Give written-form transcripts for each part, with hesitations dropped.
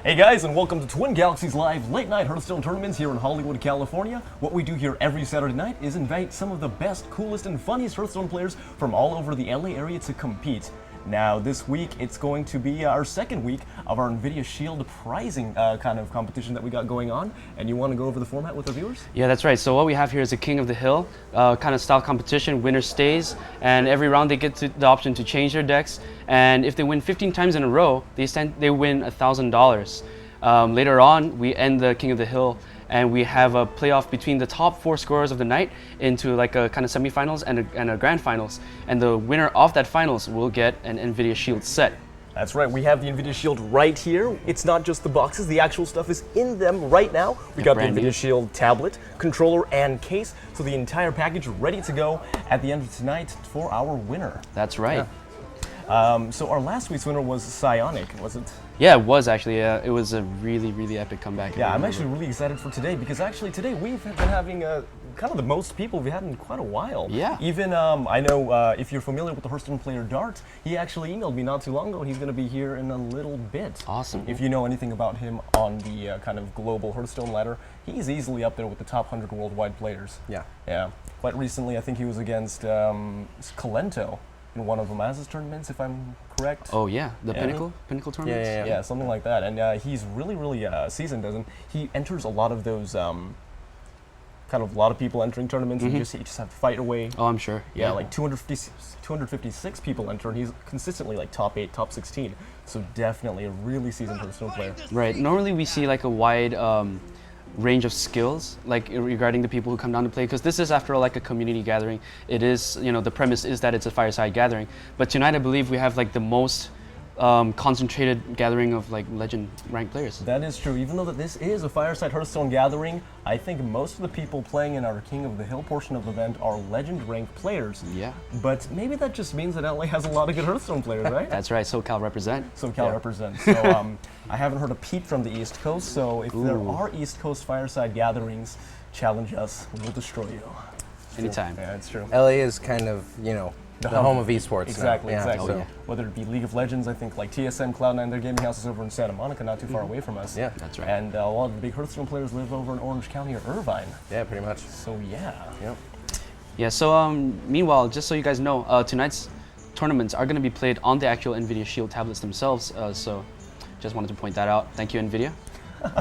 Hey guys, and welcome to Twin Galaxies Live Late Night Hearthstone Tournaments here in Hollywood, California. What we do here every Saturday night is invite some of the best, coolest, and funniest Hearthstone players from all over the LA area to compete. Now, this week, it's going to be our second week of our Nvidia Shield prizing kind of competition that we got going on. And you want to go over the format with our viewers? Yeah, that's right. So what we have here is a King of the Hill kind of style competition. Winner stays, and every round they get the option to change their decks. And if they win 15 times in a row, they win $1,000. Later on, we end the King of the Hill, and we have a playoff between the top 4 scorers of the night into like a kind of semifinals and a grand finals. And the winner of that finals will get an Nvidia Shield set. That's right, we have the Nvidia Shield right here. It's not just the boxes, the actual stuff is in them right now. We got the Nvidia Shield tablet, controller, and case. So the entire package ready to go at the end of tonight for our winner. That's right. Yeah. So our last week's winner was Psionic, was it? Yeah, it was actually. It was a really, really epic comeback. Yeah, I'm actually really excited for today because actually today we've been having kind of the most people we've had in quite a while. Yeah. Even I know if you're familiar with the Hearthstone player Dart, he actually emailed me not too long ago, and he's going to be here in a little bit. Awesome. If you know anything about him on the kind of global Hearthstone ladder, he's easily up there with the top 100 worldwide players. Yeah. Yeah. Quite recently, I think he was against Calento in one of the Masters tournaments, if I'm correct. Oh yeah, the Pinnacle tournaments. Yeah, something like that. And he's really, really seasoned, doesn't he? Enters a lot of those kind of a lot of people entering tournaments, and you just have to fight away. Oh, I'm sure. Yeah, like 256 people enter, and he's consistently like top 8, top 16. So definitely a really seasoned Hearthstone player. Right. Normally we see like a wide range of skills, like regarding the people who come down to play, because this is, after all, like a community gathering. It is, the premise is that it's a fireside gathering. But tonight I believe we have like the most concentrated gathering of like legend ranked players. That is true. Even though that this is a fireside Hearthstone gathering, I think most of the people playing in our King of the Hill portion of the event are legend ranked players. Yeah. But maybe that just means that LA has a lot of good Hearthstone players, right? That's right. SoCal represent. SoCal represents. So I haven't heard a peep from the East Coast. So if there are East Coast fireside gatherings, challenge us. We'll destroy you. Anytime. Yeah, it's true. LA is kind of, the home of esports. Exactly, now. exactly. So. Whether it be League of Legends, I think like TSM, Cloud9, their gaming house is over in Santa Monica, not too far away from us. Yeah, that's right. And a lot of the big Hearthstone players live over in Orange County or Irvine. Yeah, pretty much. So yeah. Yep. Yeah. So meanwhile, just so you guys know, tonight's tournaments are going to be played on the actual Nvidia Shield tablets themselves. So just wanted to point that out. Thank you, Nvidia.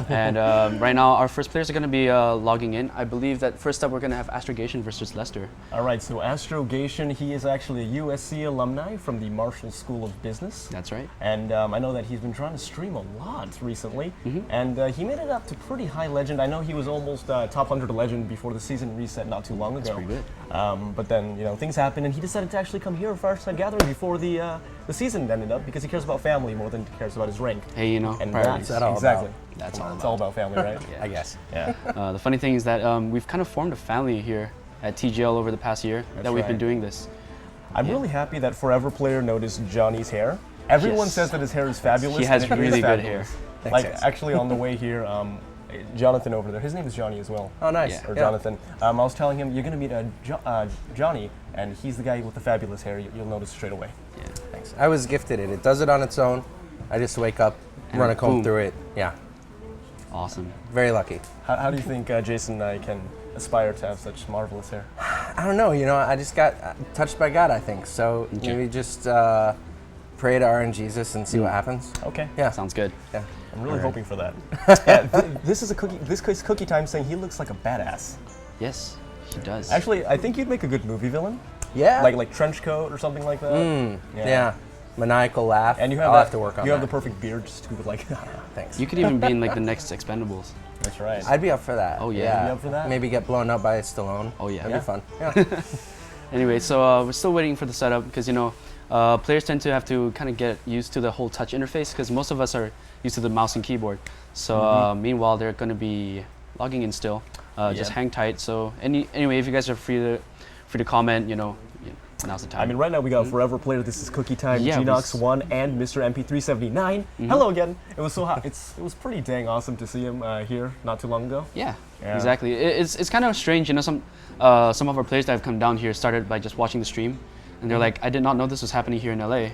And right now, our first players are going to be logging in. I believe that first up, we're going to have Astrogation versus Lester. All right, so Astrogation, he is actually a USC alumni from the Marshall School of Business. That's right. And I know that he's been trying to stream a lot recently. And he made it up to pretty high legend. I know he was almost top 100 legend before the season reset not too long ago. That's pretty good. But then, things happened, and he decided to actually come here for Fireside Gathering before the season ended up, because he cares about family more than he cares about his rank. Hey, And priorities. That's all exactly. about. That's all It's all about family, right? I guess. Yeah. The funny thing is that we've kind of formed a family here at TGL over the past year that we've been doing this. I'm really happy that Forever Player noticed Johnny's hair. Everyone says that his hair is fabulous. He has and it really is good fabulous. hair. Like, Thanks. actually, on the way here, Jonathan over there, his name is Johnny as well. Oh, nice. Yeah. Or Jonathan. I was telling him, you're going to meet Johnny, and he's the guy with the fabulous hair. You'll notice straight away. Yeah. Thanks. I was gifted it. It does it on its own. I just wake up, run a comb boom. through it. Yeah. Awesome. Very lucky. How do you think Jason and I can aspire to have such marvelous hair? I don't know. I just got touched by God, I think. So maybe just pray to RN Jesus and see what happens. Okay. Yeah. Sounds good. Yeah. I'm really hoping for that. This is Cookie Time saying he looks like a badass. Yes, he does. Actually, I think you'd make a good movie villain. Yeah. Like trench coat or something like that. Yeah. Maniacal laugh. And I'll have to work on You that. have the perfect beard just to be like. Thanks. You could even be in like the next Expendables. That's right. I'd be up for that. Oh, yeah. You'd be up for that? Maybe get blown up by Stallone. Oh, yeah. That'd be fun. Yeah. Anyway, so we're still waiting for the setup because players tend to have to kind of get used to the whole touch interface because most of us are used to the mouse and keyboard. So meanwhile, they're going to be logging in still. Just hang tight. So anyway, if you guys are free to comment, now's the time. I mean, right now we got Forever Player. This is Cookie Time, Yeah, Genox1, and Mr. MP379. Hello again. It was so hot. It was pretty dang awesome to see him here not too long ago. Yeah, exactly. It's kind of strange, some of our players that have come down here started by just watching the stream, and they're like, I did not know this was happening here in LA.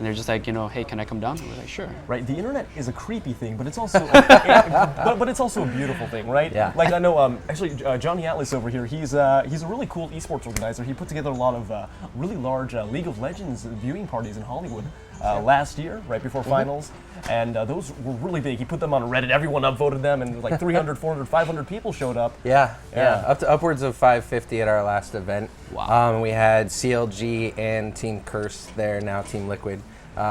and they're just like, hey, can I come down? And we're like, sure. Right, the internet is a creepy thing, but it's also but it's also a beautiful thing, right? Yeah. Like I know, actually, Johnny Atlas over here, he's a really cool esports organizer. He put together a lot of really large League of Legends viewing parties in Hollywood last year, right before finals, and those were really big. He put them on Reddit. Everyone upvoted them, and like 300, 400, 500 people showed up. Yeah, up to upwards of 550 at our last event. Wow. We had CLG and Team Curse there, now Team Liquid,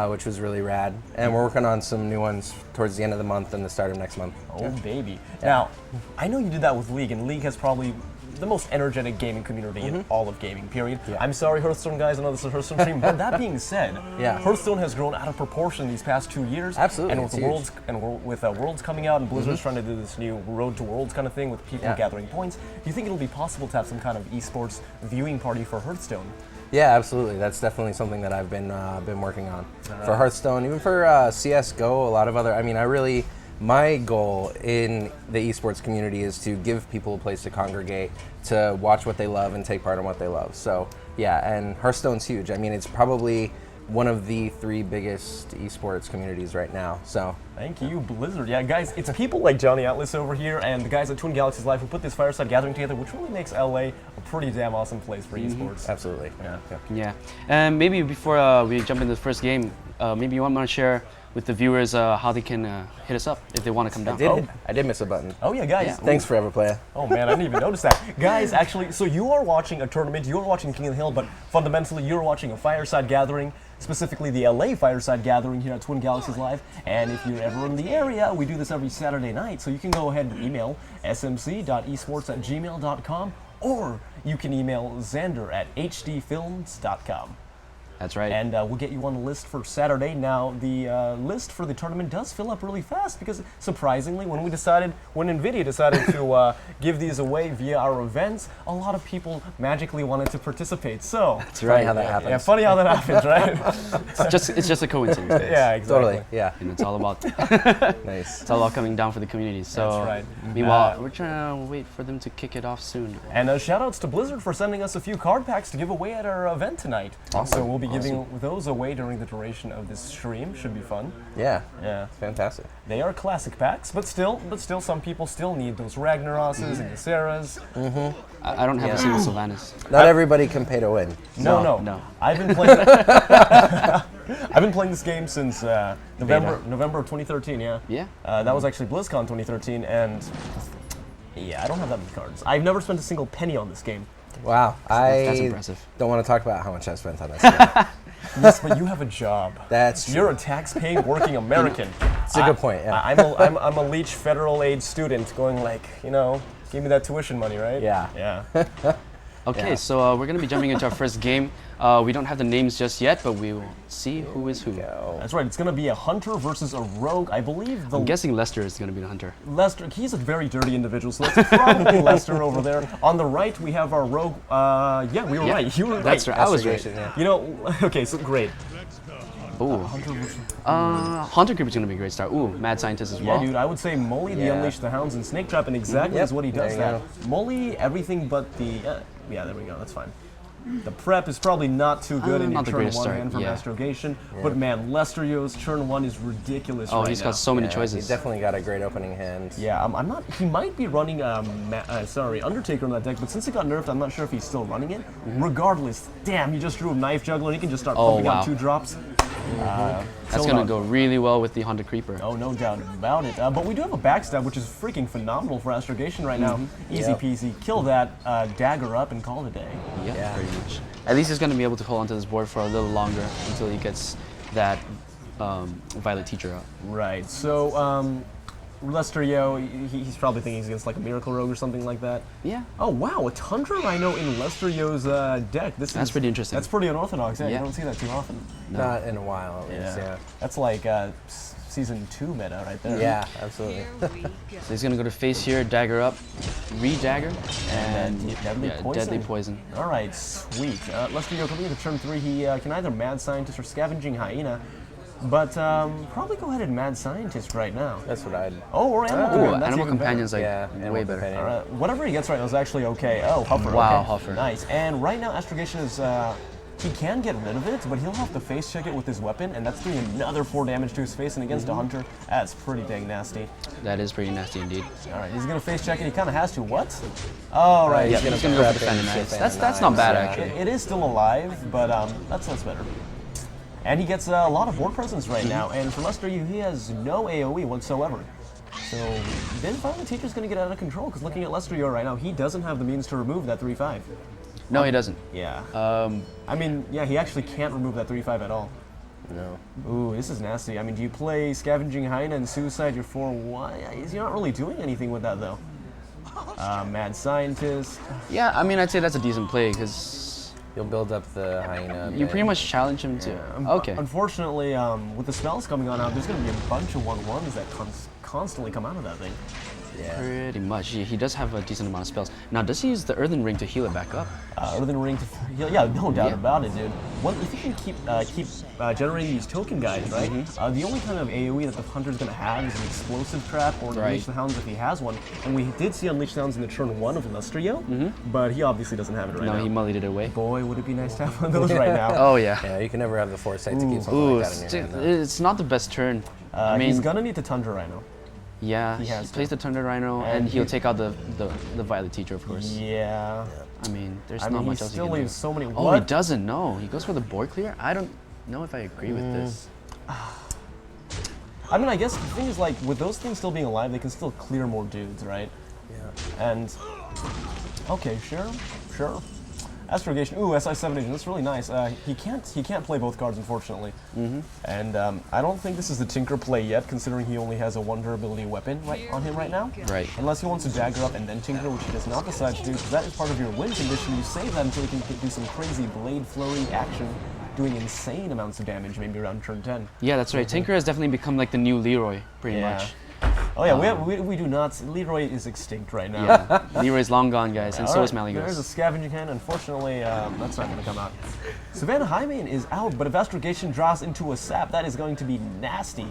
which was really rad. And we're working on some new ones towards the end of the month and the start of next month. Oh, baby. Now, I know you did that with League, and League has probably the most energetic gaming community in all of gaming, period. Yeah. I'm sorry, Hearthstone guys, I know this is a Hearthstone stream, but that being said, Hearthstone has grown out of proportion these past 2 years. Absolutely, And with it's Worlds Worlds coming out, and Blizzard's trying to do this new Road to Worlds kind of thing with people gathering points, do you think it'll be possible to have some kind of esports viewing party for Hearthstone? Yeah, absolutely. That's definitely something that I've been working on for Hearthstone, even for CS:GO. A lot of other. I mean, my goal in the esports community is to give people a place to congregate, to watch what they love and take part in what they love. So yeah, and Hearthstone's huge. I mean, it's probably one of the 3 biggest esports communities right now. So thank you, Blizzard. Yeah, guys, it's people like Johnny Atlas over here and the guys at Twin Galaxies Live who put this Fireside gathering together, which really makes LA a pretty damn awesome place for esports. absolutely. Yeah. And maybe before we jump into the first game, maybe you want to share with the viewers how they can hit us up if they want to come down. I did miss a button. Oh yeah, guys. Thanks, Forever Player. Oh man, I didn't even notice that. Guys, actually, so you are watching a tournament, you are watching King of the Hill, but fundamentally you're watching a Fireside gathering, specifically the LA Fireside gathering here at Twin Galaxies Live. And if you're ever in the area, we do this every Saturday night, so you can go ahead and email smc.esports@gmail.com, or you can email Xander at hdfilms.com. That's right. And we'll get you on the list for Saturday. Now, the list for the tournament does fill up really fast because, surprisingly, when Nvidia decided to give these away via our events, a lot of people magically wanted to participate. So That's right. Funny how that happens. Yeah, funny how that happens, right? It's just a coincidence. Guys. Yeah, exactly. Totally. Yeah. And it's all about Nice. it's all about coming down for the community. So That's right. Meanwhile, we're trying to wait for them to kick it off soon. And shout outs to Blizzard for sending us a few card packs to give away at our event tonight. Awesome. So we'll be giving those away during the duration of this stream. Should be fun. Yeah. Yeah. It's fantastic. They are classic packs, but still, some people still need those Ragnaroses and the Sarahs. I don't have a single Sylvanas. Not everybody can pay to win. No. I've been playing. I've been playing this game since November of 2013. Yeah. Yeah. That was actually BlizzCon 2013, and yeah, I don't have that many cards. I've never spent a single penny on this game. Wow. That's impressive. Don't want to talk about how much I spent on this game. Yes, but you have a job. That's true. You're a tax-paying working American. It's a good point, yeah. I'm a Leach federal aid student going like, give me that tuition money, right? Yeah. Yeah. Okay, Yeah. so we're going to be jumping into our first game. We don't have the names just yet, but we will see who is who. That's right. It's going to be a hunter versus a rogue. I believe I'm guessing Lester is going to be the hunter. Lester, he's a very dirty individual, so that's probably Lester over there. On the right, we have our rogue. Yeah, we were right. You were right. That's right. I was right. Astrogation, yeah. Okay, so great. Ooh. Hunter Creeper is going to be a great start. Ooh, Mad Scientist as well. Yeah, dude, I would say Molly the Yeah. Unleash the Hounds and Snake Trap, and exactly is what he does There that. you Molly, everything but the. Yeah, there we go. That's fine. The prep is probably not too good in your not the turn greatest 1 start, hand from yeah. Astrogation, but man, Lester Yo's turn 1 is ridiculous Oh, right he's now. got so many Yeah, choices. He's definitely got a great opening hand. Yeah, I'm not. He might be running Undertaker on that deck, but since it got nerfed, I'm not sure if he's still running it. Regardless, damn, he just drew a Knife Juggler. He can just start pumping out 2 drops. That's going to go really well with the Hunter Creeper. Oh, no doubt about it. But we do have a backstab, which is freaking phenomenal for Astrogation right now. Easy Yep. peasy. Kill that dagger up and call it a day. Yeah, pretty much. At least he's going to be able to hold onto this board for a little longer until he gets that Violet Teacher out. Right. So, Lester Yo, he's probably thinking he's against like a Miracle Rogue or something like that. Yeah. Oh wow, a Tundra Rhino in Lester Yo's deck. That's pretty interesting. That's pretty unorthodox. Yeah, you Yeah. don't see that too often. Not in a while, at least, yeah. That's like season 2 meta right there. Yeah, absolutely. So he's going to go to face here, dagger up, re-dagger, and Deadly Poison. Deadly Poison. All right, sweet. Lester Yo coming into turn 3, he can either Mad Scientist or Scavenging Hyena, but probably go ahead and Mad Scientist right now. That's what I'd... Oh, or Animal Ooh, Companion. That's Animal even Companion's like Yeah, way Animal better. Companion. Whatever he gets right now is actually okay. Oh, Huffer. Wow, okay. Huffer. Nice. And right now, Astrogation is he can get rid of it, but he'll have to face check it with his weapon, and that's doing another 4 damage to his face, and against a hunter, that's pretty dang nasty. That is pretty nasty indeed. All right, he's gonna face check it. He kind of has to. What? Oh, right. Yeah, he's gonna go for defending knives. That's not bad actually. It is still alive, but that's better. And he gets a lot of board presence right now, and for Lester, he has no AoE whatsoever. So then finally Teacher's going to get out of control, because looking at Lester right now, he doesn't have the means to remove that 3-5. No, he doesn't. Yeah. I mean, yeah, he actually can't remove that 3-5 at all. No. Ooh, this is nasty. I mean, do you play Scavenging Hyena and Suicide your 4-1? You're not really doing anything with that, though. Mad Scientist. Yeah, I mean, I'd say that's a decent play, because You'll build up the hyena. you pretty much challenge him to. Okay. Unfortunately, with the spells coming on now, there's going to be a bunch of 1-1s that constantly come out of that thing. Yeah. Pretty much. He does have a decent amount of spells. Now, does he use the Earthen Ring to heal it back up? Earthen Ring to heal, yeah, no doubt about it, dude. If you can keep generating these token guys, right? The only kind of AoE that the hunter's going to have is an explosive trap or Unleash the Hounds if he has one. And we did see Unleash the Hounds in the turn 1 of Lesterio, but he obviously doesn't have it right now. No, he mullied it away. Boy, would it be nice to have one of those right now. Oh yeah. Yeah, you can never have the foresight to keep something like that in your hand. It's not the best turn. I mean, he's gonna need to Tundra Rhino. Yeah, he plays the Thunder Rhino, and he'll take out the Violet Teacher, of course. Yeah. I mean, there's not much else he can do. He still leaves so many. Oh, he doesn't know. He goes for the board clear. I don't know if I agree with this. I mean, I guess the thing is, like, with those things still being alive, they can still clear more dudes, right? Yeah. And okay, sure. Astrogation. Ooh, SI7 Agent. That's really nice. He can't play both cards, unfortunately. And I don't think this is the Tinker play yet, considering he only has a 1 durability weapon on him right now. Right. Unless he wants to dagger up and then Tinker, which he does not decide to do, because that is part of your win condition. You save that until you can do some crazy blade flurry action, doing insane amounts of damage, maybe around turn 10. Yeah, that's right. Tinker has definitely become like the new Leroy, pretty much. Oh yeah, we do not. Leroy is extinct right now. Yeah, Leroy's long gone, guys, and so is Malygos. There's a Scavenging Hand. Unfortunately, that's not going to come out. Savannah Highmane is out, but if Astrogation draws into a sap, that is going to be nasty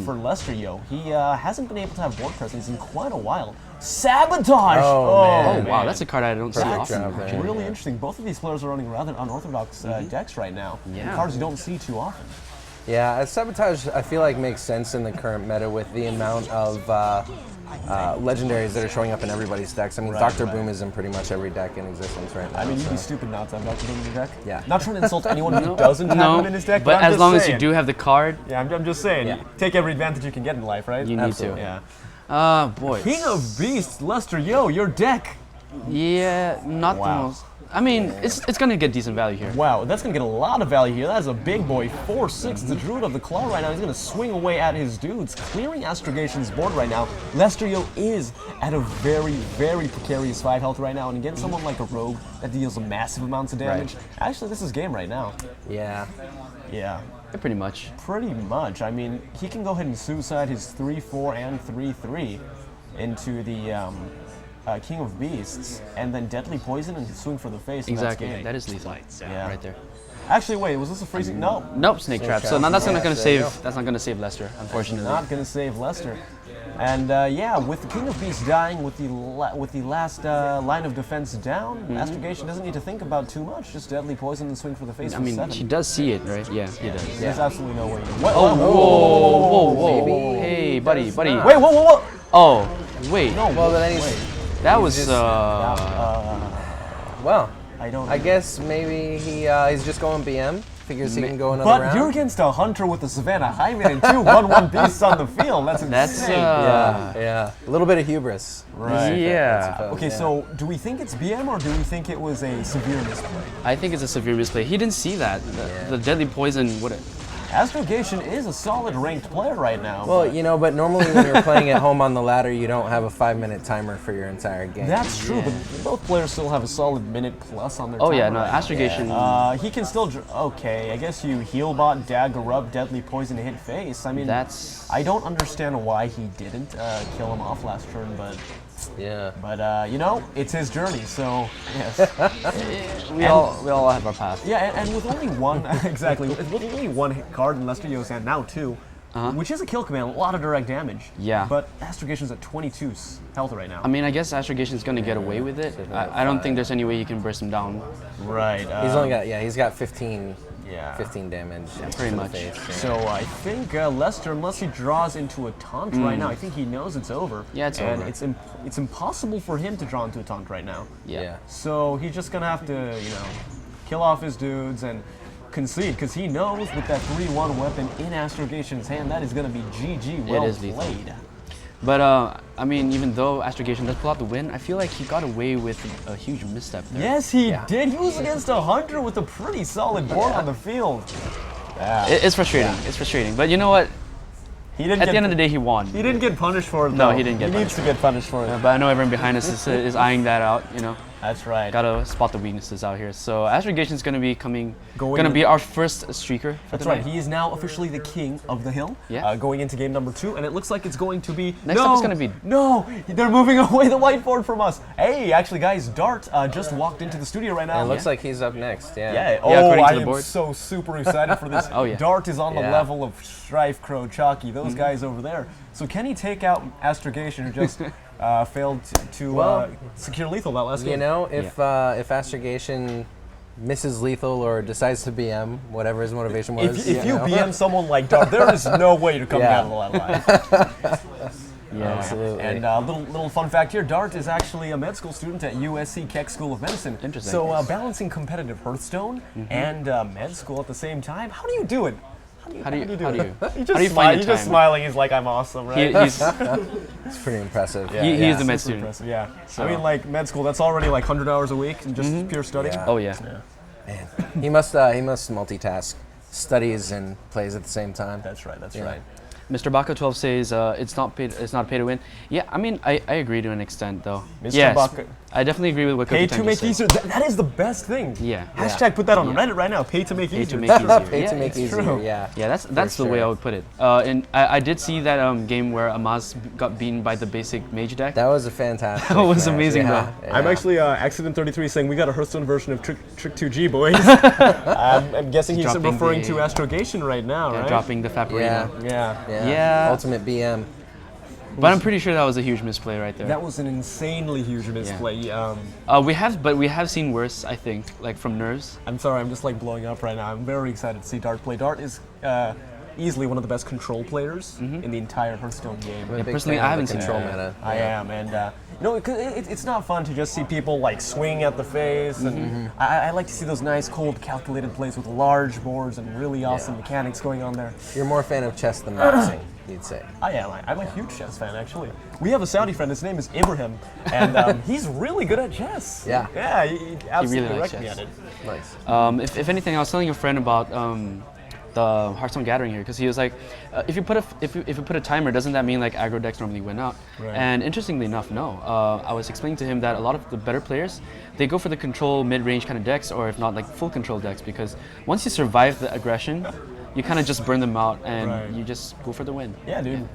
for Lester, yo. He hasn't been able to have board presence in quite a while. Sabotage! Oh, man. Wow, that's a card I don't see often. Really interesting. Both of these players are running rather unorthodox decks right now. Yeah. Cards you don't see too often. Yeah, Sabotage I feel like makes sense in the current meta with the amount of legendaries that are showing up in everybody's decks. I mean, Dr. Boom is in pretty much every deck in existence right now. I mean, you'd be stupid not to have Dr. Boom in your deck. Yeah. Not trying to insult anyone who doesn't have him in his deck, but I'm as just long as saying. you do have the card, Yeah, I'm just saying. Take every advantage you can get in life, right? you need to. Yeah. Boy. King of Beasts, Lester, yo, your deck. Yeah, not the most. I mean, it's gonna get decent value here. Wow, that's gonna get a lot of value here. That is a big boy, 4/6. It's the Druid of the Claw right now. He's gonna swing away at his dudes, clearing Astrogation's board right now. Lester, yo, is at a very, very precarious 5 health right now, and against someone like a Rogue that deals massive amounts of damage. Actually, this is game right now. Yeah. Yeah. Pretty much. Pretty much. I mean, he can go ahead and suicide his 3/4 and 3/3 into the King of Beasts, and then Deadly Poison and swing for the face. Exactly. And That is lethal. Yeah. Right there. Actually, wait, was this a freezing? No. Nope, Snake Trap. So now that's not gonna there you save. That's not gonna save Lester, unfortunately. Not gonna save Lester. And yeah, with the King of Beasts dying, with the last line of defense down, Astrogation doesn't need to think about too much. Just Deadly Poison and swing for the face. I mean, she does see it, right? Yeah, he does. There's absolutely no way. Whoa. Hey, buddy. Wait, whoa. Oh, wait. No. Well, then That was well, I guess maybe he's just going BM. Figures he can go another round. But you're against a hunter with a Savannah Highmane and 2 1/1 beasts on the field. That's insane. yeah. A little bit of hubris. Right. Yeah. Okay, so do we think it's BM or do we think it was a severe misplay? I think it's a severe misplay. He didn't see that. The Deadly Poison would. Astrogation is a solid ranked player right now. Well, but normally when you're playing at home on the ladder, you don't have a 5-minute timer for your entire game. That's true, but both players still have a solid minute plus on their Oh timer yeah, no, right Astrogation. He can still. Okay, I guess you heal bot, dagger up, Deadly Poison, hit face. I mean, I don't understand why he didn't kill him off last turn, but. Yeah. But it's his journey, so yes. we all have our path. Yeah, and with only one with only one card in Lester Yo's hand, now 2, which is a kill command, a lot of direct damage. Yeah. But Astrogation's at 22 health right now. I mean, I guess Astrogation is going to get away with it. I don't think there's any way you can burst him down. Right. He's only got, he's got 15 Yeah. 15 damage. Yeah, pretty much. So I think Lester, unless he draws into a taunt right now, I think he knows it's over. Yeah, it's and over. it's impossible for him to draw into a taunt right now. Yeah. So he's just gonna have to, kill off his dudes and concede, because he knows with that 3-1 weapon in Astrogation's hand, that is gonna be GG. Well is lethal. played. But I mean, even though Astrogation does pull out the win, I feel like he got away with a huge misstep there. Yes, he did. He was against a hunter with a pretty solid board on the field. Yeah. It's frustrating. It's frustrating. But you know what? He didn't. At the end of the day, he won. He didn't get punished for it. No, though. he didn't get He needs to get punished for it. But I know everyone behind us is eyeing that out. That's right. Gotta spot the weaknesses out here. So Astrogation is gonna be Going be our first streaker. For That's the right. night. He is now officially the king of the hill. Yeah. Going into game number 2, and it looks like it's going to be. Next up is gonna be. No, they're moving away the whiteboard from us. Hey, actually, guys, Dart just walked into the studio right now. It looks like he's up next. Yeah. Yeah. according to I the am board. so super excited for this. Oh, yeah. Dart is on the Yeah. level of Strife, Crow, Chalky, those guys over there. So can he take out Astrogation, who just failed to secure lethal that last game? If Astrogation misses lethal or decides to BM, whatever his motivation was. If you BM someone like Dart, there is no way you're coming out of the alive. Yeah, absolutely. And little fun fact here, Dart is actually a med school student at USC Keck School of Medicine. Interesting. So balancing competitive Hearthstone and med school at the same time, how do you do it? How do you He's how do just, you find the he's just time? smiling, he's like, I'm awesome, right? He's It's pretty impressive. Yeah, he is a med super student. impressive, yeah. I mean, like, med school, that's already like 100 hours a week and just pure studying. Yeah. Oh yeah. Man, he must multitask, studies and plays at the same time. That's right, that's Yeah. right. Mr. Baka12 says it's not pay to win. Yeah, I mean I agree to an extent though. Mr. Yes, Baka- I definitely agree with what Pay Cookie to Time make just said. easier. That is the best thing. Yeah. Hashtag put that on Yeah. Reddit right now. Pay to make Pay easier. to make easier. Pay Yeah, to make it's easier. true. Yeah. Yeah, that's the way sure. I would put it. And I did see that game where Amaz got beaten by the basic mage deck. That was a fantastic. That was match. amazing, yeah. bro. I'm actually Accident33 saying we got a Hearthstone version of Trick 2G, boys. I'm guessing he's Dropping referring to the- Astrogation right now, right? dropping the Faparino. Yeah. Yeah. Yeah. Ultimate BM. But I'm pretty sure that was a huge misplay right there. That was an insanely huge misplay. We have seen worse, I think, like from nerves. I'm sorry, I'm just like blowing up right now. I'm very excited to see Dart play. Dart is easily one of the best control players in the entire Hearthstone game. I'm a big personally, fan I of haven't the seen control that. meta. I am, and it's not fun to just see people like swing at the face, and I like to see those nice, cold, calculated plays with large boards and really awesome mechanics going on there. You're more a fan of chess than boxing, you'd say. I am. I'm a huge chess fan, actually. We have a Saudi friend. His name is Ibrahim, and he's really good at chess. Yeah. Yeah, he absolutely really likes wrecked me chess. at it. Nice. If anything, I was telling a friend about the Hearthstone Gathering here because he was like, if you put a timer, doesn't that mean like aggro decks normally win out? Right. And interestingly enough, no. I was explaining to him that a lot of the better players, they go for the control mid-range kind of decks, or if not like full control decks, because once you survive the aggression, you kind of just burn them out and Right. you just go for the win. Yeah, dude.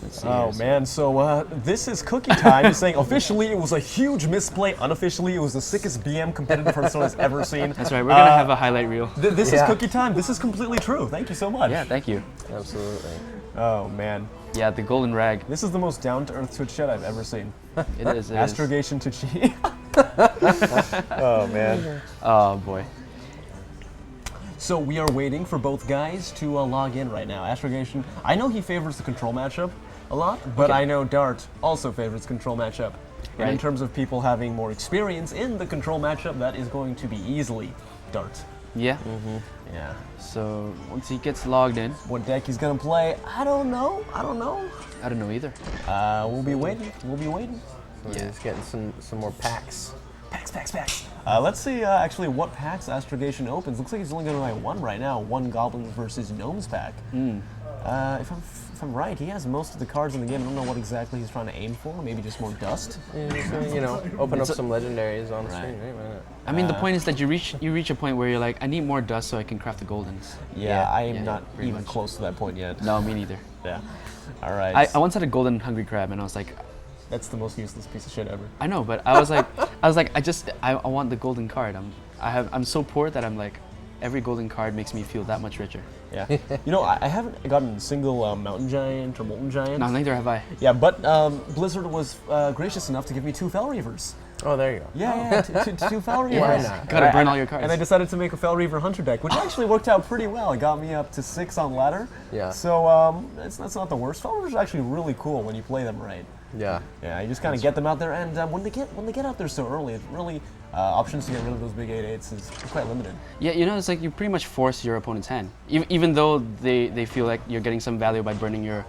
Let's see Oh here. man, so this is Cookie Time. He's saying officially it was a huge misplay. Unofficially, it was the sickest BM competitive Hearthstone has ever seen. That's right. We're gonna have a highlight reel. This is Yeah. Cookie Time. This is completely true. Thank you so much. Yeah, thank you. Absolutely. Oh man, Yeah, the golden rag. this is the most down-to-earth Twitch chat I've ever seen. It is. It is. Astrogation to Chi. Oh man. Oh boy. So we are waiting for both guys to log in right now. Astrogation, I know he favors the control matchup a lot, but I know Dart also favors control matchup. And in Right. terms of people having more experience in the control matchup, that is going to be easily Dart. Yeah. Yeah. So once he gets logged in, What deck he's gonna play, I don't know. I don't know either. We'll be waiting. We'll be waiting. We're just getting some more packs. Packs. Let's see actually what packs Astrogation opens. Looks like he's only going to buy one right now. One Goblins versus Gnomes pack. If I'm right, he has most of the cards in the game. I don't know what exactly he's trying to aim for. Maybe just more dust. So, open up some legendaries on screen. Right? Why not? I mean, the point is that you reach a point where you're like, I need more dust so I can craft the goldens. Yeah, I am yeah, not pretty even much. close to that point yet. No, me neither. Yeah. All right. I once had a golden hungry crab, and I was like, That's the most useless piece of shit ever. I know, but I was like, I want the golden card. I'm so poor that I'm like, every golden card makes me feel that much richer. Yeah. You know, I haven't gotten a single Mountain Giant or Molten Giant. No, neither have I. Yeah, but Blizzard was gracious enough to give me 2 Fel Reavers. Oh, there you go. Yeah, 2 Fel Reavers. Why not? Gotta burn all your cards. And I decided to make a Fel Reaver Hunter deck, which actually worked out pretty well. It got me up to 6 on ladder. Yeah. So that's not the worst. Fel Reavers are actually really cool when you play them right. Yeah. Yeah, you just kind of get them out there, and when they get out there so early, it's really options to get rid of those big 8/8s is quite limited. Yeah, you know, it's like you pretty much force your opponent's hand, even though they feel like you're getting some value by burning your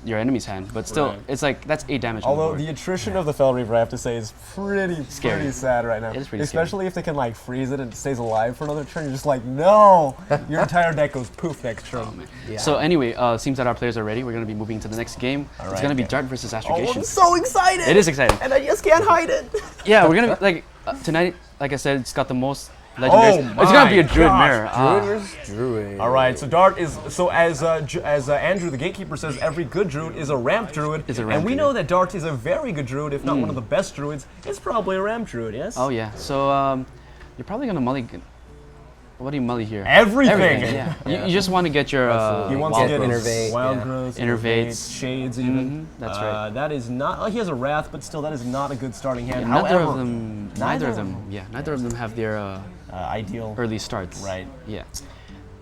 enemy's hand, but still, Right. it's like that's 8 damage. on Although board. the attrition of the Fel Reaver, I have to say, is pretty sad right now. It is pretty Especially if they can like freeze it and it stays alive for another turn. You're just like, no, your entire deck goes poof next turn. Oh, man. Yeah. So anyway, seems that our players are ready. We're going to be moving to the next game. All It's right, going to be okay. Dart versus Oh, Astrogation. I'm so excited! It is exciting. and I just can't hide it. Yeah, we're going to like tonight. Like I said, it's got the most legendaries. Oh It's going to be a my Druid gosh, Mirror. Druid versus Druid. All right, so Dart is as Andrew the Gatekeeper says, every good Druid is a ramp Druid, Is a ramp and we druid. know that Dart is a very good Druid, if not one of the best Druids. It's probably a ramp Druid, yes. Oh yeah. So you're probably going to mulligan. What do you mully here? Everything. Yeah. You just want to get your He wants wild to get growth. Innervate, wild yeah. growth, Innervates. shades even. That's right. That is not. Oh, he has a wrath, but still, that is not a good starting hand. Neither However, of them. Neither of them. Yeah. Neither of them have their ideal. early starts. Right. Yeah.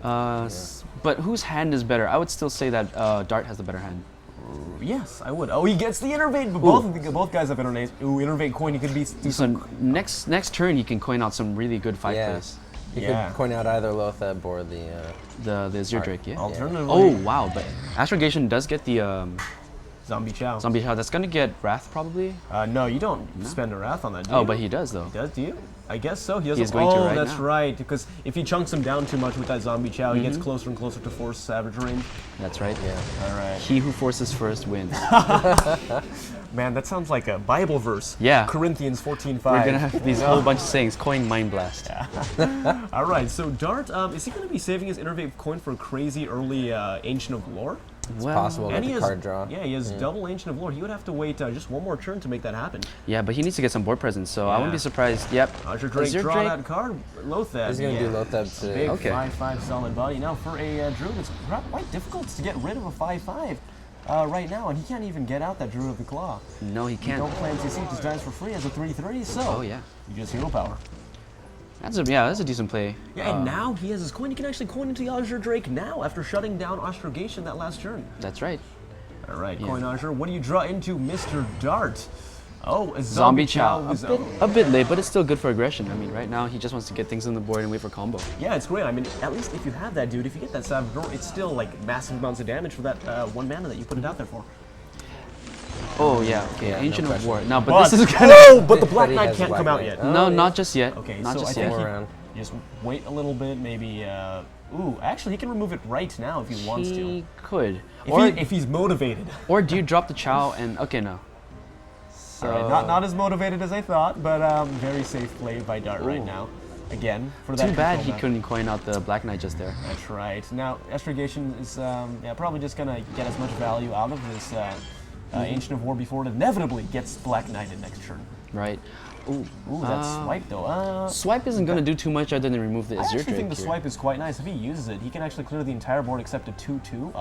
But whose hand is better? I would still say that Dart has the better hand. Yes, I would. Oh, he gets the innervate, but both guys have innervate. Ooh, innervate coin. He could be. So next turn he can coin out some really good 5 Yeah. plays. You Yeah. could point out either Lotheb or the. The Azure Drake, yeah. Alternatively, Oh wow, but Astrogation does get the Zombie Chow. Zombie Chow. That's gonna get Wrath probably. No, you don't spend a wrath on that. Do Oh, you? but he does though. Does, do you? I guess so. He doesn't. He's going to right that's now. right. Because if he chunks him down too much with that Zombie Chow, he gets closer and closer to Force Savage range. That's right. Yeah. All right. He who forces first wins. Man, that sounds like a Bible verse. Yeah. Corinthians 14:5. We're gonna have these whole bunch of sayings. Coin Mind Blast. All right. So Dart, is he going to be saving his Innervate coin for a crazy early Ancient of Lore? It's possible And with he the has, card draw. yeah, he has double Ancient of Lore. He would have to wait just one more turn to make that happen. Yeah, but he needs to get some board presence, so I wouldn't Yeah. be surprised. Yep. Azure Drake, Azure draw Drake. that card. Lotheb. He's gonna do Lotheb to. Big Okay. 5/5 solid body. Now for a Druid, it's quite difficult to get rid of a 5/5 right now, and he can't even get out that Druid of the Claw. No, he You can't. don't plan to see, just dies for free as a 3/3, so Oh yeah. you just hero power. That's a decent play. Yeah, and now he has his coin. He can actually coin into the Azure Drake now after shutting down Astrogation that last turn. That's right. All right, Yeah. coin Azure. What do you draw into, Mr. Dart? Oh, a Zombie Zombie Chow. Chow. is- A bit late, but it's still good for aggression. I mean, right now he just wants to get things on the board and wait for combo. Yeah, it's great. I mean, at least if you have that dude, if you get that Salvador, it's still like massive amounts of damage for that 1 mana that you put it out there for. Oh yeah, okay. Yeah, no Ancient of question. War. No, but this is But gonna. but the Black But he Knight has can't Black come out Knight. yet. Oh, No, yeah. not just yet. Okay, not so just I think yet. More around. just wait a little bit, maybe. Ooh, actually, he can remove it right now if he wants to. He could. If he's motivated. Or do you drop the Chow and okay no. So All right, not as motivated as I thought, but very safe play by Dart right Ooh. now. Again, for that. too bad control he map. couldn't coin out the Black Knight just there. That's right. Now, Astrogation is probably just gonna get as much value out of this Ancient of War before it inevitably gets Black Knighted next turn. Right. Ooh. Ooh, that swipe though. Swipe isn't gonna do too much other than remove the I Azure actually think Drake the here. swipe is quite nice. If he uses it, he can actually clear the entire board except a 2/2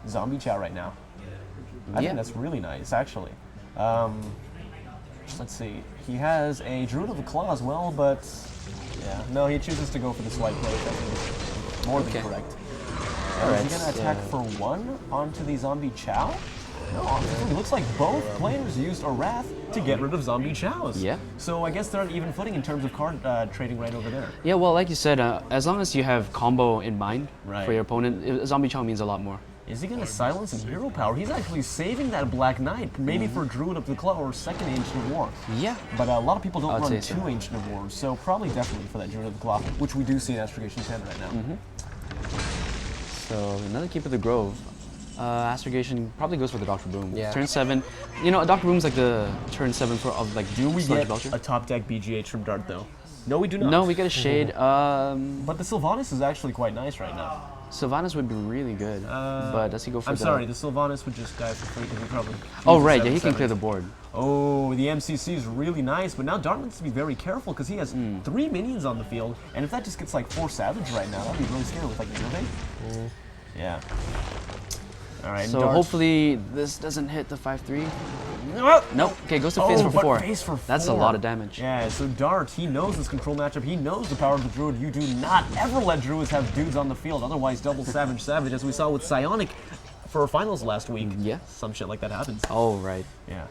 Zombie Chow right now. I Yeah. think that's really nice, actually. Let's see. He has a Druid of the Claw as well, but yeah, no, he chooses to go for the swipe play. which I think is more than Okay. correct. Alright, Is he gonna attack for 1 onto the Zombie Chow? No, it looks like both players used a Wrath to get rid of Zombie Chows. Yeah. So I guess they're on even footing in terms of card trading right over there. Yeah, well, like you said, as long as you have combo in mind Right. for your opponent, Zombie Chow means a lot more. Is he going to silence his hero power? He's actually saving that Black Knight, maybe for Druid of the Claw or second Ancient of War. Yeah. But a lot of people don't I'd run say so. 2 Ancient of Wars, so probably definitely for that Druid of the Claw, which we do see in Astrogation 10 right now. So another Keep of the Grove. Astrogation probably goes for the Dr. Boom. Yeah. Turn 7. You know, Dr. Boom's like the turn 7 for of like Do we Sludge get Belcher. a top deck BGH from Dart, though? No, we do not. No, we get a Shade. But the Sylvanas is actually quite nice right now. Sylvanas would be really good, but does he go for I'm the... sorry, the Sylvanas would just die for free because he probably... Oh, right, yeah, he can clear the board. Oh, the MCC is really nice, but now Dart needs to be very careful because he has 3 minions on the field, and if that just gets like 4 Savage right now, that'd be really scary with like Innervate. Yeah. All right, So Dart. hopefully this doesn't hit the 5-3. Nope. Okay, goes to phase for but 4. phase for That's a 4. lot of damage. Yeah, so Dart, he knows this control matchup. He knows the power of the Druid. You do not ever let Druids have dudes on the field. Otherwise, double Savage Savage, as we saw with Psionic for finals last week. Yeah. Some shit like that happens. Oh, right. Yeah.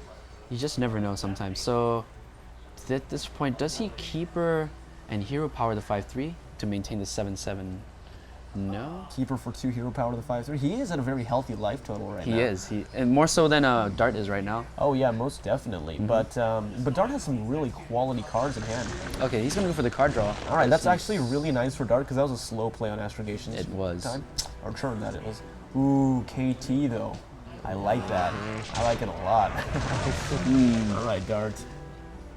You just never know sometimes. So at this point, does he Keeper and Hero Power the 5-3 to maintain the 7-7? No. Keeper for 2 hero power to the 5-3. He is at a very healthy life total right now. He is. And more so than Dart is right now. Oh yeah, most definitely. But Dart has some really quality cards in hand. Okay, he's gonna go for the card draw. All right, that's actually really nice for Dart because that was a slow play on Astrogation's It was. time. Or turn that it was. Ooh, KT though. I like that. I like it a lot. All right, Dart.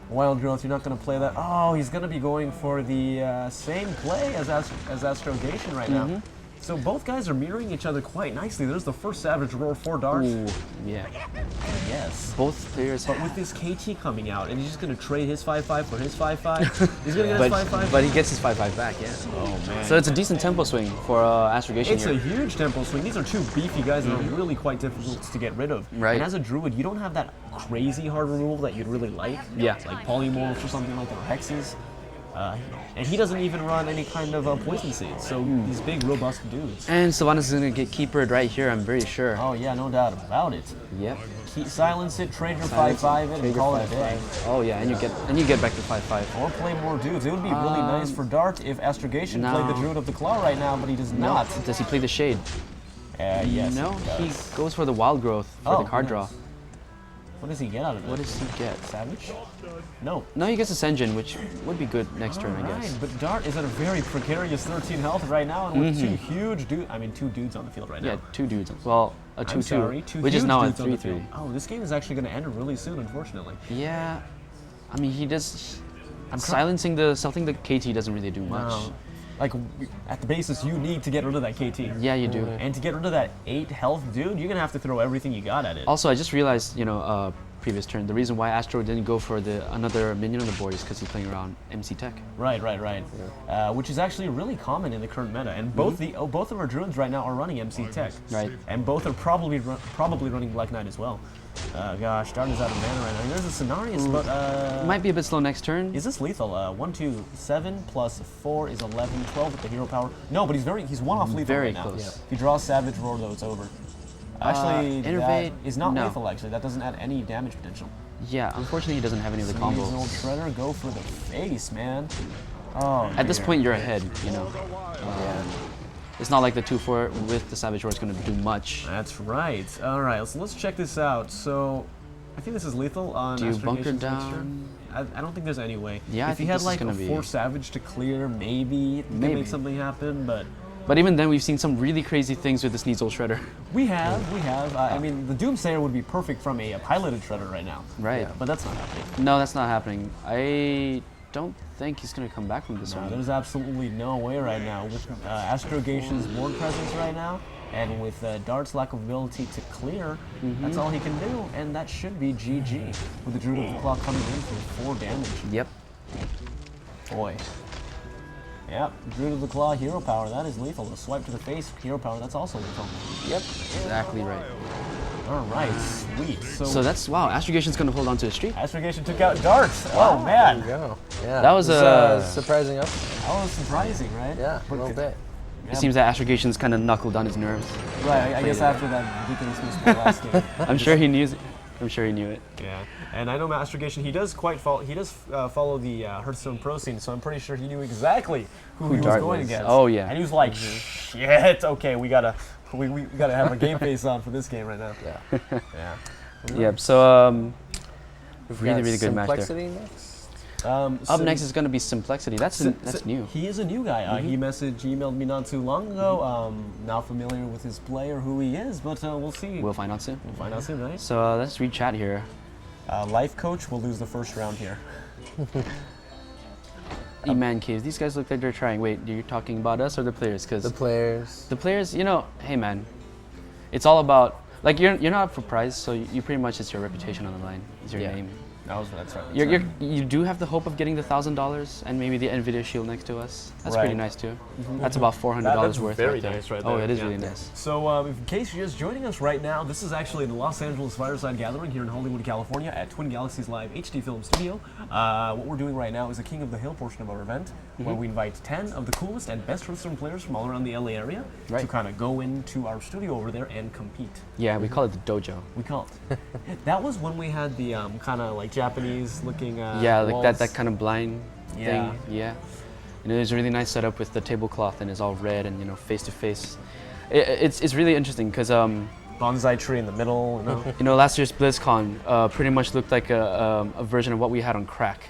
Wild Growth, you're not going to play that. Oh, he's going to be going for the same play as Astrogation right now. So both guys are mirroring each other quite nicely. There's the first Savage Roar for Dart. Ooh, yeah. Yes. Both players But with this KT coming out, and he's just going to trade his 5-5 for his 5-5. He's going to get his 5-5. But he gets his 5-5 back, yeah. Oh, man. So it's a decent tempo swing for Astrogation It's here. a huge tempo swing. These are 2 beefy guys that are really quite difficult to get rid of. Right. And as a Druid, you don't have that crazy hard removal that you'd really like. Yeah. Like Polymorphs or something like that, or Hexes. And he doesn't even run any kind of Poison Seeds, so these big, robust dudes. And Sylvanas is gonna get Keepered right here, I'm very sure. Oh yeah, no doubt about it. Yep. Silence it, trade your 5-5 it, and call it a day. Oh yeah, and you get back to 5-5. Or play more dudes. It would be really nice for Dart if Astrogation played the Druid of the Claw right now, but he does not. Does he play the Shade? Yes. No, he he does. goes for the Wild Growth for the card nice. draw. What does he get out of it? What does he get? Savage? No. No, he gets a Senjin, which would be good next turn, I guess. Right, but Dart is at a very precarious 13 health right now, and with 2 huge dudes, I mean 2 dudes on the field right now. Yeah, 2 dudes. Well, a 2-2, I'm sorry, 2 which is huge now a dudes on the 3-3. field. Oh, this game is actually going to end really soon, unfortunately. Yeah, I mean he does. Silencing the something the KT doesn't really do much. No. Like, at the basis, you need to get rid of that KT. Yeah, you do. And to get rid of that 8 health dude, you're going to have to throw everything you got at it. Also, I just realized, previous turn, the reason why Astro didn't go for another minion on the board is because he's playing around MC Tech. Right. Which is actually really common in the current meta, and both of our Druids right now are running MC Tech. Right. And both are probably running Black Knight as well. Gosh, Dart is out of mana right now. There's a Scenarius, but Might be a bit slow next turn. is this lethal? 1, 2, 7 plus 4 is 11, 12 with the hero power. No, but he's 1 off lethal Very right now. close. If he draws Savage Roar, though, it's over. Actually, Innervate, that is not no. lethal. Actually, that doesn't add any damage potential. Yeah, unfortunately he doesn't have any of the These combos. old Shredder go for the face, man. Oh. At this dear. point, you're ahead, Yeah. It's not like the 2-4 with the Savage Roar is going to do much. That's right. All right, so let's check this out. So, I think this is lethal on Do you bunker Astrogation's next down? turn. I don't think there's any way. Yeah, I if he think had this is like gonna a be- 4 Savage to clear, maybe it could Maybe. make something happen, but But even then, we've seen some really crazy things with this Sneasel Shredder. we have. I mean, the Doomsayer would be perfect from a piloted Shredder right now. Right. But that's not happening. No, that's not happening. I don't think he's going to come back from this No, one. there's absolutely no way right now. With Astrogation's board presence right now, and with Dart's lack of ability to clear, that's all he can do, and that should be GG. With the Druid of the Claw coming in for 4 damage. Yep. Boy. Yep, Druid of the Claw, hero power, that is lethal. A swipe to the face, hero power, that's also lethal. Yep. Exactly right. All right, sweet. So that's, wow, Astrogation's going to hold on to the streak. Astrogation took out Dart. Oh, man. There you go. Yeah. That was a surprising up. That was surprising, right? Yeah, a little bit. It seems that Astrogation's kind of knuckled on his nerves. Right, I guess after that ridiculous misplay last game. I'm sure he knew it. I'm sure he knew it. Yeah, and I know Astrogation, he does follow the Hearthstone Pro scene, so I'm pretty sure he knew exactly who he was Dart going was. against. Oh, yeah. And he was like, shit, okay, we gotta have a game face on for this game right now. Yeah. Yeah. Yep, so We've really, got really good match there. Simplexity next. Up next is going to be Simplexity. That's new. He is a new guy. He emailed me not too long ago. Not familiar with his play or who he is, but we'll see. We'll find out soon. We'll find out soon, right? So let's read chat here. Life coach will lose the first round here. E-Man Caves. These guys look like they're trying. Wait, you're talking about us or the players? Because The players. the players, hey man, it's all about like you're not up for prize, so you pretty much it's your reputation on the line. It's your name. That's right. You do have the hope of getting the $1,000 and maybe the Nvidia shield next to us. That's pretty nice too. That's about $400 That's worth. very right there. nice right Oh, there. it is really nice. So, in case you're just joining us right now, this is actually the Los Angeles Fireside Gathering here in Hollywood, California at Twin Galaxies Live HD Film Studio. What we're doing right now is the King of the Hill portion of our event, where we invite 10 of the coolest and best Hearthstone players from all around the LA area to kind of go into our studio over there and compete. Yeah, we call it the dojo. We call it. That was when we had the kind of like Japanese looking yeah, like walls. that kind of blind thing. Yeah. There's a really nice setup with the tablecloth and it's all red and face to face. It's really interesting because bonsai tree in the middle. Last year's BlizzCon pretty much looked like a version of what we had on Crack.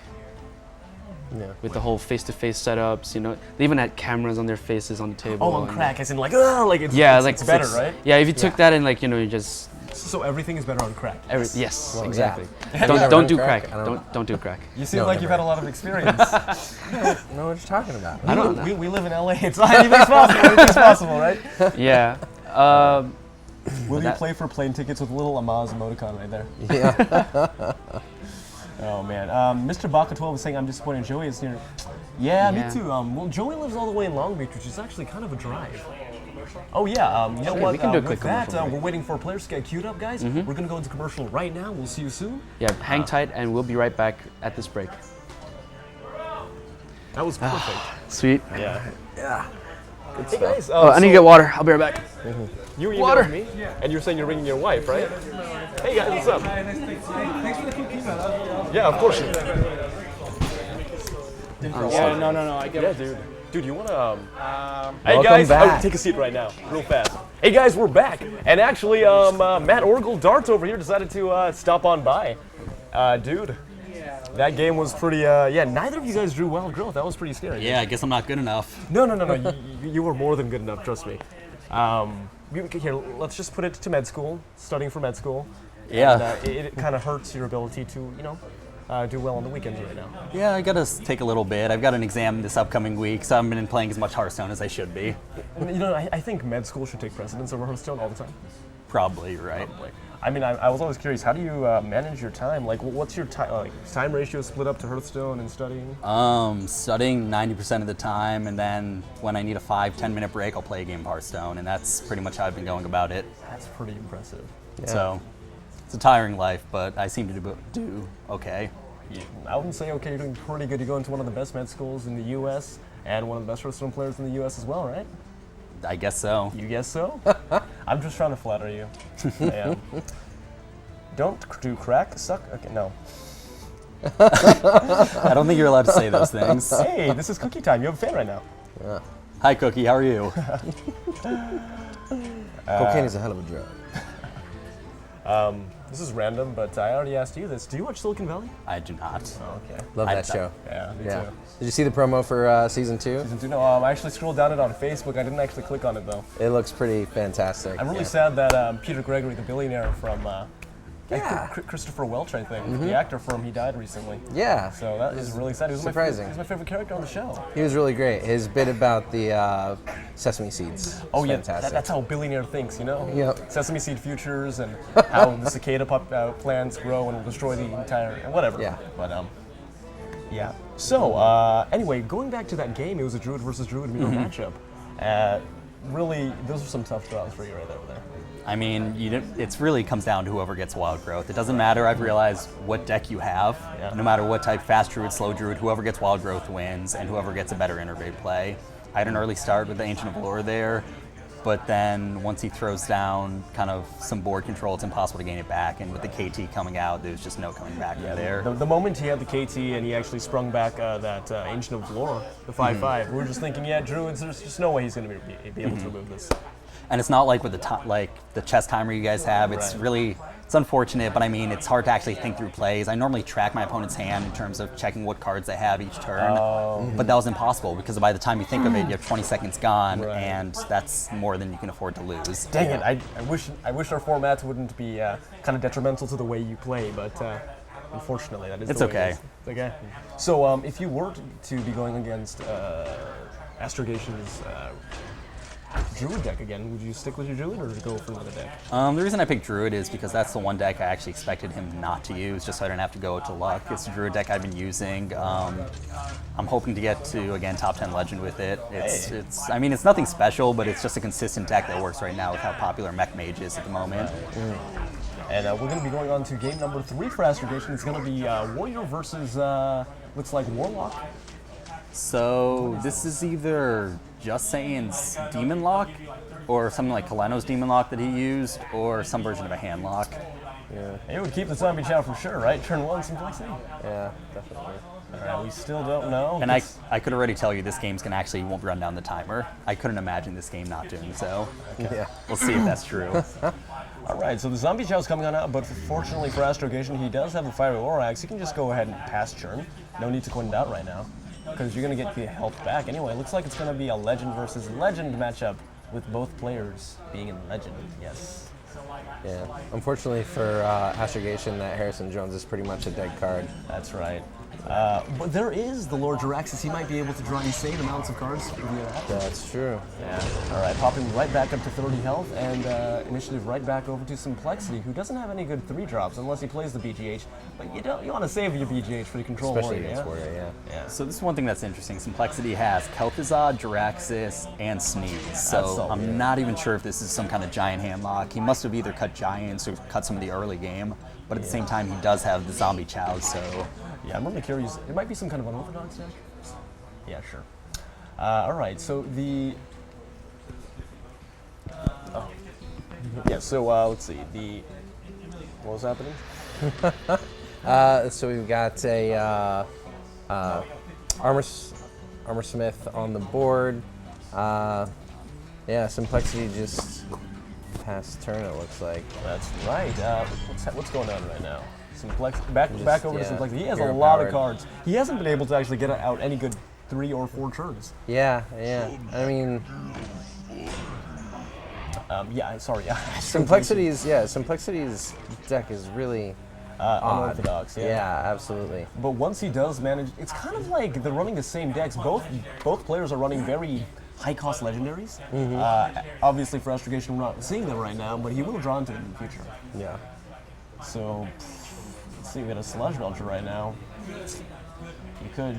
Yeah. With the whole face-to-face setups, they even had cameras on their faces on the table. Oh, on Crack, as in like, it's it's better, right? Yeah, if you took that and you just. So everything is better on Crack. Yes, Well, exactly. Yeah. Don't do Crack. Don't Don't do Crack. You seem No, like you've never. had a lot of experience. I don't know what you're talking about. I don't know. We live in LA. It's anything's possible. Anything's possible, right? Yeah. Will you play for plane tickets with little Amaz emoticon right there? Yeah. Oh man, Mr. Baka12 is saying I'm disappointed Joey is here. Yeah, me too. Well, Joey lives all the way in Long Beach, which is actually kind of a drive. Oh yeah, you know what? we can do a with quick that, commercial break. we're waiting for our players to get queued up, guys. We're gonna go into commercial right now. We'll see you soon. Yeah, hang tight, and we'll be right back at this break. That was perfect. Sweet. Yeah. Yeah. Hey guys. Oh, I need to get water. I'll be right back. You emailed Water. me, and you're saying you're ringing your wife, right? Hey guys, what's up? Thanks for the quick email. Yeah, of course. Yeah, no, I get Yeah, it. dude, you wanna? Hey Welcome guys, back. take a seat right now, real fast. Hey guys, we're back, and actually, Matt Orgel Darts over here decided to stop on by. Dude, that game was pretty. Yeah, neither of you guys drew Wild Growth. That was pretty scary. Yeah, I guess I'm not good enough. No. You were more than good enough. Trust me. Here, let's just put it to med school. Studying for med school. Yeah. And, it kind of hurts your ability to, do well on the weekends right now. Yeah, I gotta take a little bit. I've got an exam this upcoming week, so I haven't been playing as much Hearthstone as I should be. I think med school should take precedence over Hearthstone all the time. Probably, right? I mean, I was always curious. How do you manage your time? Like, what's your time ratio split up to Hearthstone and studying? Studying 90% of the time, and then when I need a 5-10 minute break, I'll play a game of Hearthstone, and that's pretty much how I've been going about it. That's pretty impressive. So, it's a tiring life, but I seem to do okay. Yeah, I wouldn't say okay. You're doing pretty good. You go into one of the best med schools in the U.S. and one of the best Hearthstone players in the U.S. as well, right? I guess so. You guess so? I'm just trying to flatter you. I am. Don't do crack, suck. Okay, no. I don't think you're allowed to say those things. Hey, this is cookie time. You have a fan right now. Hi, Cookie, how are you? Cocaine is a hell of a drug. This is random, but I already asked you this. Do you watch Silicon Valley? I do not. Oh, okay. Love that show. Yeah, me Yeah. too. Did you see the promo for season 2? No, I actually scrolled down it on Facebook. I didn't actually click on it though. It looks pretty fantastic. I'm really sad that Peter Gregory, the billionaire from Christopher Welch, I think, the actor from, he died recently. Yeah. So that is really sad. He was surprising. He was my favorite character on the show. He was really great. His bit about the sesame seeds. Oh was yeah, fantastic. that's how a billionaire thinks, you know? Yep. Sesame seed futures and how the cicada plants grow and will destroy the entire, and whatever. Yeah. But yeah. So anyway, going back to that game, it was a Druid versus Druid mirror matchup. Really, those are some tough draws for you right over there. I mean, it really comes down to whoever gets Wild Growth. It doesn't matter, I've realized, what deck you have. Yeah. No matter what type, fast Druid, slow Druid, whoever gets Wild Growth wins, and whoever gets a better integrate play. I had an early start with the Ancient of Lore there, but then once he throws down kind of some board control, it's impossible to gain it back, and with the KT coming out, there's just no coming back from there. The moment he had the KT and he actually sprung back that Ancient of Lore, the 5/5, we were just thinking, yeah, Druids, there's just no way he's going to be able to remove this. And it's not like with the chess timer you guys have. It's really, it's unfortunate, but I mean, it's hard to actually think through plays. I normally track my opponent's hand in terms of checking what cards they have each turn, but that was impossible because by the time you think of it, you have 20 seconds gone, and that's more than you can afford to lose. Dang it! I wish our formats wouldn't be kind of detrimental to the way you play, but Unfortunately, that is It's the way okay. it is. It's okay. So, if you were to be going against Astrogation's Druid deck again, would you stick with your Druid or go for another deck? The reason I picked Druid is because that's the one deck I actually expected him not to use, just so I didn't have to go to luck. It's the Druid deck I've been using. I'm hoping to get to, again, top 10 Legend with it. I mean, it's nothing special, but it's just a consistent deck that works right now with how popular Mech Mage is at the moment. And we're going to be going on to game number 3 for Astrogation. It's going to be Warrior versus, looks like Warlock. So this is either Just Saiyin's Demon Lock, or something like Kaleno's Demon Lock that he used, or some version of a Hand Lock. Yeah. It would keep the zombie chow for sure, right? Turn 1, Simplicity. Yeah, definitely. All right, we still don't know. And I could already tell you this game's gonna actually won't run down the timer. I couldn't imagine this game not doing so. Yeah. We'll see if that's true. All right, so the zombie chow's coming on out, but fortunately for Astrogation, he does have a Fiery Lorax. He can just go ahead and pass turn. No need to Quinn out right now, because you're going to get the health back. Anyway, it looks like it's going to be a Legend versus Legend matchup with both players being in Legend. Yes. Yeah. Unfortunately for Astrogation, that Harrison Jones is pretty much a dead card. That's right. But there is the Lord Jiraxis. He might be able to draw insane amounts of cards via that. That's true. Yeah. All right, popping right back up to 30 health, and initiative right back over to Simplexity, who doesn't have any good 3-drops unless he plays the BGH. But you want to save your BGH for the control Especially warrior, against yeah? Warrior, yeah. So this is one thing that's interesting. Simplexity has Kel'Thuzad, Jiraxis, and Sneeze. So I'm not even sure if this is some kind of giant hand lock. He must have either cut giants or cut some of the early game. But at the same time, he does have the zombie chows, so... Yeah, I'm really curious. It might be some kind of unorthodox deck. Yeah, sure. All right, so the... Yeah, so let's see. What was happening? So we've got a Armor Smith on the board. Yeah, Simplexity just passed turn, it looks like. That's right. What's going on right now? Back over to Simplexity. He has a hero lot of powered. cards. He hasn't been able to actually get out any good 3 or 4 turns. Yeah. I mean, Simplexity's deck is really unorthodox. Yeah, absolutely. But once he does manage, it's kind of like they're running the same decks. Both players are running very high-cost legendaries. Obviously, for Astrogation, we're not seeing them right now, but he will draw into them in the future. Yeah. So, let's see, we got a Sludge Belcher right now. You could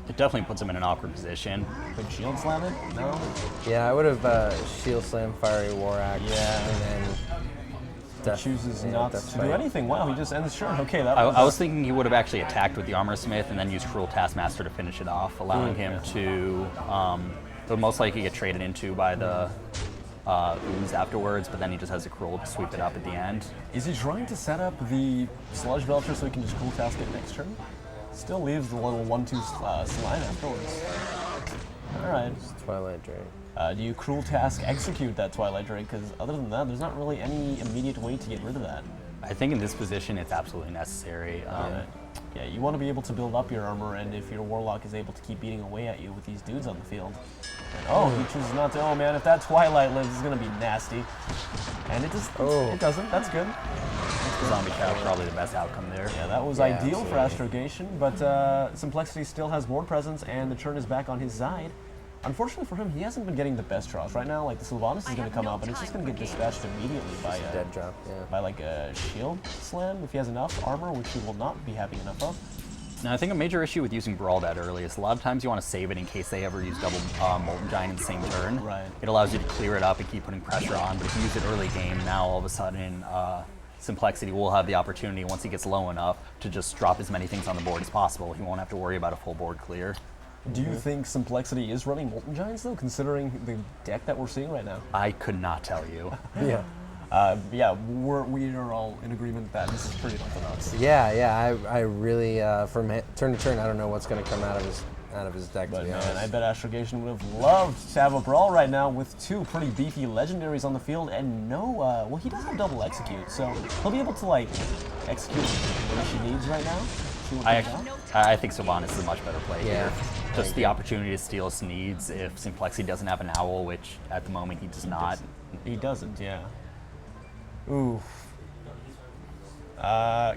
It definitely puts him in an awkward position. Shield Slam it? No? Yeah, I would have Shield Slam, Fiery War Axe, Yeah. and then He chooses not to do anything. Wow, he just ends turn. Okay, that I was thinking he would have actually attacked with the Armor Smith and then used Cruel Taskmaster to finish it off, allowing him to would most likely get traded into by the Ooze afterwards, but then he just has a Cruel to sweep it up at the end. Is he trying to set up the Sludge Belcher so he can just Cool Task it next turn? Still leaves the little 1/2 slime afterwards. All right. Twilight Drake. Do you Cruel Task execute that Twilight Drake? Because other than that, there's not really any immediate way to get rid of that. I think in this position, it's absolutely necessary. Yeah, you want to be able to build up your armor, and if your Warlock is able to keep beating away at you with these dudes on the field. And, he chooses not to. Oh man, if that Twilight lives, it's going to be nasty. And it just, it doesn't. That's good. Zombie Cow probably the best outcome there. Yeah, that was ideal for Astrogation, but Simplexity still has board presence, and the turn is back on his side. Unfortunately for him, he hasn't been getting the best draws right now. Like the Sylvanas is going to come out, but it's just going to get dispatched immediately by Dead drop, by like a Shield Slam if he has enough armor, which he will not be having enough of. Now, I think a major issue with using Brawl that early is a lot of times you want to save it in case they ever use double Molten Giant in the same turn. Right. It allows you to clear it up and keep putting pressure on, but if you use it early game, now all of a sudden Simplexity will have the opportunity, once he gets low enough, to just drop as many things on the board as possible. He won't have to worry about a full board clear. Do you think Simplexity is running Molten Giants, though, considering the deck that we're seeing right now? I could not tell you. Yeah. We are all in agreement that this is pretty unorthodox. Yeah. I really from turn to turn, I don't know what's going to come out of his deck. But to be man, honest. I bet Astrogation would have loved to have a Brawl right now with 2 pretty beefy legendaries on the field and no, well, he does have double execute, so he'll be able to like execute what she needs right now. I think Sylvanas is a much better play Yeah. here. Just the opportunity to steal Sneeds if Simplexity doesn't have an Owl, which at the moment he does not. He doesn't, yeah. Ooh.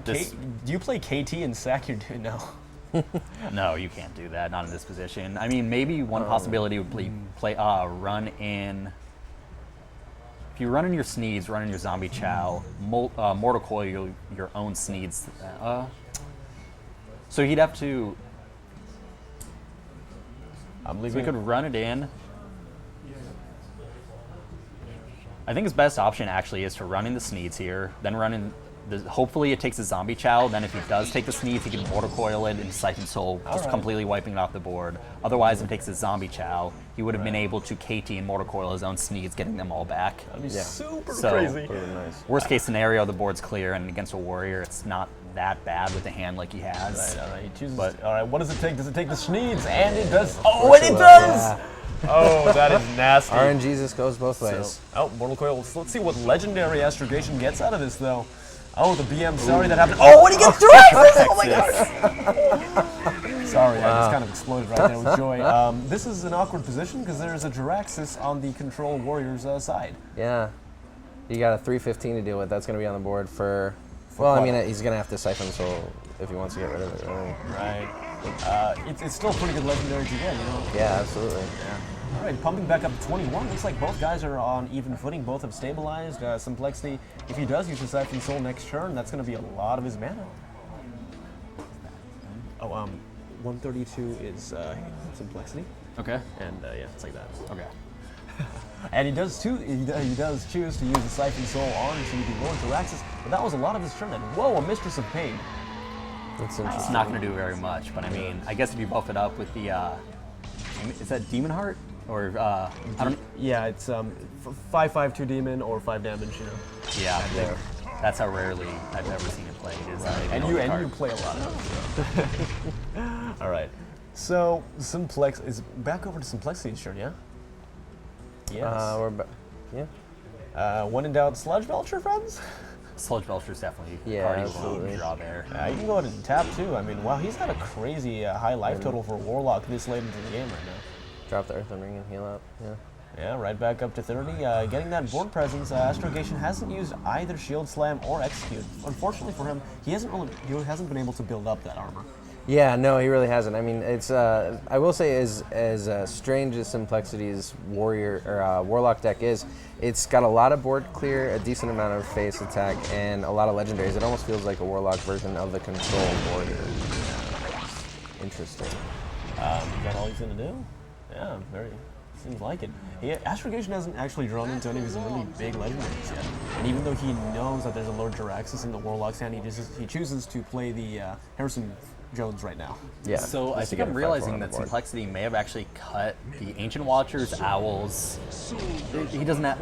This- Do you play KT and sack your dude? No. No, you can't do that. Not in this position. I mean, maybe one possibility would be run in. If you run in your Sneeds, run in your Zombie Chow, Mortal Coil your own Sneeds. So he'd have to. I'm So leaving. he could run it in. I think his best option actually is to run in the Sneeds here, then run in. Hopefully it takes the Zombie Chow, then if he does take the Sneeds, he can Mortal Coil it into Siphon Soul, just completely wiping it off the board. Otherwise, if it takes the Zombie Chow, he would have been able to KT and Mortal Coil his own Sneeds, getting them all back. That'd be super So- crazy. Nice. Worst case scenario, the board's clear, and against a Warrior, it's not that bad with a hand like he has. All right, he chooses. But- all right, what does it take? Does it take the Sneeds? And it does. Oh, and it does! Oh, that is nasty. RNGesus goes both ways. Oh, Mortal Coil. Let's see what legendary Astrogation gets out of this, though. Oh, the BM. Sorry that happened. Oh, and he gets Juraxis! Oh my gosh! Sorry, I just kind of exploded right there with joy. This is an awkward position because there's a Juraxis on the Control Warriors side. Yeah. You got a 315 to deal with. That's going to be on the board for. Well, I mean, he's going to have to Siphon Soul if he wants to get rid of it. Really. Right. It's still pretty good legendary to get, you know? Yeah, absolutely. All right, pumping back up to 21. Looks like both guys are on even footing. Both have stabilized. Simplexity, if he does use the Siphon Soul next turn, that's going to be a lot of his mana. Oh, 132 is Simplexity. Okay. And yeah, it's like that. Okay. And he does too. He does choose to use the Siphon Soul onto the Lord Juraxis, but that was a lot of his turn. And whoa, a Mistress of Pain. That's It's interesting. not going to do very much, but I mean, I guess if you buff it up with the, is that Demon Heart? Or, I don't, Yeah, it's 5/5/2 demon or 5 damage. You know. yeah, that's how rarely I've ever seen it played. Is And you play a lot of it. All right. So Simplex is back over to Simplexity's turn, yeah? Yes. Yeah. When in doubt, Sludge Belcher, friends? Sludge Belcher's definitely Yeah, card you absolutely. won't draw there. You can go ahead and tap too. I mean, wow, he's had a crazy high life total for Warlock this late into the game right now. Drop the Earthen Ring and heal up. Yeah. Yeah, right back up to 30. Getting that board presence. Astrogation hasn't used either Shield Slam or Execute. Unfortunately for him, he hasn't been able to build up that armor. Yeah, no, he really hasn't. I mean, it's I will say as strange as Simplexity's Warrior or Warlock deck is, it's got a lot of board clear, a decent amount of face attack, and a lot of legendaries. It almost feels like a Warlock version of the Control Warrior. Interesting. Is that all he's gonna do? Yeah, very. Seems like it. Astrogation hasn't actually drawn into any of his really big legendaries yet. And even though he knows that there's a Lord Juraxis in the Warlock's hand, he chooses to play the Harrison Jones right now. Yeah. So I just to think get I'm a 5/4 realizing on the that board. Complexity may have actually cut the Ancient Watchers, Owls. He doesn't have.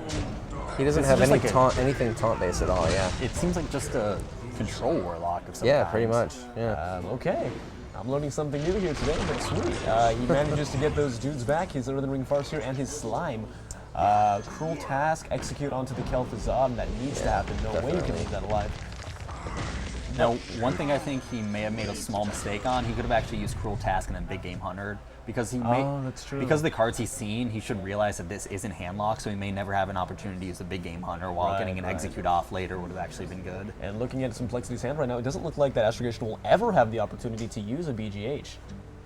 He doesn't This have is any just like anything taunt based at all. Yeah. It seems like just a control warlock of some Yeah, kind. pretty much. Yeah. Okay. I'm learning something new here today, but sweet. He manages to get those dudes back, his Earthen Ring Farseer and his Slime. Cruel Task, execute onto the Kel'Thuzad, and that needs to happen. No way you can leave that alive. Now, one thing I think he may have made a small mistake on, he could have actually used Cruel Task and then Big Game Hunter, because he may, that's true. because of the cards he's seen, he should realize that this isn't handlocked, so he may never have an opportunity to use the Big Game Hunter, while getting an execute off later would have actually been good. And looking at Simplexity's hand right now, it doesn't look like that Astrogation will ever have the opportunity to use a BGH.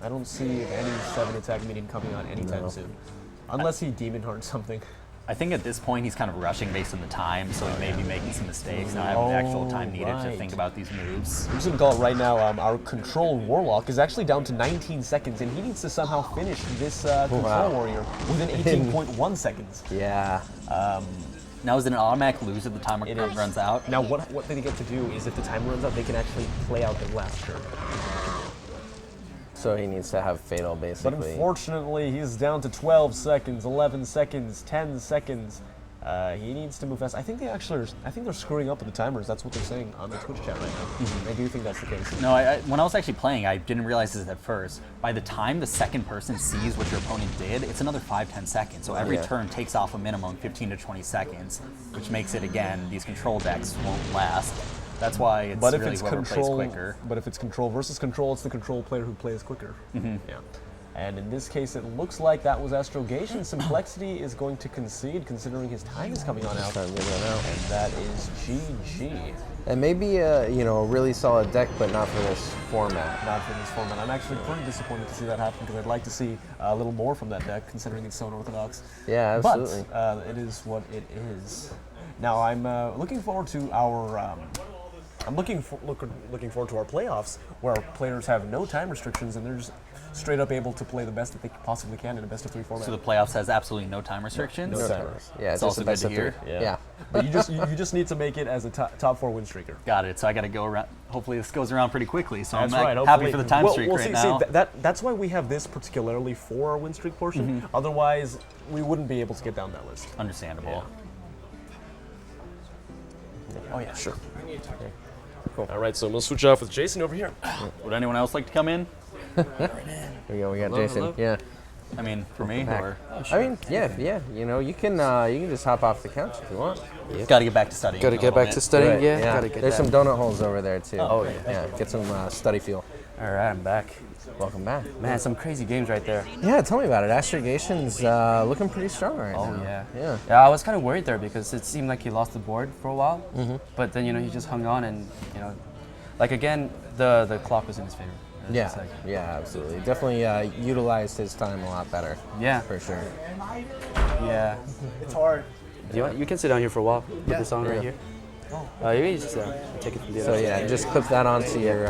I don't see any 7 attack medium coming on anytime soon. Unless he Demon Heart something. I think at this point he's kind of rushing based on the time, so he may be making some mistakes, not having the actual time needed to right. think about these moves. I'm just gonna call it right now, our Control Warlock is actually down to 19 seconds, and he needs to somehow finish this Control Warrior within 18.1 seconds. Yeah. Now is it an automatic lose if the timer It is. runs out? Now, what they get to do is if the timer runs out, they can actually play out their last turn. So he needs to have Fatal, But basically. unfortunately, he's down to 12 seconds, 11 seconds, 10 seconds. He needs to move fast. I think they're screwing up with the timers. That's what they're saying on the Twitch chat right now. I do think that's the case. No, when I was actually playing, I didn't realize this at first. By the time the second person sees what your opponent did, it's another 5-10 seconds. So every Yeah. turn takes off a minimum 15 to 20 seconds, which makes it, again, these control decks won't last. That's why it's But if really it's whoever control, plays quicker. but if it's control versus control, it's the control player who plays quicker. Yeah. And in this case, it looks like that was Astrogation. Simplexity is going to concede, considering his time is coming on out. And that is GG. And maybe you know, a really solid deck, but not for this format. Not for this format. I'm actually pretty disappointed to see that happen because I'd like to see a little more from that deck, considering it's so unorthodox. Yeah, absolutely. But it is what it is. Now I'm looking forward to our. I'm looking forward to our playoffs, where our players have no time restrictions and they're just straight up able to play the best that they possibly can in a best of 3 format. So the playoffs has absolutely no time restrictions. No timers. Yeah, It's just also a best good of to 3. hear. Yeah. But you just need to make it as a top 4 win streaker. Got it. So I got to go around. Hopefully this goes around pretty quickly. So That's I'm right. happy Hopefully. for the time streak right now. See, that's why we have this particularly for our win streak portion. Otherwise, we wouldn't be able to get down that list. Understandable. Oh yeah, sure. Okay. Cool. All right, so we'll switch off with Jason over here. Would anyone else like to come in? Here we go. We got Jason. hello. Yeah. I mean, for me, or I mean, yeah. You know, you can just hop off the couch if you want. got to get back to studying. Got to a get little back bit. to studying. Do it, Yeah, got to get There's that. some donut holes over there too. Oh, yeah. Yeah. Get some study fuel. All right, I'm back. Welcome back. Man, some crazy games right there. Yeah, tell me about it. Astrogation's looking pretty strong right now. Yeah. Yeah. Yeah, I was kind of worried there because it seemed like he lost the board for a while. But then, he just hung on and, like again, the clock was in his favor. Yeah, It's like- yeah, absolutely. Definitely utilized his time a lot better. Yeah. For sure. Yeah. It's hard. You can sit down here for a while. Put this on right here. You can just take it from the So other yeah, side. just clip that onto your,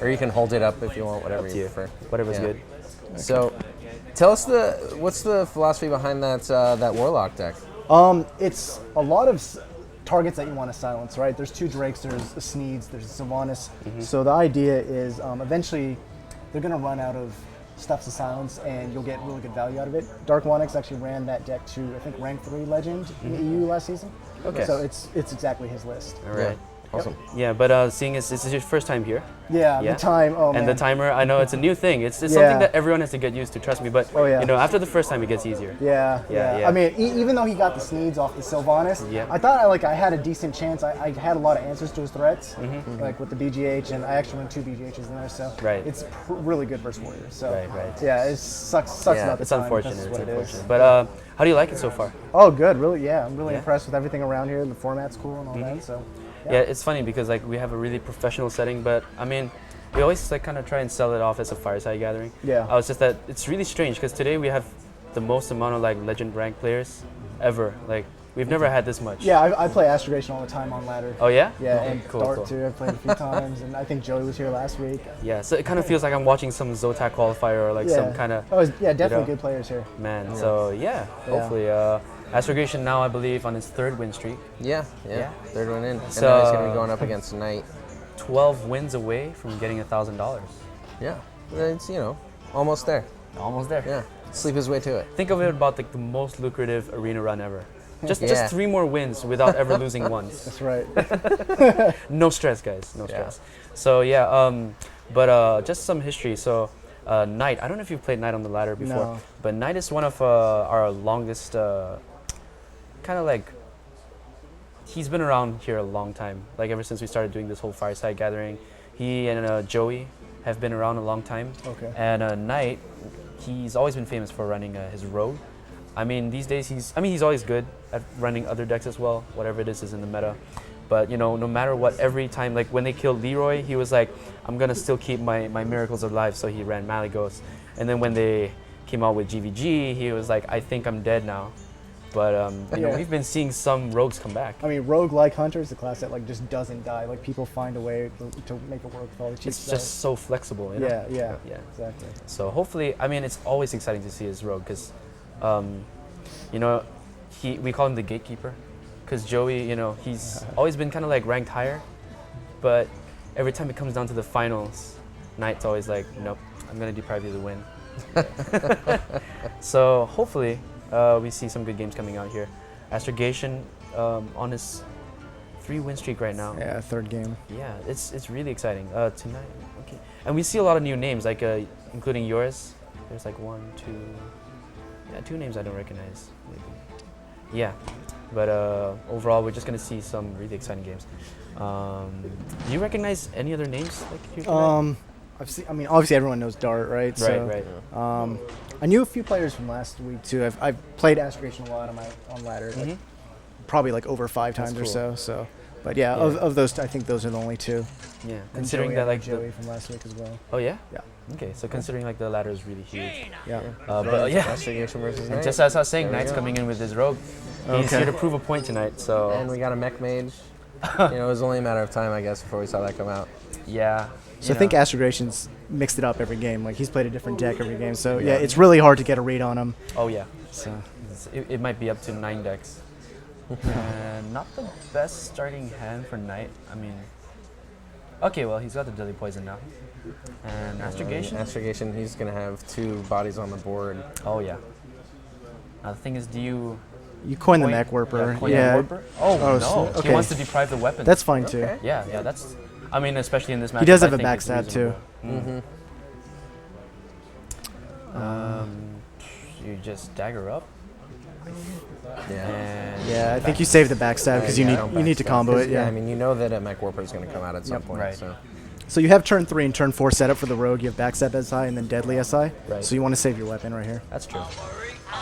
or you can hold it up if you want, whatever Up to you you. prefer. Whatever's Yeah. good. So, tell us what's the philosophy behind that Warlock deck? It's a lot of targets that you want to silence, right? There's 2 Drakes, there's a Sneeds, there's a Sylvanas. So the idea is eventually they're going to run out of stuff to silence and you'll get really good value out of it. Dark Onyx actually ran that deck to, I think, rank 3 legend in the EU last season. Okay. So it's exactly his list. All right. Awesome. Yeah, but seeing as this is your first time here, Yeah, Yeah. the time, oh and man. the timer, I know it's a new thing. It's Yeah. something that everyone has to get used to. Trust me. But Oh, yeah. after the first time, it gets easier. Yeah. Yeah. I mean, even though he got the Sneeds off the Sylvanas, Yeah. I thought I had a decent chance. I had a lot of answers to his threats, like with the BGH, and I actually won 2 BGHs in there, so Right. it's really good versus Warriors. So Right. yeah, it sucks Yeah, about the It's time. unfortunate. That's It's what it is. unfortunate. But how do you like it so far? Oh, good. Really, yeah. I'm really Yeah. impressed with everything around here. The format's cool and all that. So Yeah, it's funny because we have a really professional setting, but I mean, we always kind of try and sell it off as a fireside gathering. Yeah. It's just that it's really strange because today we have the most amount of legend rank players ever. We've never had this much. yeah, I play Astrogation all the time on ladder. Oh yeah? Yeah, Okay, and cool, Dart cool. too. I've played a few times, and I think Joey was here last week. Yeah, so it kind of feels like I'm watching some Zotac qualifier or Yeah. some kind of Definitely good players here. man. So yeah, hopefully Astrogation now I believe on his 3rd win streak, Yeah. 3rd one in. So- and now he's going to be going up against Knight. 12 wins away from getting $1,000. Yeah. It's, almost there. Almost there. Yeah. Sleep his way to it. Think of it about the most lucrative arena run ever. Just Yeah. 3 more wins without ever losing once. That's right. No stress, guys. No stress. So yeah, just some history. So Knight. I don't know if you've played Knight on the ladder before, No. but Knight is one of our longest, kind of like. He's been around here a long time. Ever since we started doing this whole fireside gathering, he and Joey have been around a long time. Okay. And Knight, he's always been famous for running his rogue. I mean, these days he's always good at running other decks as well, whatever it is in the meta. But no matter what, every time, when they killed Leroy, he was like, I'm gonna still keep my miracles alive, so he ran Malygos. And then when they came out with GVG, he was like, I think I'm dead now. But Yeah. we've been seeing some rogues come back. I mean, Rogue like Hunter is the class that just doesn't die. People find a way to make it work with all the cheap It's stuff. just so flexible. yeah, Yeah. exactly. So hopefully, it's always exciting to see his rogue because, we call him the gatekeeper, because Joey, he's always been kind of ranked higher, but every time it comes down to the finals, Knight's always like, nope, I'm gonna deprive you of the win. So hopefully, we see some good games coming out here. Astrogation on his 3 win streak right now. Yeah, 3rd game. Yeah, it's really exciting. Tonight, okay. And we see a lot of new names, including yours. There's 2 names I don't recognize. Maybe. Yeah, but overall, we're just gonna see some really exciting games. Do you recognize any other names here tonight? I've seen. I mean, obviously everyone knows Dart, right? Right. I knew a few players from last week too. I've played Astrogation a lot on ladder, like, probably like over 5 times or cool. so. But yeah, of those, I think those are the only 2. Yeah. And Considering Joey, that like Joey from last week as well. Oh yeah. Yeah. Okay, so considering like the ladder is really huge. Yeah. But yeah. Astrogation versus And Knight. just as I was saying, There we Knight's go. coming in with his rogue. He's Okay. here to prove a point tonight. So And we got a mech mage. It was only a matter of time, I guess, before we saw that come out. yeah. So I think Astrogation's mixed it up every game. Like he's played a different deck every game. So yeah, it's really hard to get a read on him. Oh yeah. So It might be up to 9 decks. And not the best starting hand for Knight. I mean, okay, well he's got the Deadly Poison now. And Astrogation. Astrogation, he's going to have 2 bodies on the board. Oh yeah. Now the thing is, do you you coin the coin- mech warper. coin Yeah, the warper? Oh, Oh, no, so- he okay. wants to deprive the weapon. that's fine too. Okay. yeah. That's. I mean, especially in this match. He does have a backstab too. You just dagger up. Yeah. And Yeah, I think you save the backstab because you need to combo it. Yeah. I mean, you know that a mech warper is going to come out at some point. Right. So. So you have turn 3 and turn 4 set up for the rogue. You have backstab SI and then deadly SI. Right. So you want to save your weapon right here. That's true.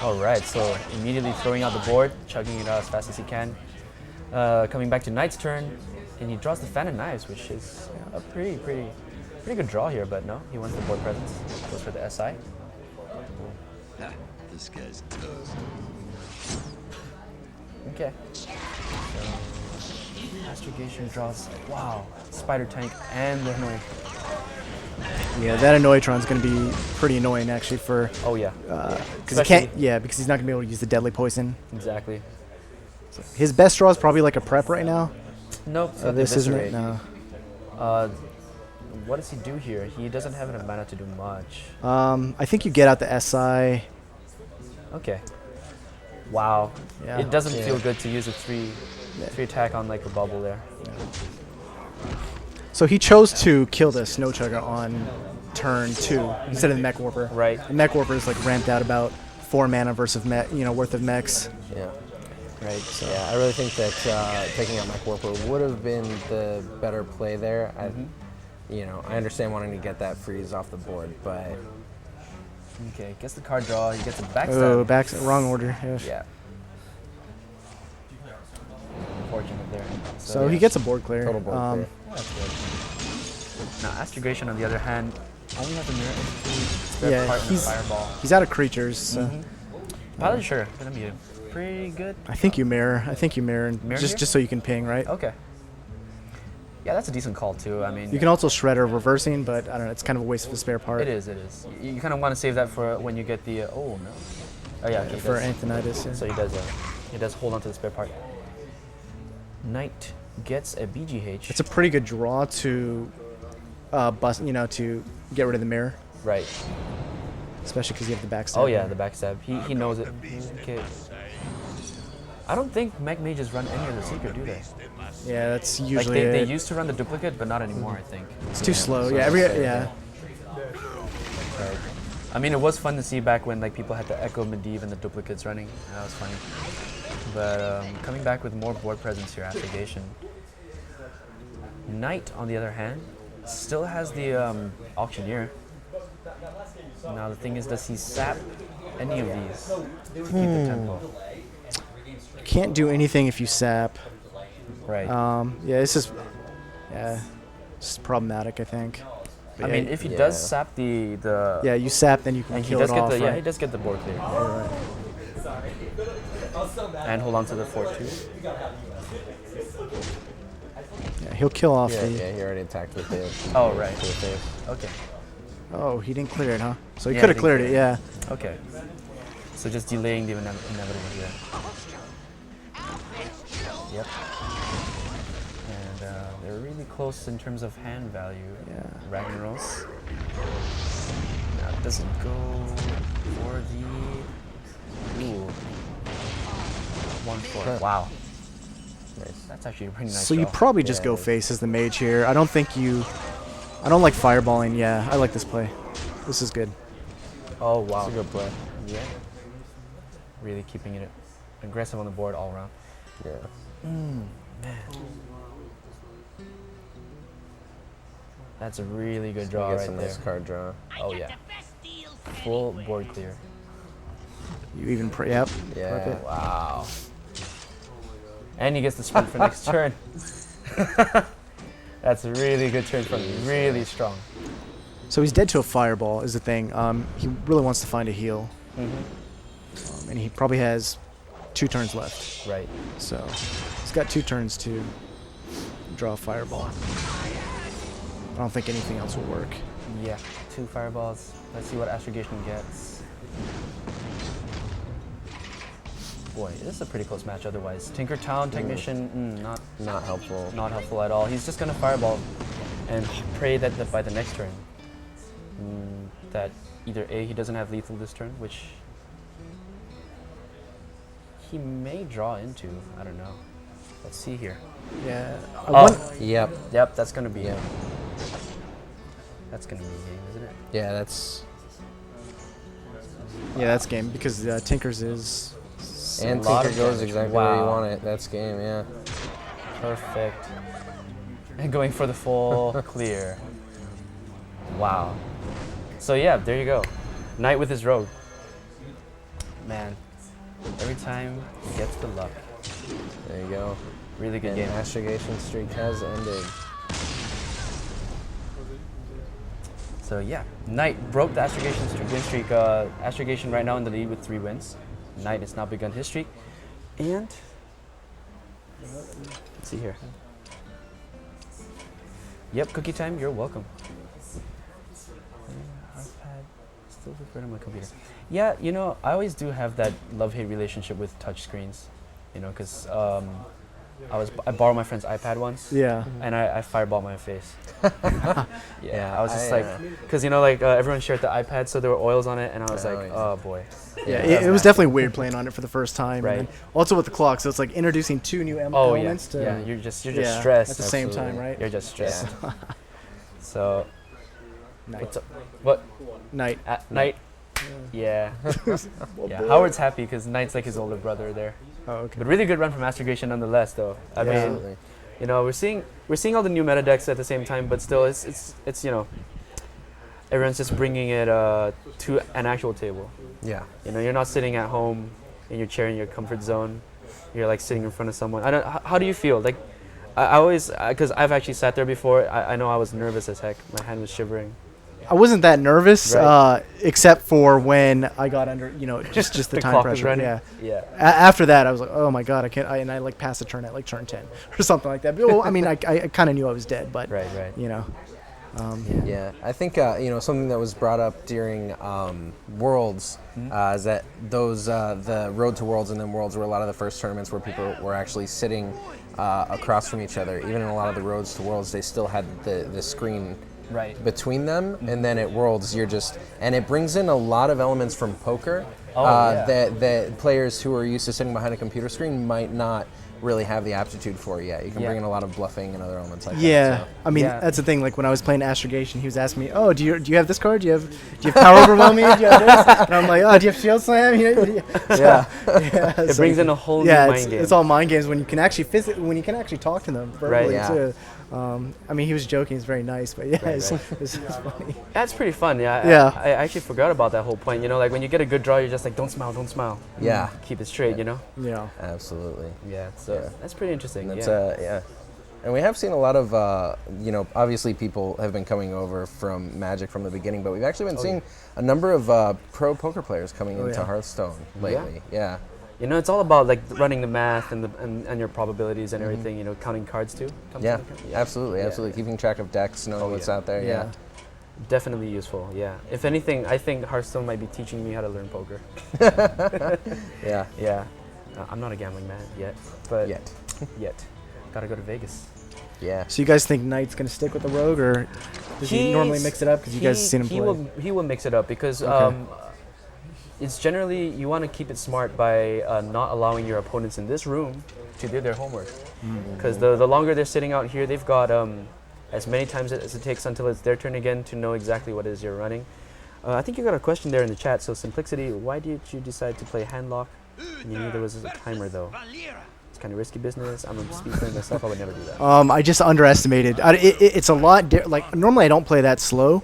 All right, so immediately throwing out the board, chugging it out as fast as he can. Coming back to Knight's turn, and he draws the Fan of Knives, which is a pretty good draw here. But no, he wants the board presence. Goes for the SI. This guy's toast. Okay. So, Astrogation draws. Wow, Spider Tank and the Hanoi. Yeah, that Annoytron's going to be pretty annoying actually for Oh yeah, because he can't. Yeah, because he's not going to be able to use the deadly poison. exactly. His best draw is probably like a prep right now. Nope. So this isn't it. No. What does he do here? He doesn't have enough mana to do much. I think you get out the SI. Okay. Wow. Yeah. It doesn't feel good to use a three attack on like a bubble there. So he chose to kill the Snow Chugger on turn 2 instead of the Mech Warper. Right. The Mech Warper is like ramped out about 4 mana versus worth of mechs. Yeah. Right. So Yeah, I really think that taking out Mech Warper would have been the better play there. I understand wanting to get that freeze off the board, but okay, gets the card draw. He gets a Oh, backstab. wrong order. Yeah. Yeah. Unfortunate there. So he gets a board clear. total board clear. That's good. Now Astrogation on the other hand only has a mirror entity, spare Yeah, part, and a he's- fireball. He's out of creatures. So Probably sure. Gonna be pretty good. I think you mirror. Mirror just here? so you can ping, right? Okay. Yeah, that's a decent call too. I mean, You can also shredder reversing, but I don't know. It's kind of a waste of a spare part. It is. You kind of want to save that for when you get the. Oh no. Oh yeah. he For does. Anthonitis. Yeah. So he does hold on to the spare part. Knight gets a BGH. It's a pretty good draw to bust. To get rid of the mirror, right. especially because you have the backstab. Oh yeah, the backstab. He knows it. Okay. I don't think mech mages run any other secret, do they? Yeah, that's Like usually they it. used to run the duplicate, but not anymore. I think. It's too slow. so Yeah, Right. I mean, it was fun to see back when like people had the Echo Medivh and the duplicates running. That was funny. But coming back with more board presence here, Astrogation. Knight, on the other hand, still has the Auctioneer. Now the thing is, does he sap any of these to keep the tempo? Can't do anything if you sap. Right. Yeah, it's just it's problematic, I think. But I yeah, mean, if he does sap the yeah, you sap, then you can and he kill does it get off. the right? he does get the board clear. And hold on to the 4-2. Yeah, he'll kill off yeah, the. he already attacked with it. Oh right. Okay. Oh, he didn't clear it, huh? So he Yeah, could I have think cleared so. it. Yeah. Okay. So just delaying the inevitable here. Yep. And they're really close in terms of hand value. Yeah. Ragnaros. Now it doesn't go for the. Ooh. 1-4. Wow. Nice. That's actually a pretty nice. So you draw. probably just Yeah, go it is. face as the mage here. I don't think you. I don't like fireballing. Yeah, I like this play. This is good. Oh wow. It's a good play. Yeah. Really keeping it aggressive on the board all around. Yeah. That's a really good draw Get right some there. nice card draw. Oh yeah. Full board clear. You even yep. Yeah. Perfect. Wow. And he gets the sprint for next turn. That's a really good turn from him. Really strong. So he's dead to a fireball is the thing. He really wants to find a heal. And he probably has 2 turns left. Right. So he's got 2 turns to draw a fireball. I don't think anything else will work. Yeah. 2 fireballs. Let's see what Astrogation gets. Boy, this is a pretty close match otherwise. Tinkertown, Technician, Not helpful. not helpful at all. He's just gonna fireball and pray that by the next turn, that either A, he doesn't have lethal this turn, which he may draw into. I don't know. Let's see here. Yeah. Yep. Yep, that's gonna be it. That's gonna be a game, isn't it? Yeah, that's. Yeah, that's game because Tinkers is. And a lot Tinker of goes damage. exactly where you Wow. want it. That's game, yeah. Perfect. And going for the full clear. Wow. So yeah, there you go. Knight with his rogue. Man, every time he gets the luck. There you go. Really good And game. Astrogation streak has ended. So yeah, Knight broke the Astrogation win streak. Astrogation right now in the lead with 3 wins. Knight has now begun his streak. And let's see here. Yep, cookie time, you're welcome. iPad, still recording on my computer. Yeah, you know, I always do have that love-hate relationship with touch screens. You know, because I borrowed my friend's iPad once. Yeah. And I fireballed my face. Yeah, I was just I, like, because you know, like everyone shared the iPad, so there were oils on it, and I was Oh, like, yeah. oh boy. Yeah, it was definitely weird playing on it for the first time. Right. And then also with the clock, so it's like introducing 2 new Oh yeah, elements to. yeah. You're just yeah, stressed. at the same time, Absolutely. right? You're just stressed. Yeah. So Knight. what's up? What? Night. At night? Yeah. Yeah. Howard's happy because Knight's like his older brother there. Oh, okay. But really good run from Astrogation nonetheless, though. I mean, Absolutely. you know, we're seeing all the new meta decks at the same time, but still, it's you know, everyone's just bringing it to an actual table. Yeah. You know, you're not sitting at home in your chair in your comfort zone. You're like sitting in front of someone. I don't. How do you feel? Like, I always, because I've actually sat there before. I know I was nervous as heck. My hand was shivering. I wasn't that nervous, Right. except for when I got under, you know, just the time clock was pressure. running. Yeah. Yeah. After that, I was like, oh my god, I can't. And I like passed the turn at like turn 10 or something like that. But, well, I mean, I kind of knew I was dead, but Right. you know. Yeah, I think you know, something that was brought up during Worlds is that those the Road to Worlds and then Worlds were a lot of the first tournaments where people were actually sitting across from each other. Even in a lot of the Roads to Worlds, they still had the screen Right. between them, and then at Worlds you're just, and it brings in a lot of elements from poker Yeah. that players who are used to sitting behind a computer screen might not really have the aptitude for yet. You can Yeah. bring in a lot of bluffing and other elements like Yeah, that. So. I mean Yeah. that's the thing. Like when I was playing Astrogation, he was asking me, "Oh, do you have this card? Do you have Power Overwhelm me? Do you have this?" And I'm like, "Oh, do you have Shield Slam?" You know, Yeah. yeah. It brings in a whole yeah, new it's, mind game. it's all mind games when you can actually when you can actually talk to them verbally yeah. too. I mean, he was joking. He's very nice, but yeah, it's funny. That's pretty fun. Yeah. Yeah. I actually forgot about that whole point. You know, like when you get a good draw, you're just like, don't smile, don't smile. Yeah. Keep it straight. You know. Yeah. Absolutely. Yeah. So Yeah. that's pretty interesting. That's yeah. yeah. And we have seen a lot of, you know, obviously people have been coming over from Magic from the beginning, but we've actually been seeing a number of pro poker players coming into yeah. Hearthstone lately. Yeah. You know, it's all about like running the math and your probabilities and everything. You know, counting cards too. comes Yeah. into it. Absolutely. Yeah. Absolutely. Keeping track of decks, knowing what's out there. Yeah. Definitely useful. Yeah. If anything, I think Hearthstone might be teaching me how to learn poker. Yeah. Yeah. I'm not a gambling man yet, but Yet. Gotta go to Vegas. Yeah. So you guys think Knight's gonna stick with the Rogue, or does he normally mix it up? Because you guys have seen him play. He will mix it up because Okay. it's generally you want to keep it smart by not allowing your opponents in this room to do their homework. Because the longer they're sitting out here, they've got as many times as it takes until it's their turn again to know exactly what it is you're running. I think you got a question there in the chat. So Simplicity, why did you decide to play Handlock? You knew there was a timer though. It's kind of risky business. I'm a speed player myself. I would never do that. I just underestimated. It's a lot. Like normally I don't play that slow,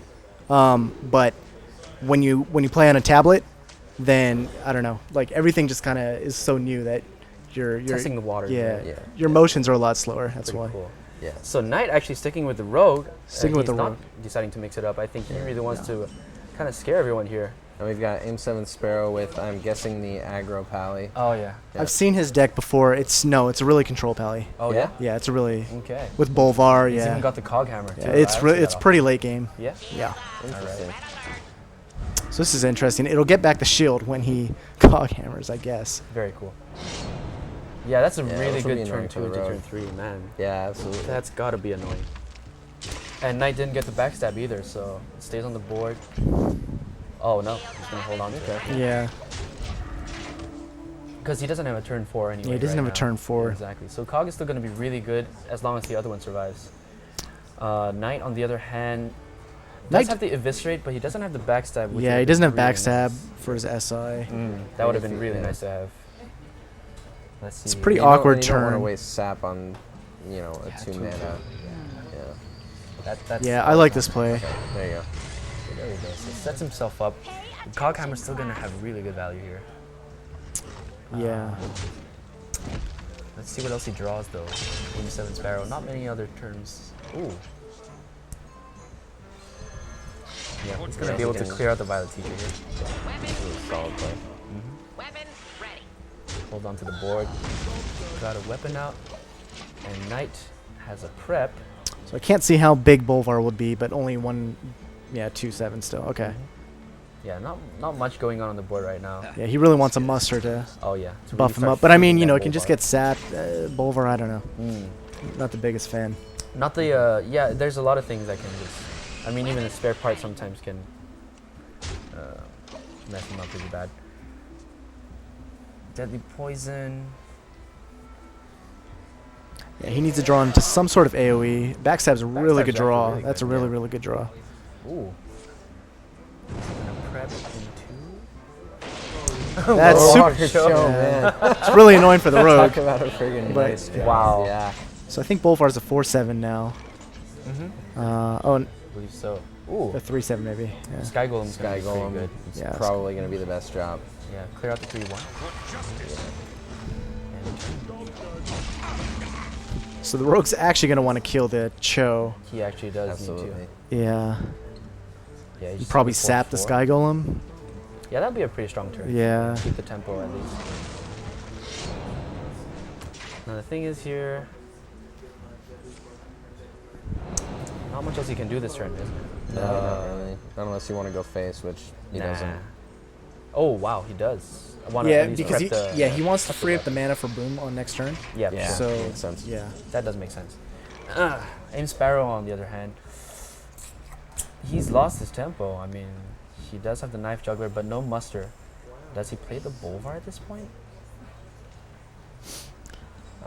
but when you play on a tablet, then I don't know. Like everything just kind of is so new that you're Testing the water. Yeah, right? Yeah. your motions are a lot slower. That's Pretty why. cool. Yeah. So Knight actually sticking with the rogue. Sticking with he's the not rogue. deciding to mix it up. I think he really wants to kind of scare everyone here. And we've got M7 Sparrow with, I'm guessing, the aggro pally. Oh yeah. Yeah. I've seen his deck before. It's a really control pally. Oh Yeah? yeah. Yeah, it's a really Okay. with Bolvar. He's Yeah, even got the cog hammer too. yeah it's I see it's that pretty late game. often. Yeah. Yeah. Interesting. So this is interesting. It'll get back the shield when he cog hammers, I guess. Very cool. Yeah, that's a Yeah, really which will be good turn annoying for 2 the into turn rogue. 3, man. Yeah, absolutely. That's gotta be annoying. And Knight didn't get the backstab either, so it stays on the board. Oh no, he's gonna hold on to it. Yeah. Because he doesn't have a turn 4 anyway. Yeah, he doesn't right have a now. turn 4. Exactly. So Cog is still gonna be really good as long as the other one survives. Knight, on the other hand, does Knight- have the eviscerate, but he doesn't have the backstab. Which Yeah, would he doesn't have been really backstab nice. for his SI. That would have been If he- really yeah. nice to have. Let's see. It's pretty You don't- awkward You don't want to turn. waste sap on, a 2 mana. Yeah. That's Yeah, I like this play. Okay, there you go. There he goes. So sets himself up. Coghammer's still gonna have really good value here. Yeah. Let's see what else he draws though. 87 Sparrow. Not many other turns. Ooh. Yeah, he's gonna Yeah, be able he to can- clear out the Violet Teacher here. Really solid play. Weapon ready. Hold on to the board. Got a weapon out. And Knight has a prep. So I can't see how big Bolvar would be, but only 2-7 still. Okay. Yeah, not much going on the board right now. Yeah, he really wants a muster to Oh yeah. to buff really him start up. But I mean, feeding he that can just Bolvar. get sapped. Bolvar, I don't know. Mm. Not the biggest fan. Not the yeah. There's a lot of things that can just. I mean, even the spare part sometimes can mess him up pretty bad. Deadly poison. Yeah, he needs to draw into some sort of AoE. Backstab's a really Backstab's good draw. actually really That's a good, really, yeah. really good draw. Ooh. Gonna prep into. That's Whoa, super. show, man. It's really annoying for the rogue. Talk about a friggin' But- nice draw. Wow. Yeah. So I think Bolvar's a 4-7 now. I believe so. Ooh. A 3-7 maybe. Yeah. Sky Golem's Sky gonna be Golem. pretty good. It's Yeah, probably going to be the best job. Yeah, clear out the 3-1. So the rogue's actually going to want to kill the Cho. He actually does Absolutely. need Yeah. to. Yeah, he's Probably just sap the 4-4. Sky Golem. Yeah, that'd be a pretty strong turn. Yeah. Keep the tempo at least. Now the thing is here, not much else he can do this turn, is there? No, not really. Not unless you want to go face, which he Nah. doesn't. Oh wow, he does. I wanna Yeah, at least because prep he wants to free up the mana for Boom on next turn. Yeah, Yeah. sure. So makes sense. yeah. That does make sense. Aim Sparrow, on the other hand, he's lost his tempo. I mean, he does have the Knife Juggler, but no muster. Does he play the Bolvar at this point?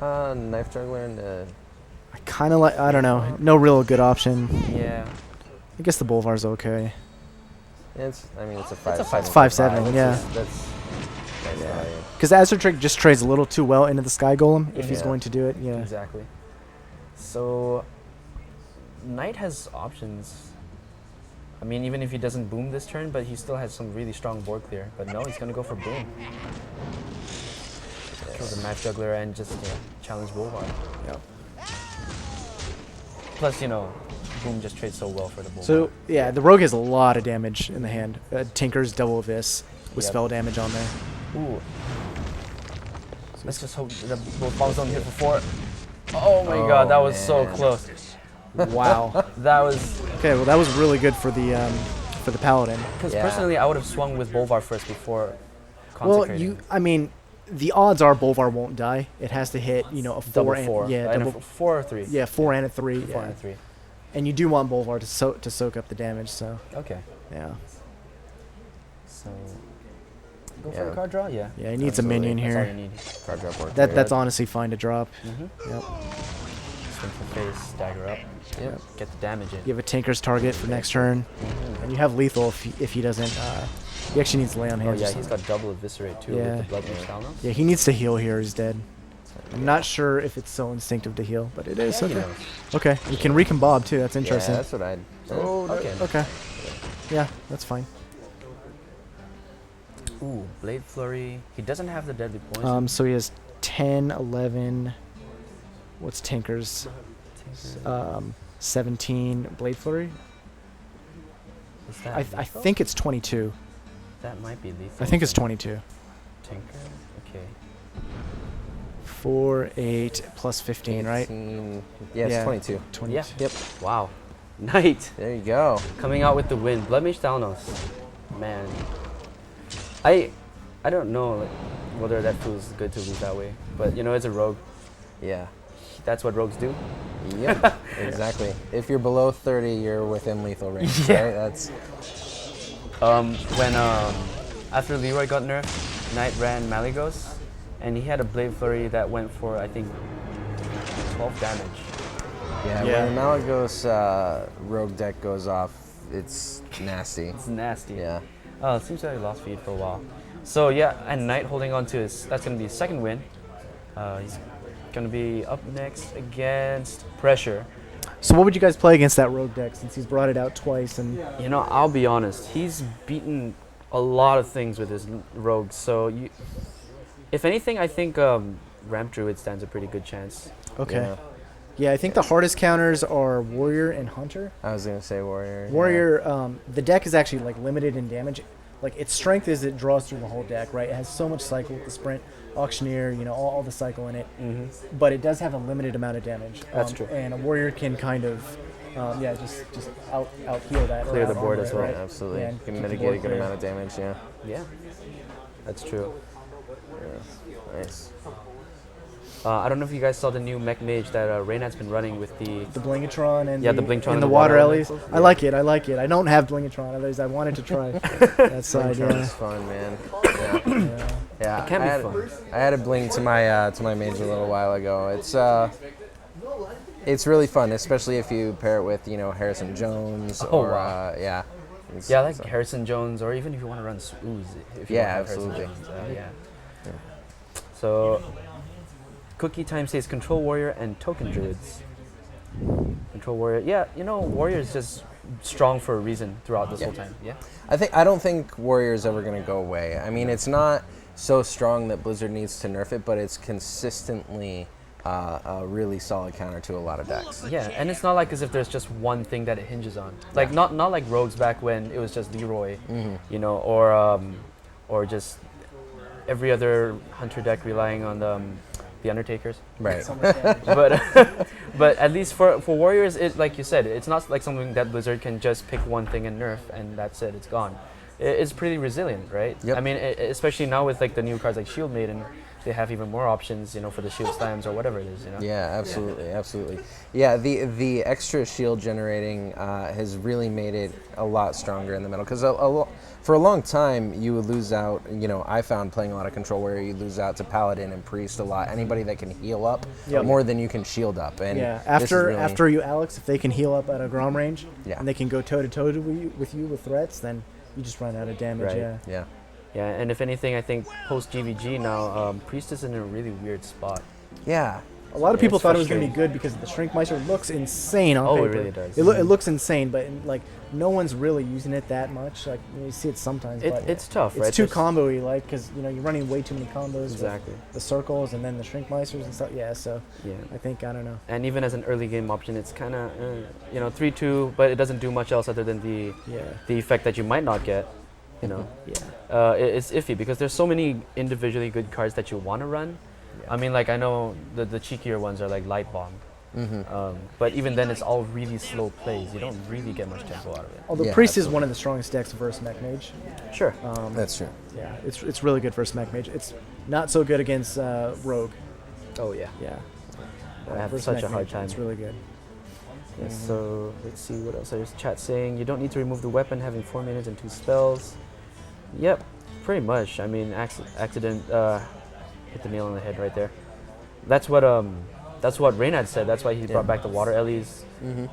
Knife Juggler and I kind of like. I don't know. No real good option. Yeah. I guess the Bolvar's okay. it's a 5-7. It's a 5-7, yeah. That's nice value. Because Azure just trades a little too well into the Sky Golem if he's Yeah. going to do it. Yeah. Exactly. So, Knight has options. I mean, even if he doesn't boom this turn, but he still has some really strong board clear. But no, he's gonna go for boom. Kill the Knife Juggler and just challenge Bolvar. Yep. Plus, boom just trades so well for the Bolvar. So yeah, the rogue has a lot of damage in the hand. Tinker's double Abyss with Yep. spell damage on there. Ooh. Let's just hope the both balls don't hit for 4. Oh my god, that was so man. close. Wow. That was. Okay, well that was really good for the paladin. Because Yeah. personally, I would have swung with Bolvar first before Well, consecrating. I mean, the odds are Bolvar won't die. It has to hit, a 4 double and 4. yeah, And a double 4 or 3. yeah, 4 and a 3. 4 Yeah. and 3. And you do want Bolvar to soak up the damage, so Okay. yeah. So go for Yeah. a card draw. Yeah. Yeah, he needs a Absolutely. minion That's all you here. need. Card drop work. That's honestly fine to drop. Yep. Swing for face, dagger up. Yep. Get the damage in. You have a Tinker's target for next turn, and you have lethal if he doesn't. He actually needs to lay on Oh hands. or yeah, he's something. got double eviscerate too Yeah. with the blood mage Stalnos. Yeah, he needs to heal here. He's dead. I'm not sure if it's so instinctive to heal, but it is. Okay. Okay. You can recombobb too. That's interesting. Yeah, that's what I'd. Oh, okay. Okay. Yeah, that's fine. Ooh, Blade Flurry. He doesn't have the deadly poison. So he has 10, 11. What's Tinker's? 17 Blade Flurry. Is that I lethal? think it's 22. That might be lethal. I think it's 22. Tinker. Okay. 4, 8 plus 15, right? 18. Yeah, it's Yeah. 22. 22. Yeah. Yep. Wow. Knight There you go. coming out with the win. Blood Mage Thalanos. Man. I don't know like, whether that feels good to lose that way, but you know, it's a rogue. Yeah. That's what rogues do. Yep. Exactly. If you're below 30, you're within lethal range. Yeah. Right? That's. When after Leroy got nerfed, Knight ran Malygos, and he had a Blade Flurry that went for I think 12 damage. Yeah. Yeah. When the Malygos rogue deck goes off, it's nasty. It's nasty. Yeah. Oh, it seems like he lost feed for a while. So yeah, and Knight holding on to his, that's going to be his second win. He's going to be up next against Pressure. So what would you guys play against that rogue deck since he's brought it out twice? And You know, I'll be honest, he's beaten a lot of things with his rogues. So if anything, I think Ramp Druid stands a pretty good chance. okay. Yeah. Yeah, I think the hardest counters are Warrior and Hunter. I was gonna say warrior. yeah. Warrior, the deck is actually like limited in damage. Like its strength is it draws through the whole deck, right? It has so much cycle with the sprint, auctioneer, you know, all the cycle in it. But it does have a limited amount of damage. That's true. And a warrior can kind of, just out heal that. or Clear the out board armor as it, well. right? Absolutely. Yeah, and Can keep the mitigate a board good clear. amount of damage. Yeah. Yeah, that's true. Nice. I don't know if you guys saw the new mech mage that Reynad's been running with the. The Blingatron and Yeah, the Blingatron and the water elementals. I like it. I don't have Blingatron, others I wanted to try that side. Blingatron Yeah. is fun, man. Yeah. Yeah. It can be I had, fun. I had a bling to my mage a little while ago. It's really fun, especially if you pair it with Harrison Jones Oh, or wow. yeah. It's- Yeah, I like so- Harrison Jones, or even if you want to run Ooze. If you Yeah, want to have absolutely. Harrison Jones, yeah. So, Cookie Time says Control Warrior and Token Druids. Control Warrior, yeah, Warrior is just strong for a reason throughout this whole time. Yeah. I don't think Warrior is ever going to go away. I mean, it's not so strong that Blizzard needs to nerf it, but it's consistently a really solid counter to a lot of decks. Yeah, and it's not like as if there's just one thing that it hinges on. Like not like Rogues back when it was just Leroy, or just every other Hunter deck relying on the Undertakers. Right. But at least for Warriors, it like you said, it's not like something that Blizzard can just pick one thing and nerf and that's it, it's gone. It's pretty resilient, right? Yep. I mean, especially now with like the new cards like Shield Maiden, they have even more options, for the shield slams or whatever it is, Yeah, absolutely, absolutely. Yeah, the extra shield generating has really made it a lot stronger in the middle because for a long time you would lose out. I found playing a lot of Control where you lose out to Paladin and Priest a lot. Anybody that can heal up Yep. more than you can shield up. And Yeah, this is really- after you, Alex, if they can heal up at a Grom range, Yeah. and they can go toe to toe with you with threats, then you just run out of damage. Right. Yeah. Yeah. Yeah, and if anything, I think post GVG now, Priest is in a really weird spot. Yeah. A lot of people it's thought it was going to be frustrating. good because the Shrinkmeister looks insane on Oh, it paper. really does. It looks insane, but like no one's really using it that much. Like you see it sometimes, but It's tough, it's right? too There's- combo-y, like because you're running way too many combos. Exactly. With the circles and then the Shrinkmeisters and stuff. Yeah, so Yeah. I think I don't know. And even as an early game option, it's kind of 3-2, but it doesn't do much else other than the effect that you might not get. Yeah. It's iffy because there's so many individually good cards that you want to run. I mean, like I know the cheekier ones are like Light Bomb, but even then it's all really slow plays. You don't really get much tempo out of it. Although Yeah, Priest is absolutely. one of the strongest decks versus Mech Mage. Sure. That's true. Yeah, it's really good versus Mech Mage. It's not so good against Rogue. Oh yeah. Yeah. I have Versus such Mech a hard Mage, time. It's really good. Yes, so let's see what else. There's chat saying you don't need to remove the weapon having 4 minutes and 2 spells. Yep, pretty much. I mean, accident hit the nail on the head right there. That's what Reynad said. That's why he brought back the water Ellies.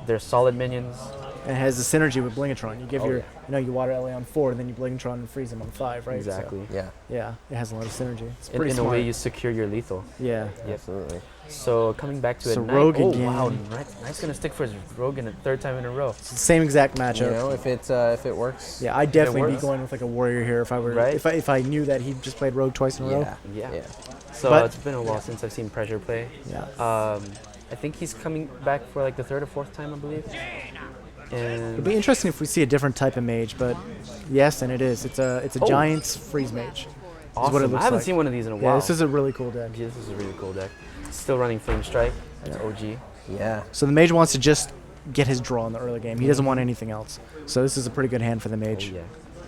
They're solid minions. And it has a synergy with Blingatron. You give your, yeah. you water LA on 4, and then you Blingatron and freeze him on 5, right? So, Exactly. Yeah, yeah, it has a lot of synergy. It's In, pretty in a smart. way, you secure your lethal. Yeah. absolutely. So coming back to So a Knight. Rogue Oh again. wow, Knight's gonna stick for his Rogue in a 3rd time in a row. It's the same exact You matchup. know, if it works. Yeah, I'd definitely be works. going with like a Warrior here if I were Right. if I knew that he just played Rogue twice in a row. Yeah. Yeah. So But- it's been a while since I've seen Pressure play. Yeah. I think he's coming back for like the 3rd or 4th time, I believe. It'd And be interesting if we see a different type of mage, but yes, and it is. It's a Oh. Giants freeze mage. awesome. what it I looks haven't like. seen one of these in a Yeah, while. this is a really cool deck. Yeah, this is a really cool deck. Still running Flame Strike. That's OG. Yeah. So the mage wants to just get his draw in the early game. He doesn't want anything else. So this is a pretty good hand for the Oh, mage. yeah.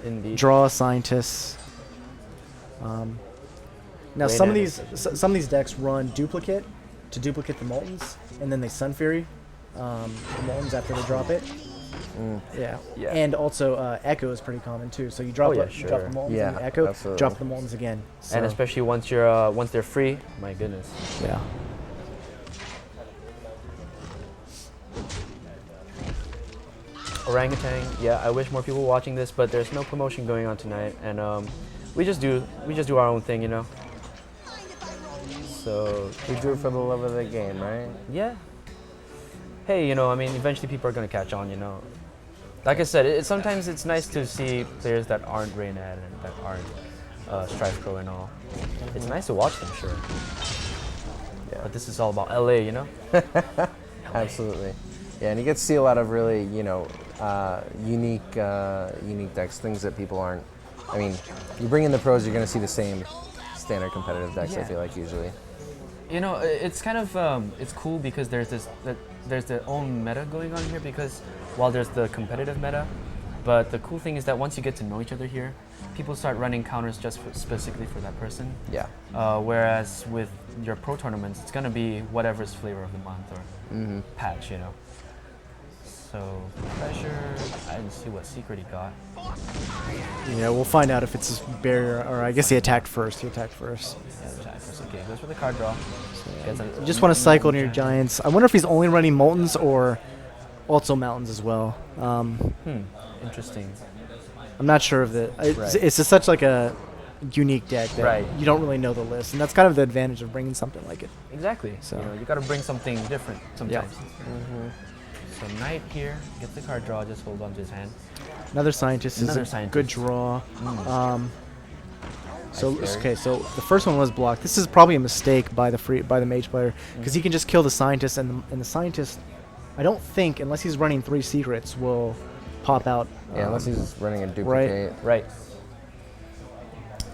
Indeed. Draw scientists. Now Way some of down. these decks run duplicate to duplicate the Moltons, and then they Sun Fury the Moltons after they drop it. Yeah. Yeah. And also Echo is pretty common too. So you drop Oh, yeah, you drop sure. the Moltons Yeah, and the Echo, absolutely. drop the Moltons again. So, And especially once they're free, my goodness. yeah. Orangutan, yeah, I wish more people were watching this, but there's no promotion going on tonight, and we just do our own thing, you know. So We do it for the love of the game, right? yeah. Hey, I mean, eventually people are gonna catch on, you know. Like I said, sometimes it's nice to see players that aren't Reynad and that aren't Strife Pro and all. It's nice to watch them, sure. Yeah. But this is all about LA, you know. Absolutely. Yeah, and you get to see a lot of really, unique decks, things that people aren't. I mean, you bring in the pros, you're going to see the same standard competitive decks. I Yeah. feel like usually. It's kind of it's cool because there's their own meta going on here, because while there's the competitive meta, but the cool thing is that once you get to know each other here, people start running counters just specifically for that person. Yeah. Whereas with your pro tournaments, it's gonna be whatever's flavor of the month or patch, you know. So Pressure, I didn't see what secret he got. Yeah, we'll find out if it's his barrier, or I guess he attacked first. Yeah, okay, goes for the card draw. Gets a- You just want to cycle near your Giants. I wonder if he's only running Moltons or also Mountains as well. Interesting. I'm not sure of it. It's just such like a unique deck that Right. you don't really know the list, and that's kind of the advantage of bringing something like it. Exactly. So- You gotta bring something different sometimes. So Knight here gets the card draw, just hold on to his hand. Another Scientist is Another a Scientist. good draw. So Nice okay, so the first one was blocked. This is probably a mistake by the mage player, because he can just kill the Scientist, and the Scientist, I don't think, unless he's running 3 secrets, will pop out. Yeah, unless he's running a duplicate. Right.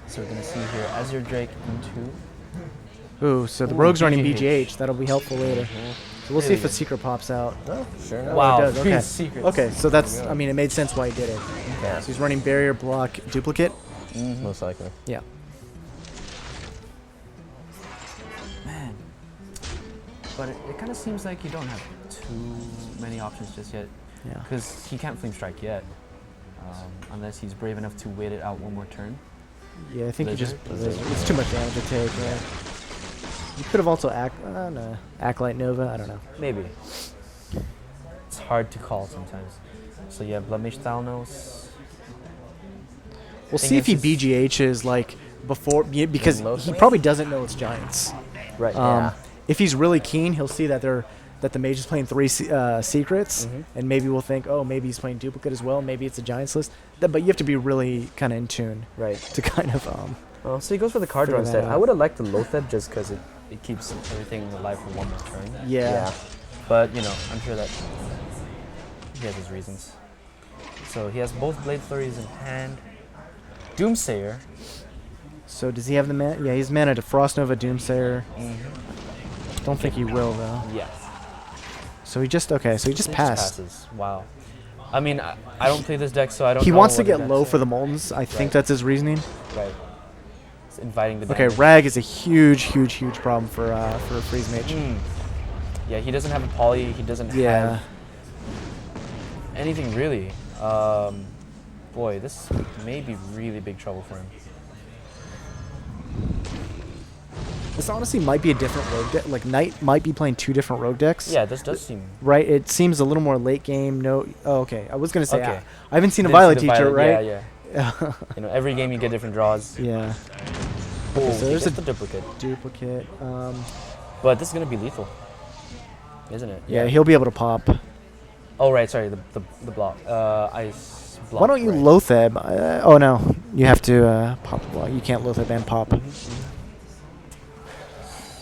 So we're gonna see here Azure Drake into. Ooh, so the Ooh, Rogue's running BGH. BGH. That'll be helpful later. So we'll see if a Really? secret pops out. Oh, sure enough. Wow, it does, three okay. secrets. Okay, so that's, I mean, it made sense why he did it. Yeah, So he's running barrier, block, duplicate. most likely. Yeah. Man. But it kind of seems like you don't have too many options just yet. Yeah. Because he can't Flame Strike yet. Unless he's brave enough to wait it out one more turn. Yeah, I think Blizzard? it's too much damage to take, right? You could have also Acolyte Nova, I don't know. Maybe. It's hard to call sometimes. So yeah, Blood Mage Thalnos. We'll Thing see if he is, it's- BGHs like before, because low he swing? probably doesn't know it's Giants. Right. If he's really keen, he'll see that the mage is playing 3 secrets, and maybe we'll think, oh, maybe he's playing duplicate as well. Maybe it's a Giants list. But you have to be really kind of in tune Right. to kind of So he goes for the card draw Figure that instead. I out. would have liked the Lotheb just because it keeps everything alive for one more turn. yeah. But, I'm sure that he has his reasons. So he has both Blade Flurries in hand. Doomsayer. So does he have the mana? Yeah, he's mana to Frost Nova, Doomsayer. Don't think he will though. Yes. So he just passed. passes. Wow. I mean, I don't play this deck, so I don't He know wants to what get the low decks for are. the Moltons. I think Right. that's his reasoning. Right. It's inviting the Okay, damage. Rag is a huge problem for a freeze mage. Yeah, he doesn't have a poly. He doesn't Yeah. have anything really. Boy, this may be really big trouble for him. This honestly might be a different rogue deck. Like Knight might be playing 2 different rogue decks. Yeah, this does seem. Right. It seems a little more late game. No. Oh, okay. I was gonna say Okay. I haven't seen a This is Violet the Teacher, Violet- right? Yeah. You know, every game you get different draws. Yeah. Oh, so there's there's a the duplicate. duplicate. But this is gonna be lethal, isn't it? Yeah, he'll be able to pop. Oh right, sorry, the block. Ice block. Why don't you right. Lotheb? Oh no, you have to pop the block. You can't Lotheb and pop.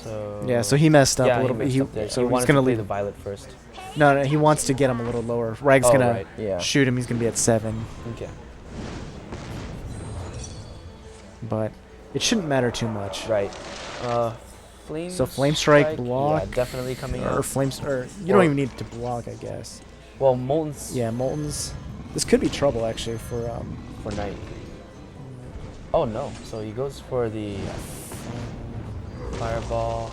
So Yeah, so he messed up yeah, a little bit. messed up there. So he he's wanted gonna to play leave. the violet first. No, he wants to get him a little lower. Rag's Oh, gonna right. Yeah. shoot him. He's gonna be at 7, Okay. but it shouldn't matter too much. Right. Flame. So Flame Strike, block, Yeah, definitely coming Or out. flames, or you Or- don't even need to block, I guess. Well, Molten's Yeah, Molten's. This could be trouble actually for for Knight. Oh no! So he goes for the fireball.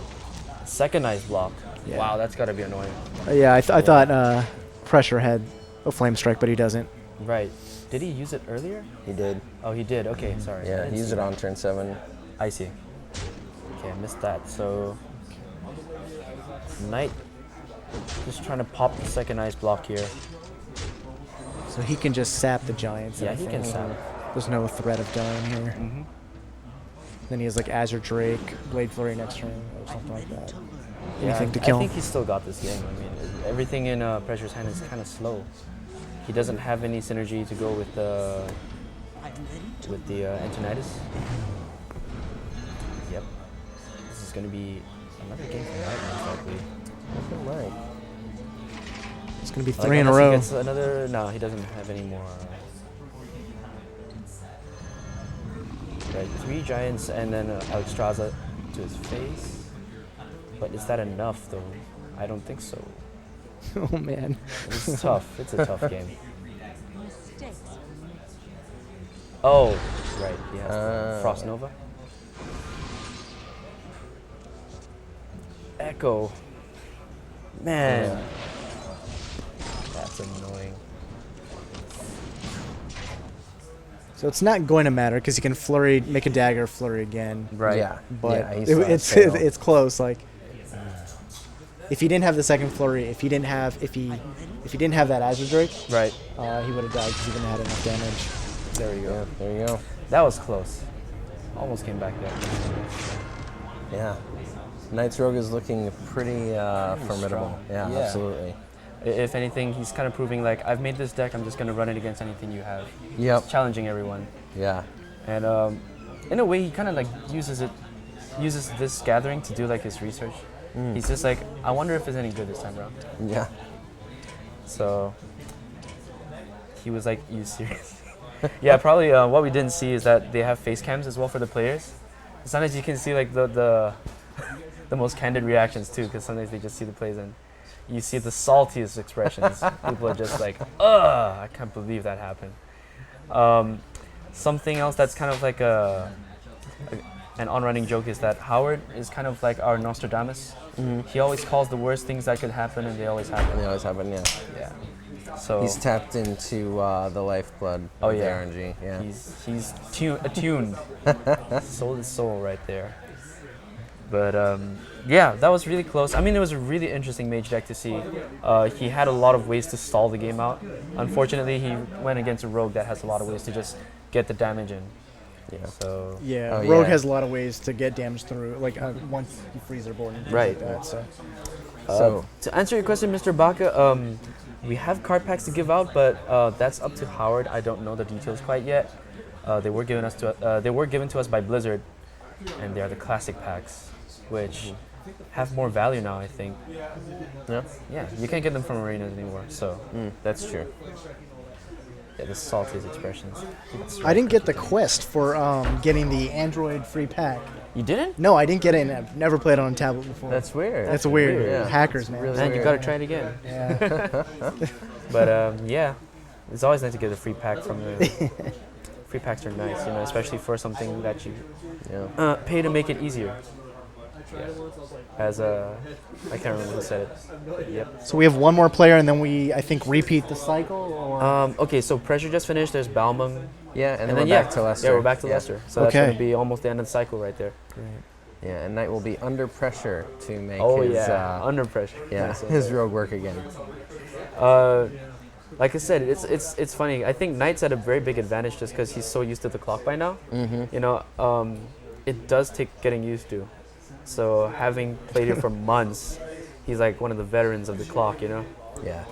Second ice block. Yeah. Wow, that's gotta be annoying. yeah. I thought Pressure had a Flame Strike, but he doesn't. Right. Did he use it earlier? He did. Oh, he did. Okay, sorry. I Yeah, didn't he used see it on turn 7. I see. Okay, I missed that. So Knight just trying to pop the second ice block here. So he can just sap the Giants. Yeah, I he can think. sap. There's no threat of dying here. Then he has like Azure Drake, Blade Flurry next turn, or something like that. Anything to kill I think him. he's still got this game. I mean, everything in Pressure's hand is kind of slow. He doesn't have any synergy to go with the Antonitis. Yep. This is going to be another game for Knight, most likely. Right. It's gonna be Like, 3 in a unless he row. gets another. No, he doesn't have any more. Right, 3 Giants and then Alexstrasza to his face. But is that enough, though? I don't think so. Oh man. It's tough. It's a tough game. Oh, right. He has the Frost Nova. Echo. Man. That's annoying. So it's not going to matter because you can flurry, make a dagger, flurry again. Right. Yeah. But yeah, he saw it it's fail. it's close. Like if he didn't have the second flurry, if he didn't have that Azure Drake, Right. he would have died because he wouldn't have had enough damage. There you go. Yeah, there you go. That was close. Almost came back there. Yeah. Knight's Rogue is looking pretty formidable. strong. Yeah, Yeah. absolutely. If anything, he's kind of proving like, I've made this deck, I'm just going to run it against anything you have. Yep. He's challenging everyone. Yeah. And in a way, he kind of like uses this gathering to do like his research. He's just like, I wonder if it's any good this time around. Yeah. So he was like, you serious? Yeah, probably what we didn't see is that they have face cams as well for the players. Sometimes you can see like the the most candid reactions too, because sometimes they just see the plays and you see the saltiest expressions. People are just like, ugh, I can't believe that happened. Something else that's kind of like an on-running joke is that Howard is kind of like our Nostradamus. He always calls the worst things that could happen, and they always happen. They always happen, yeah. Yeah. So He's tapped into the lifeblood Oh, of yeah. the RNG. Yeah. he's attuned, soul to soul right there. But yeah, that was really close. I mean, it was a really interesting mage deck to see. He had a lot of ways to stall the game out. Unfortunately, he went against a rogue that has a lot of ways to just get the damage in. Yeah. So Yeah, Oh, Rogue yeah. has a lot of ways to get damage through, like once you freeze their board and things Right. like that. So So, to answer your question, Mr. Baca, we have card packs to give out, but that's up to Howard. I don't know the details quite yet. They were given to us by Blizzard, and they are the classic packs, which have more value now, I think. yeah. Yeah, you can't get them from arenas anymore. So That's true. yeah, the saltiest expressions. I didn't get the quest for getting the Android free pack. You didn't? No, I didn't get it. And I've never played it on a tablet before. That's weird. That's weird. weird. Yeah. Hackers, man. really Man, you weird. gotta try it again. Yeah. But yeah, it's always nice to get a free pack from the. Free packs are nice, you know, especially for something that you Yeah. pay to make it easier. Yeah. As I can't remember who said it. Yep. So we have one more player, and then I think, repeat the cycle. Or Okay, so Pressure just finished. There's Balmung. Yeah, and then then we're back to Leicester. Yeah, we're back to Leicester. So that's Okay. going to be almost the end of the cycle right there. Yeah, and Knight will be under pressure to make under pressure. his rogue work again. Like I said, it's funny. I think Knight's at a very big advantage just because he's so used to the clock by now. You know, it does take getting used to. So having played it for months, he's like one of the veterans of the clock. You know. Yeah,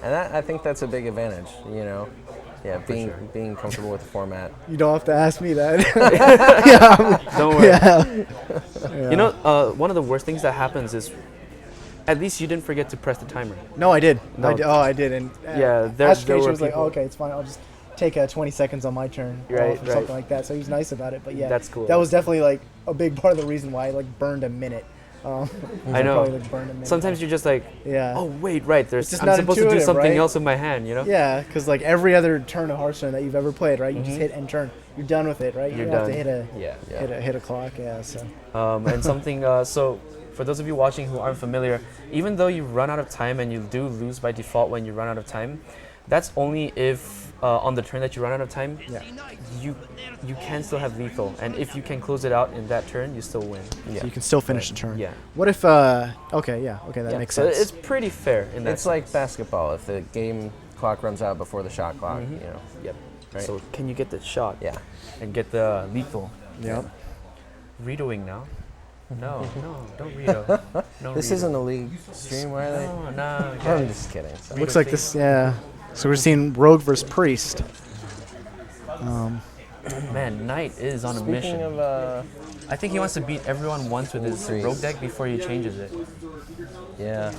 and I think that's a big advantage. You know. Yeah, being comfortable with the format. You don't have to ask me that. Don't worry. Yeah. You know, one of the worst things that happens is, at least you didn't forget to press the timer. No, I did. No. I did. And Yeah, there Astrogation were was like, people- oh, okay, it's fine. I'll just take 20 seconds on my turn Right, off or something like that. So he was nice about it. But yeah, That's cool. That was definitely like a big part of the reason why I like burned a minute. I know. Probably, like, burned a minute. Sometimes you're just like, Yeah. oh wait, right. It's just I'm not supposed to do intuitive, something right? else with my hand. You know. Yeah, because like every other turn of Hearthstone that you've ever played, right? You just hit end turn. You're done with it, right? You You're don't have to done. hit a hit a clock. Yeah. So And something. So for those of you watching who aren't familiar, even though you run out of time and you do lose by default when you run out of time, that's only if on the turn that you run out of time, you can still have lethal, and if you can close it out in that turn, you still win. so you can still finish the turn. Yeah. What if? Okay. That makes So sense. it's pretty fair in that. It's like basketball. If the game clock runs out before the shot clock, you know. Yep. Right. So can you get the shot? Yeah. And get the lethal? Yep. Redoing now? No, don't redo. No This redo. isn't a league stream, why are they? No. I'm just kidding. So. Looks like this. Yeah. So we're seeing Rogue versus Priest. Man, Knight is on a Speaking mission. of, I think he wants to beat everyone once with his Priest. rogue deck before he changes it. yeah.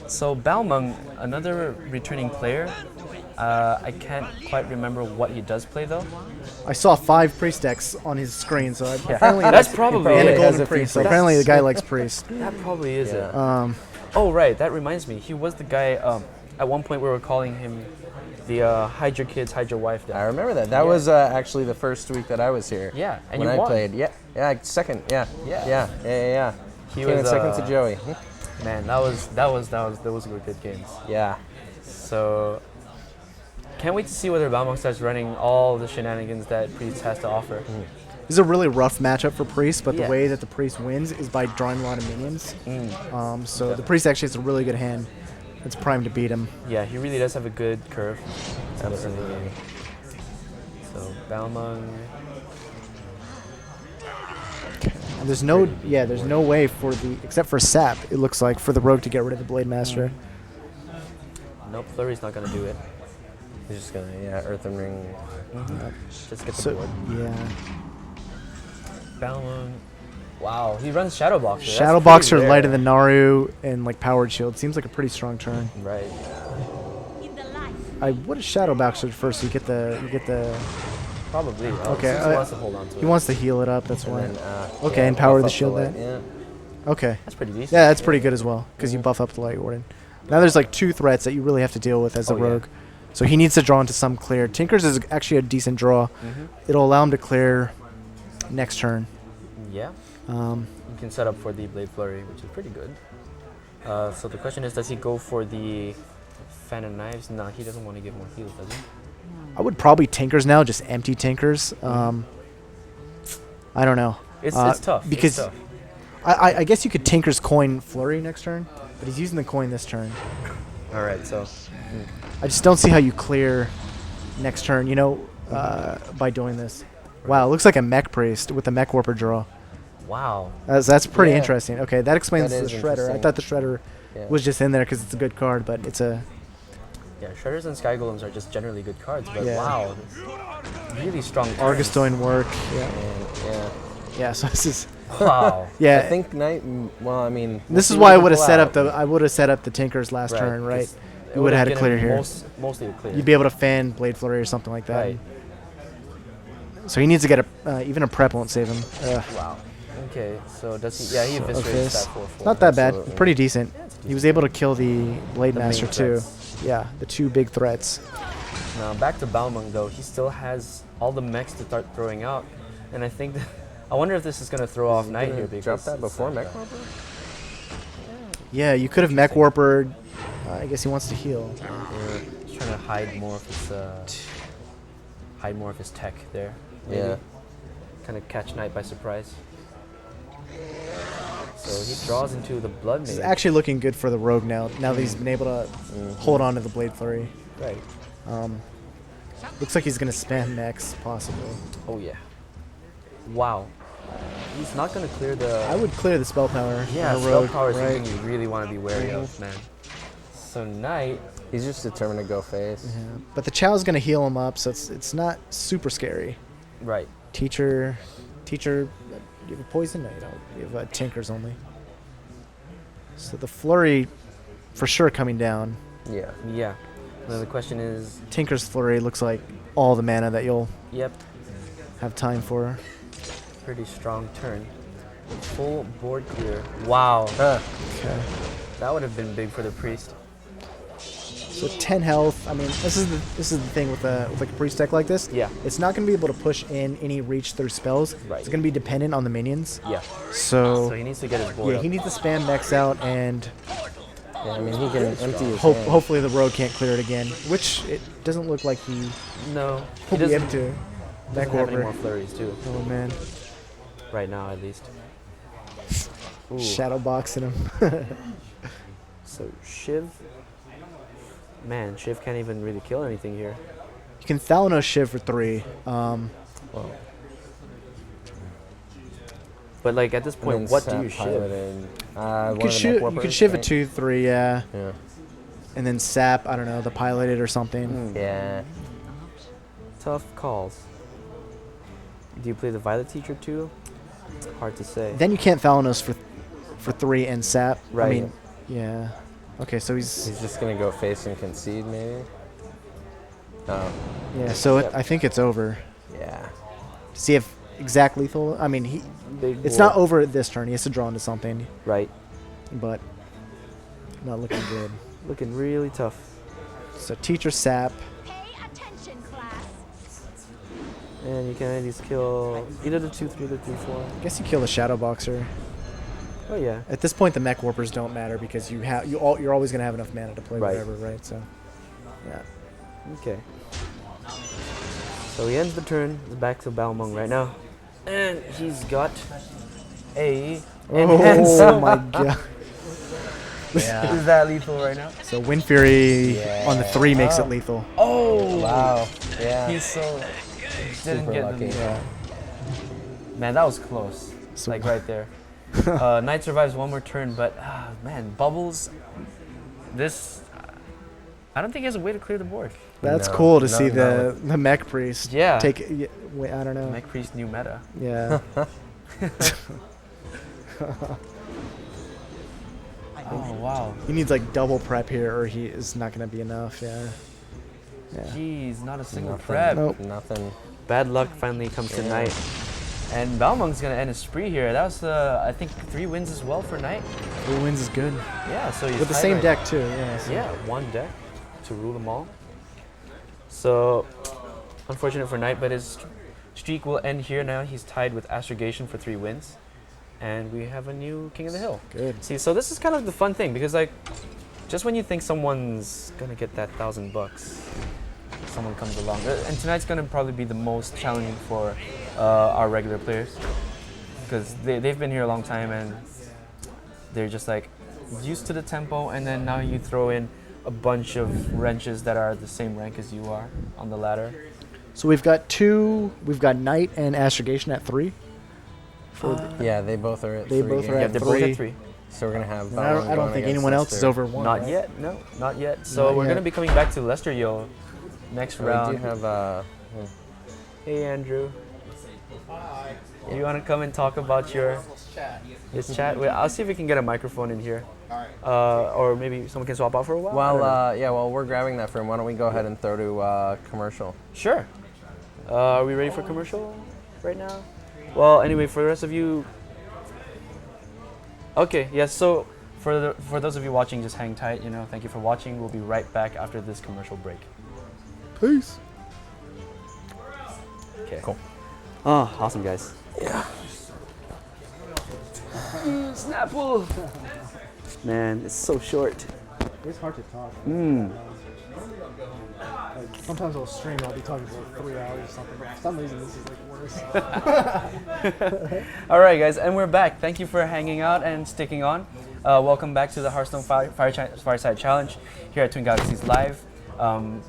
So Belmungu, another returning player. I can't quite remember what he does play though. I saw 5 Priest decks on his screen, so apparently That's probably and a it. has Golden a few Priest. So Priests. apparently the guy likes Priest. That probably is it. Yeah. Oh right, that reminds me. He was the guy. At one point we were calling him the hide your kids, hide your wife I deck. remember that. That was actually the first week that I was here. Yeah, and when you I won. played. Yeah, second. Yeah. He Came in was second to Joey. Man, those were good games. Yeah. So can't wait to see whether Belmungu starts running all the shenanigans that Priest has to offer. This is a really rough matchup for Priest, but Yeah. the way that the Priest wins is by drawing a lot of minions. So the Priest actually has a really good hand. It's primed to beat him. Yeah, he really does have a good curve. Absolutely. So Belmungu. And there's no way for except for Sap, it looks like, for the Rogue to get rid of the Blade Master. Nope, Flurry's not gonna do it. He's just gonna Earthen Ring. Just get the So board. yeah, Belmungu. Wow, he runs Shadow Boxer. That's Shadow pretty Boxer, rare. Light of the Naru, and like Powered Shield seems like a pretty strong turn. Right. I would have Shadow Boxer first. So you get the. Probably. Okay, He wants to hold on to it. He wants to heal it up. That's why. And then, Okay, and power buff the up shield light, then. Yeah. Okay. That's pretty decent. Yeah, that's pretty good as well because you buff up the Light Warden. Now there's like 2 threats that you really have to deal with as a Oh, yeah. rogue. So he needs to draw into some clear. Tinker's is actually a decent draw. It'll allow him to clear next turn. Yeah. You can set up for the Blade Flurry, which is pretty good. So the question is, does he go for the Fan of Knives? No, he doesn't want to give more heals, does he? I would probably Tinkers now, just empty Tinkers. I don't know. It's tough. Because it's tough. I guess you could Tinker's coin Flurry next turn, but he's using the coin this turn. All right, so I just don't see how you clear next turn, by doing this. Wow, it looks like a Mech Priest with a Mech Warper draw. wow. That's pretty Yeah. interesting. Okay, that explains That the is Shredder. I interesting. thought the Shredder Yeah. was just in there because it's a good card, but it's a... Yeah, Shredders and Sky Golems are just generally good cards, but Yeah. wow, really strong. Argus turns. doing work. Yeah, And, yeah. yeah. So this is... Wow. Yeah. I think Knight. Well, I mean. we'll This see is what why he I can would have pull set out. up the... I would have set up the Tinkers last turn, right? 'cause it You would have had a given clear here. Mostly a clear. You'd be able to fan Blade Flurry or something like that. Right. So he needs to get even a prep won't save him. Wow. Okay, so does he? Yeah, he eviscerates this. that 4/4. Not that bad. Absolutely. Pretty decent. Yeah, it's a He was able to kill the Blade The main Master too. threats. Yeah, the 2 big threats. Now back to Belmungu though, he still has all the mechs to start throwing out, and I think that, I wonder if this is gonna throw off Knight here because Drop that it's, before Mech Warper? Yeah, you could have Mech Warper. I guess he wants to heal. He's trying to hide more of his tech there. Maybe. Yeah. Kind of catch Knight by surprise. So he draws into the Blood This is Mage. actually looking good for the rogue now. Now that he's been able to hold on to the Blade Flurry. Right. Looks like he's gonna spam next, possibly. Oh yeah. Wow. He's not gonna clear the. I would clear the spell power. Yeah, on the spell rogue, power is right? something you really want to be wary of, man. So Knight. He's just determined to go face. Yeah. But the Chow's gonna heal him up, so it's not super scary. Right. Teacher, you have a poison? No, you don't. You have Tinkers only. So the Flurry, for sure, coming down. Yeah. Yeah. Now the question is. Tinker's Flurry looks like all the mana that you'll Yep. have time for. Pretty strong turn. Full board clear. Wow. Huh. Okay. That would have been big for the priest. So 10 health. I mean, this is the thing with like a priest deck like this. Yeah. It's not going to be able to push in any reach through spells. Right. It's going to be dependent on the minions. Yeah. So So he needs to get his board yeah, up. he needs to spam Max out, and Yeah, I mean, he can empty his hand. hopefully the rogue can't clear it again, which it doesn't look like he No. He will be doesn't, able to. doesn't have any more flurries too. Oh man, Right now at least. Ooh. shadow boxing him. So Shiv. Man, Shiv can't even really kill anything here. You can Thalanos Shiv for 3. But like at this And point, then what do Sap you Shiv? piloted. You could Shiv a 2/3, yeah, Yeah. and then Sap. I don't know, the piloted or something. Yeah. Tough calls. Do you play the Violet Teacher too? Hard to say. Then you can't Thalanos for 3 and Sap. I Right. mean, yeah. Okay, so he's He's just gonna go face and concede, maybe. Oh. yeah. So Yep. I think it's over. Yeah. Does he have exact lethal? I mean, Big it's board. not over at this turn. He has to draw into something, Right. but not looking good. Looking really tough. So Teacher Sap. Pay attention, class. And you can at least kill either the 2/3 or the 3/4. I guess you kill the Shadow Boxer. Oh yeah. At this point, the Mech Warpers don't matter because you're always gonna have enough mana to play Right. whatever, right? So, yeah. Okay. So he ends the turn. He's back to Belmungu right now. And he's got a enhance. Oh my god. Yeah. Is that lethal right now? So Wind Fury on the 3 makes Oh. it lethal. Oh! Wow. Yeah. He's so... Didn't Super get lucky. the lethal. Man, that was close. So- Like right there. Knight survives one more turn, but man, Bubbles, this... I don't think he has a way to clear the board. That's No, cool to no, see no. the Mech Priest. Yeah. Take. Yeah, wait, I don't know. Mech Priest new meta. Yeah. Oh, wow. He needs like double prep here, or he is not gonna be enough. Yeah. Yeah. Jeez, not a single Nothing. prep. Nope. Nothing. Bad luck finally comes to Knight. And Belmungu's going to end his spree here. That was, I think, 3 wins as well for Knight. 3 wins is good. Yeah, so he's With the tied same right deck too. Yeah. So. Yeah, one deck to rule them all. So, unfortunate for Knight, but his streak will end here now. He's tied with Astrogation for 3 wins. And we have a new King of the Hill. Good. See, so this is kind of the fun thing, because like, just when you think someone's gonna get that $1,000, someone comes along. And tonight's gonna probably be the most challenging for our regular players, because they've been here a long time and they're just like used to the tempo, and then now you throw in a bunch of wrenches that are the same rank as you are on the ladder. So we've got Knight and Astrogation at 3. Yeah, they both are at They 3 both are games. Yeah, they're both at 3. So we're gonna have. And I don't think anyone else is over 1. Not right? yet, no, not yet. So Not we're yet. gonna be coming back to Lester Yo next We round. do have. Hey Andrew. You want to come and talk about his chat? Wait, I'll see if we can get a microphone in here. Or maybe someone can swap out for a while. I don't know. Well, yeah. Well, we're grabbing that for him. Why don't we go ahead and throw to commercial? Sure. Are we ready for commercial right now? Well, anyway, for the rest of you. Okay, yes. So for those of you watching, just hang tight. Thank you for watching. We'll be right back after this commercial break. Peace. Okay. Cool. Oh, awesome, guys. Yeah. Snapple. Man, it's so short. It's hard to talk. Like, sometimes I'll stream, I'll be talking for like 3 hours or something, but for some reason this is like worse. All right, guys, and we're back. Thank you for hanging out and sticking on. Welcome back to the Hearthstone Fireside Challenge here at Twin Galaxies Live.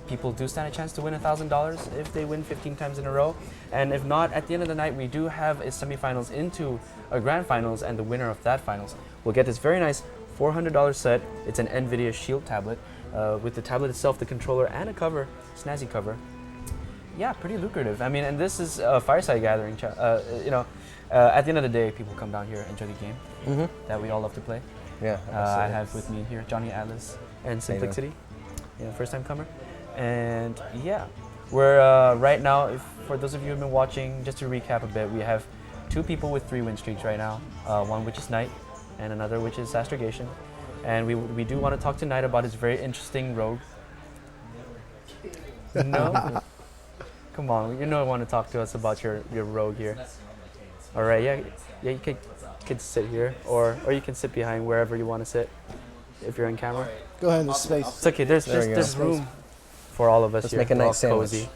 People do stand a chance to win $1,000 if they win 15 times in a row. And if not, at the end of the night, we do have a semifinals into a grand finals, and the winner of that finals will get this very nice $400 set. It's an Nvidia Shield tablet with the tablet itself, the controller, and a cover, snazzy cover. Yeah, pretty lucrative. I mean, and this is a fireside gathering. At the end of the day, people come down here, enjoy the game that we all love to play. Yeah, I have with me here Johnny Atlas and Simplicity, first time comer. And yeah, we're right now, for those of you who've been watching, just to recap a bit, we have 2 people with 3 win streaks right now, one which is Knight and another which is Astrogation. And we do want to talk to Knight about his very interesting rogue. No? Come on, you know want to talk to us about your rogue here. All right, yeah, you could sit here, or you can sit behind wherever you want to sit if you're on camera. Go ahead, there's space. It's okay, there's room for all of us. Let's here. make a We're all nice sandwich. cozy.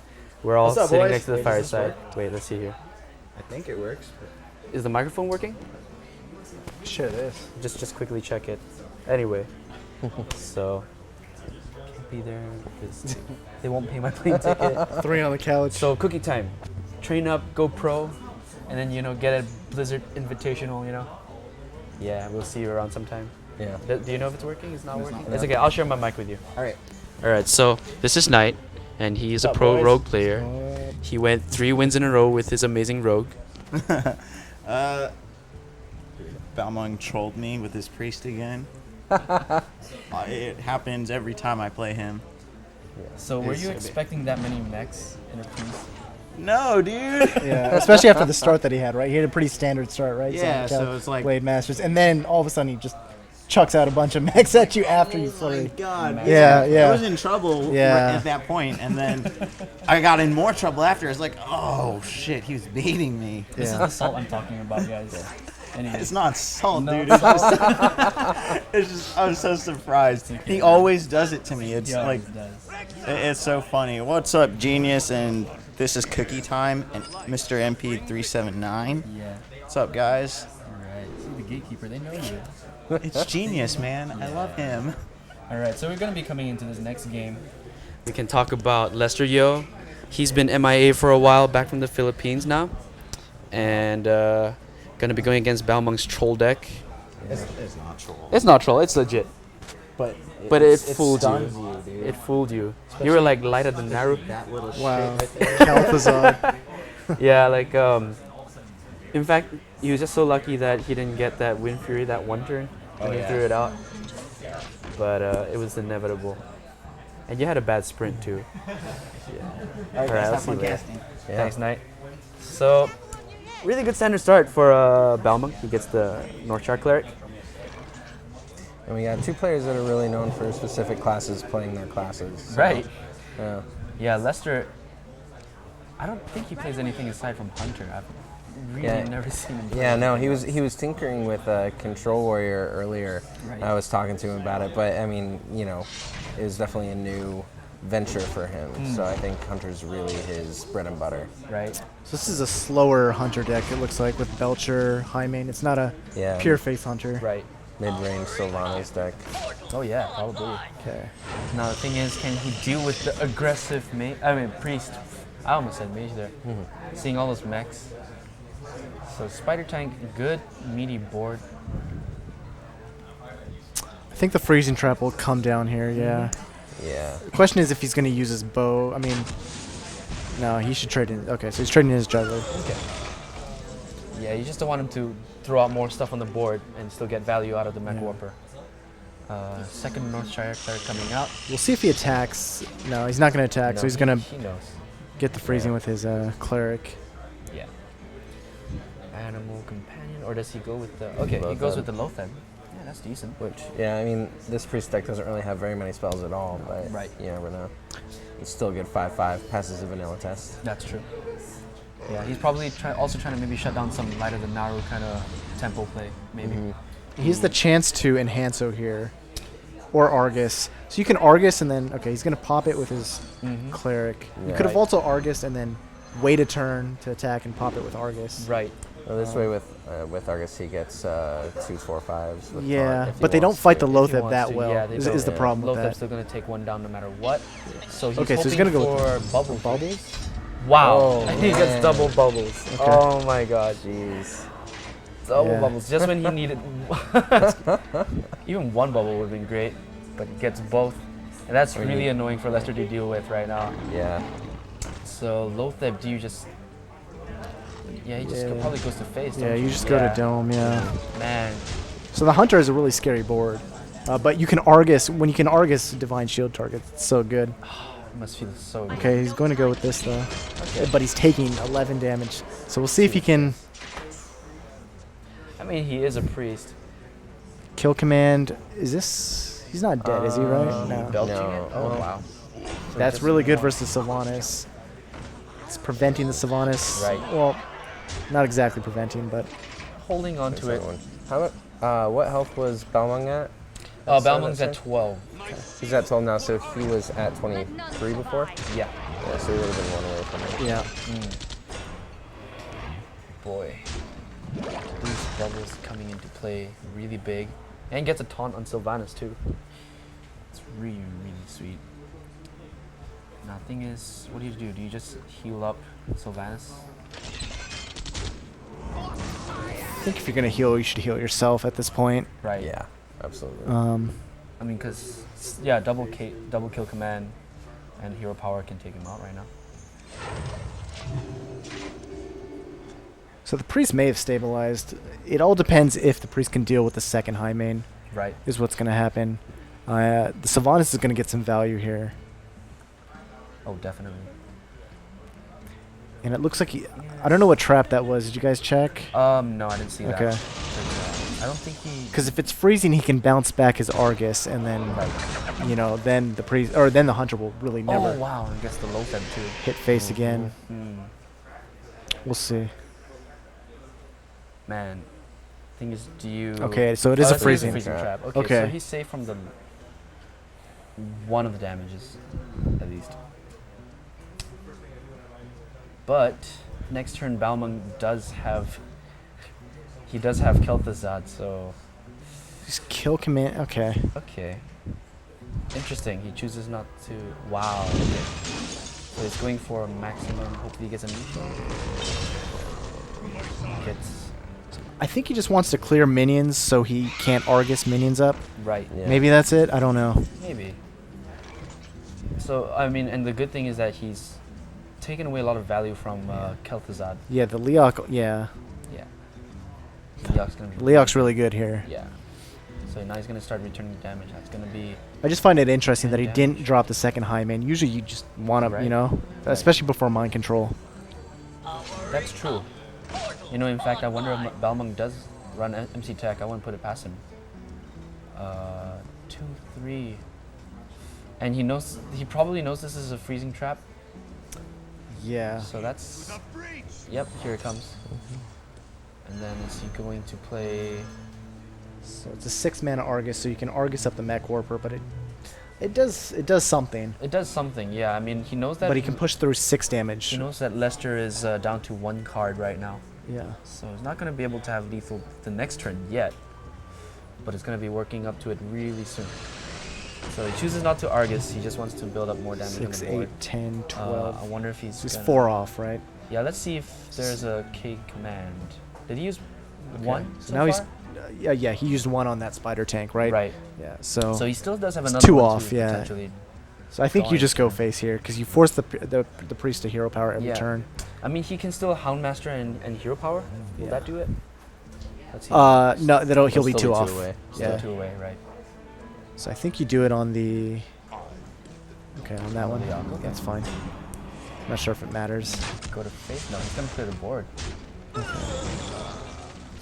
We're all What's up, sitting boys? next to the Wait, does this fireside. Wait, let's see here. I think it works. Is the microphone working? Sure it is. Just quickly check it. Anyway, so can't be there because they won't pay my plane ticket. 3 on the couch. So cookie time. Train up, go pro, and then get a Blizzard Invitational. Yeah, we'll see you around sometime. Yeah. Do you know if it's working? It's not working. It's okay. I'll share my mic with you. All right. All right. So this is Knight, and he's a pro rogue player. He went 3 wins in a row with his amazing rogue. Belmungu trolled me with his priest again. It happens every time I play him. So were you expecting that many mechs in a piece? No, dude. Yeah, especially after the start that he had, right? He had a pretty standard start, right? Yeah, so it's like- Blade Masters, and then all of a sudden he just chucks out a bunch of mechs at you after you Oh my flurry. God. Yeah, yeah. I was in trouble Yeah. at that point, and then I got in more trouble after. I was like, oh shit, he was baiting me. This is Yeah. the salt I'm talking about, guys. Anyways. It's not salt, No, dude. It's just I was so surprised. He always does it to me. It's like it's so funny. What's up, genius? And this is cookie time and Mr. MP379. Yeah. What's up, guys? All right. See the gatekeeper. They know you. It's genius, man. I love him. All right. So we're gonna be coming into this next game. We can talk about Lester Yo. He's been MIA for a while, back from the Philippines now, and gonna be going against Belmungu's troll deck. It's not troll. It's not troll. It's legit. But It fooled you. stuns you, dude. It fooled you. You were like lighter than Naru. That little Wow. shit. Right there. Calphazar. Yeah, like in fact, he was just so lucky that he didn't get that Wind Fury that one turn when he threw it out. But it was inevitable. And you had a bad sprint too. Yeah. All right, I'll see you later. Yeah. Thanks, Knight. So, really good standard start for Belmungu. He gets the North Char Cleric. And we got 2 players that are really known for specific classes playing their classes. So, Right. Yeah. Yeah, Lester. I don't think he plays anything aside from Hunter. I've really never seen him play. Yeah, no, he was tinkering with Control Warrior earlier. Right. I was talking to him about it, but I mean, it was definitely a new venture for him. So I think Hunter's really his bread and butter. Right. So this is a slower hunter deck, it looks like, with Belcher, High Main. It's not a Yeah. pure face hunter. Right. Mid-range Sylvanas deck. Oh yeah, probably. Okay. Now the thing is, can he deal with the aggressive priest? I almost said mage there. Seeing all those mechs. So Spider Tank, good meaty board. I think the freezing trap will come down here, yeah. Yeah. The question is if he's going to use his bow. I mean, no, he should trade in. Okay, so he's trading in his juggler. Okay. Yeah, you just don't want him to throw out more stuff on the board and still get value out of the mech warper. Second North Shire cleric coming out. We'll see if he attacks. No, he's not going to attack, so he's going to He knows. get the freezing with his cleric. Yeah. Animal companion, or does he go with the? Okay, he Lothad. goes with the Lothad. Yeah, that's decent. Which, yeah, I mean, this priest deck doesn't really have very many spells at all, but Right. you never know. It's still a good 5/5, passes the vanilla test. That's true. Yeah, he's probably also trying to maybe shut down some lighter than Naru kind of tempo play, maybe. He has the chance to enhance here. or Argus. So you can Argus and then, okay, he's going to pop it with his Cleric. You Yeah. could have also Argus and then wait a turn to attack and pop it with Argus. Right. Well, this way with Argus he gets 2 4/5s. With Yeah, taunt if he but they don't wants fight to. the If he Loatheb wants that to, well, yeah, they is don't. the problem with Loatheb's that. still going to take one down no matter what. So he's Okay, so he's hoping gonna go for with bubble. Bubbles? Wow. Oh, he gets man. double bubbles. Okay. Oh my god. Jeez. Double Yeah. bubbles. Just when he needed. Even one bubble would have been great, but he gets both. And that's Or really you- annoying for Lester to deal with right now. Yeah. So Loatheb, do you just. Yeah, he just Yeah. probably goes to face. Yeah, don't you just go to Yeah. Dome, yeah. Man. So the Hunter is a really scary board. But you can Argus, when you can Argus Divine Shield target, it's so good. It must feel so good. Okay, he's going to go with this though. Okay. But he's taking 11 damage. So we'll see if he can I mean, he is a priest. kill command. Is this, he's not dead, is he, right? No. Belching No. it? Oh, Well, wow. So That's just- really good versus Sylvanas. It's preventing the Sylvanas. Right. Well, not exactly preventing, but Holding on to it. How much? What health was Belmung at? Oh, That's Belmung's what at it said? 12. He's at 12 now, so he was at 23 before. Yeah. Yeah, so he would have been one away from it. yeah. Boy. These bubbles coming into play really big. And gets a taunt on Sylvanas too. It's really, really sweet. Now, thing is, what do you do? Do you just heal up Sylvanas? I think if you're going to heal, you should heal yourself at this point. Right. Yeah, absolutely. I mean, because, yeah, double kill command and hero power can take him out right now. So the priest may have stabilized. It all depends if the priest can deal with the second high main, Right. is what's going to happen. The Sylvanas is going to get some value here. Oh, definitely. And it looks like I don't know what trap that was. Did you guys check? No, I didn't see that. Okay. I don't think he. Because if it's freezing, he can bounce back his Argus, and then, you know, then the priest or then the hunter will really never Oh wow! I guess the Loatheb too. hit face again. We'll see. Man, thing is, do you? Okay, so it is a that's freezing. trap. Okay, Okay. so he's safe from the one of the damages, at least. But next turn, Balmung does have. He does have Kel'Thuzad, so Just kill command. Okay. okay. Interesting. He chooses not to. Wow. Okay. So he's going for a maximum. Hopefully, he gets a neutral. Gets I think he just wants to clear minions so he can't Argus minions up. right. Yeah. Maybe that's it. I don't know. Maybe. So I mean, and the good thing is that he's taken away a lot of value from Kel'Thuzad. Yeah, the Leok. Yeah, Yeah. Leok's gonna be Leok's really good here. Yeah. So now he's gonna start returning damage. That's gonna be I just find it interesting that he Damage. didn't drop the second high main. Usually you just want to, Right. you know, especially before mind control. that's true. You know, in fact, I wonder if Balmung does run MC Tech. I wouldn't put it past him. 2, 3, and he knows. He probably knows this is a freezing trap. Yeah. So that's. Yep, here it comes. And then is he going to play? So it's a 6 mana Argus, so you can Argus up the Mech Warper, but it does something. It does something, yeah. I mean, he knows that. But he can push through 6 damage. He knows that Lester is down to 1 card right now, Yeah. so he's not going to be able to have lethal the next turn yet. But it's going to be working up to it really soon. So he chooses not to Argus. He just wants to build up more damage 6, on the board. 8, 10, 12. I wonder if he's. He's gonna- 4 off, right? Yeah, let's see if there's a K command. Did he use 1? So now he's yeah, he used 1 on that spider tank, right? right. Yeah. So So he still does have It's another 2 one off, to yeah. potentially. I think you drawing just go turn. face here because you force the priest to hero power every Yeah. turn. I mean, he can still Houndmaster and Hero Power. Will Yeah. that do it? Let's see. No, he'll be still 2 be 2 off. away. Still Yeah. 2 away, right? So I think you do it on the. Okay, on that one. the Aqua, okay. That's fine. Not sure if it matters. Go to face. No, he's gonna clear the board.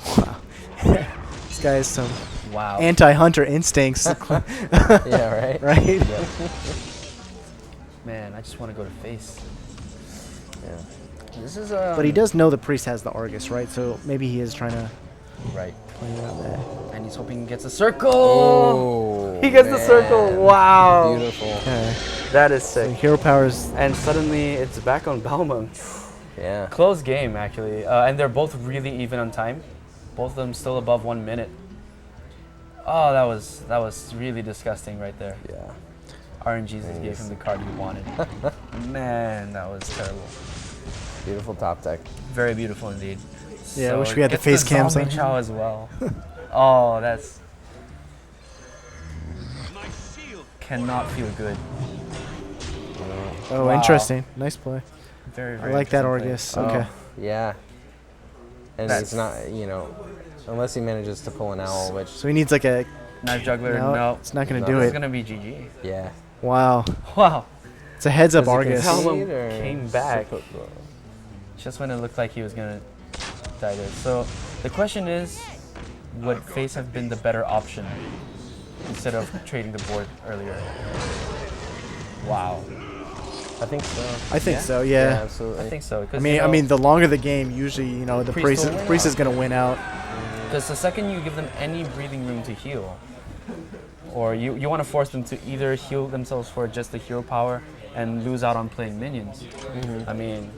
Wow. This guy has some Wow. anti-hunter instincts, Yeah, right? right? Yeah. Man, I just want to go to face. Yeah. This is But he does know the priest has the Argus, right? So maybe he is trying to. Right. Playing it out there. And he's hoping he gets a circle. Oh, He gets the circle. man. Wow. Beautiful. Okay. That is So sick. hero powers. And suddenly it's back on Belmung. Yeah. Close game, actually. And they're both really even on time. Both of them still above 1 minute. Oh, that was really disgusting right there. Yeah. RNG just gave him the card he wanted. Man, that was terrible. Beautiful top deck. Very beautiful indeed. Yeah, I So wish we had the gets face cams zombie on. chow as well. Oh, that's cannot feel good. Oh, Wow. interesting. Nice play. Very, I very like that interesting play. Orgus. Okay. Yeah. And That's- it's not, unless he manages to pull an owl, which, So he needs like a. Knife juggler, No, no. it's not gonna No. do This is it. gonna be GG. yeah. Wow. Wow. It's a heads up Does he Argus. concede? Belmung or came back suppo- just when it looked like he was gonna die there. So the question is, would face have been the better option instead of trading the board earlier? Wow. I think so. I think Yeah? so. Yeah, Yeah. absolutely. I think so. I mean, the longer the game, usually, the Priest priest, will win priest out. is gonna win out. because the second you give them any breathing room to heal, or you want to force them to either heal themselves for just the hero power and lose out on playing minions. I mean,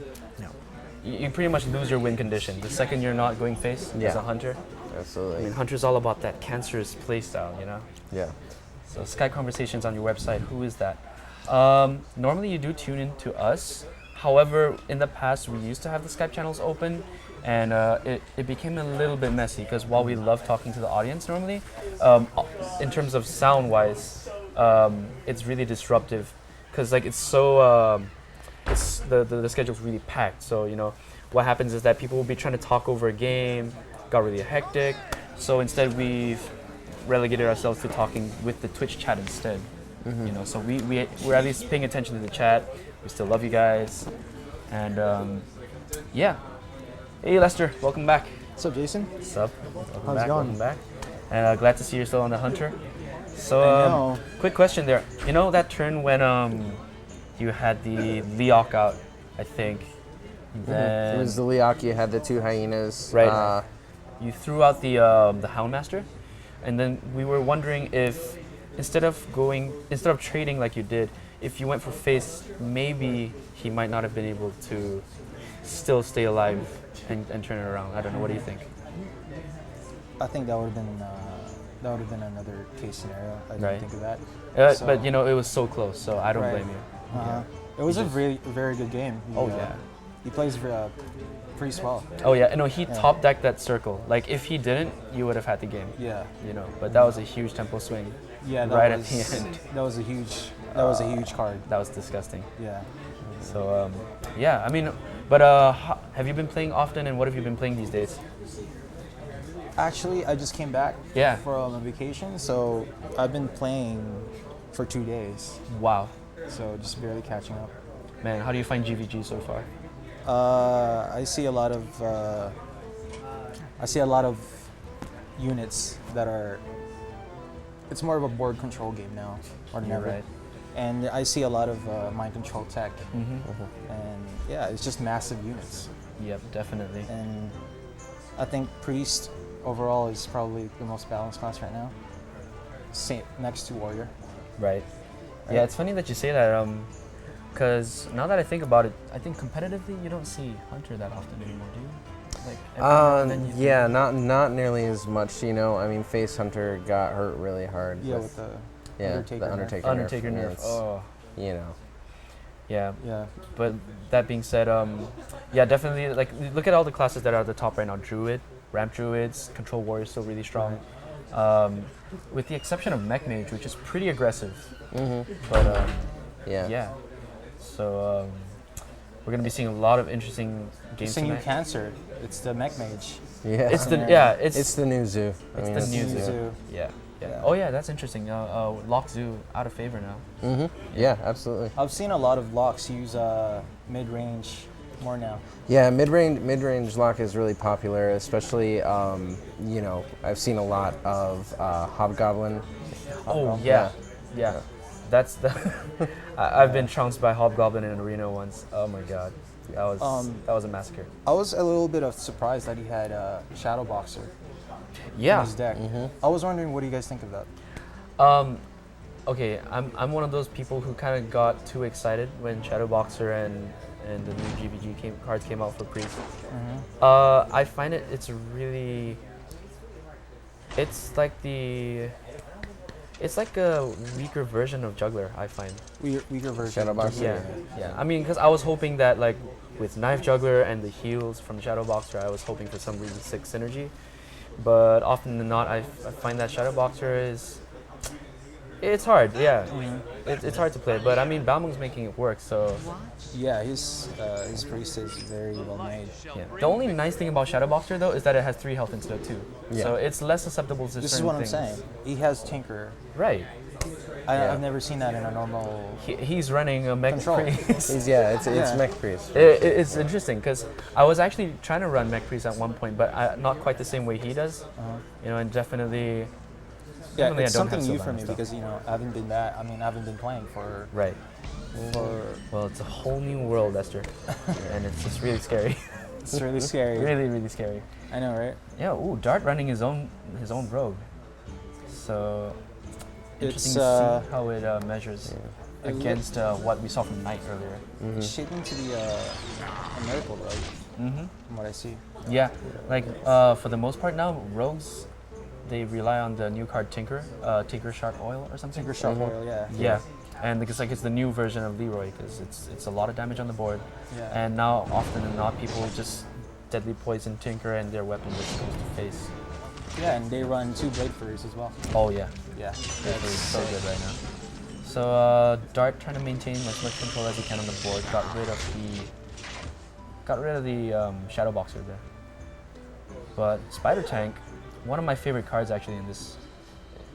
you pretty much lose your win condition. The second you're not going face as Yeah. a hunter. I Absolutely. mean, hunter's all about that cancerous playstyle, Yeah. So Sky Conversations on your website, who is that? Normally you do tune in to us. However, in the past we used to have the Skype channels open, and it became a little bit messy because while we love talking to the audience normally, in terms of sound-wise, it's really disruptive because like it's so it's the schedule's really packed. So what happens is that people will be trying to talk over a game, got really hectic. So instead we've relegated ourselves to talking with the Twitch chat instead. So we're at least paying attention to the chat. We still love you guys, and yeah. Hey Lester, welcome back. What's up, Jason? What's up? Welcome How's it back. going? Welcome back. And glad to see you're still on the hunter. So I know. quick question there. That turn when you had the Leok out, I think. Then It was the Leok, you had the two hyenas. Right. You threw out the Houndmaster, and then we were wondering if instead of trading like you did, if you went for face, maybe he might not have been able to still stay alive and turn it around. I don't know. What do you think? I think that would have been another case scenario. I didn't Right. think of that. But it was so close, so I don't Right. blame you. It was a very very good game. Oh yeah. He plays pretty swell. Oh yeah. No, he top decked that circle. Like if he didn't, you would have had the game. Yeah. But that was a huge tempo swing. Yeah. That Right at was, the end. That was a huge card. That was disgusting. Yeah. So yeah. I mean, but have you been playing often, and what have you been playing these days? Actually, I just came back Yeah. from a vacation, so I've been playing for 2 days. Wow. So just barely catching up. Man, how do you find GVG so far? I see a lot of units that are. It's more of a board control game now, more than You're ever. right. And I see a lot of mind control tech, Mm-hmm. and yeah, it's just massive units. Yep, definitely. And I think Priest overall is probably the most balanced class right now. Next to Warrior. Right. Yeah, it's funny that you say that, because now that I think about it, I think competitively you don't see Hunter that often anymore, do you? Like, every now and then you Yeah, not nearly as much. I mean, Face Hunter got hurt really hard. Yeah, with the Undertaker the nerf. Undertaker. Undertaker nerf. nerf. It's, Oh. Yeah. Yeah. But that being said, yeah, definitely. Like, look at all the classes that are at the top right now: Druid, Ramp Druids, Control Warrior, still really strong. With the exception of Mech Mage, which is pretty aggressive. But yeah. So we're gonna be seeing a lot of interesting games It's a new tonight. cancer. It's the Mech Mage. Yeah. It's the It's it's the new Zoo. It's the that's- new Zoo. Zoo. yeah. Oh yeah, that's interesting. Lock Zoo out of favor now. Yeah, absolutely. I've seen a lot of locks use mid-range more now. Yeah, mid-range lock is really popular, especially I've seen a lot of Hobgoblin. Oh yeah. That's the. I've been trounced by Hobgoblin in an arena once. Oh my god, that was a massacre. I was a little bit of surprised that he had Shadow Boxer. Yeah. in his deck. I was wondering, what do you guys think of that? Okay, I'm one of those people who kind of got too excited when Shadow Boxer and the new GVG cards came out for Priest. I find it's really, it's like a weaker version of Juggler, I find. Weaker version. Shadow Boxer. Yeah. I mean, because I was hoping that like with Knife Juggler and the heals from Shadow Boxer, I was hoping for some really sick synergy. But often than not, I find that Shadow Boxer it's hard, yeah. It's hard to play, but I mean, Belmungu's making it work, so. Yeah, his Priest is very well made. Yeah. The only nice thing about Shadow Boxer though is that it has 3 health instead of 2. Yeah. So it's less susceptible to This is certain what things. I'm saying. He has Tinker. Right. I've never seen that in a normal. He's running a mech Control. priest. It's Mech Priest. It's interesting because I was actually trying to run mech priest at one point, but not quite the same way he does. You know, and definitely. Yeah, Definitely it's I don't something have new so for bad me stuff. because I haven't been playing for. Right. Well, it's a whole new world, Esther, and it's just really scary. It's really scary. Really, really scary. I know, right? Yeah. Ooh, Dart running his own rogue. So interesting It's, to see how it measures against what we saw from Knight earlier. It's shaping to be a miracle rogue. From what I see. Yeah. Like for the most part now, rogues they rely on the new card Tinker Sharp Oil or something. Tinker Sharp Oil, yeah. Yeah. And because like it's the new version of Leroy because it's a lot of damage on the board. Yeah. And now often than not people just deadly poison Tinker and their weapon just goes to face. Yeah, and they run 2 Blade Furies as well. Oh yeah. Yeah. It's so good right now. So Dart trying to maintain as much control as he can on the board. Got rid of the Shadow Boxer there. But Spider Tank, one of my favorite cards actually in this,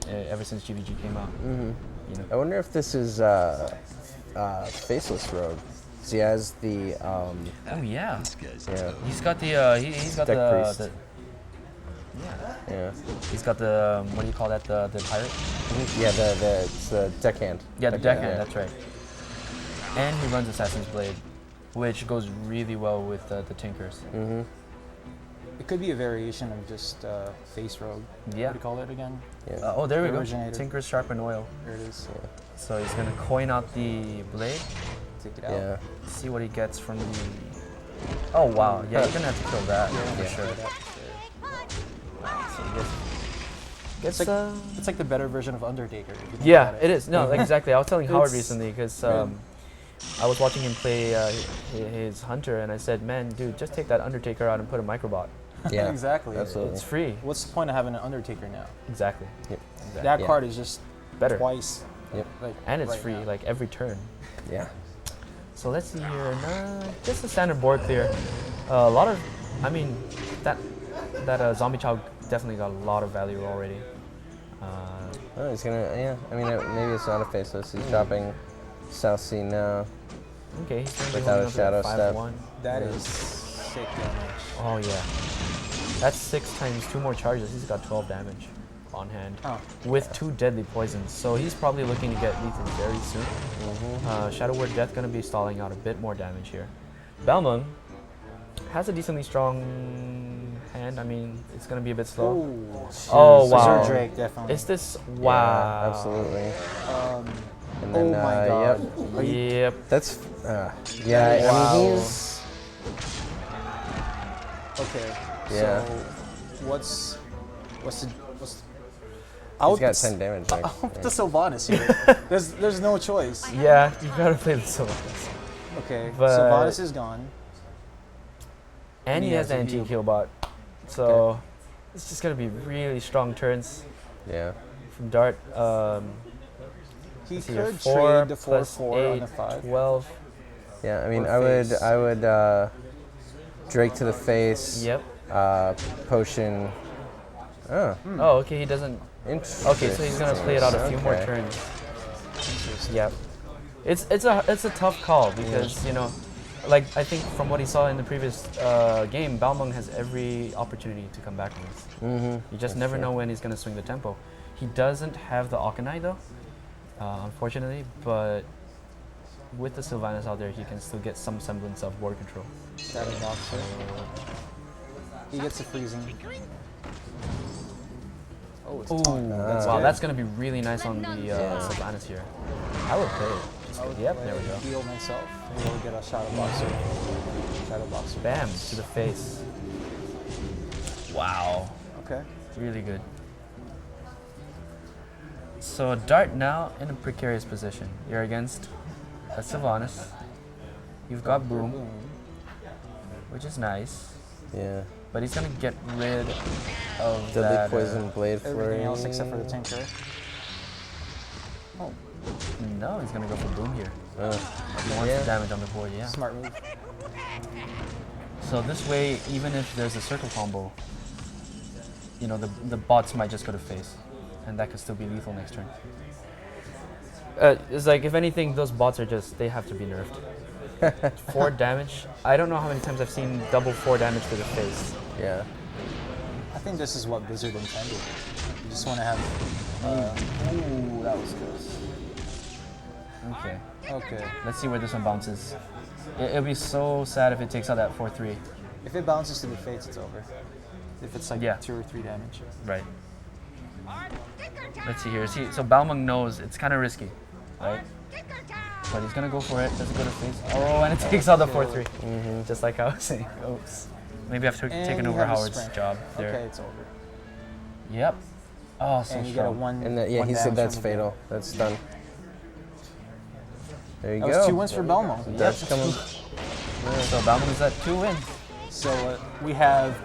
ever since GVG came out. You know. I wonder if this is Faceless Rogue. So he has the Oh yeah. yeah. He's got the he's got Deck the, Priest. the Yeah. he's got the what do you call that the pirate? Yeah, it's the deckhand. Yeah, the Deckhand, deckhand. That's right. And he runs Assassin's Blade, which goes really well with the Tinkers. It could be a variation of just Face Rogue. Yeah. What do you call it again? Yeah. Oh, there we go. Originator. Tinker's Sharpened Oil. There it is. So he's gonna coin out the blade, Take it out. Yeah. see what he gets from the. Oh wow! Yeah, you're gonna have to kill that for Yeah. sure. So he gets It's like the better version of Undertaker. if you think yeah, about it is. No, exactly. I was telling Howard It's- recently because I was watching him play his Hunter, and I said, "Man, dude, just take that Undertaker out and put a Microbot. Yeah. Exactly. Absolutely. It's free." What's the point of having an Undertaker now? Exactly. Yep. That Yeah. card is just Better. twice. Yep. Like, And it's right free, now. like every turn. Yeah. So let's see here. Just a standard board clear. A lot of, I mean, that Zombie Chow definitely got a lot of value already. Oh, he's gonna. Yeah. I mean, maybe it's not a Faceless. He's dropping South Sea now. Okay, he's gonna be Without a holding shadow up at step. 5-1. That is sick damage. Oh yeah. That's 6 times 2 more charges. He's got 12 damage on hand Oh. with 2 deadly poisons. So he's probably looking to get lethal very soon. Shadow Word Death gonna be stalling out a bit more damage here. Belmung has a decently strong hand. I mean, it's gonna be a bit slow. Oh wow. Berserk Drake, definitely. Is this wow? Yeah, absolutely. And Oh then, my god. Yep. Yep. That's. Yeah. Wow. I mean, he's. Okay. Yeah. So what's the He's got 10 damage. I'll put the Sylvanas here. there's no choice. Yeah, you gotta play the Sylvanas. Okay. But- Sylvanas is gone. And he he has the has a anti heal. heal bot. So it's just gonna be really strong turns Yeah. from Dart. He Let's see here, could 4 trade the plus 4/4 on 8, the 5. 12. Yeah. I mean, Or face. I would Drake to the face. Yep. Potion. Oh. Oh, okay, he doesn't. Interesting. Okay, so he's gonna play it out a few more Okay. turns. Yep. It's a tough call because you know, like I think from what he saw in the previous game, Belmung has every opportunity to come back from this. You just never know when he's gonna swing the tempo. He doesn't have the Akanai though, unfortunately, but with the Sylvanas out there, he can still get some semblance of board control. Shadow Boxer. He gets a freezing. Oh, it's Ooh, taunt. wow, that's gonna be really nice on the Sylvanas here. I would play it. Yep, there we go. Heal myself. Maybe we'll get a Shadow Boxer. Shadow Boxer. Bam, to the face. Wow, Okay. really good. So Dart now in a precarious position. You're against a Sylvanas. You've got Boom, which is nice. Yeah. But he's gonna get rid of Deadly that. Poison Blade Flurry. Everything else except for the Tinker. Oh, No, he's gonna go for Boom here. He wants Yeah. the damage on the board, yeah. smart move. So this way, even if there's a circle combo, you know, the bots might just go to face, and that could still be lethal next turn. It's like, if anything, those bots are just, they have to be nerfed. 4 damage. I don't know how many times I've seen double 4 damage to the face. Yeah. I think this is what Blizzard intended. You just want to have. Ooh, that was close. Okay, Okay. let's see where this one bounces. It'll be so sad if it takes out that 4-3. If it bounces to the fates, it's over. If it's like Yeah. 2 or 3 damage. Right. Let's see here. See, so Belmungu knows it's kind of risky, right? But he's gonna go for it. Does it go to face? Oh, and it takes out the 4-3. Just like I was saying. Oops. Maybe I've taken you over have a Howard's sprint. job there. Okay, it's over. Yep. Oh, so And you get a strong. 1. And that, yeah, one he said damage that's from the fatal. That's done. There you That go. was 2 wins for Belmo. Dart's coming. So Belmungu's at 2 wins. So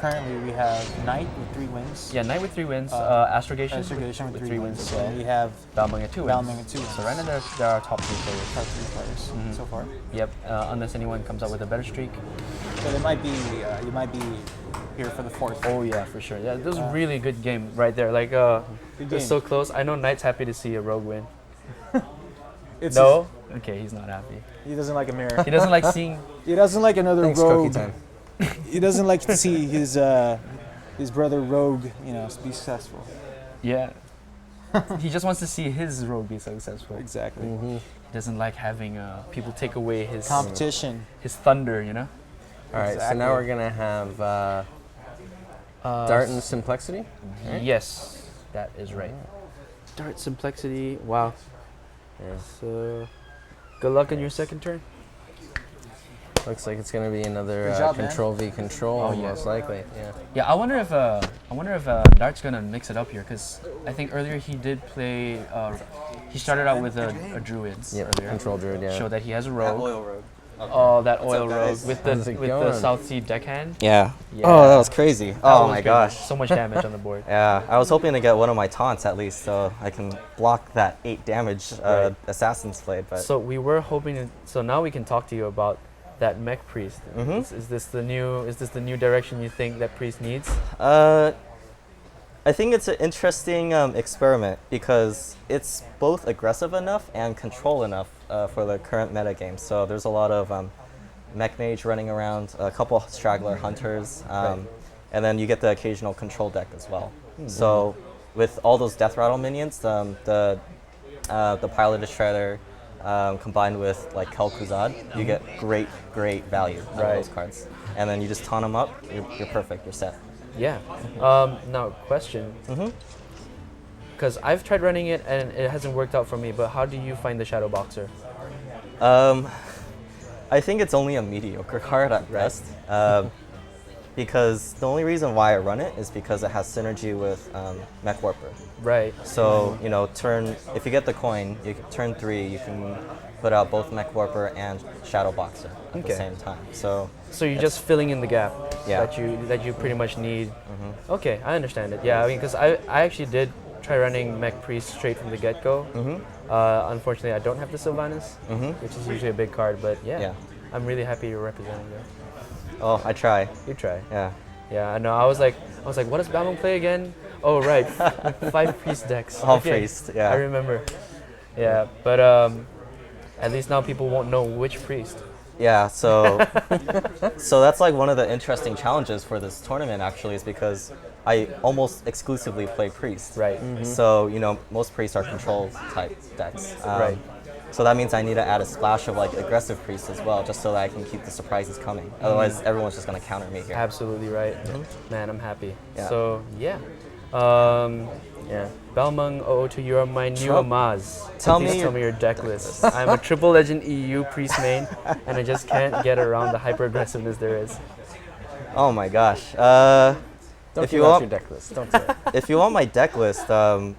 currently we have Knight with 3 wins. Yeah, Knight with 3 wins. Astrogation, Astrogation with 3 wins. as well. And we have Belmungu at 2 wins. Belmungu at 2 wins. So right now they're our top 3 players. Top 3 players so far. Yep. Unless anyone comes out with a better streak. So they might be you might be here for the 4th. Oh yeah, for sure. Yeah, this was a really good game right there. Like Good it's game. so close. I know Knight's happy to see a rogue win. It's No? Okay, he's not happy. he doesn't like a mirror. He doesn't like seeing. He doesn't like another Thanks, rogue. cookie time. He doesn't like to see his brother rogue, be successful. Yeah. He just wants to see his rogue be successful. Exactly. He doesn't like having people take away his Competition. his thunder, you know? All right, so now we're gonna have Dart and Simplexity. Right? Yes, that is right. Dart Simplexity. Wow. Yeah. So, good luck in your second turn. Looks like it's gonna be another Good job, man. Control v Control, Oh, yeah. most likely. Yeah. Yeah, I wonder if Dart's gonna mix it up here, because I think earlier he did play. He started out with a druid Yep. earlier. Control Druid. Yeah. Show that he has a rogue. rogue. Oh, that oil up, rogue guys? with How's the it with the going? South Sea deckhand. Yeah. Yeah. Oh, that was crazy. That Oh was my good. gosh. So much damage on the board. Yeah, I was hoping to get one of my taunts at least, so I can block that 8 damage Right. Assassin's Blade. But So we were hoping. So now we can talk to you about that mech priest. Is this the new direction you think that priest needs? I think it's an interesting experiment because it's both aggressive enough and control enough for the current meta game. So there's a lot of mech mage running around, a couple straggler hunters, and then you get the occasional control deck as well. So with all those death rattle minions, the pilot destroyer combined with like Kel'Thuzad, you get great value out of those cards. And then you just taunt them up, you're perfect, you're set. Yeah. Now, question. Because I've tried running it and it hasn't worked out for me. But how do you find the Shadow Boxer? I think it's only a mediocre card at best. Because the only reason why I run it is because it has synergy with Mech Warper. Right. So, if you get the coin, turn 3, you can put out both Mech Warper and Shadow Boxer at the same time. So you're just filling in the gap Yeah. that you pretty much need. Okay, I understand it. Yeah, I mean, because I actually did try running Mech Priest straight from the get-go. Unfortunately, I don't have the Sylvanas, which is usually a big card. But yeah, I'm really happy you're representing that. Oh, I try. You try. Yeah. Yeah, I know. I was like, what does Batman play again? Oh, right, 5 priest decks. All Okay, priest, yeah. I remember. Yeah, but at least now people won't know which priest. Yeah, so that's like one of the interesting challenges for this tournament actually, is because I almost exclusively play priest. Right. So, most priests are control type decks. Right. So that means I need to add a splash of like aggressive priests as well, just so that I can keep the surprises coming. Otherwise, everyone's just gonna counter me here. Absolutely right. Man, I'm happy. Yeah. So yeah, Yeah. Belmungu2, you're my new Trump. Amaz. Tell Please me tell me your deck list. I'm a triple legend EU priest main, and I just can't get around the hyper aggressiveness there is. Oh my gosh. Don't If give you out want- your deck list. Don't do it. If you want my deck list, I'll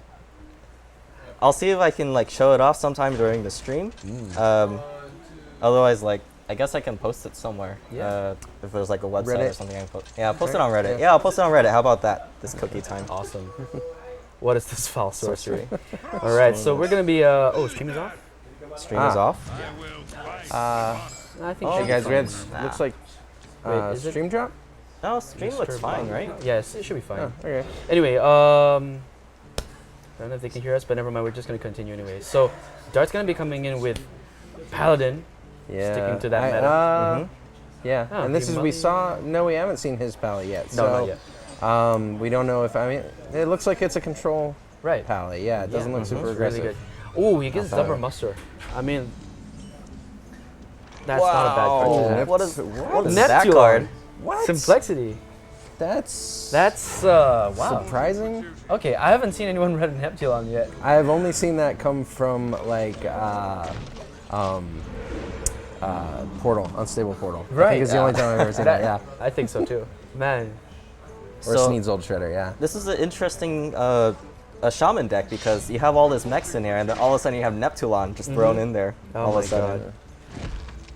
see if I can like show it off sometime during the stream. Otherwise, like I guess I can post it somewhere. Yeah. If there's like a website or Reddit. something, I can post. Yeah, I'll post it Okay. on Reddit. Yeah. Yeah, I'll post it on Reddit. How about that? This cookie time. Awesome. What is this foul sorcery? All right, so we're gonna be. Oh, stream is off. Stream is off. I think. Oh, should Hey be guys, fine. we had looks like Wait, is it- stream drop. No, stream looks Mr. fine, Bob. right? Yes, it should be fine. Oh, okay. Anyway, I don't know if they can hear us, but never mind. We're just gonna continue anyway. So, Dart's gonna be coming in with Paladin. Yeah. Sticking to that I- meta. Yeah. Oh, and this you is we must- saw. No, we haven't seen his palette yet. No, so, not yet. We don't know if it looks like it's a control Right. palette. Yeah, it doesn't look super It's aggressive. really good. Oh, he gets Not bad. Zubber Muster. I mean, that's not a bad card. to have. What is that Neptune. card? What? Simplexity. That's Wow. surprising. Okay, I haven't seen anyone run Neptune yet. I have only seen that come from like Portal, Unstable Portal. I Right. think it's the only time I've ever seen that. Yeah. I think so too. Man. Or So- Sneed's Old Shredder. Yeah. This is an interesting a shaman deck because you have all this mechs in there, and then all of a sudden you have Neptulon just thrown in there. Oh all my of a sudden. god.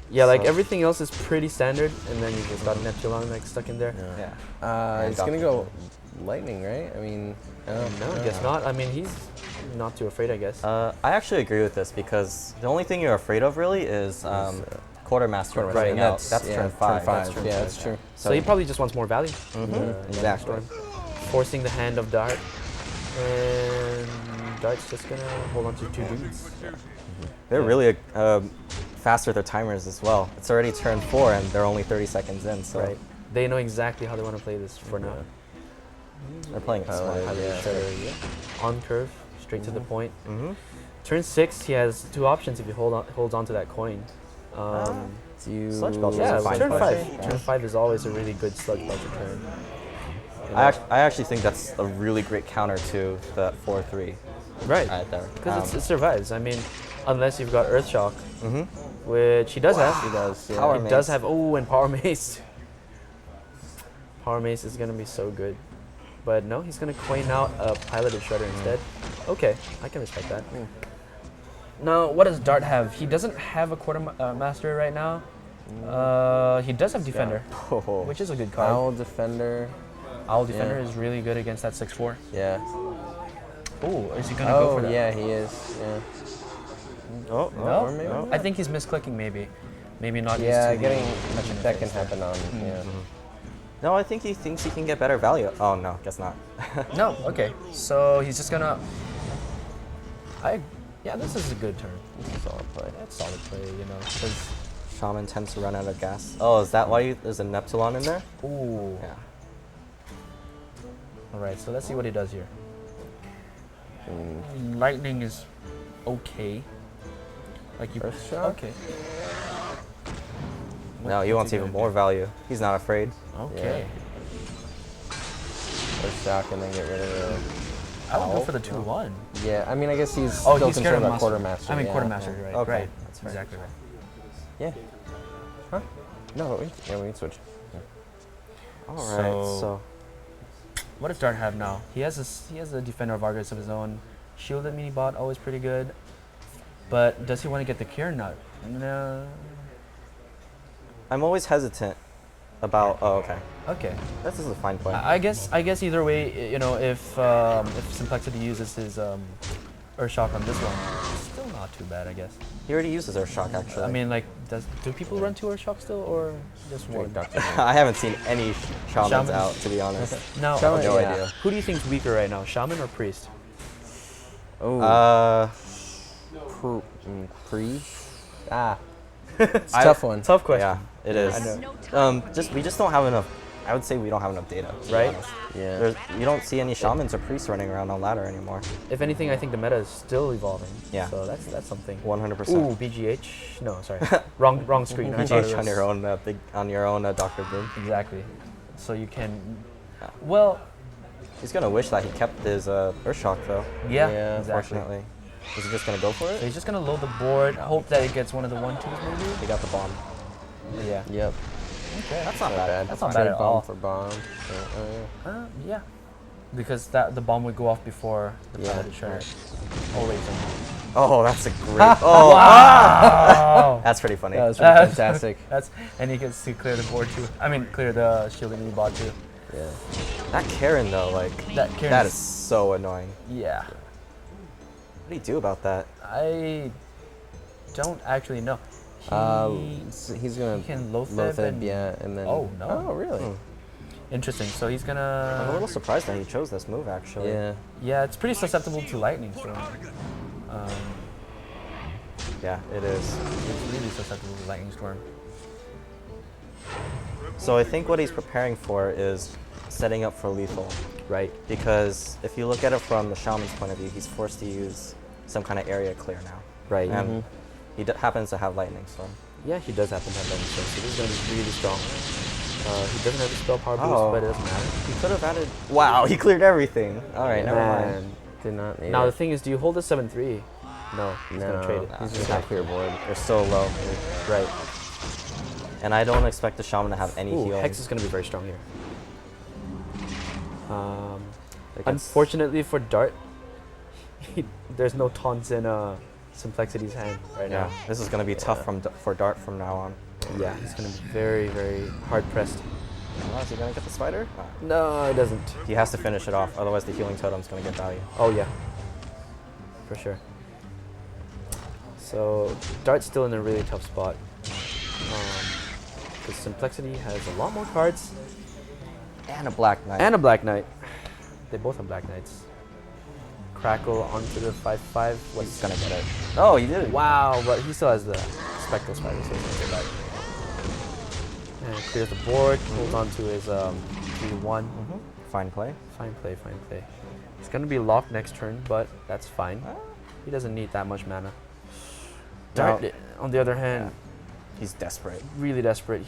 Yeah, like So- everything else is pretty standard, and then you just got Neptune like stuck in there. Yeah. It's Dr. gonna go lightning, right? I mean, No, I guess not. I mean, he's not too afraid, I guess. I actually agree with this because the only thing you're afraid of really is Quartermaster Right, running and out. That's yeah, turn 5. That's turn yeah, five. that's true. So he probably just wants more value. Exactly. Forcing the hand of Dart. And Dart's just gonna hold on to 2 dudes. They're really fast with their timers as well. It's already turn 4 and they're only 30 seconds in, so Right. They know exactly how they want to play this for now. they're playing it smart. On curve, straight to the point. Mhm. Turn 6, he has 2 options if he holds on to that coin. Do you? Sludge Belcher is Yeah, a fine turn play. 5. Turn 5 is always a really good sludge belcher turn. I actually think that's a really great counter to the 4-3 Right. right there. Because it survives. I mean, unless you've got Earth Shock, which he does have. He does. Yeah. Power He Mace. does have. Oh, and Power Mace. Power Mace is gonna be so good, but no, he's gonna coin out a Piloted Shredder instead. Okay, I can respect that. Now, what does Dart have? He doesn't have a Quartermaster right now. He does have Defender, Oh. which is a good card. Owl Defender. Owl Defender yeah. is really good against that 6/4. Yeah. Oh, is he gonna go for that? yeah, he is. Yeah. Oh, No, Or maybe I think he's misclicking maybe. Maybe not Yeah, used to getting touching the that face can there. happen on. Yeah. No, I think he thinks he can get better value. Oh no, guess not. No, okay. So he's just gonna. Yeah, this is a good turn. This is a solid play. That's solid play, you know. 'Cause Shaman tends to run out of gas. Oh, is that why there's a Neptulon in there? ooh. Yeah. All right. So let's see what he does here. Lightning is okay. Like you. Earth Shock? Okay. No, he wants even more value. He's not afraid. Okay. Or shock and then get rid of the. I would go for the 2/1. Yeah, I mean, I guess he's Oh, still he's scared concerned of about Master. Quartermaster. I mean yeah. Quartermaster, right? Okay, Right. that's right. Exactly right. Yeah. Huh? No, but we can switch. All right, so What does Dart have now? He has a Defender of Argus of his own. Shielded mini bot, always pretty good. But does he want to get the Cure Nut? No. I'm always hesitant about. Oh, okay. Okay. This is a fine play. I guess either way, you know, if Simplexity uses his Earth Shock on this one, it's still not too bad, I guess. He already uses Earth Shock, actually. I mean, like, do people run 2 Earth Shock still, or just one? I haven't seen any shamans Shaman? out, to be honest. No. Shaman, No yeah. idea. Who do you think's weaker right now, Shaman or Priest? Oh. Pre. Ah. It's a tough one. Tough question. Yeah, it is. I know. We just don't have enough. I would say we don't have enough data, to be Right? honest. Yeah. You don't see any shamans or priests running around on ladder anymore. If anything, I think the meta is still evolving. Yeah. So that's something. 100%. Ooh, BGH. No, sorry. wrong screen. I thought it BGH on was- your own, Dr. Boom. Exactly. So you can. Yeah. Well, He's gonna wish that he kept his Earthshock though. Yeah, exactly. Unfortunately. Is he just gonna go for So it? he's just gonna load the board, hope that it gets one of the 1-2s maybe. He got the bomb. Yeah. Yep. Okay. That's not bad. That's not bad at bomb all. for bomb. Yeah. Because the bomb would go off before the Yeah, pellet shredder. right. Oh wait. Oh, that's a great. Oh, Wow. that's pretty funny. That was pretty fantastic. And he gets to clear the board too. I mean, clear the shielding he bought too. Yeah. That Karen though, like that is so annoying. Yeah. What do you do about that? I don't actually know. He's gonna he can low Lotheb, yeah, and then. Oh no. Oh really? Interesting. So he's I'm a gonna. little surprised that he chose this move actually. Yeah. Yeah, it's pretty susceptible to lightning storm. Yeah, it is. It's really susceptible to lightning storm. So I think what he's preparing for is setting up for lethal, right? Because if you look at it from the shaman's point of view, he's forced to use some kind of area clear now. Right. And he happens to have lightning storm. Yeah, he does happen to have lightning storm, so this is gonna be really strong. He doesn't have the spell power boost, Oh. but it doesn't matter. He could have added. Wow, he cleared everything. All right, never mind. Man, did not need Now the it. thing is, do you hold the 7-3? No, he's gonna trade it. He's just gonna clear board. They're so low. Right. And I don't expect the shaman to have any Ooh, healing. Hex is gonna be very strong here. Like Unfortunately for Dart, there's no taunts in Simplexity's hand right yeah, now. this is going to be tough for Dart from now on. Yeah, he's gonna be very, very hard pressed. Oh, is he going to get the spider? No, it doesn't. He has to finish it off, otherwise the healing totem's going to get value. Oh yeah, for sure. So Dart's still in a really tough spot. Because Simplexity has a lot more cards And a Black Knight. and a Black Knight. They both have Black Knights. Crackle onto the 5/5. He's going to get it. Oh, he did it. Wow, but he still has the Spectral Spider, so he's gonna get back. And clears the board, holds on to his 3-1. Fine play. Fine play, fine play. It's gonna be locked next turn, but that's fine. He doesn't need that much mana. Dart, on the other hand, He's desperate. really desperate.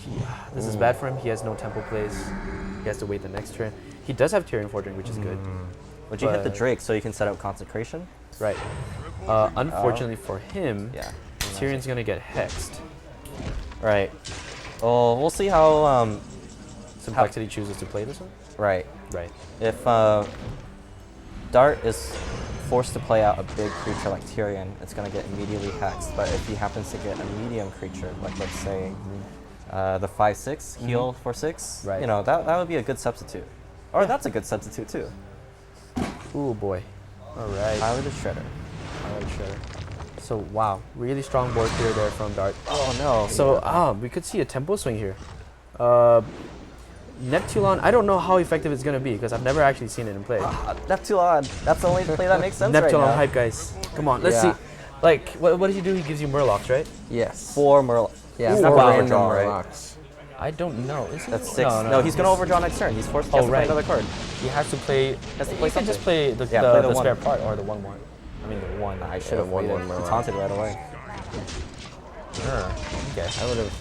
This is bad for him. He has no tempo plays. He has to wait the next turn. He does have Tyrion Forging, which is good. Would you hit the But- Drake so you can set up Consecration? Right. Unfortunately for him, Yeah. Tyrion's gonna get hexed. Right. Oh, we'll see how. Simplexity chooses to play this one. Right. Right. If Dart is forced to play out a big creature like Tyrion, it's going to get immediately hexed. But if he happens to get a medium creature, like let's say the 5/6 heal for 6, Right. you know, that would be a good substitute. Or that's a good substitute too. Ooh boy. All right. Tyler the Shredder. So wow, really strong board clear there from Dart. Oh no. So we could see a tempo swing here. Neptulon, I don't know how effective it's gonna be because I've never actually seen it in play. Neptulon. That's the only play that makes sense right Neptulon now. hype, guys. Come on, let's Yeah. see. Like, what does he do? He gives you Murlocs, right? Yes. 4 Murloc. Yeah, He's four not gonna random overdraw, right? Murlocs. I don't know. Is he? That's 6. No, he's going to overdraw next turn. He's forced to Oh, play right. another card. He has to play. Has to He play can just something. play the, Yeah, play the the one. spare part or the 1/1. I mean the one. I should have won waited. one He Murloc. taunted right away. Okay. I would have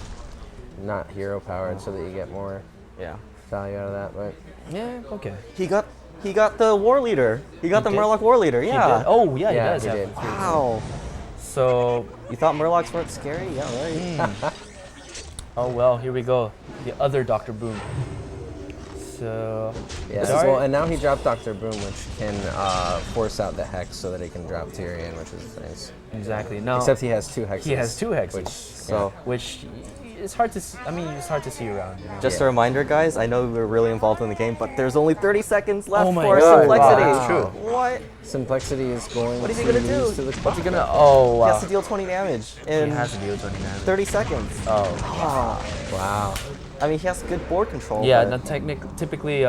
not hero powered so that you get more Yeah. value out of that, but Yeah. Okay. He got the war leader. He got the did? Murloc war leader. He Yeah. did? Oh yeah, Yeah, he does. he have did. three. Wow. So You thought Murlocs weren't scary? Yeah, right. oh well, here we go. The other Dr. Boom. So yeah. Dart- Well, and now he dropped Dr. Boom, which can force out the hex so that he can drop Tyrion, which is nice. exactly. Now Except he has 2 hexes. he has 2 hexes. So Which it's hard to. I mean, it's hard to see around. You know? just a reminder, guys. I know we're really involved in the game, but there's only 30 seconds left Oh my for God. Simplexity. Wow, that's true. What? Simplicity is going What is he to gonna do? lose to the What's he clock. gonna? Oh He wow. has to deal 20 damage in He has to deal 20 damage. 30 seconds. Oh. Wow. I mean, he has good board control. Yeah, but- typically,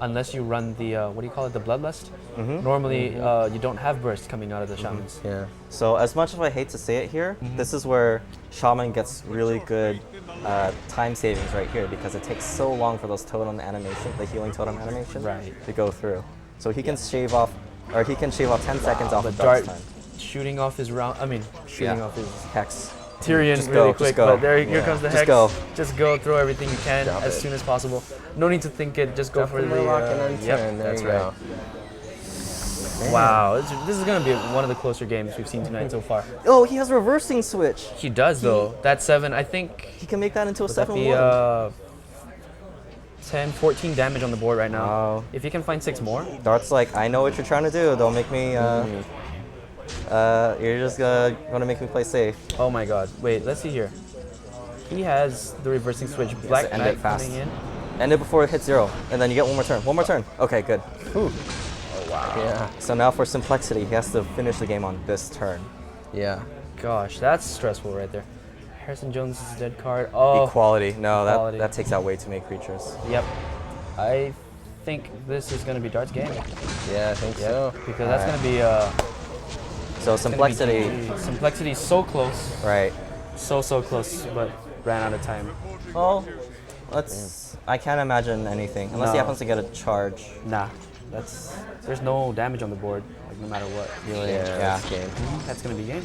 unless you run the what do you call it, the Bloodlust. Normally, you don't have burst coming out of the shamans. Yeah. So as much as I hate to say it here, this is where Shaman gets really good time savings right here because it takes so long for those totem animation, the healing totem animation, Right. to go through. So he can shave off, or he can shave off 10 seconds off But of Dart's Dart time. shooting off his round. I mean, shooting Yeah. off his Hex. Tyrion Just really go, quick, just go. but there, here Yeah. comes the Just Hex. go. Just go, throw everything you can Drop as it. soon as possible. No need to think it, just go for the Murloc and then yep, turn. There that's you right. go. Wow, this is going to be one of the closer games we've seen tonight so far. Oh, he has reversing switch. He does, though. That 7, I think, He can make that into a would that 7-1. be 10, 14 damage on the board right now. Wow. If he can find 6 more. Dart's like, I know what you're trying to do. Don't make me. You're just gonna make me play safe. Oh my god. Wait, let's see here. He has the reversing switch. Black to end Knight it fast. coming in. End it before it hits 0, and then you get one more turn. One more turn. Okay, good. Oh wow. Yeah. So now for Simplexity, he has to finish the game on this turn. Yeah. Gosh, that's stressful right there. Harrison Jones' dead card. Oh. Equality. No, Equality. that takes out way too many creatures. Yep. I think this is going to be Dart's game. Yeah, I think so. Because that's going to be So Simplexity, Simplexity is so close. right. So close, but ran out of time. Well, I can't imagine anything unless he No. happens to get a charge. Nah. There's no damage on the board, like no matter what. Really. Yeah. Game. That's going to be game.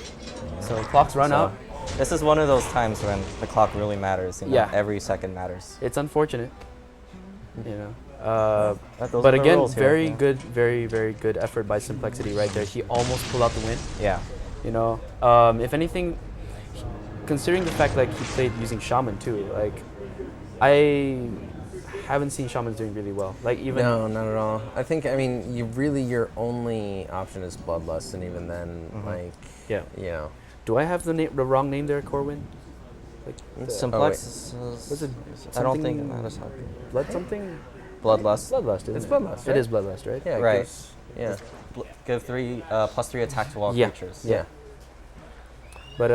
So clock's run out. This is one of those times when the clock really matters. You know? Yeah. Every second matters. It's unfortunate. You know. Those But are the again, rules here, very yeah. good, very good effort by Simplexity right there. He almost pulled out the win. Yeah. You know, if anything, considering the fact like he played using Shaman too, like I haven't seen Shamans doing really well. Like even No, not at all. I mean, your only option is Bloodlust, and even then, like, yeah. you know. Do I have the wrong name there, Corwin? Like Simplex. was it? I don't think it something- matters how. Blood something. Bloodlust. Bloodlust. Isn't It's it? Bloodlust, It right? is Bloodlust, right? Yeah. it Right. gives- Yeah. Give +3 attack to all Yeah. creatures. Yeah. But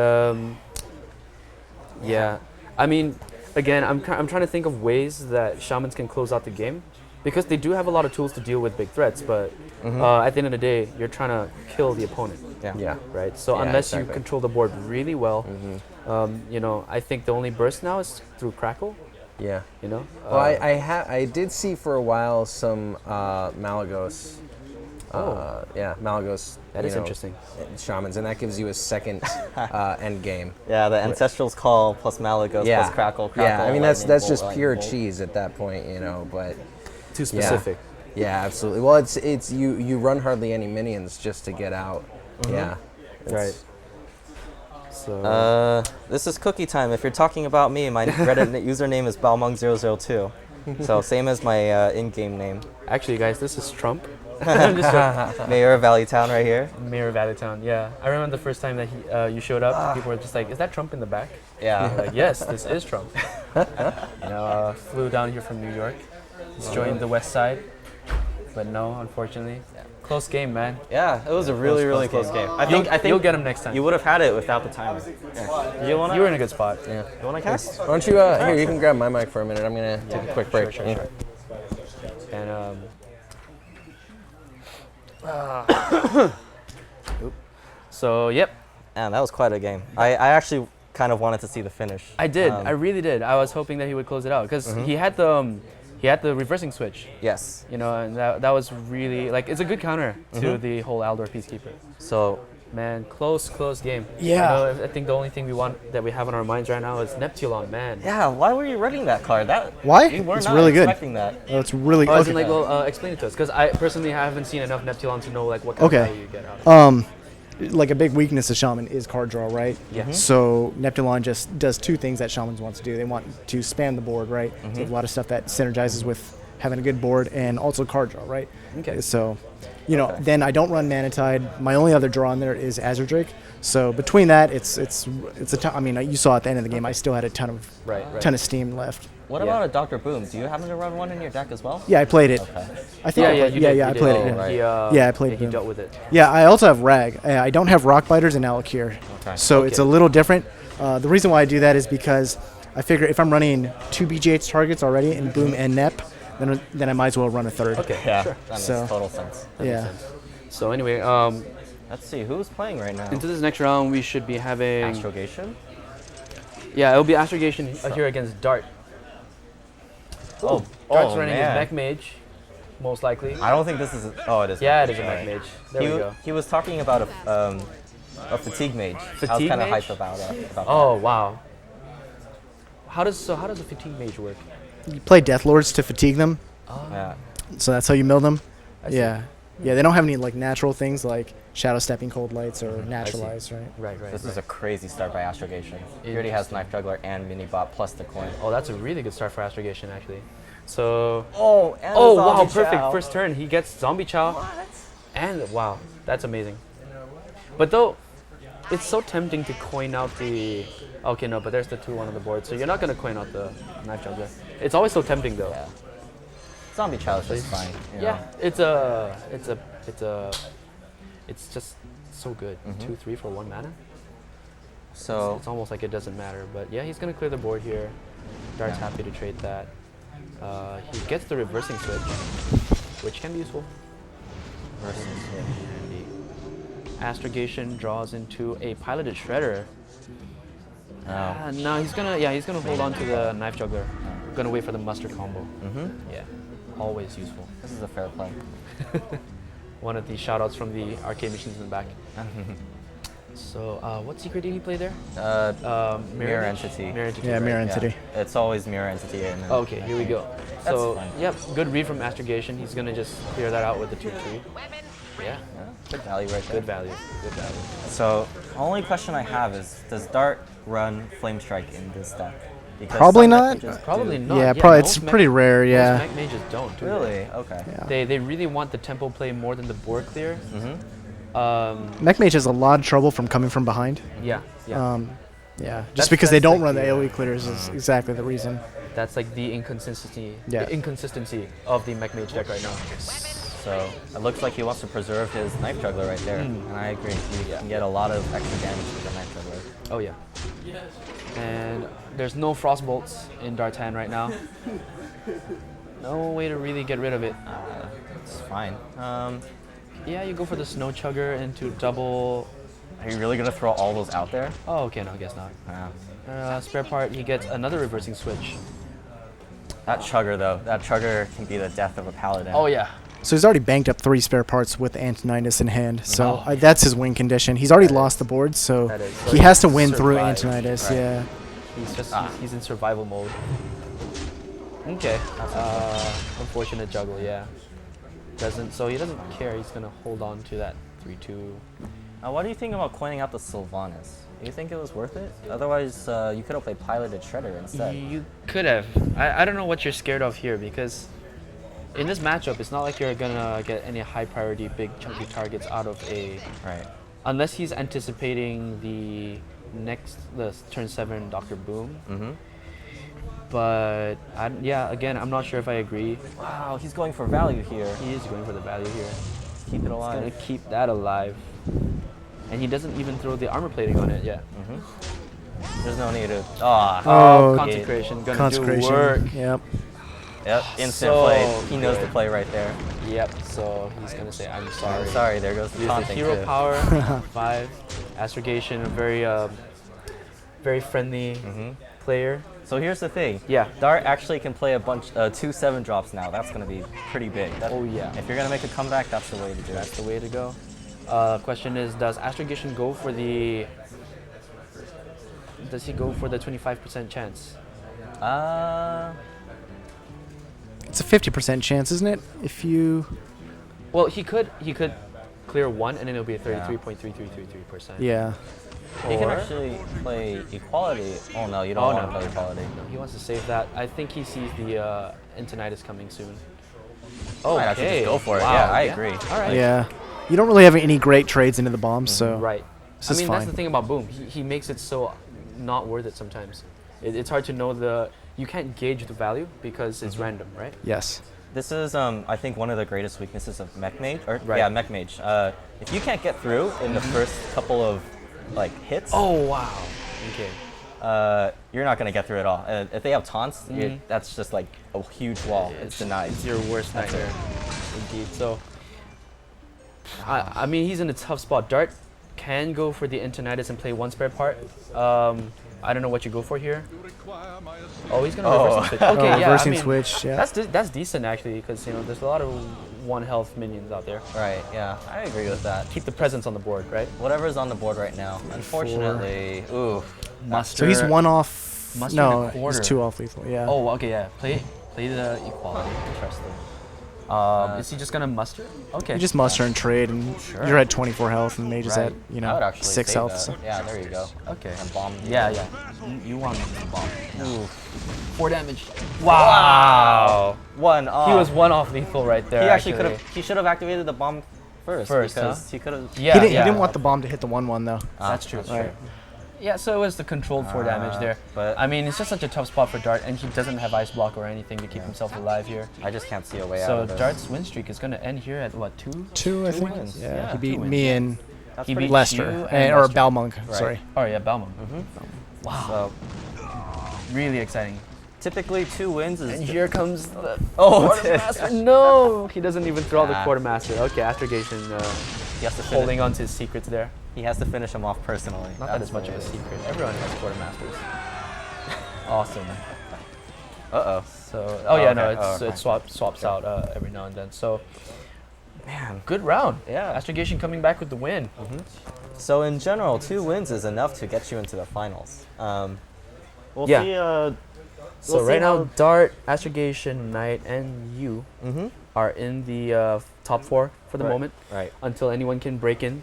yeah. I mean, again, I'm trying to think of ways that Shamans can close out the game, because they do have a lot of tools to deal with big threats. But at the end of the day, you're trying to kill the opponent. Yeah. Yeah. Right. So Yeah, unless you exactly. control the board really well, you know, I think the only burst now is through Crackle. Yeah. You know. Well, I did see for a while some Malagos. Yeah, Malagos. That you is know, interesting. Shamans, and that gives you a second end game. Yeah, the Ancestral's Call plus Malagos Yeah. plus Crackle. Yeah, I mean that's Lightning just Bolt, pure Lightning Bolt. cheese at that point, you know. But Too specific. yeah, absolutely. Well, it's you run hardly any minions just to get out. Yeah. It's- Right. So This is cookie time. If you're talking about me, my Reddit username is Belmungu2Knight. So same as my in-game name. actually, guys, this is Trump. I'm just joking. Mayor of Valley Town right here. Mayor of Valleytown. Yeah, I remember the first time that you showed up. People were just like, "Is that Trump in the back?" Yeah. Like, yes, this is Trump. You know, flew down here from New York. He's joined the West Side, but no, unfortunately, close game, man. Yeah, it was a really close game. I think You'll get him next time. you would have had it without the timer. Yeah. You You were in a good spot. Yeah. You want to cast? Why don't you here? You can grab my mic for a minute. I'm gonna take a quick break. Sure. And so yep, Man, that was quite a game. I actually kind of wanted to see the finish. I did. I really did. I was hoping that he would close it out because he had the reversing switch. Yes. You know, and that was really like it's a good counter to the whole Aldor Peacekeeper. So Man, close game. Yeah. You know, I think the only thing we have on our minds right now is Neptulon, man. yeah, why were you running that card? Why? We were It's not really good. expecting that. Oh, it's really Oh, as in, okay. like, well, explain it to us, because I personally haven't seen enough Neptulon to know like what kind Okay. of value you get out of it. Like a big weakness of Shaman is card draw, right? Yeah. So Neptulon just does two things that Shamans want to do. They want to spam the board, right? So a lot of stuff that synergizes with having a good board and also card draw, right? Okay. So, you know, then I don't run Mana Tide. My only other draw in there is Azure Drake. So between that, it's a ton. I mean, you saw at the end of the game, I still had a ton of steam left. What Yeah. about a Dr. Boom? Do you happen to run one in your deck as well? Yeah, I played it. Okay. I think I played, you did, I you did. played Oh, it. Yeah. right. Yeah, I played He Boom. dealt with it. Yeah, I also have Rag. I don't have Rock Biters and Alakir. Okay. So it's a little different. The reason why I do that is because I figure if I'm running two BGH targets already in Boom and Nep, then I might as well run a third. Okay. Yeah, Sure. that makes So- total sense. Yeah. So anyway, Let's see, who's playing right now? into this next round, we should be having. Astrogation? Yeah, it'll be Astrogation here against Dart. Oh, Dart's running his man. Mech Mage, most likely. I don't think this is. Oh, it is. Yeah, it is a All Mech right. Mage. There we go. He was talking about A Fatigue Mage. I was Fatigue kind of Mage? hyped about Oh wow. How does a Fatigue Mage work? You play Death Lords to fatigue them, that. Yeah. so that's how you mill them. I see. Yeah. Yeah, they don't have any like natural things like Shadow Stepping Cold Lights or Naturalize, right? Right. This is a crazy start by Astrogation. He already has Knife Juggler and Mini Bot plus the coin. Oh, that's a really good start for Astrogation, actually. So. Oh, and Oh a wow, Zombie perfect. Chow. First turn, he gets Zombie Chow. And wow, that's amazing. But though, it's so tempting to coin out the. Okay, no, but there's the 2-1 on the board, so you're not gonna coin out the Knife Juggler. It's always so tempting though. Yeah. Zombie Chow is just fine. You Yeah, know? it's just so good. 2-3 for 1 mana. So It's almost like it doesn't matter, but yeah, he's gonna clear the board here. Dart's happy to trade that. He gets the reversing switch, which can be useful. Handy. Astrogation draws into a piloted shredder. No, he's gonna hold on to the Knife Juggler. Gonna wait for the mustard combo. Yeah, always useful. this is a fair play. One of the shoutouts from the arcade machines in the back. So, what secret did he play there? Mirror Entity. Mirror Entity. Yeah, right? Mirror Entity. It's always Mirror Entity. And then Okay, here we go. So, fine. yep, good read from Astrogation. He's gonna just clear that out with the 2-3. Yeah, good value right there. good value. Good value. So, only question I have is, does Dart run Flame Strike in this deck? Because Probably some not. messages Probably do. not. Yeah, probably. It's most mech- pretty rare. Yeah. Most mech mages don't. Do they? Really? Okay. Yeah. They really want the tempo play more than the board clear. Mech Mage has a lot of trouble from coming from behind. Yeah. Yeah, just That's- because they that's don't like run the the, AoE clears is exactly the reason. That's like the inconsistency. Yeah. The inconsistency of the mech mage deck right now. So, it looks like he wants to preserve his Knife Juggler right there. And I agree. You can get a lot of extra damage with the Knife Juggler. Oh yeah. And there's no frost bolts in Dart's hand right now. No way to really get rid of it. It's fine. Yeah, you go for the snow chugger into double. Are you really going to throw all those out there? Oh, okay, no, I guess not. Yeah. Spare part, he gets another reversing switch. That Chugger, though, that Chugger can be the death of a Paladin. Oh yeah. So he's already banked up 3 spare parts with Antonidas in hand. So that's his win condition. He's already lost the board, so That is. So he has to win through survive, Antonidas. right. Yeah. He's just he's in survival mode. Okay. Unfortunate juggle, yeah. He doesn't care. He's gonna hold on to that 3-2. What do you think about coining out the Sylvanas? Do you think it was worth it? Otherwise, you could have played Piloted Shredder instead. You could have. I don't know what you're scared of here because in this matchup, it's not like you're gonna get any high priority, big chunky targets out of a. Right. Unless he's anticipating the turn 7 Dr. Boom. But again, I'm not sure if I agree. Wow, he's going for value here. He is going for the value here. Keep it He's alive. gonna keep that alive. And he doesn't even throw the armor plating on it yet. There's no need to. Oh, Consecration, gonna Consecration. do work. Yep. Yep, instant So play. He knows the good. play right there. Yep, so he's gonna say, I'm sorry. I'm sorry, there goes the Use the taunting hero too. power, 5. Astrogation, a very friendly player. So here's the thing. Yeah. Dart actually can play a bunch, 2 7 drops now. That's going to be pretty big. Oh, yeah. If you're going to make a comeback, that's the way to do That's it. the way to go. Question is, does Astrogation go for the... Does he go for the 25% chance? It's a 50% chance, isn't it? If you. Well, he could clear 1 and then it'll be a 33.3333%. Yeah. He can Or- actually play Equality. Oh, no, you don't want to play Equality. No, he wants to save that. I think he sees the Antonidas coming soon. Might actually Okay. just go for it. Wow, Yeah, I agree. All right. Yeah. You don't really have any great trades into the bombs, so. Right. This I is mean, fine. that's the thing about Boom. He makes it so not worth it sometimes. It's hard to know you can't gauge the value because it's random, right? Yes. This is, I think, one of the greatest weaknesses of Mech Mage. Right. Yeah, Mech Mage. If you can't get through in the first couple of hits, Oh, wow. Okay. you're not going to get through at all. If they have taunts, that's just like a huge wall. It's denied. It's your worst nightmare. Indeed. So, I mean, he's in a tough spot. Dart can go for the Antonidas and play 1 spare part. I don't know what you go for here. Oh, he's gonna reversing switch. Okay, yeah, reversing I mean, switch, yeah. That's decent actually, because there's a lot of 1 health minions out there. Right, yeah, I agree with that. Keep the presence on the board, right? Whatever's on the board right now. Unfortunately, ooh. Muster. So he's 1 off. Mustard No, and a quarter. he's 2 off lethal. Yeah. Oh, okay, yeah. Play the equality. Interesting. Is he just gonna muster? Okay. You just muster and trade, and Sure. you're at 24 health, and Mage is at, I would actually 6 save health. that. So. Yeah, there you go. Okay. And bomb. Yeah, yeah. You want him to bomb. Ooh. 4 damage. Wow. 1 off. He was 1 off lethal right there. He actually could have. He should have activated the bomb first. First, because huh? he could have. Yeah, He didn't, yeah. he didn't want the bomb to hit the 1/1 though. That's true. That's Right. true. Yeah, so it was the controlled 4 damage there. but- I mean, it's just such a tough spot for Dart, and he doesn't have ice block or anything to keep himself alive here. I just can't see a way out So of this. Dart's win streak is going to end here at what, 2? 2, I think. wins. Yeah, Yeah, he 2 beat wins. me and That's He pretty beat Lester, you and or Lester. Belmung. Right. Sorry. Oh yeah, Belmung. So Really exciting. typically 2 wins is. And here comes the Oh, quartermaster. No, he doesn't even throw the Ah. quartermaster. Okay, Astrogation he has to finish. holding on to his secrets there. He has to finish him off personally. Not that it's much of a secret. Everyone has quartermasters. Awesome. Uh-oh. So, oh yeah, no, okay. Oh, it swaps out every now and then. So, Man. good round. Yeah. Astrogation coming back with the win. So in general, 2 wins is enough to get you into the finals. We'll Yeah. see. So We'll see right now, how- Dart, Astrogation, Knight, and you are in the top 4 for the Right. moment. Right. Until anyone can break in.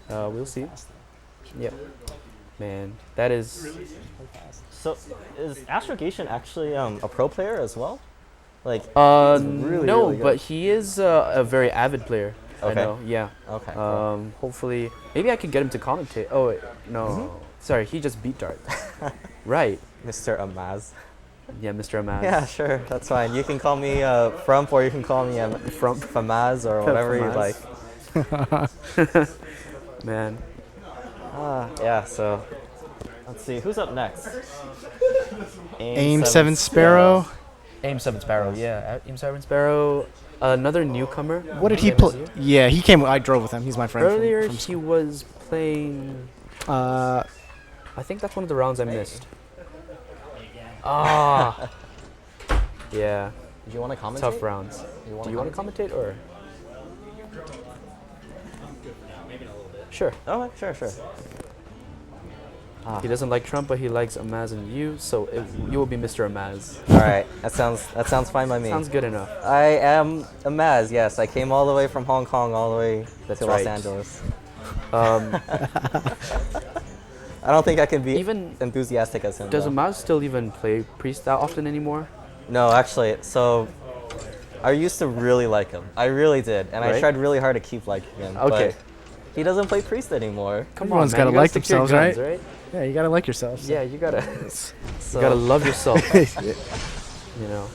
We'll see. Yep. Man, that is. So is Astrogation actually a pro player as well? Like. really, no, really good. but he is a very avid player. I Okay. know. Yeah. Okay. cool. Hopefully, maybe I could get him to commentate. Oh wait, no. Sorry, he just beat Dart. Right. Mr. Amaz. Yeah, Mr. Amaz. Yeah, sure. That's fine. You can call me Frump, or you can call me Frump Famaz, or whatever you Famaz. like. Man. Yeah. So. Let's see. Who's up next? Aim 7 Sparrow. Aim 7 Sparrow. Yeah, Aim 7 Sparrow. Another newcomer. What did he play? Yeah, he came. I drove with him. He's my friend. Earlier, from he was playing. I I think that's one of the rounds I missed. Ah. Yeah. Did you want to commentate? Tough rounds. Do you want to commentate or? Sure. Oh, sure. He doesn't like Trump, but he likes Amaz and you, so you will be Mr. Amaz. All right. That sounds fine by me. Sounds good enough. I am Amaz. Yes, I came all the way from Hong Kong, all the way That's to right. Los Angeles. Um, I don't think I can be Even- enthusiastic as him. does though. Amaz still even play Priest that often anymore? No, actually. So I used to really like him. I really did, and I Right. tried really hard to keep liking him. Okay. But he doesn't play Priest anymore. Come Everyone's on, man. gotta You like stick to your themselves, guns, right? Yeah, you gotta like yourself. So. Yeah, you gotta So love yourself. You know,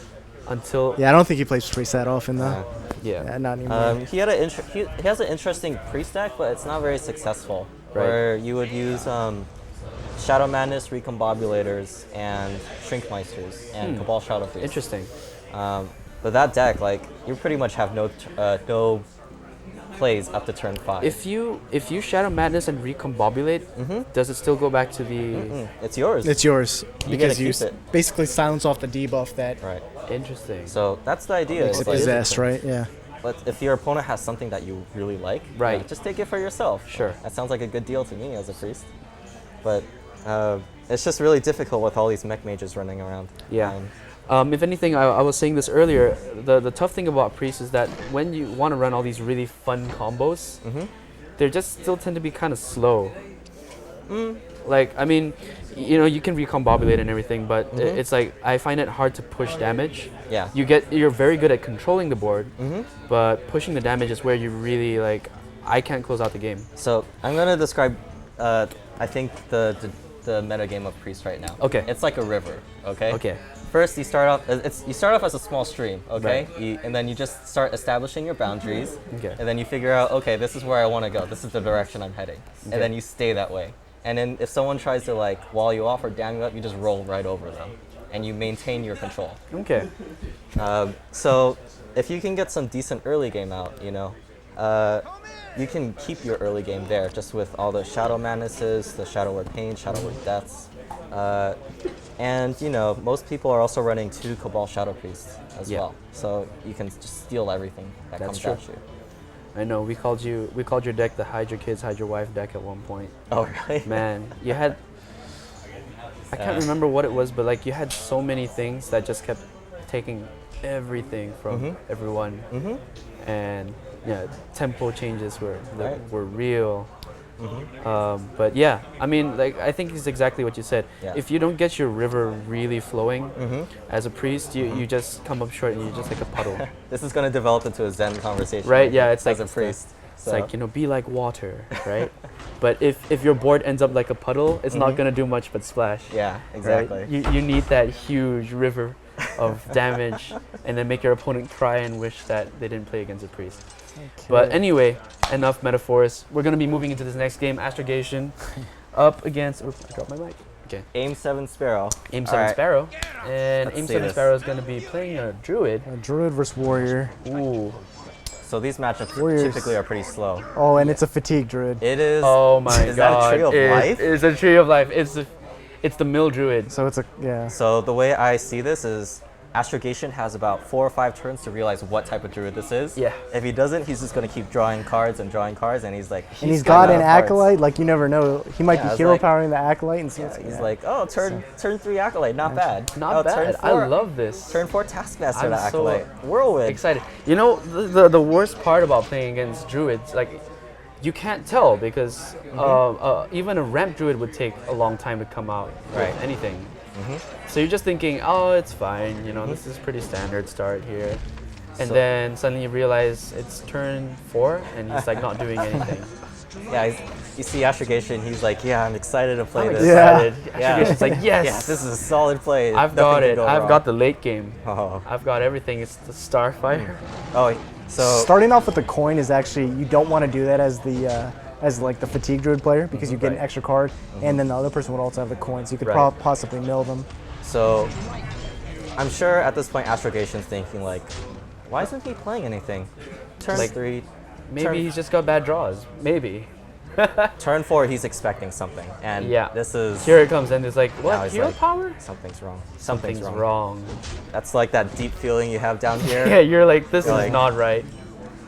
until Yeah, I don't think he plays Priest that often though. yeah. Yeah, not anymore. he has an interesting Priest deck, but it's not very successful. Right. Where you would use Shadow Madness, Recombobulators, and Shrinkmeisters, and Cabal Shadow Priest. Interesting. But that deck, like, you pretty much have no plays up to turn 5. If you Shadow Madness and Recombobulate, does it still go back to the? It's yours. It's yours You because gotta you keep it. basically silence off the debuff that Right. Interesting. So that's the idea. makes it It's like- possessed, right? Yeah. But if your opponent has something that you really like, Right. just take it for yourself. Sure. That sounds like a good deal to me as a priest. But it's just really difficult with all these mech mages running around. Yeah. If anything, I was saying this earlier, the tough thing about Priest is that when you want to run all these really fun combos, they just still tend to be kind of slow. Like, I mean, you can recombobulate and everything, but it's like, I find it hard to push damage. Yeah. You're very good at controlling the board, but pushing the damage is where you really, like, I can't close out the game. So I'm gonna describe, I think the meta game of Priest right now. Okay. It's like a river. Okay. Okay. First, you start off. You start off as a small stream. Okay. And then you just start establishing your boundaries. Okay. And then you figure out, okay, this is where I want to go. This is the direction I'm heading. And then you stay that way. And then if someone tries to like wall you off or dam you up, you just roll right over them, and you maintain your control. Okay. So if you can get some decent early game out, you can keep your early game there just with all the Shadow Madnesses, the Shadow Word Pain, Shadow Word Deaths. And you know, most people are also running 2 Cabal Shadow Priests as Yeah. well, so you can just steal everything that That's comes true. at you. I know we called your deck the Hide Your Kids, Hide Your Wife deck at one point. Oh really? Man, you had, I can't remember what it was, but like you had so many things that just kept taking everything from everyone. And yeah, tempo changes were real. But yeah, I mean, like I think it's exactly what you said. Yeah. If you don't get your river really flowing as a priest, you just come up short and you're just like a puddle. This is going to develop into a Zen conversation. Right, yeah, it's as like a priest. It's like, you know, be like water, right? But if your board ends up like a puddle, it's not gonna do much but splash. Yeah, right? exactly. You need that huge river of damage and then make your opponent cry and wish that they didn't play against a priest. But anyway, enough metaphors. We're gonna be moving into this next game, Astrogation, up against, oops, I dropped my mic. Okay. Aim 7 Sparrow. Aim All 7 right. Sparrow. And Let's Aim see 7 this. Sparrow is gonna be playing a druid. A druid versus warrior. Ooh. So these matchups Warriors. typically are pretty slow. Oh, and it's a fatigue druid. It is. Oh my is god. that a Tree of Life? It's a Tree of Life. It's the mill druid. So it's a, yeah. So the way I see this is Astrogation has about 4 or 5 turns to realize what type of druid this is. Yeah. If he doesn't, he's just going to keep drawing cards, and he's like, And he's got running an out of cards. Acolyte, like you never know. He might Yeah, be it's hero like- powering the Acolyte and see Yeah, what's he's yeah. like, oh, turn 3 Acolyte, not bad. Not Oh, bad. Turn I 4, love this. Turn 4 Taskmaster I'm to so Acolyte. Whirlwind. Excited. You know, the worst part about playing against druids, like, you can't tell because even a ramp druid would take a long time to come out Right. with anything. So you're just thinking, oh, it's fine. You know, this is pretty standard start here. And then suddenly you realize it's turn 4 and he's like not doing anything. Yeah, you see Astrogation, he's like, yeah, I'm excited to play I'm this. excited. Yeah. Astrogation's like, yes, Yeah, this is a solid play. I've Nothing got can it. go I've wrong. got the late game. Oh. I've got everything. It's the Starfire. Oh, so Starting off with the coin is actually, you don't want to do that as the as like the fatigue druid player because you get an extra card, and then the other person would also have the coin, so you could Right. possibly mill them. So, I'm sure at this point Astrogation's thinking like, why isn't he playing anything? Turn Like, 3, Maybe he's just got bad draws. Maybe. turn 4, he's expecting something, and Yeah. this is Here it comes, and it's like, now what? he's Hero like, power? Something's wrong. Something's wrong. That's like that deep feeling you have down here. Yeah, you're like, this You're is like, not right.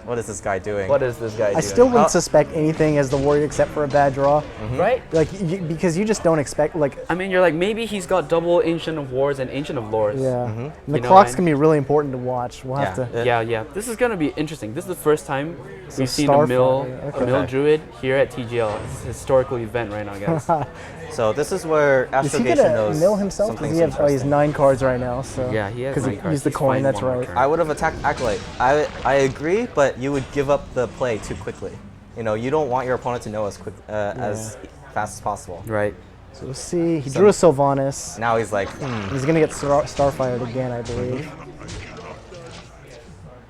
What is this guy doing? What is this guy doing? I still wouldn't Oh. suspect anything as the warrior except for a bad draw, Right? like because you just don't expect like. I mean, you're like, maybe he's got double Ancient of Wars and Ancient of Lores. Yeah, and the You know, clock's and- gonna be really important to watch. We'll have to. Yeah. This is gonna be interesting. This is the first time So we've seen a mill, Starfire, a mill okay. druid here at TGL. It's a historical event right now, guys. So this is where Is he Astrogation gonna knows mill himself? Does something's he have? Oh, he's interesting. 9 cards right now. So Yeah, he has because 9 he cards. used the He's coin. fine That's one more right. turn. I would have attacked Acolyte. I agree, but you would give up the play too quickly. You know, you don't want your opponent to know as quick as fast as possible. Right. So we'll see. He drew a Sylvanas. Now he's like, He's gonna get Starfired again, I believe.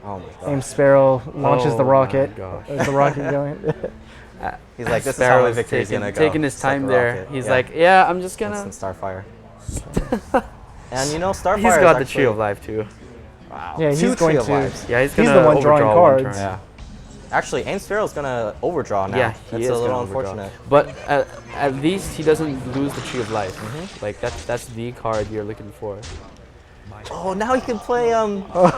oh my god. Aim Sparrow launches the Oh my rocket. gosh. Is the rocket going? He's like, this is how my Sparrow's victory is gonna go. taking his It's like time a there. rocket. He's Yeah. like, yeah, I'm just gonna. Instant Starfire. And you know, Starfire He's got the is Tree of actually- Life too. Wow. Yeah, he's Two going Tree of to. Lives. Yeah, he's He's gonna the one drawing overdraw one cards. turn. Yeah. Actually, Aim Sparrow's gonna overdraw now. Yeah, he That's is a little gonna overdraw. unfortunate. But at least he doesn't lose the Tree of Life. Like that's the card you're looking for. Oh, now he can play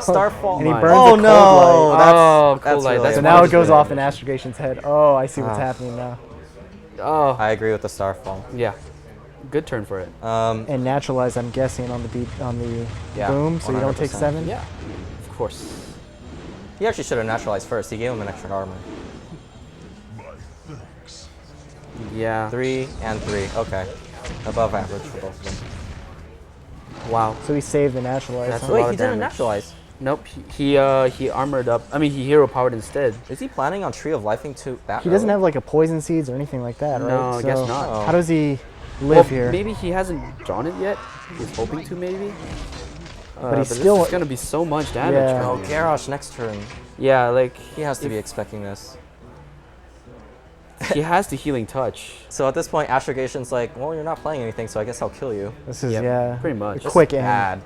Starfall. And he my. burns Oh a cold no! light. That's, Oh, that's cold light, really that's So It's now it wonderful. goes off in Astrogation's head. Oh, I see what's Ah. happening now. Oh, I agree with the Starfall. yeah, good turn for it. And naturalize, I'm guessing, on the Yeah, boom, so you don't take 100%. 7. Yeah, of course. He actually should have naturalized first. He gave him an extra armor. Yeah. 3 and 3. Okay. Above average for both of them. Wow. So he saved the naturalize. That's huh? a Wait, lot he of didn't damage. naturalize. Nope. He armored up. I mean, he hero powered instead. Is he planning on Tree of Lifing to that He doesn't early? have like a poison seeds or anything like that, right? No, I guess not. Oh. How does he live Well, here? maybe he hasn't drawn it yet. He's hoping to, maybe. But he's this still- is gonna be so much damage. Yeah. Oh, from him. Garrosh next turn. Yeah, like He has to be expecting this. he has the healing touch. So at this point, Astrogation's like, well, you're not playing anything, so I guess I'll kill you. This is, Yep, yeah. pretty much. A quick end. Bad.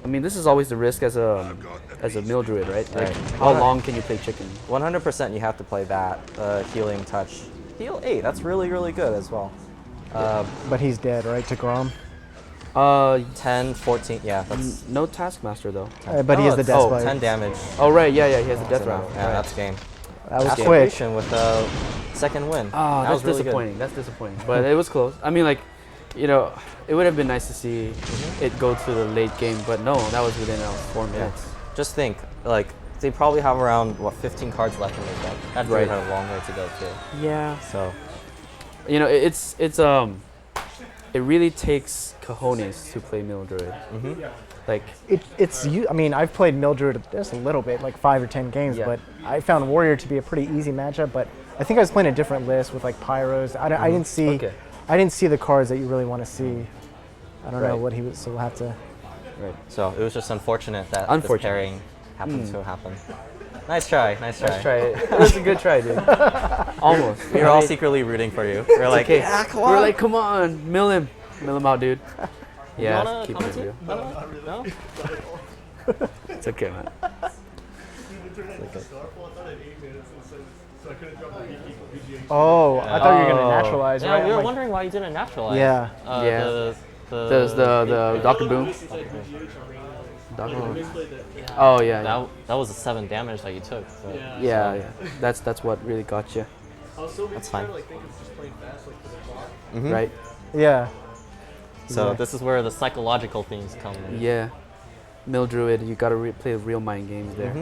I mean, this is always the risk as a mill druid, right? Like, Right. how long can you play chicken? 100% you have to play that healing touch. Heal 8, that's really, really good as well. But he's dead, right, to Grom? 10, 14. Yeah, that's. No Taskmaster though. But he has the death Oh, spike. 10 damage. Oh right, yeah, he has the death round. Yeah, Right. that's game. That was quick. Astrogation with the second win. Oh, that that's was really disappointing. good. That's disappointing. But it was close. I mean, like, it would have been nice to see it go to the late game, but no, that was within 4 minutes. Just think, like, they probably have around 15 cards left in their deck. That dude Right. had a long way to go too. Yeah. So it really takes cojones to play Mildred. Like, I mean, I've played Mildred just a little bit, like 5 or 10 games, Yeah. but I found Warrior to be a pretty easy matchup. But I think I was playing a different list with like Pyros. I didn't see, Okay. I didn't see the cards that you really want to see. I don't know Right. what he was. So we'll have to. right. So it was just unfortunate that this Unfortunate. pairing happened to happen. Nice try. Let's try it. It was a good try, dude. Almost. We were all secretly rooting for you. We were like, Okay. yeah, come We on. were like, come on, mill him out, dude. Yeah, wanna keep it real. No? It's okay, man. Oh, I thought you were gonna naturalize, Yeah, right? we were I'm like, wondering why you didn't naturalize. Yeah. Yeah. The There's the Dr. Boom. Dr. Boom. Oh yeah, that was the 7 damage that you took. So yeah. That's what really got you, that's fine. right? Yeah. So Yeah. this is where the psychological things come in. Yeah. Mill Druid, you gotta play real mind games there.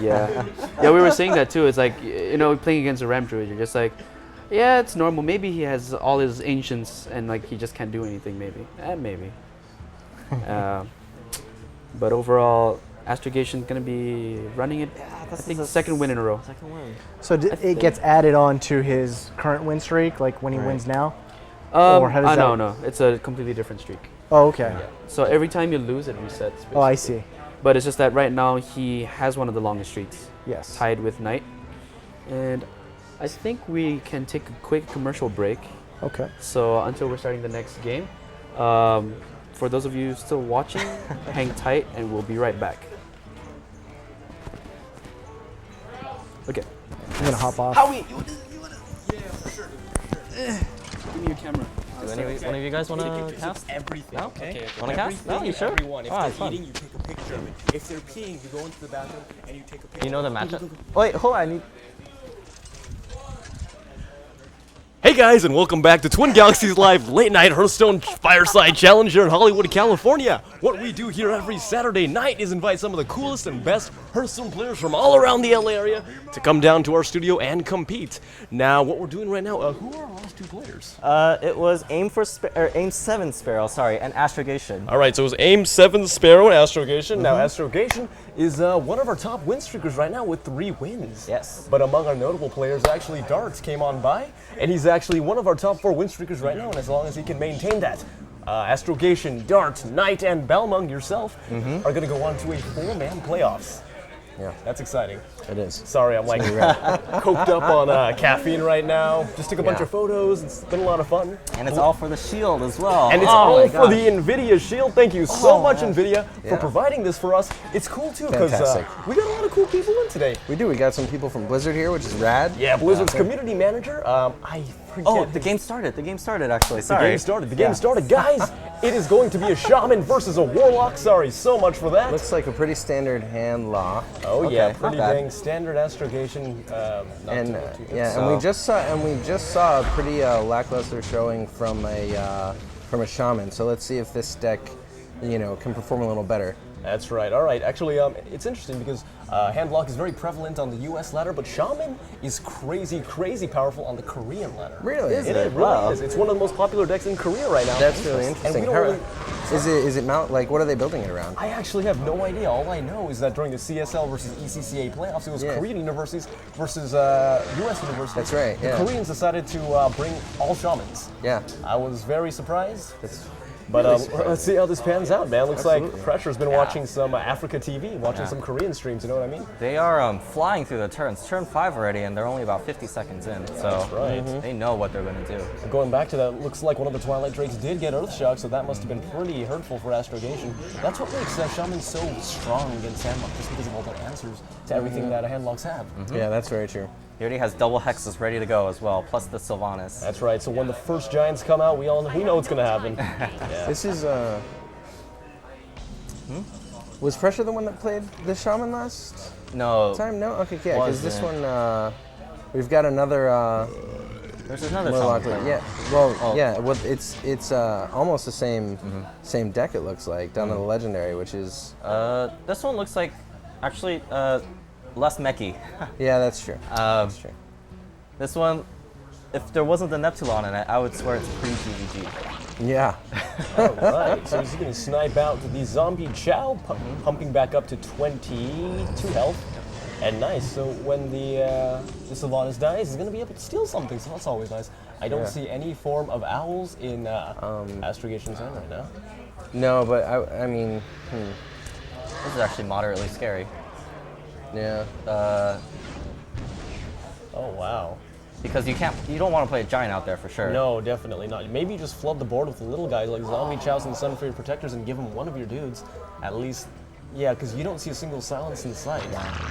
Yeah. Yeah, we were saying that too. It's like, playing against a Ram Druid, you're just like, yeah, it's normal. Maybe he has all his ancients and like he just can't do anything. Maybe. Maybe. But overall, Astrogation gonna be running it. I think the second win in a row. Second win. So it gets added on to his current win streak, like when he wins now. Or Or how does that- no. It's a completely different streak. Oh, okay. So every time you lose, it resets. Oh, I see. But it's just that right now he has one of the longest streaks, Yes. tied with Knight. And I think we can take a quick commercial break. Okay. So until we're starting the next game, for those of you still watching, hang tight and we'll be right back. Okay. I'm gonna hop off. Howie, give me your camera. Do one of you guys want to cast? Everything, No? okay? Wanna cast? No, you sure? Everyone. If Oh, they're it's fun. eating, you take a picture of it. If they're peeing, you go into the bathroom and you take a picture. You know the matchup? Wait, hold on. I need. Hey guys, and welcome back to Twin Galaxies Live Late Night Hearthstone Fireside Challenge here in Hollywood, California. What we do here every Saturday night is invite some of the coolest and best Hearthstone players from all around the LA area to come down to our studio and compete. Now, what we're doing right now, who are our last 2 players? It was Aim 7 Sparrow, sorry, and Astrogation. All right, so it was Aim 7 Sparrow and Astrogation. Now, Astrogation is one of our top win streakers right now with 3 wins. Yes. But among our notable players, actually, Darts came on by, and he's actually one of our top 4 win streakers right now, and as long as he can maintain that, Astrogation, Dart, Knight, and Belmung, yourself, are going to go on to a 4-man playoffs. Yeah, That's exciting. it is. Sorry, I'm like coked up on caffeine right now. Just took a bunch Yeah. of photos. It's been a lot of fun. And it's all for the shield as well. And it's Oh all my for gosh. the Nvidia Shield. Thank you so Oh, much, man. Nvidia, for Yeah. providing this for us. It's cool too because Fantastic. we got a lot of cool people in today. We do. We got some people from Blizzard here, which is rad. Yeah, Blizzard's community manager. I forget. Oh, the game started. The game started, actually. The Sorry. game started. The game started, guys. It is going to be a shaman versus a warlock. Sorry so much for that. Looks like a pretty standard hand law. Oh okay, yeah, not pretty bad. dang standard astrogation. Not And too good. yeah, So- and we just saw a pretty lackluster showing from a shaman. So let's see if this deck, can perform a little better. That's right. All right. Actually, it's interesting because handlock is very prevalent on the U.S. ladder, but shaman is crazy, crazy powerful on the Korean ladder. Really? It really Wow. is. It's one of the most popular decks in Korea right now. That's really And interesting. we don't How- really, Is it mount? Like, what are they building it around? I actually have no idea. All I know is that during the CSL versus ECCA playoffs, it was Yeah. Korean universities versus U.S. universities. That's right, yeah. The Koreans decided to bring all shamans. Yeah. I was very surprised. That's But really surprising. let's see how this pans out, man. Looks Absolutely. like Pressure's been watching some Africa TV, watching some Korean streams. You know what I mean? They are flying through the turns. Turn 5 already, and they're only about 50 seconds in. So That's right. they know what they're going to do. Going back to that, looks like one of the Twilight Drakes did get Earthshock, so that must have been pretty hurtful for Astrogation. That's what makes Shaman so strong against Handlock, just because of all the answers to everything that Handlocks have. Yeah, that's very true. He already has double hexes ready to go as well, plus the Sylvanas. That's right. So when the first giants come out, we know what's gonna happen. Yeah. This is Was Pressure the one that played the Shaman last No, time? No? Okay, yeah, because this Wasn't. one, we've got another, there's another Murloc. Shaman. Yeah, well, Oh. yeah, well, it's almost the same deck, it looks like, down to the Legendary, which is... This one looks like, actually, less mechy. Yeah, that's true. That's true. This one, if there wasn't the Neptulon in it, I would swear it's pre-GVG. Yeah. All right. So he's gonna snipe out the zombie Chow, pumping back up to 22 health. And nice. So when the Sylvanas dies, he's gonna be able to steal something. So that's always nice. I don't see any form of owls in Astrogation's hand right now. No, but I mean, This is actually moderately scary. yeah. Oh wow. Because you don't want to play a giant out there for sure. No, definitely not. Maybe you just flood the board with the little guys like zombie Chows and Sun for your protectors and give them one of your dudes. At least, yeah, because you don't see a single silence in sight.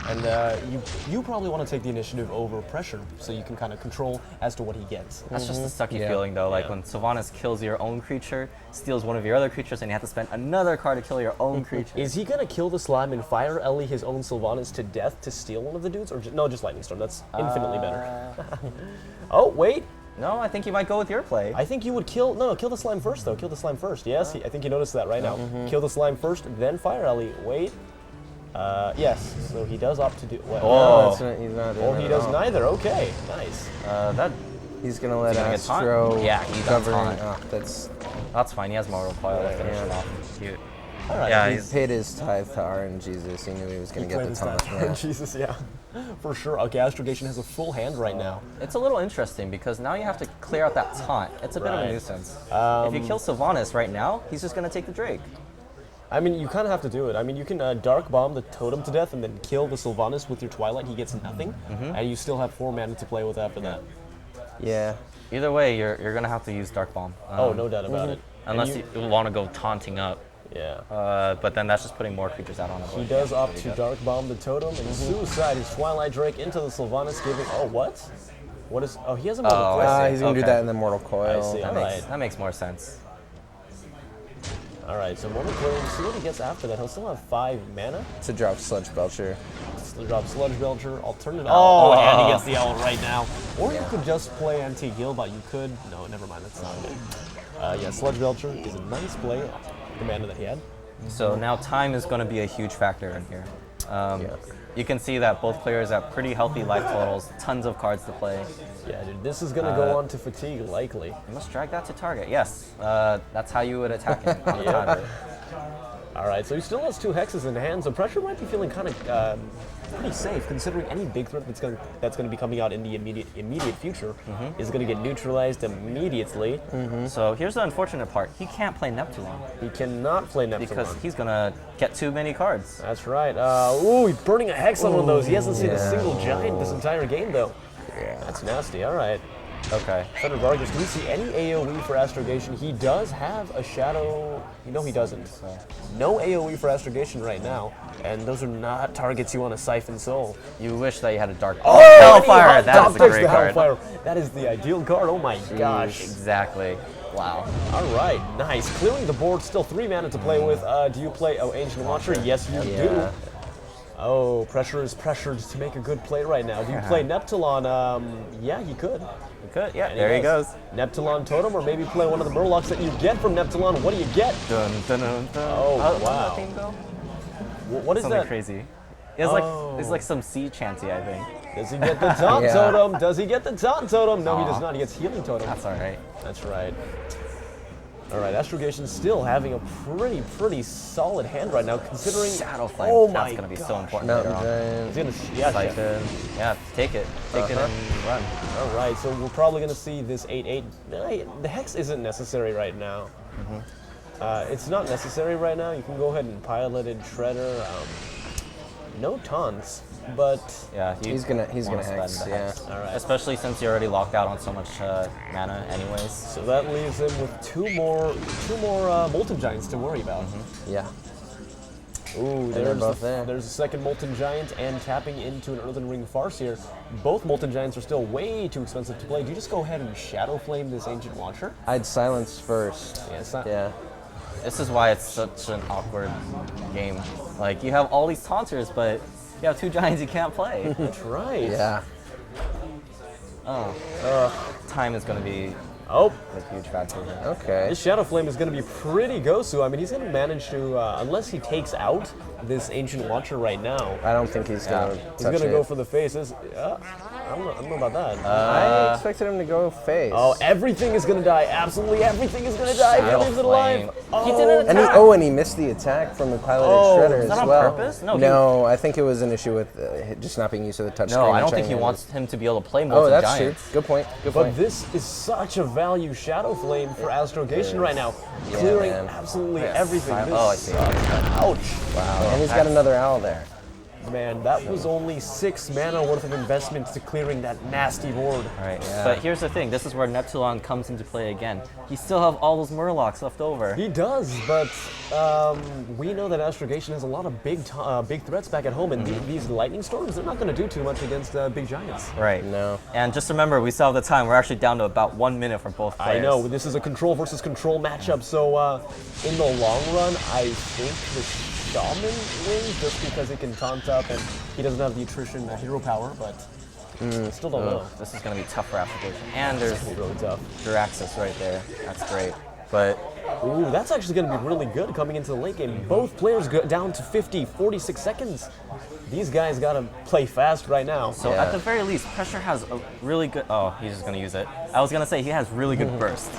And you probably want to take the initiative over Pressure so you can kind of control as to what he gets. That's just a sucky Yeah. feeling though, like Yeah. when Sylvanas kills your own creature, steals one of your other creatures, and you have to spend another card to kill your own creature. Is he gonna kill the slime and fire Ellie his own Sylvanas to death to steal one of the dudes, or no, just Lightning Storm? That's infinitely better. Oh wait, No, I think you might go with your play. I think you would kill the slime first though. Kill the slime first. Yes, I think you noticed that right now. Kill the slime first, then fire Ellie. Wait. Yes. So he does opt to do. Well, No, that's not, he's not doing or that he at does all. neither. Okay, nice. That He's gonna let he gonna get taunt? Astro Yeah, he got covering. taunt. Oh, that's fine. He has Mortal Coil to finish it off. Cute. All right. Yeah, he he's paid his tithe to RNGesus. He knew he was gonna get the taunt. Yeah. Jesus, yeah, for sure. Okay, Astrogation has a full hand right now. It's a little interesting because now you have to clear out that taunt. It's a bit of Right. a nuisance. If you kill Sylvanas right now, he's just gonna take the Drake. I mean, you kind of have to do it. I mean, you can Dark Bomb the Totem to death and then kill the Sylvanas with your Twilight. He gets nothing, and you still have 4 mana to play with after that. Yeah. Either way, you're gonna have to use Dark Bomb. Oh, no doubt about it. And Unless you want to go taunting up. Yeah. But then that's just putting more creatures out on the board. He does opt to Dark Bomb the Totem and Suicide his Twilight Drake into the Sylvanas, giving. Oh, what? What is. Oh, he has a Mortal Oh, Coil. I see. He's gonna do Okay. that in the Mortal Coil. I see. That makes more sense. Alright, so Mortal Coil, we'll see what he gets after that. He'll still have 5 mana. To drop Sludge Belcher. Drop Sludge Belcher, alternative Owl. Oh, and he gets the Owl right now. Or you could just play Anti-Heal, but you could. No, never mind, that's not good. Yeah, Sludge Belcher is a nice play. The mana that he had. So now time is going to be a huge factor in here. You can see that both players have pretty healthy life totals, tons of cards to play. Yeah, dude, this is gonna go on to fatigue, likely. You must drag that to target. Yes, that's how you would attack him. On the timer. Alright, so he still has 2 hexes in hand, so Pressure might be feeling kind of pretty safe, considering any big threat that's going to be coming out in the immediate future is going to get neutralized immediately. So here's the unfortunate part. He can't play Neptulon He cannot play Neptune. because he's going to get too many cards. That's right. Ooh, he's burning a hex on one of those. He hasn't seen a single giant this entire game, though. Yeah. That's nasty. All right. Okay. Senator Vargas, do we see any AoE for Astrogation? He does have a Shadow. No, he doesn't. No AoE for Astrogation right now, and those are not targets you want to Siphon Soul. You wish that you had a Dark Hellfire! That is a great card. Hellfire. That is the ideal card. Oh my gosh. Exactly. Wow. All right, nice. Clearing the board. Still 3 mana to play with. Do you play Ancient Watcher? Yes, you do. Oh, Pressure is pressured to make a good play right now. Do you play Neptulon? Yeah, he could. You could. Yeah, And there he does. goes. Neptulon Totem, or maybe play one of the Murlocs that you get from Neptulon. What do you get? Dun, dun, dun, dun. Oh, How did wow. that theme go? What is Something that? crazy. It's like some sea chanty, I think. Does he get the Taunt Yeah. Totem? Does he get the Taunt Totem? No, he does not. He gets Healing Totem. That's all right. That's right. All right, Astrogation still having a pretty solid hand right now, considering. Shadow Flame. Oh That's my going to be so gosh. important Mountain later on. Giant. He's gonna, yeah, Siphon. Yeah, take it. Take it and run. All right, so we're probably going to see this 8/8. The Hex isn't necessary right now. It's not necessary right now. You can go ahead and Piloted Shredder. No taunts, but Yeah, He's gonna wanna hex. spend the Yeah. hex. all right. Especially since you're already locked out on so much mana anyways. So that leaves him with two more Molten Giants to worry about. Yeah. Ooh, they're both there. there's a second Molten Giant and tapping into an Earthen Ring Farce here. Both Molten Giants are still way too expensive to play. Do you just go ahead and Shadow Flame this Ancient Watcher? I'd silence first. Yeah, it's not, Yeah. This is why it's such an awkward game. Like, you have all these taunters, but you have 2 giants you can't play. That's right. Yeah. Time is going to be Oh, a huge factor here. Okay. this Shadow Flame is going to be pretty Gosu. I mean, he's going to manage to, unless he takes out this Ancient Watcher right now, I don't think he's gonna. he's going to go for the faces. I don't know about that. I expected him to go face. Oh, everything is going to die. Absolutely everything is going to die. Shadow Nobody's alive. Flame. Oh, He didn't And he, attack. and he missed the attack from the piloted Oh, shredder is as that on well. purpose? No, No, I think it was an issue with just not being used to the touch screen. No, I and don't think he trying to- wants him to be able to play Oh, Molten that's Giants. true. Good point. Good But point. this is such a value Shadow Flame for Astrogation right now. Yeah, Clearing man. absolutely everything. This Oh, I see. sucks. Ouch. Wow. And he's got another owl there. Man, that was only 6 mana worth of investment to clearing that nasty board. All right, Yeah. but here's the thing. This is where Neptulon comes into play again. You still have all those Murlocs left over. He does, but we know that Astrogation has a lot of big threats back at home, and these lightning storms, they're not going to do too much against big giants. Right. No. And just remember, we still have the time. We're actually down to about 1 minute for both players. I know, this is a control versus control matchup, so in the long run, I think the Shaman wins just because he can taunt up and he doesn't have the attrition hero power, but still don't know. This is going to be tough for application. And there's It's really tough. Jiraxis right there. That's great. But Ooh, that's actually going to be really good coming into the late game. Both players go down to 50, 46 seconds. These guys got to play fast right now. so Yeah. at the very least, Pressure has a really good. Oh, he's just going to use it. I was going to say he has really good burst,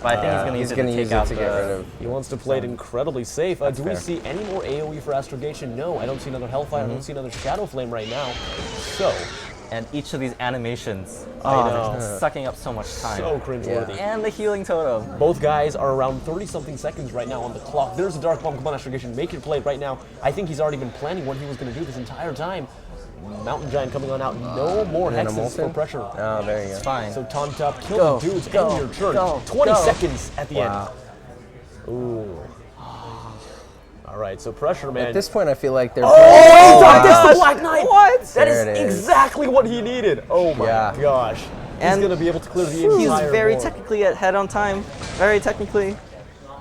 but I think he's going to use He's it going to to use take it out to get rid of. He wants to play it incredibly safe. Do we fair. see any more AoE for Astrogation? No, I don't see another Hellfire. I don't see another Shadow Flame right now. So, And each of these animations, I know. they're sucking up so much time. So cringeworthy. And the healing totem. Both guys are around 30-something seconds right now on the clock. There's a Dark Bomb. Come on, Astrogation, make your play right now. I think he's already been planning what he was going to do this entire time. Mountain Giant coming on out. No more And a hexes for Molten? pressure. Oh, there you go. It's fine. So taunt up, kill Go, the dudes, go, end your turn. go, 20 go. seconds at the Wow. end. Ooh. All right, so pressure, man. At this point, I feel like they're. Oh, wow. that's the Black Knight! What? That is There it is. exactly what he needed. Oh my Yeah. gosh. And he's going to be able to clear the entire He's very board. technically ahead on time. Very technically.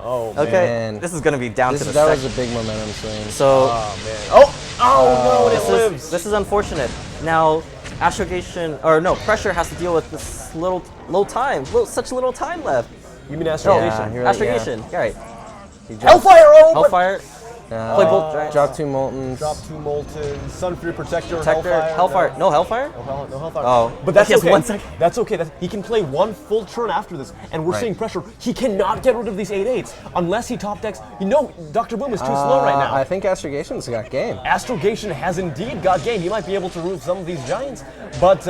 Oh, man. Okay. Man. This is going to be down to the That was second. a big momentum swing. So Oh, man. Oh, no, and it lives. this is unfortunate. Now, Astrogation, or no, Pressure has to deal with this such little time left. You mean Astrogation? Yeah, you're right, Astrogation, yeah. Right. Hellfire! Oh, but Hellfire, play both giants. Drop 2 Moltens. drop 2 Molten, Sunfury Protector, Protector, Hellfire. No Hellfire? No Hellfire. Oh, but that's he has okay. 1 second. That's okay. He can play 1 full turn after this, and we're Right. seeing pressure. He cannot get rid of these 8/8s unless he top decks. You know, Dr. Boom is too slow right now. I think Astrogation's got game. Astrogation has indeed got game. He might be able to root some of these giants, but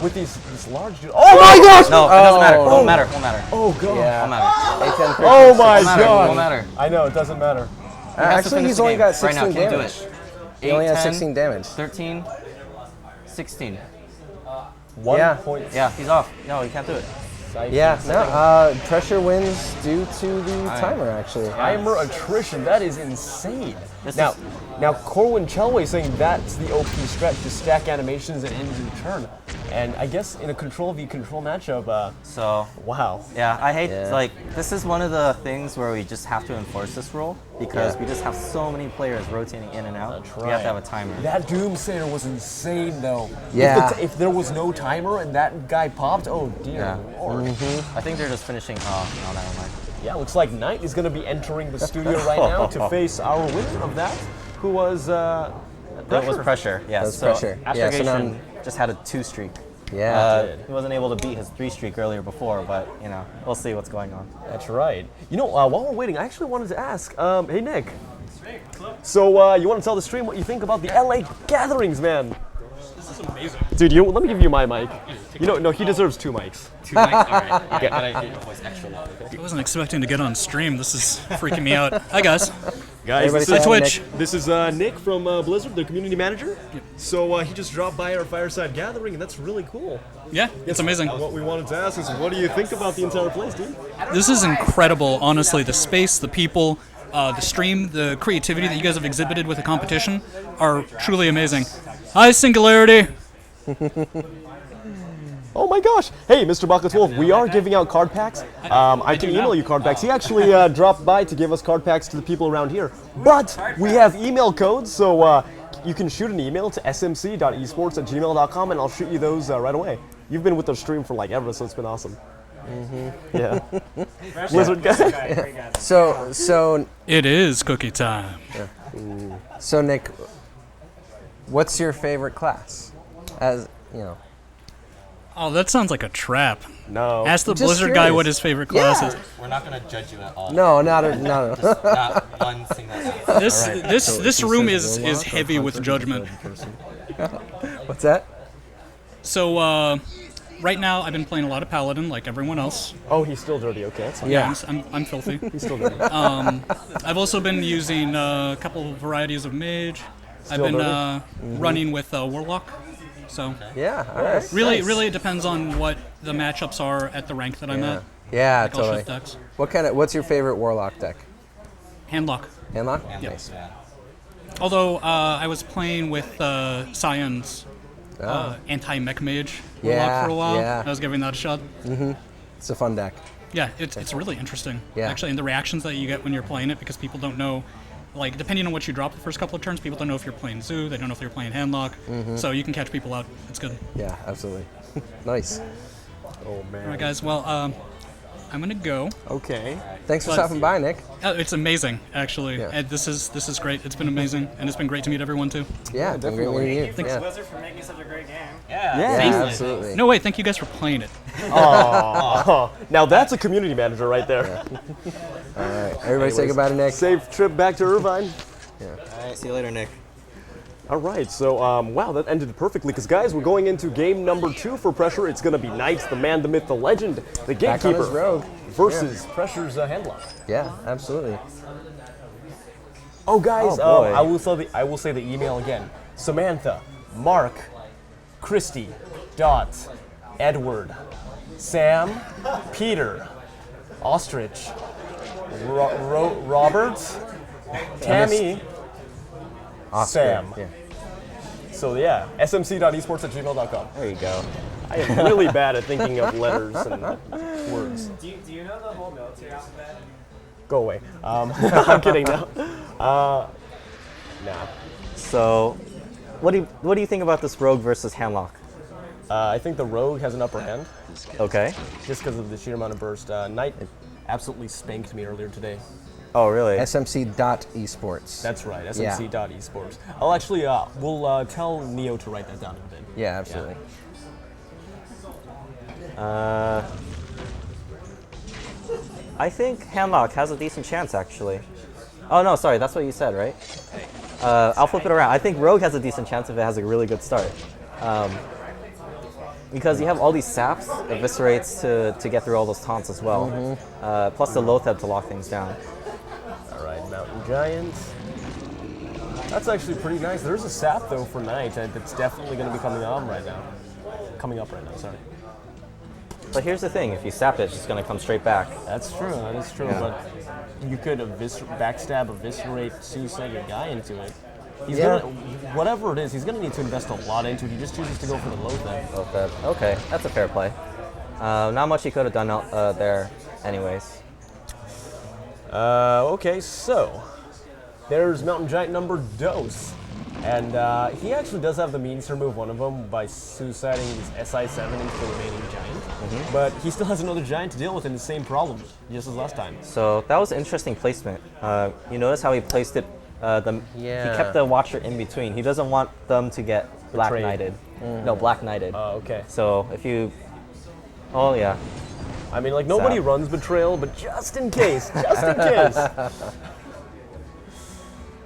with this large dude. Oh my gosh! No, it doesn't matter. Oh. Won't matter. Won't matter. Oh god. Yeah. Won't matter. A10 Oh my Won't matter. god. Won't matter. I know it doesn't matter. He has to Actually, finish he's the only game. got 16 right now, can't damage. do it. He only has 10, 16 damage. 13, 16. 1 Yeah. point. Yeah, he's off. No, he can't do it. Yeah, no, pressure wins due to the timer, actually. Timer attrition. That is insane. This Now, is- now Corwin Chelway saying that's the OP stretch to stack animations and end your turn. And I guess in a control v control matchup, So, wow. yeah, I hate, Yeah. like, this is one of the things where we just have to enforce this rule because Yeah. we just have so many players rotating in and out. That's We have right. to have a timer. That Doomsayer was insane though. Yeah. If there was no timer and that guy popped, oh dear Yeah. lord. I think they're just finishing. Oh, no, never mind. Yeah, looks like Knight is going to be entering the studio right now to face our winner of that, who was That was pressure, yes. was pressure. Yeah, so Astrogation now- just had a 2 streak. Yeah. He wasn't able to beat his 3 streak earlier before, but, you know, we'll see what's going on. That's right. You know, while we're waiting, I actually wanted to ask, hey Nick. So you want to tell the stream what you think about the LA gatherings, man? This is amazing. Dude, let me give you my mic. You know, no, he deserves 2 mics. 2 mics? All right. Yeah, but I get your voice extra loud, okay? I wasn't expecting to get on stream. This is freaking me out. Hi, guys. Guys, Everybody this say is hi, Twitch. Nick. This is Nick from Blizzard, the community manager. So he just dropped by our Fireside gathering, and that's really cool. Yeah, it's amazing. What we wanted to ask is, what do you think about the entire place, dude? This is incredible, honestly. The space, the people, the stream, the creativity that you guys have exhibited with the competition are truly amazing. Hi, Singularity. Oh my gosh! Hey, Mr. Baka12, we are giving out card packs. I can email you card packs. He actually dropped by to give us card packs to the people around here. But we have email codes, so you can shoot an email to smc.esports@gmail.com, and I'll shoot you those right away. You've been with the stream for like ever, so it's been awesome. Yeah. Blizzard guy. So It is cookie time. so Nick, what's your favorite class? As you know. Oh, that sounds like a trap. No. Ask the Just Blizzard guy curious. what his favorite class is. We're not going to judge you at all. No, not Not one single answer. This room is heavy with judgment. What's that? So right now I've been playing a lot of Paladin, like everyone else. Oh, he's still dirty. Okay, that's fine. Yeah. I'm filthy. He's still dirty. I've also been using a couple of varieties of Mage. Still I've been dirty? running with Warlock. So Yeah. All right. really it depends on what the matchups are at the rank that I'm at. Yeah, Like, I'll totally. shift decks. What's your favorite Warlock deck? Handlock. Handlock? Yeah. Nice. Although I was playing with Cyan's anti-mech mage Warlock Yeah, for a while. yeah. I was giving that a shot. It's a fun deck. Yeah, it's really interesting. Yeah. Actually, and the reactions that you get when you're playing it, because people don't know, like, depending on what you drop the first couple of turns, people don't know if you're playing Zoo, they don't know if you're playing Handlock, so you can catch people out. It's good. Yeah, absolutely. Nice. Oh man. All right, guys. Well, I'm gonna go. Okay. Thanks for But- stopping by, Nick. It's amazing, actually. Yeah. And this is great. It's been amazing, and it's been great to meet everyone too. Yeah, definitely. Great meeting you. Thanks. Yeah. Blizzard for making such a great game. Yeah, absolutely. No way. Thank you guys for playing it. Oh, now that's a community manager right there. All right, everybody say goodbye to Nick. Safe trip back to Irvine. All right, see you later, Nick. All right, so wow, that ended perfectly because guys, we're going into game number 2 for Pressure. It's going to be Knights, the man, the myth, the legend, the Back on his gatekeeper rogue. versus Pressure's Handlock. Yeah, absolutely. Oh, guys, Oh, boy. I will say the email again. Samantha, Mark, Christy, Dot, Edward, Sam, Peter, Ostrich, Robert, Tammy, Oscar. Sam. Yeah. So yeah, smc.esports@gmail.com. There you go. I am really bad at thinking of letters and words. Do you know the whole military alphabet? Go away. I'm kidding now. Nah. So, what do you think about this Rogue versus Handlock? I think the Rogue has an upper hand Okay. just because of the sheer amount of burst. Knight absolutely spanked me earlier today. Oh, really? smc.esports. That's right, smc.esports. I'll actually, we'll tell Neo to write that down in a bit. Yeah, absolutely. I think Handlock has a decent chance, actually. Oh, no, sorry, that's what you said, right? I'll flip it around. I think Rogue has a decent chance if it has a really good start. Because you have all these saps, eviscerates to get through all those taunts as well. Plus the Loatheb to lock things down. All right, Mountain Giant. That's actually pretty nice. There's a sap though for Knight that's definitely going to be coming up right now. Sorry. But here's the thing, if you sap it, it's just going to come straight back. That's true. That is true. Yeah. But you could backstab, eviscerate, suicide your guy into it. He's Yeah. gonna, whatever it is, he's going to need to invest a lot into it. He just chooses to go for the low thing. Loatheb. Okay, that's a fair play. Not much he could have done there anyways. Okay, so there's Mountain Giant number Dose. And he actually does have the means to remove one of them by suiciding his SI7 into the remaining giant. But he still has another giant to deal with in the same problem, just as last time. So that was interesting placement. You notice how he placed it, he kept the Watcher in between. He doesn't want them to get Black Betrayed. Knighted. No, Black Knighted. Okay. So if you, oh yeah. I mean, like, nobody Sap. runs Betrayal, but just in case, just in case.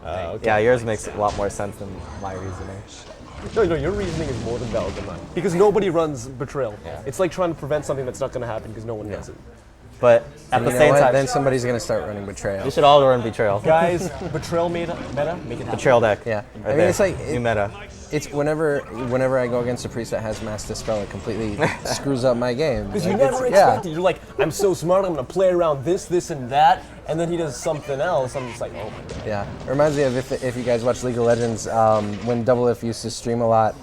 Okay. Yeah, yours makes a lot more sense than my reasoning. No, your reasoning is more than valid than mine. Because nobody runs Betrayal. Yeah. It's like trying to prevent something that's not going to happen because no one does it. But at And the you know same what? time, Then somebody's gonna start running Betrayal. we should all run Betrayal. Guys, Betrayal meta, make it happen. Betrayal deck. Yeah. Right I mean, there. it's like new meta. It's whenever I go against a priest that has Mass Dispel, it completely screws up my game. Because Like, you never it's- expect it. You're like, I'm so smart, I'm going to play around this, and that, and then he does something else. I'm just like, oh my god. Yeah, it reminds me of if you guys watch League of Legends, when Double F used to stream a lot,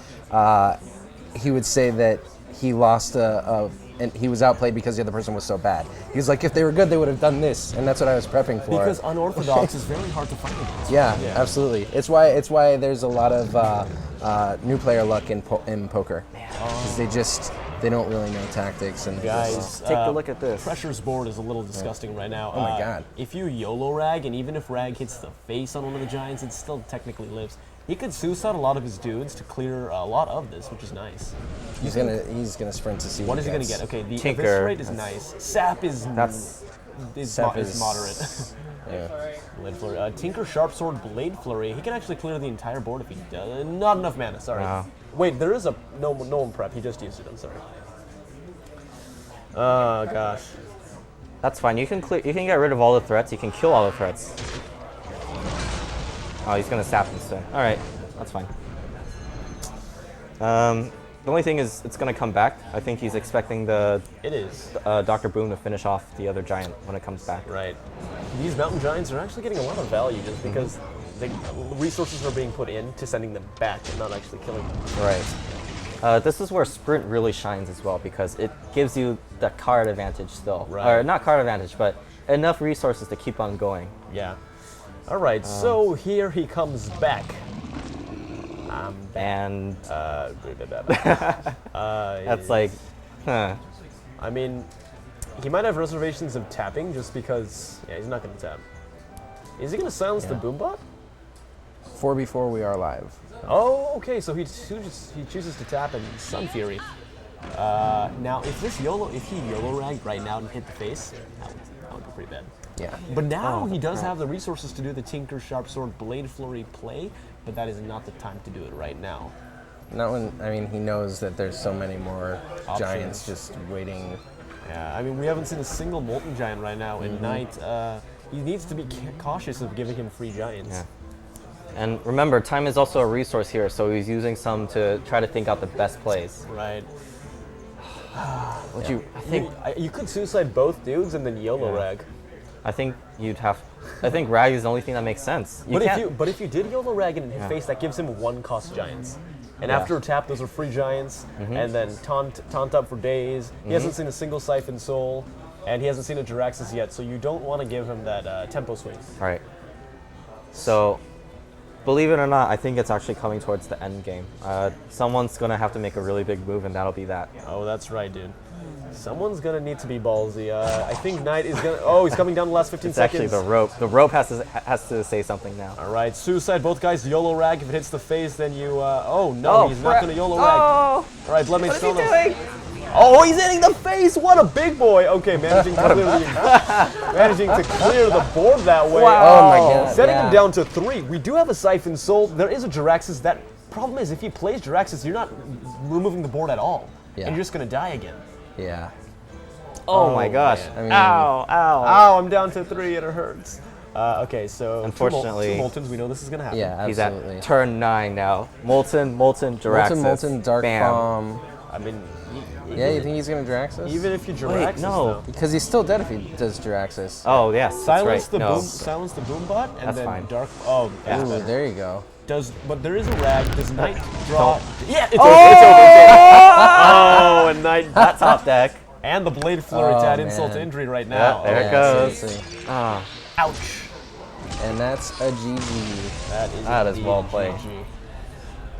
he would say that he lost and he was outplayed because the other person was so bad. He was like, if they were good, they would have done this, and that's what I was prepping for. Because unorthodox is very hard to find against. Yeah, absolutely. It's why there's a lot of new player luck in poker. Because they don't really know tactics and Guys, Take a look at this. Pressure's board is a little disgusting right now. Oh my god. If you YOLO rag, and even if rag hits the face on one of the giants, it still technically lives. He could suicide a lot of his dudes to clear a lot of this, which is nice. He's gonna sprint to see What is he gonna gets. get? Okay, the Tinker. eviscerate is nice. Sap is Sap is- moderate. Yeah. Blade Flurry. Tinker, Sharp Sword, Blade Flurry. He can actually clear the entire board if he does. Not enough mana, sorry. Wow. Wait, there is a no one prep. He just used it. I'm sorry. Oh gosh. That's fine. You can get rid of all the threats. You can kill all the threats. Oh, he's gonna sap instead. All right, that's fine. The only thing is, it's gonna come back. I think he's expecting It is. Dr. Boom to finish off the other giant when it comes back. Right. These mountain giants are actually getting a lot of value just because the resources are being put into sending them back and not actually killing them. Right. This is where Sprint really shines as well because it gives you the card advantage still. Right. Or not card advantage, but enough resources to keep on going. Yeah. All right, so here he comes back. And that's that's like, huh. I mean, he might have reservations of tapping just because, yeah, he's not going to tap. Is he going to silence the Boombot? 4 before we are live. Oh, okay, so he chooses to tap in Sun Fury. Now, if he YOLO ragged right now and hit the face, that would be pretty bad. Yeah. But now he does have the resources to do the Tinker, Sharp Sword, Blade Flurry play, but that is not the time to do it right now. Not when, I mean, he knows that there's so many more giants just waiting. Yeah, I mean, we haven't seen a single Molten Giant right now, and Knight, he needs to be cautious of giving him free giants. Yeah. And remember, time is also a resource here, so he's using some to try to think out the best plays. Right. I think You could suicide both dudes and then YOLO rag. I think rag is the only thing that makes sense. But if you did YOLO rag in his face, that gives him 1-cost giants. And after a tap, those are free giants, and then taunt up for days. He hasn't seen a single Siphon Soul, and he hasn't seen a Jiraxis yet, so you don't want to give him that tempo swing. Right. So, believe it or not, I think it's actually coming towards the end game. Someone's going to have to make a really big move, and that'll be that. Oh, that's right, dude. Someone's going to need to be ballsy. I think Knight is going to... Oh, he's coming down the last 15 It's seconds. actually the rope. The rope has to say something now. All right, suicide, both guys YOLO rag. If it hits the face, then you... oh, no, he's not going to YOLO rag. All right, let me stone him. Oh, he's hitting the face! What a big boy! Okay, managing to clear the board that way. Wow. Oh my god. Setting him down to 3. We do have a Siphon Soul. There is a Jiraxis. That problem is, if he plays Jiraxis, you're not removing the board at all. Yeah. And you're just going to die again. Yeah. Oh my gosh. I mean, Ow, ow. Ow, I'm down to 3 and it hurts. Okay, so Unfortunately, two Moltens, we know this is going to happen. Yeah, he's absolutely. at turn 9 now. Molten, Jiraxis. Molten, Dark Bam. Bomb. I mean... Yeah, you think he's going to Jiraxis? Even if you Jiraxis, no. though. Because he's still dead if he does Jiraxis. Oh, yes, Silence that's right. Silence the Boombot, and That's then fine. Dark... Oh, that's Ooh, better. there you go. But there is a rag. Does Knight draw... Yeah, it's over. Oh, and Knight... That top deck. And the Blade Flurry to add insult to man. injury right now. There it Yeah, goes. seriously. Ah, Ouch. And that's a GG. That is indeed well played. GG.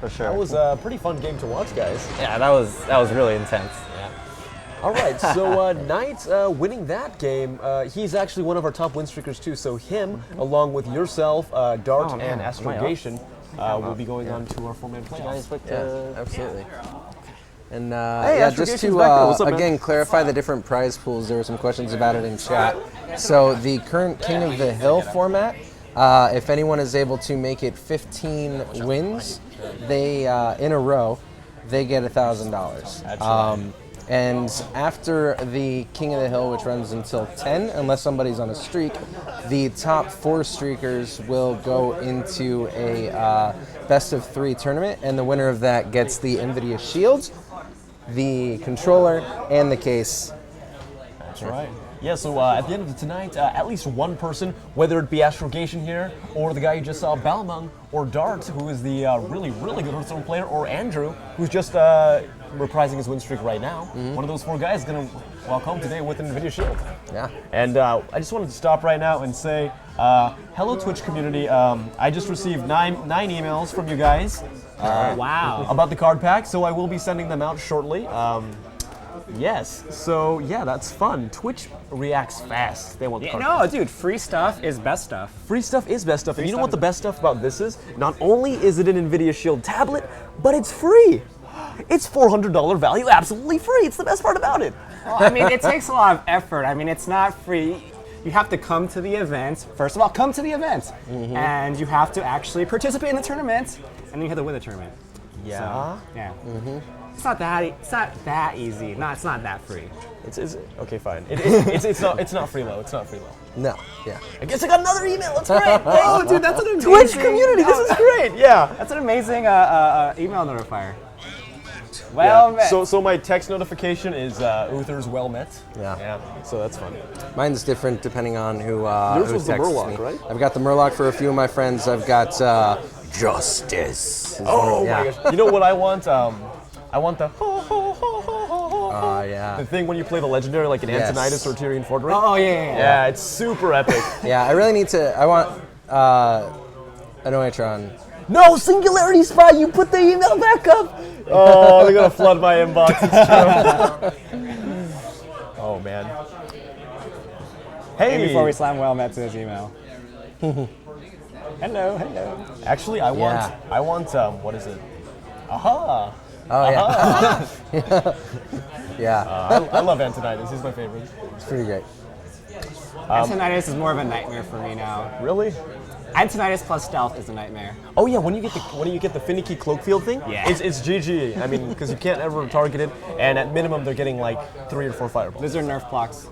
for sure. That was a pretty fun game to watch, guys. Yeah, that was really intense. All right, so Knight winning that game, he's actually one of our top win streakers too. So him, along with yourself, Dart, and Astrogation, will be going on to our 4-man playoffs. Yeah, absolutely. And Hey, yeah, Astrogation just is to back there. What's up, man? again clarify the different prize pools. There were some questions about it in chat. So the current King of the Hill format, if anyone is able to make it 15 wins, they in a row, they get $1,000. And after the King of the Hill, which runs until 10, unless somebody's on a streak, the top 4 streakers will go into a best of 3 tournament, and the winner of that gets the Nvidia Shield, the controller, and the case. That's right. Yeah, so at the end of tonight, at least one person, whether it be Astrogation here, or the guy you just saw, Belmungu, or Dart, who is the really, really good Hearthstone player, or Andrew, who's just reprising his win streak right now. One of those 4 guys is going to walk home today with an Nvidia Shield. Yeah. And I just wanted to stop right now and say, hello Twitch community. I just received 9 emails from you guys. Wow. About the card pack, so I will be sending them out shortly. Yes, so yeah, that's fun. Twitch reacts fast. They want the card pack. No, dude, free stuff is best stuff. Free stuff is best stuff. And you know what the best stuff about this is? Not only is it an Nvidia Shield tablet, but it's free. It's $400 value, absolutely free. It's the best part about it. Well, I mean, it takes a lot of effort. I mean, it's not free. You have to come to the event. First of all, come to the event. And you have to actually participate in the tournament, and then you have to win the tournament. Yeah. So, yeah. It's not that easy. No, it's not that free. It's okay, fine. It's not free low. It's not free low. No, yeah. I guess I got another email. That's great. Oh, dude, that's an amazing Twitch community. This is great. Yeah. That's an amazing email notifier. Well met. So my text notification is Uther's well met. Yeah. So that's fun. Mine's different depending on who Yours was the texts Murloc, me. right? I've got the Murloc for a few of my friends. I've got Justice. Oh yeah. my gosh. You know what I want? I want the ho ho ho ho ho ho. Yeah. The thing when you play the legendary like an Yes. Antonidas or Tyrion Fordring. Oh, yeah. Yeah, it's super epic. Yeah, I really need to. I want Anoatron. No, Singularity Spy, you put the email back up. Oh, they're gonna flood my inbox. It's true. Oh man. Hey. And before we slam well met to his email. Hello. Actually, I want what is it? Aha. Oh yeah. Yeah. I love Antonidas. He's my favorite. It's pretty great. Antonidas is more of a nightmare for me now. Really? Antonidas plus stealth is a nightmare. Oh yeah, when you get the finicky cloak field thing, Yeah. it's GG. I mean, because you can't ever target it, and at minimum they're getting like 3 or 4 fireballs. Those are nerf blocks.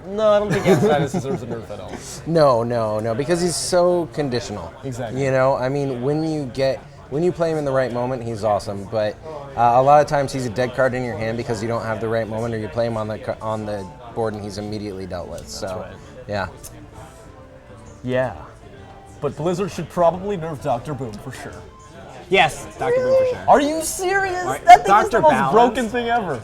No, I don't think Antonidas deserves a nerf at all. No, because he's so conditional. Exactly. You know, I mean, when you play him in the right moment, he's awesome. But a lot of times he's a dead card in your hand because you don't have the right moment, or you play him on the board and he's immediately dealt with. So, right. yeah. Yeah. But Blizzard should probably nerf Dr. Boom for sure. Yes, Dr. Boom for sure. Are you serious? Right. That thing is the Dr. most Balance? broken thing ever.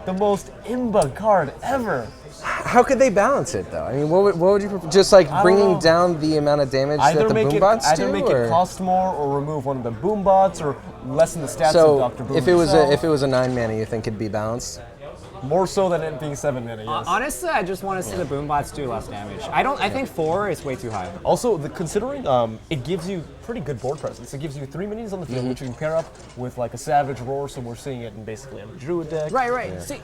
The most imba card ever. How could they balance it though? I mean, what would you prefer? Just like bringing down the amount of damage that the boom bots do? Either make it cost more, or remove one of the boom bots, or lessen the stats So of Dr. Boom. if it was a 9 mana, you think it'd be balanced? More so than it being 7 mana, yes. Honestly, I just want to see the boom bots do less damage. I think 4 is way too high. Also, considering it gives you pretty good board presence. It gives you 3 minis on the field, which you can pair up with like a Savage Roar, so we're seeing it in basically every Druid deck. Right. Yeah. See,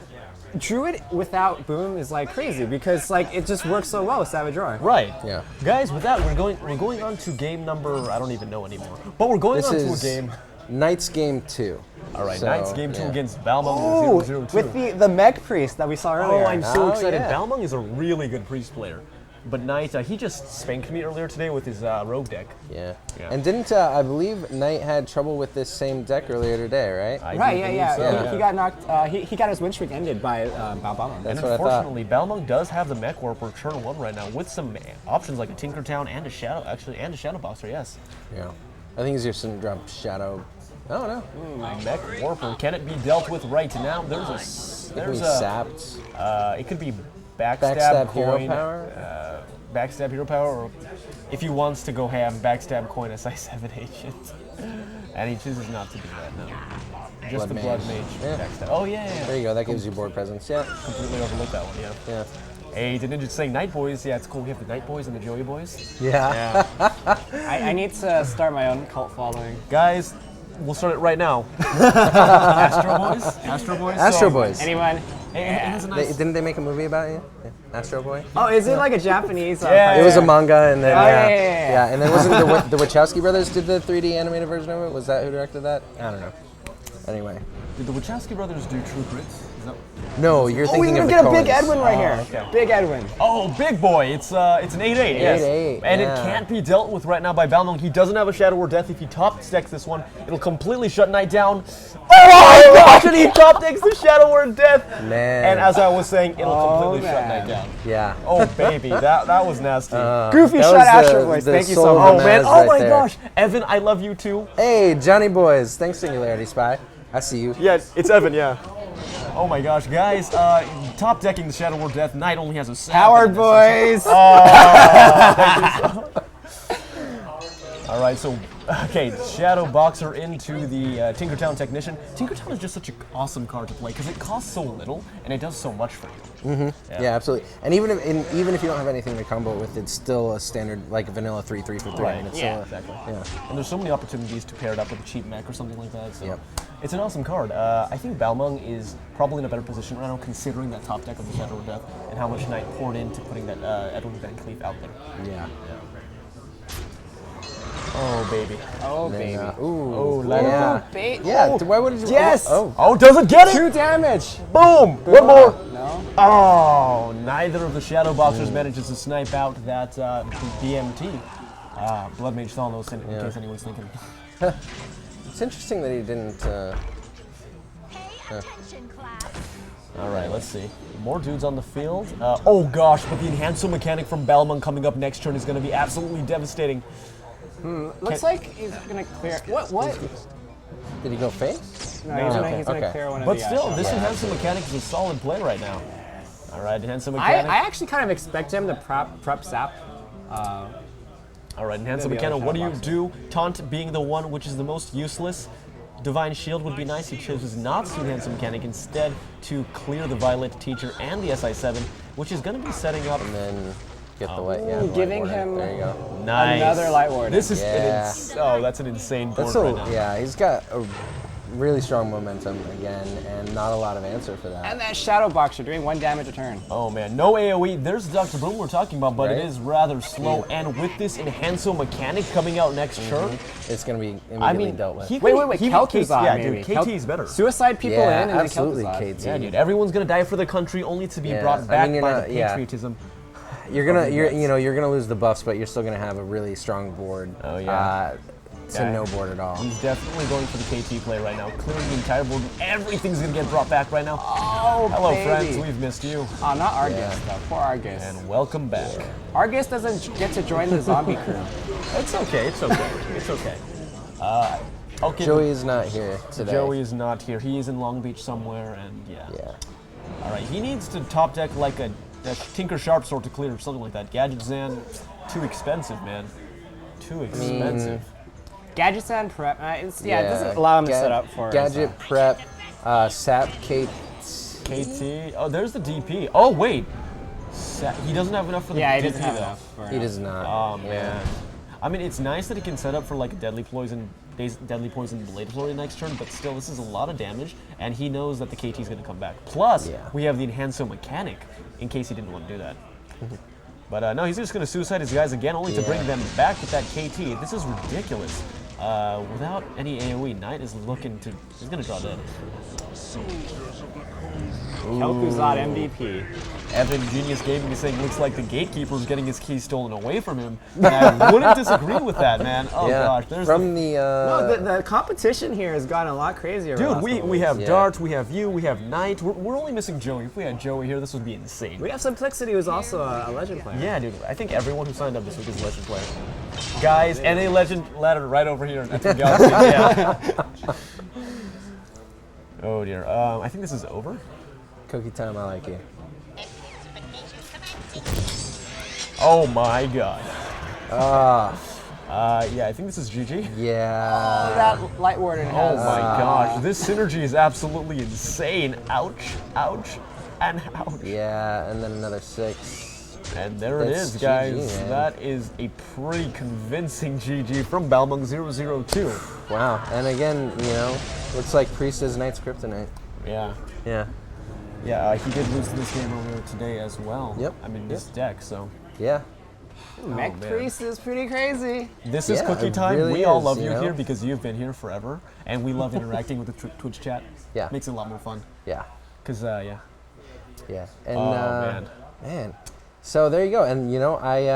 Druid without boom is like crazy because like it just works so well with Savage Roar. Right. Yeah. Guys, with that, we're going on to game number, I don't even know anymore. But we're going This on to a is game. Knight's game 2. All right, So, Knight's game 2 yeah. against Belmungu Oh, 002. with the Meg Priest that we saw earlier. Oh, I'm so Oh, excited. yeah. Belmungu is a really good priest player. But Knight, he just spanked me earlier today with his rogue deck. Yeah. Yeah. And didn't I believe Knight had trouble with this same deck earlier today, right? I Right, do yeah. believe so, He got knocked. He got his win streak ended by Balmungu. That's And what I thought. unfortunately, Belmungu does have the Mech Warper turn 1 right now with some options like a Tinkertown and a Shadow, and a Shadow Boxer, yes. Yeah. I think he's just gonna drop Shadow. I don't know. Mech Warper, can it be dealt with right now? There's a sapped. it could be Backstab Backstab Coin, Hero Power? Backstab Hero Power, or if he wants to go ham, Backstab Coin SI7 Agent. And he chooses not to do that, no. Just Blood the Mage. Blood Mage. Yeah. Backstab. Oh, yeah. There you go. That gives you board presence. Yeah. Completely overlooked that one, yeah. Yeah. Hey, the Ninja saying Night Boys. Yeah, it's cool. We have the Night Boys and the Joey Boys. Yeah. I need to start my own cult following. Guys, we'll start it right now. Astro Boys? Astro Boys? Astro Boys. Anyone? It has a nice... Didn't they make a movie about you? Yeah. Astro Boy? Oh, is it like a Japanese? Yeah. It was a manga, and then Oh, yeah. and then wasn't the Wachowski brothers did the 3D animated version of it? Was that who directed that? I don't know. Anyway, Did the Wachowski brothers do True Grit? Is that No, you're Oh, thinking we're of gonna the get a big coins. Edwin right here. okay. Big Edwin. Oh, big boy! It's an 8/8. Yes, 8/8, and yeah. it can't be dealt with right now by Belmungu. He doesn't have a Shadow Word Death. If he top decks this one, it'll completely shut Knight down. Oh my gosh! And he top decks the Shadow Word Death. Man. And as I was saying, it'll completely shut man. Knight down. Yeah. Oh baby, that was nasty. Goofy that shot, was Astro the- Voice. the Thank you so soul much. of Oh man! Maz Oh right my there. gosh, Evan, I love you too. Hey, Johnny Boys. Thanks, Singularity Spy. I see you. Yeah, it's Evan. Yeah. Oh my gosh, guys! Top decking the Shadow Word Death. Knight only has a 7. Howard Boys. All right, so okay, Shadow Boxer into the Tinkertown Technician. Tinkertown is just such an awesome card to play because it costs so little and it does so much for you. Yeah, absolutely. And even if you don't have anything to combo it with, it's still a standard like a vanilla 3/3 for 3. Right. And it's Yeah, still exactly. Yeah. And there's so many opportunities to pair it up with a cheap mech or something like that. So Yep. it's an awesome card. I think Belmungu is probably in a better position right now considering that top deck of the Shadow of Death and how much Knight poured into putting that Edwin Van Cleef out there. Yeah. Oh baby. Oh, Then, baby. ooh. Oh, let it yeah. Ba- Yeah. Oh, Why would you? yes. Oh. Oh, does it get it? 2 damage. Boom! One more. No. Oh, neither of the Shadow Boxers manages to snipe out that BMT. Blood Mage Thanos, in case anyone's thinking. It's interesting that he didn't. Pay attention, class. All right, let's see. More dudes on the field. Oh gosh, but the Enhancer Mechanic from Belmungu coming up next turn is going to be absolutely devastating. Looks like he's gonna clear. What? Did he go face? No, he's gonna Okay. clear one of But the. still, this Yeah. Enhancer Mechanic is a solid play right now. All right, Enhancer I Mechanic. actually kind of expect him to prep Zap. All right, Enhancer the other Mechanic, what do Shadow you Boxer. do? Taunt being the one which is the most useless. Divine Shield would be nice. He chooses not to Enhance Mechanic, instead to clear the Violet Teacher and the SI7, which is going to be setting up. And then get the white. Yeah. the Giving white him- There you go. Nice. Another Light Warden. This is Yeah. that's an insane board That's so. right now. Yeah, he's got a really strong momentum again, and not a lot of answer for that. And that Shadow Boxer doing 1 damage a turn. Oh man, no AoE. There's Dr. Boom we're talking about, but Right. it is rather slow. And with this Enhancer Mechanic coming out next turn, It's going to be immediately I mean, dealt with. he Wait, could- he Kel'Thuzad yeah, maybe. dude, KT is better. Suicide people yeah, in and absolutely, then Kel'Thuzad. KT. Yeah, dude, everyone's gonna die for the country only to be Yeah, brought I back mean, you're by not- the yeah. patriotism. You're gonna lose the buffs, but you're still gonna have a really strong board. Oh, yeah. To no board at all. He's definitely going for the KT play right now, clearing the entire board. Everything's gonna get brought back right now. Oh, Hello, baby. friends. We've missed you, Oh, not Argus Yeah. though. Poor Argus. and welcome back. Argus doesn't get to join the zombie crew. It's okay. It's okay. It's okay. Okay. Joey is not here today. Joey is not here. He is in Long Beach somewhere, and yeah. Yeah. All right. He needs to top deck like a Tinker Sharp Sword to clear or something like that. Gadget Zan, too expensive, man. Too expensive. Gadgets and prep. It doesn't allow him to set up for Gadget prep, Sap Kate. KT. Oh, there's the DP. Oh wait. He doesn't have enough for the Yeah, DP he doesn't have though. enough. For He does not. Oh Yeah. man. I mean, it's nice that he can set up for like a Deadly Poison Blade Flurry next turn, but still, this is a lot of damage, and he knows that the KT is going to come back. Plus, Yeah. we have the Enhancer Mechanic, in case he didn't want to do that. But no, he's just going to suicide his guys again, only to bring them back with that KT. This is ridiculous. Without any AoE, Knight is looking to... He's going to draw dead. Kel'Thuzad MVP. Evan Genius Gaming is saying, looks like the Gatekeeper is getting his keys stolen away from him. And I wouldn't disagree with that, man. Oh Yeah. gosh, there's From the... the. No, the competition here has gotten a lot crazier. Dude, we have Yeah. Dart, we have you, we have Knight. We're only missing Joey. If we had Joey here, this would be insane. We have Simplicity, who's also a legend player. Yeah, dude. I think everyone who signed up this week is a Legend player. Guys, NA Legend ladder right over here at the Galaxies. Yeah. Oh dear. I think this is over. Cookie time, I like you. Oh my god. Ah, Yeah, I think this is GG. yeah. That Light Warden Oh has. my gosh, this synergy is absolutely insane. Ouch, ouch, and ouch. Yeah, and then another 6. And there it That's is, guys. GG, man. That is a pretty convincing GG from Belmungu002. Wow. And again, looks like Priest is Knight's Kryptonite. Yeah. Yeah. Yeah, he did lose to this game earlier today as well. Yep. I mean, this deck, so. Yeah. Mech man. Priest is pretty crazy. This is Yeah, cookie it time. really We all is, love you you know? here because you've been here forever. And we love interacting with the Twitch chat. Yeah. Makes it a lot more fun. Yeah. Because, yeah. Yeah. And man. man. So there you go. And you know, I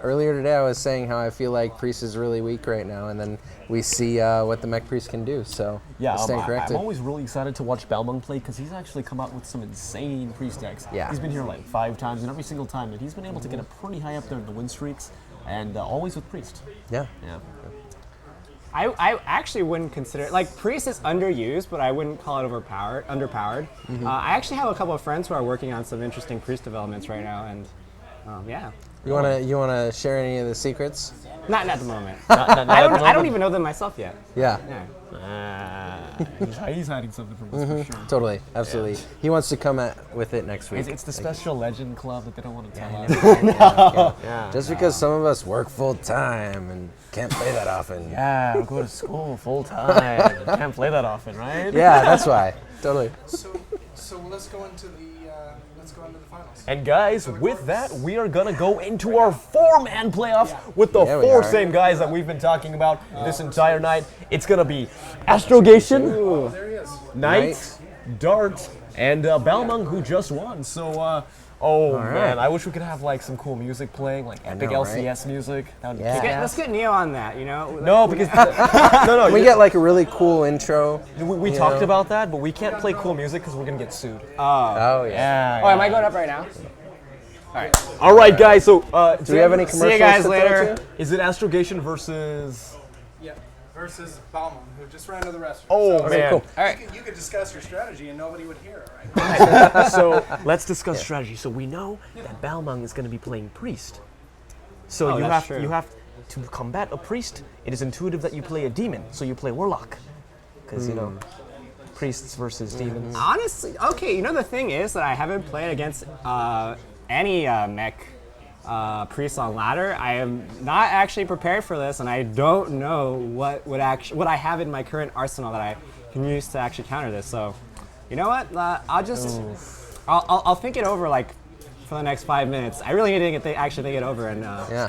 earlier today I was saying how I feel like Priest is really weak right now, and then we see what the Mech Priest can do. So Yeah, staying corrected. I'm always really excited to watch Belmungu play because he's actually come out with some insane Priest decks. Yeah. He's been here like 5 times, and every single time that he's been able to get it pretty high up there in the win streaks, and always with Priest. Yeah. Yeah. I actually wouldn't consider like Priest is underused, but I wouldn't call it underpowered. I actually have a couple of friends who are working on some interesting Priest developments right now, and yeah. You wanna share any of the secrets? Not at the moment. I don't even know them myself yet. Yeah. He's hiding something from us for sure. Totally. Absolutely. Yeah. He wants to come with it next week. It's the special legend club that they don't want to tell us. Yeah. Just because some of us work full time and can't play that often. Yeah, go to school full time. Can't play that often, right? Yeah, that's why. Totally. So let's go into the finals. And guys, with that, we are gonna go into our 4-man playoffs with the Yeah, we 4 are. same guys that we've been talking about this entire night. It's gonna be Astrogation, Knight, Dart, and Belmungu, who just won. So, man, I wish we could have like some cool music playing, like epic know, LCS music. That would be Let's get Neo on that. You know. No, because no, We get like a really cool intro. we talked about that, but we can't play cool music because we're gonna get sued. Oh yeah. Oh, am I going up right now? All right, guys. So, Do we have any commercials? See you guys to throw later. to? Is it Astrogation versus? Yeah, versus Bauman, who just ran to the restroom. Oh So man! cool. All right. you could discuss your strategy and nobody would hear it, right? So let's discuss strategy. So we know that Belmungu is going to be playing priest. So you that's have true. to combat a priest. It is intuitive that you play a demon. So you play warlock, because you know, priests versus demons. Honestly, okay. You know the thing is that I haven't played against any mech priests on ladder. I am not actually prepared for this, and I don't know what I have in my current arsenal that I can use to actually counter this. So, you know what? I'll think it over like for the next 5 minutes. I really need to actually think it over and. Yeah.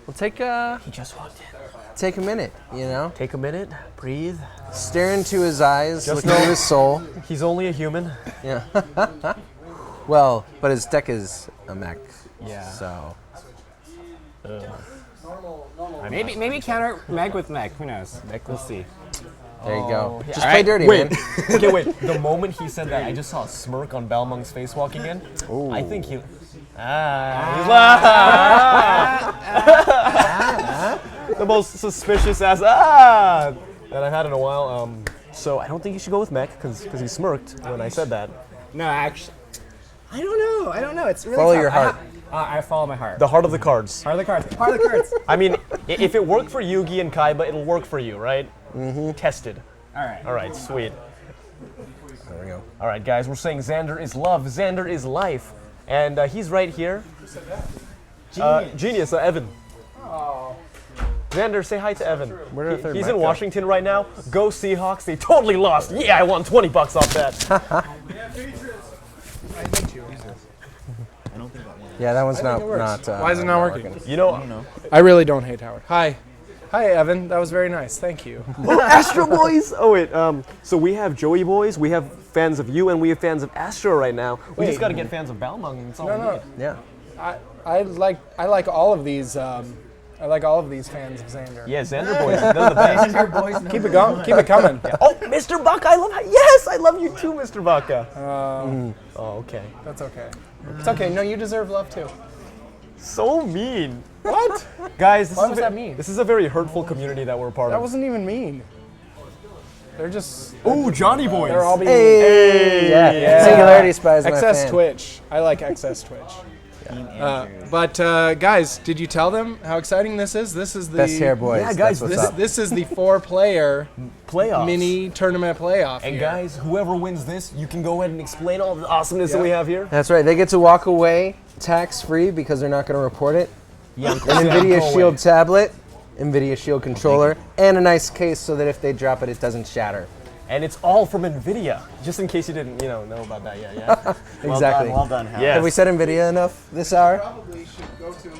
Well, take He just walked in. take a minute. You know, Take a minute, breathe. stare into his eyes, Just look into know- his soul. He's only a human. Yeah. Well, but his deck is a mech. Yeah. So. Maybe counter Meg with Meg. Who knows? We'll see. There you go. Just All play right, dirty, wait. man. Okay, wait. The moment he said that, I just saw a smirk on Belmungu's face walking in. I think he. The most suspicious ass that I've had in a while. So I don't think you should go with Mech because he smirked when I said that. No, actually, I don't know. It's really Follow tough. your heart. I follow my heart. The heart of the cards. Heart of the cards. Heart of the cards. I mean, if it worked for Yugi and Kaiba, it'll work for you, right? Mm-hmm. Tested. All right. All right, sweet. There we go. All right, guys, we're saying Xander is love, Xander is life. And he's right here. Genius, Evan. Xander, say hi to Evan. Where did the third He's mic in go? Washington right now. Go Seahawks. They totally lost. Yeah, I won $20 off that. Yeah, that one's not. Why is it not working? You know, I really don't hate Howard. Hi, Evan. That was very nice. Thank you. Astro Boys. Oh, wait. So we have Joey Boys, we have fans of you, and we have fans of Astro right now. We just got to get fans of Belmungu, and it's all we need. Yeah. I like all of these. I like all of these fans of Xander. Yeah, Xander Boys. They're the best. Keep it going. Keep it coming. Oh, Mr. Baka, I love how. Yes, I love you too, Mr. Baka. Oh, okay. That's okay. It's okay. No, you deserve love too. So mean. What? Guys, Why was that mean? This is a very hurtful community that we're a part That of. wasn't even mean. They're just. Ooh, Johnny Boys. They're all being. Hey. Yeah. Singularity Spies. XS Twitch. I like XS Twitch. But guys, did you tell them how exciting this is? This is the Best hair boys. Yeah, guys, That's what's up. This is the 4-player Playoffs. mini tournament playoff. And here. guys, whoever wins this, you can go ahead and explain all the awesomeness that we have here. That's right. They get to walk away tax-free because they're not going to report it. Yeah, An NVIDIA Shield tablet, NVIDIA Shield controller, and a nice case so that if they drop it, it doesn't shatter. And it's all from Nvidia, just in case you didn't, know about that yet. Yeah. Exactly. Well done, Hal. Yes. Have we said NVIDIA enough this hour? Probably should go to.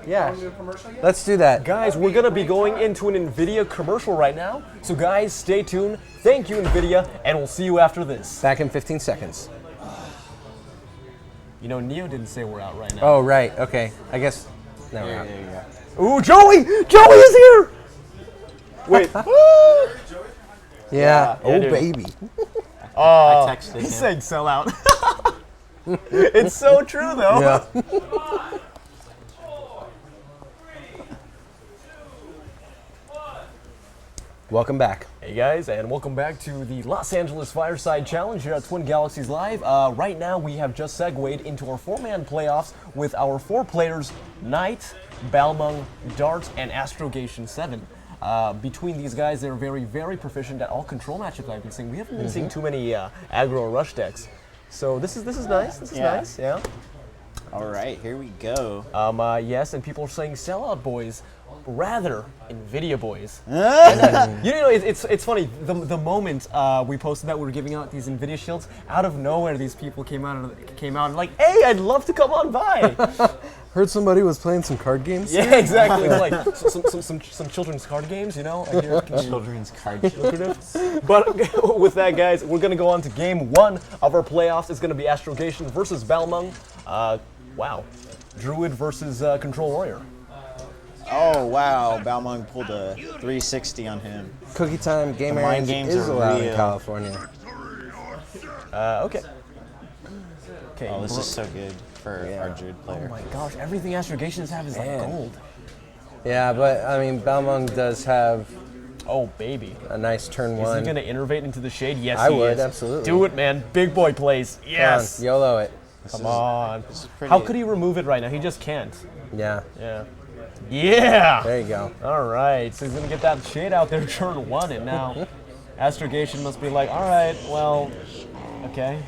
Yeah. A commercial yet? Let's do that. Guys, we're gonna be going into an Nvidia commercial right now. So guys, stay tuned. Thank you, Nvidia, and we'll see you after this. Back in 15 seconds. You know, Neo didn't say we're out right now. Oh, right. Okay. I guess. Now we're out. There you go. Ooh, Joey! Joey is here! Wait. Yeah. Oh, dude. baby. Oh, I texted he's him. saying sell out. It's so true, though. Yeah. Welcome back. Hey guys, and welcome back to the Los Angeles Fireside Challenge here at Twin Galaxies Live. Right now, we have just segued into our 4-man playoffs with our 4 players, Knight, Belmungu, Dart, and Astrogation 7. Between these guys, they're very, very proficient at all control matchups I've been seeing. We haven't been seeing too many aggro or rush decks. So this is nice. This is nice, yeah. All right, here we go. Yes, and people are saying sellout boys, rather Nvidia boys. And, you know, it's funny. The moment we posted that we were giving out these Nvidia shields, out of nowhere these people came out and like, hey, I'd love to come on by. Heard somebody was playing some card games. Yeah, exactly. It's like some children's card games, you know. I hear Children's card game. lucrative. But with that, guys, we're gonna go on to game 1 of our playoffs. It's gonna be Astrogation versus Belmungu. Wow, Druid versus Control Warrior. Oh, wow. Belmungu pulled a 360 on him. Cookie time game The mind range games is are allowed in real. California. Okay. Okay. Oh, this is so good for our Druid Oh player. my gosh, everything Astrogations have is like Man. gold. Yeah, but I mean, Belmungu does have Oh baby. a nice turn Is one. he gonna innervate into the shade? Yes, I he would, is. absolutely. Do it, man. Big boy plays. Come Yes. on, YOLO it. Come on. This is pretty. How could he remove it right now? He just can't. Yeah, Yeah. Yeah. there you go. All right. So he's gonna get that shade out there turn 1, and now Astrogation must be like, all right, well, okay.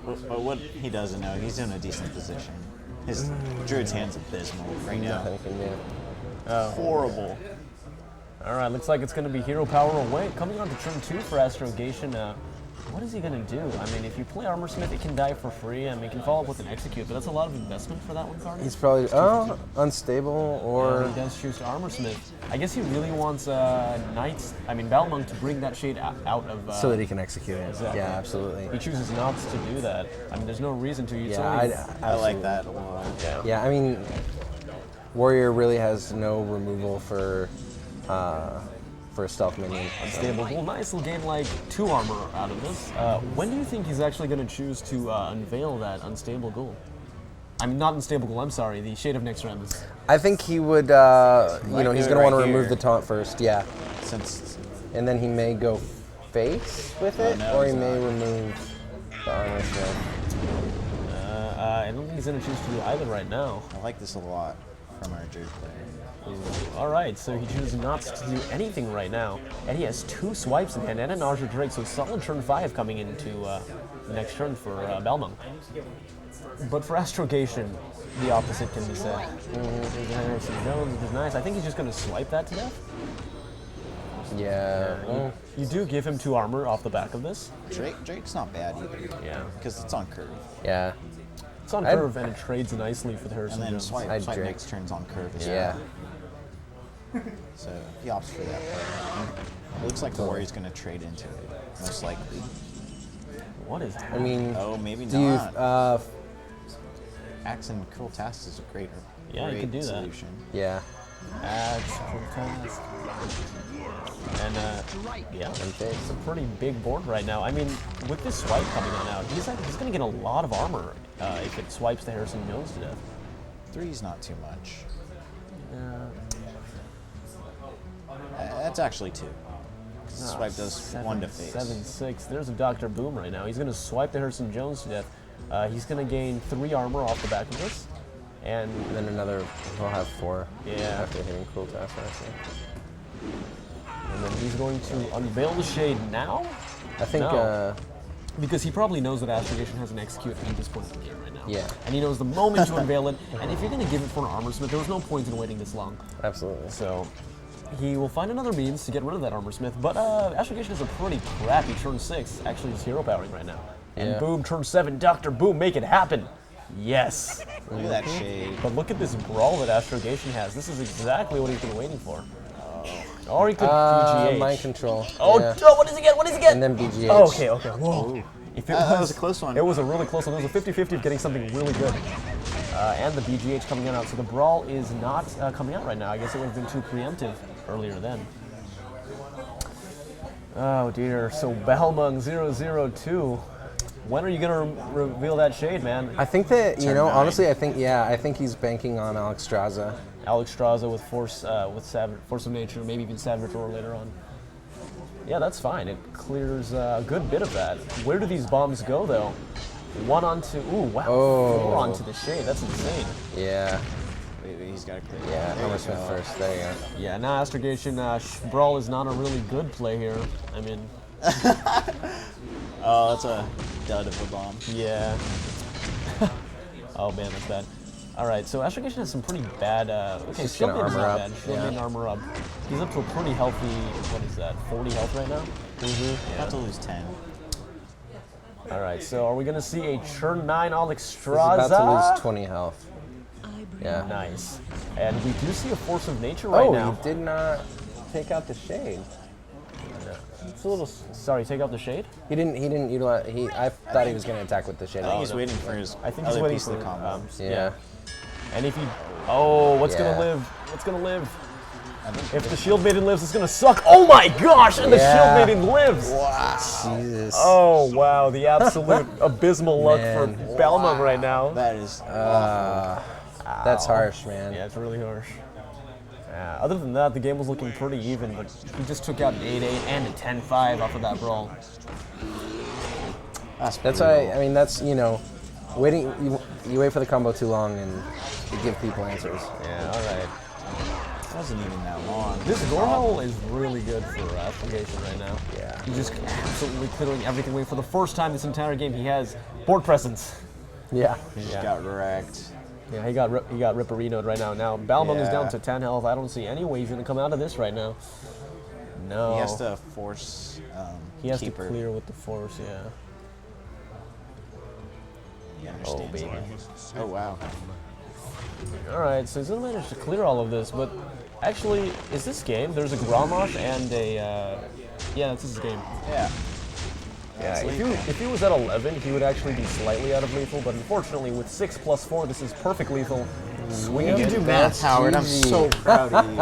But what he doesn't know, he's in a decent position. His Druid's hand's abysmal right now. Nothing can do. Horrible. All right. Looks like it's gonna be hero power away. Coming on to turn 2 for Astrogation. What is he gonna do? I mean, if you play Armor Smith, it can die for free. I mean, it can follow up with an execute, but that's a lot of investment for that one card. He's probably unstable or He does choose to Armor Smith. I guess he really wants Belmungu to bring that shade out of. so that he can execute it. Exactly. Yeah, absolutely. He chooses not to do that. I mean, there's no reason to. It's Yeah, only- I like that a lot. Yeah, I mean, Warrior really has no removal for a stealth minion. Unstable Ghoul. Nice. He'll gain like 2 armor out of this. When do you think he's actually going to choose to unveil that Unstable Ghoul? I mean, not Unstable Ghoul, I'm sorry, the Shade of Nyxrem's. I think he would, he's going to do it want to right remove here. the taunt first, yeah. Since And then he may go face with it, no, or he he's may not. remove the armor smith. I don't think he's going to choose to do either right now. I like this a lot from our Druid player. All right, so he chooses not to do anything right now, and he has 2 swipes in hand and an Archer Drake, so solid turn 5 coming into the next turn for Belmungu. But for Astrogation, the opposite can be said. Which is nice. I think he's just going to swipe that to death. Yeah. Well, You do give him 2 armor off the back of this. Drake's not bad either. Yeah. Because it's on curve. yeah. It's on curve and it trades nicely for the Harrison And then Jones. swipe I'd Drake. next turns on curve as Yeah. well. So he opts for that play. It looks like the Warrior's going to trade into it, most likely. What is I happening? mean, Oh, maybe do you, not. Axe and Cruel Task is a great, Yeah, you could do that. solution. yeah. Axe, Cortez. And yeah, it's a pretty big board right now. I mean, with this swipe coming on out, he's going to get a lot of armor if it swipes the Harrison Jones to death. 3's not too much. That's actually 2. 'Cause the swipe does 1 to face. 7-6. There's a Dr. Boom right now. He's going to swipe the Harrison Jones to death. He's going to gain 3 armor off the back of this. And And then another, he'll have 4 Yeah. after hitting Cruel Task, actually. And then he's going to unveil the shade now? I think, No. Because he probably knows that Astrogation has an execute at this point in the game right now. Yeah. And he knows the moment to unveil it. And if you're going to give it for an Armor Smith, there was no point in waiting this long. Absolutely. So he will find another means to get rid of that Armor Smith. But Astrogation is a pretty crappy turn 6. Actually, he's hero powering right now. And Yeah. boom, turn 7, Dr. Boom, make it happen. Yes. Look at that shade. But look at this brawl that Astrogation has. This is exactly what he's been waiting for. Or he could BGH. Mind control. Oh, yeah. oh, what does he get? What does he get? And then BGH. Oh, okay. Whoa. If that was a close one. It was a really close one. It was a 50-50 of getting something really good. And the BGH coming out. So the Brawl is not coming out right now. I guess it would have been too preemptive earlier then. Oh dear. So Belmungu2Knight. When are you gonna reveal that shade, man? I think that honestly, I think he's banking on Alexstrasza. Alexstrasza with Force of Nature, maybe even Savage Roar later on. Yeah, that's fine. It clears a good bit of that. Where do these bombs go though? 1 onto. Ooh, wow. 4 onto the shade. That's insane. Yeah. Maybe he's got to clear. Yeah, Homer Smith first. There you go. Yeah, now Astrogation Brawl is not a really good play here. I mean. Oh, that's a dud of a bomb. Yeah. Oh man, that's bad. All right, so Astrogation has some pretty bad. Okay, Just gonna armor up. Yeah. Armor up. He's up to a pretty healthy. What is that? 40 health right now. Mm-hmm. About to lose 10. All right, so are we gonna see a Churn 9 He's Alexstrasza? about to lose 20 health. Yeah. Nice. And we do see a Force of Nature right now. Oh, he did not take out the shade. It's a little. Sorry, take out the shade. He didn't utilize. I thought he was going to attack with the shade. I think he's waiting for his. I think he's waiting for the combo. Yeah. And if he. Oh, what's gonna live? What's gonna live? If the Shield Maiden lives, it's gonna suck. Oh my gosh! And the Shield Maiden lives. Wow. Jesus. Oh wow! The absolute abysmal luck for Belmungu right now. That is. That's harsh, man. Yeah, it's really harsh. Other than that, the game was looking pretty even, but he just took out an 8-8 and a 10-5 off of that Brawl. That's why, I mean, that's, waiting, you wait for the combo too long and you give people answers. Yeah, all right. It wasn't even that long. This Gorhole is really good for Astrogation right now. Yeah. He's just absolutely clearing everything away. For the first time this entire game, he has board presence. Yeah. He just got wrecked. Yeah, he got Ripperino'd right now. Now Belmungu is down to 10 health. I don't see any way he's gonna come out of this right now. No. He has to force. He has keeper. to clear with the Force. Yeah. He understands baby. Oh wow. All right, so he's gonna manage to clear all of this, but actually, is this game? There's a Grommash and a. Yeah, this is game. Yeah. Yeah, if he was at 11, he would actually be slightly out of lethal, but unfortunately with 6 plus 4, this is perfect lethal. Swinging You it. do math, Howard. I'm so proud of you.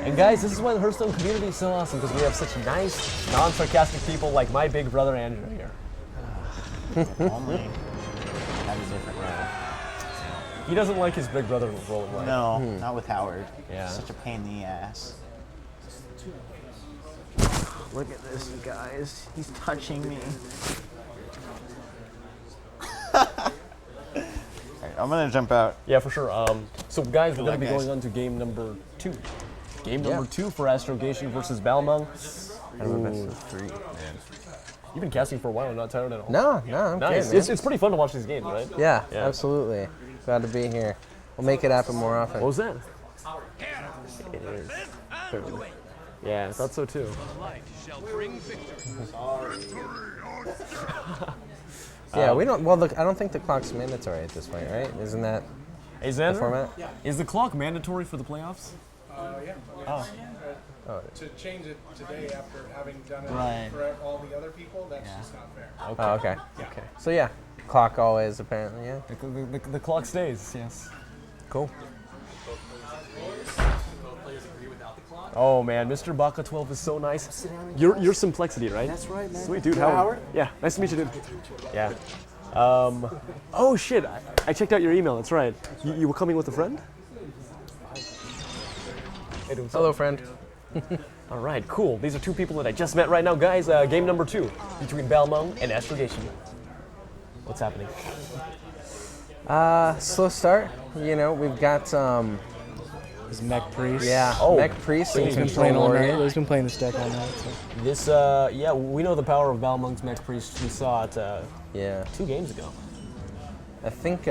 And guys, this is why the Hearthstone community is so awesome, because we have such nice, non-sarcastic people like my big brother Andrew here. Only have a different role. He doesn't like his big brother rolling right. No, not with Howard. Yeah. Such a pain in the ass. Look at this, you guys. He's touching me. Alright, I'm gonna jump out. Yeah, for sure. So guys, we're Good gonna be luck, going guys. on to game number 2. Game number 2 for Astrogation versus Belmungu. You've been casting for a while, not tired at all. No, I'm Nice. kidding, man. It's pretty fun to watch these games, right? Yeah, absolutely. Glad to be here. We'll make it happen more often. What was that? It is. Yeah, I thought so too. Yeah, we don't. Well, look, I don't think the clock's mandatory at this point, right? Isn't that Hey, the Xander, format? is the clock mandatory for the playoffs? Yeah. Oh. To change it today after having done it Right. for all the other people, that's just not fair. Okay. Oh, okay. Okay. So yeah, clock always apparently. Yeah. The clock stays, yes. Cool. Oh man, Mr. Baka 12 is so nice. You're Simplexity, right? That's right, man. Sweet dude, Yeah, Howard. Yeah, nice to meet you, dude. Yeah. Oh shit, I checked out your email. That's right. You were coming with a friend? Hello, friend. All right, cool. These are 2 people that I just met right now, guys. Game number 2 between Belmungu and Astrogation. What's happening? Slow start. We've got Is Mech Priest. yeah, Oh, Mech Priest and He's been Control playing all night. Warrior. He's been playing this deck all night. So. This, yeah, we know the power of Belmungu's Mech Priest. We saw it Yeah, 2 games ago. I think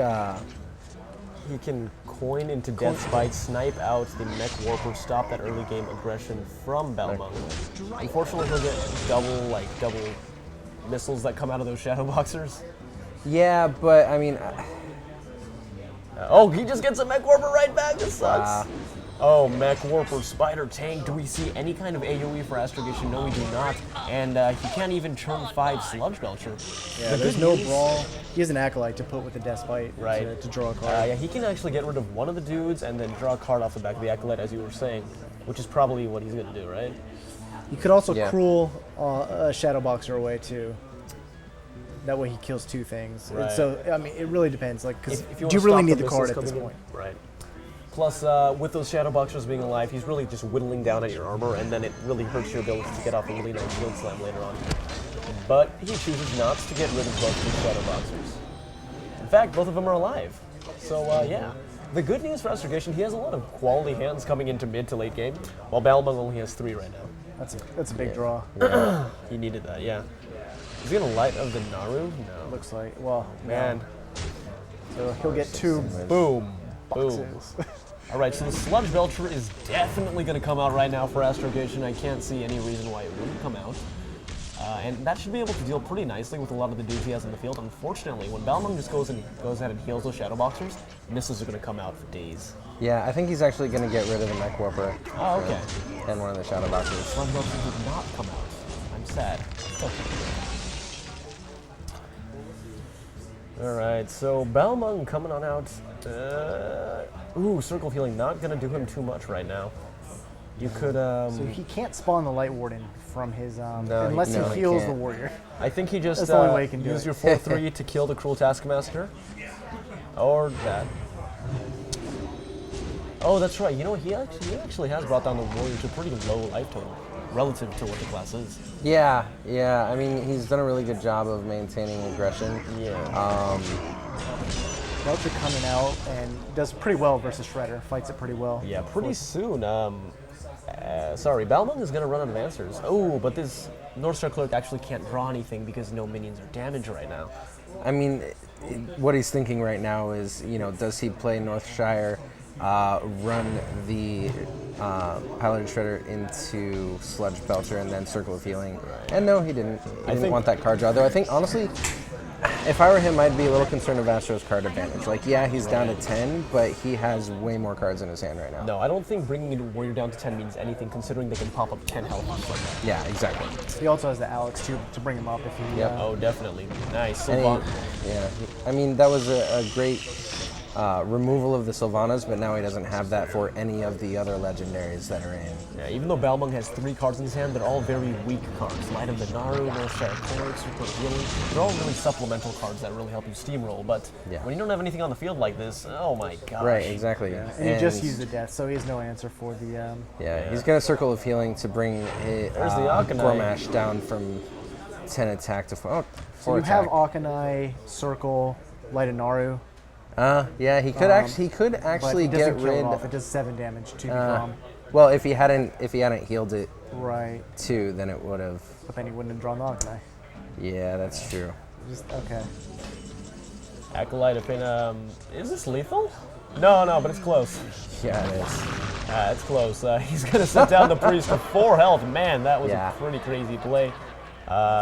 He can coin into Death Spite, snipe out the Mech Warper, stop that early game aggression from Belmungu. Unfortunately, he'll get double missiles that come out of those Shadow Boxers. yeah, but I mean, Oh, he just gets a Mech Warper right back. This sucks. Oh, Mech Warper, Spider Tank. Do we see any kind of AoE for Astrogation? No, we do not. And he can't even turn 5 Sludge Belcher. Yeah, there's no brawl. He has an Acolyte to put with the Despite to draw a card. Yeah, he can actually get rid of one of the dudes and then draw a card off the back of the Acolyte, as you were saying, which is probably what he's going to do, right? You could also cruel a Shadow Boxer away, too. That way he kills 2 things. Right. So, I mean, it really depends. Like, because If do wanna you really stop need the missiles card at this coming in? point? Right. Plus, with those Shadow Boxers being alive, he's really just whittling down at your armor, and then it really hurts your ability to get off a really nice Shield Slam later on. But he chooses not to get rid of both these Shadow Boxers. In fact, both of them are alive. So, yeah. The good news for Astrogation, he has a lot of quality hands coming into mid to late game, while Belmungu only has 3 right now. That's a big draw. Yeah. He needed that, yeah. Is he gonna light of the Naru? No. Looks like, well, Man. So he'll get 2 Boom. boxes. Boom. All right, so the Sludge Belcher is definitely going to come out right now for Astrogation. I can't see any reason why it wouldn't come out. And that should be able to deal pretty nicely with a lot of the dudes he has in the field. Unfortunately, when Belmungu just goes ahead and heals those Shadow Boxers, missiles are going to come out for days. Yeah, I think he's actually going to get rid of the Mech Warper. Oh, okay. And one of the Shadow Boxers. Sludge Belcher did not come out. I'm sad. All right, so Belmungu coming on out. Circle of Healing not going to do him too much right now. You could. So he can't spawn the Light Warden from his No, unless he he heals the can't. warrior. I think he just That's the only way he can do use it. your 4/3 to kill the Cruel Taskmaster, or that. Oh, that's right. You know, he actually has brought down the warrior to a pretty low life total relative to what the class is. Yeah. I mean, he's done a really good job of maintaining aggression. Yeah. Belcher coming out and does pretty well versus Shredder. Fights it pretty well. Yeah, pretty soon. Sorry, Belmungu is going to run out of answers. Oh, but this Northstar Clerk actually can't draw anything because no minions are damaged right now. I mean, what he's thinking right now is, does he play Northshire, run the Piloted Shredder into Sludge Belcher and then Circle of Healing? And no, he didn't. He didn't want that card draw. Though I think, honestly, if I were him, I'd be a little concerned of Astro's card advantage. Like, yeah, he's down to 10, but he has way more cards in his hand right now. No, I don't think bringing a warrior down to 10 means anything, considering they can pop up 10 health just like that. Yeah, exactly. He also has the Alex too to bring him up if he. Oh, definitely. Nice. And I mean, that was a great removal of the Sylvanas, but now he doesn't have that for any of the other legendaries that are in. Yeah, even though Belmungu has 3 cards in his hand, they're all very weak cards. Light of the Naru, Northshire Cleric, Super Healing. They're all really supplemental cards that really help you steamroll, but when you don't have anything on the field like this, oh my gosh. Right, exactly. And he just used the death, so he has no answer for the. He's got a Circle of Healing to bring There's the Akanai. Gormash down from 10 attack to 4 So you attack. have Akanai, Circle, Light of Naru. Yeah, he could actually but he get doesn't kill rid. it off. It does 7 damage to Grom. Well, if he hadn't healed it, Right. 2, then it would have. But then he wouldn't have drawn the Akanai. Yeah, that's true. Okay. Acolyte up in, is this lethal? No, but it's close. Yeah, it is. It's close. He's going to sit down the priest to 4 health. Man, that was a pretty crazy play.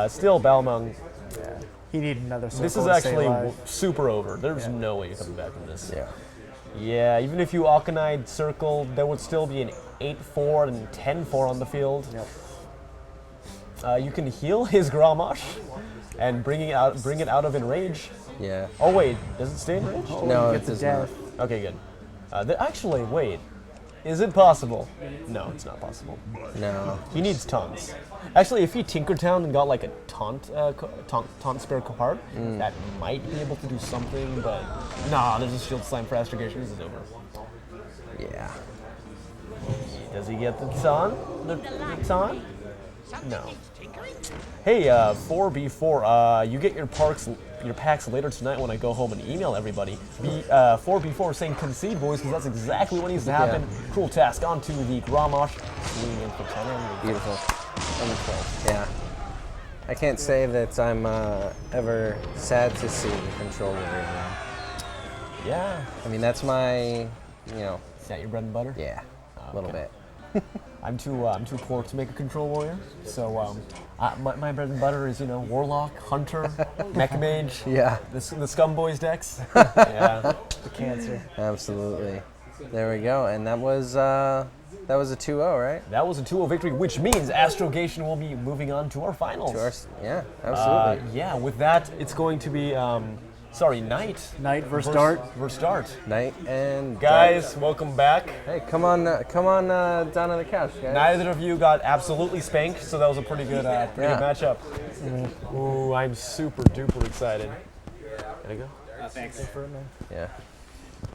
Still, Belmungu. Yeah. He needed another Circle. This is to stay actually alive. super over. There's no way you're coming back from this. Yeah. Yeah, even if you Akanai Circle, there would still be an 8-4 and 10-4 on the field. Yep. You can heal his Gramash and bring it out of Enrage. Yeah. Oh wait, does it stay Enrage? No, it does not. Okay, good. Actually, wait. Is it possible? No, it's not possible. No. He needs taunts. Actually, if he Tinkertown and got like a taunt spare card, that might be able to do something, but nah, there's a Shield Slam for Astrogation. This is over. Yeah. Does he get the taunt? The taunt? No. Hey, 4B4, you get your packs later tonight when I go home and email everybody. 4B4 saying concede, boys, because that's exactly what needs to happen. Yeah. Cruel Task onto the Gramash. Swinging in for 10 and Beautiful. and 12. Yeah. I can't say that I'm ever sad to see Control Warrior. Yeah. I mean, that's my, Is that your bread and butter? Yeah, a little bit. I'm too poor to make a control warrior. So my bread and butter is warlock, hunter, mech mage. Yeah. The scum boys decks. Yeah. The cancer. Absolutely. There we go. And that was a 2-0, right? That was a 2-0 victory, which means Astrogation will be moving on to our finals. Yeah, absolutely. Yeah. With that, it's going to be. Knight. Knight versus Dart. Versus Dart. Knight and guys, welcome back. Hey, come on down on the couch, guys. Neither of you got absolutely spanked, so that was a pretty good matchup. Ooh, I'm super duper excited. Gotta go. Thanks. Yeah.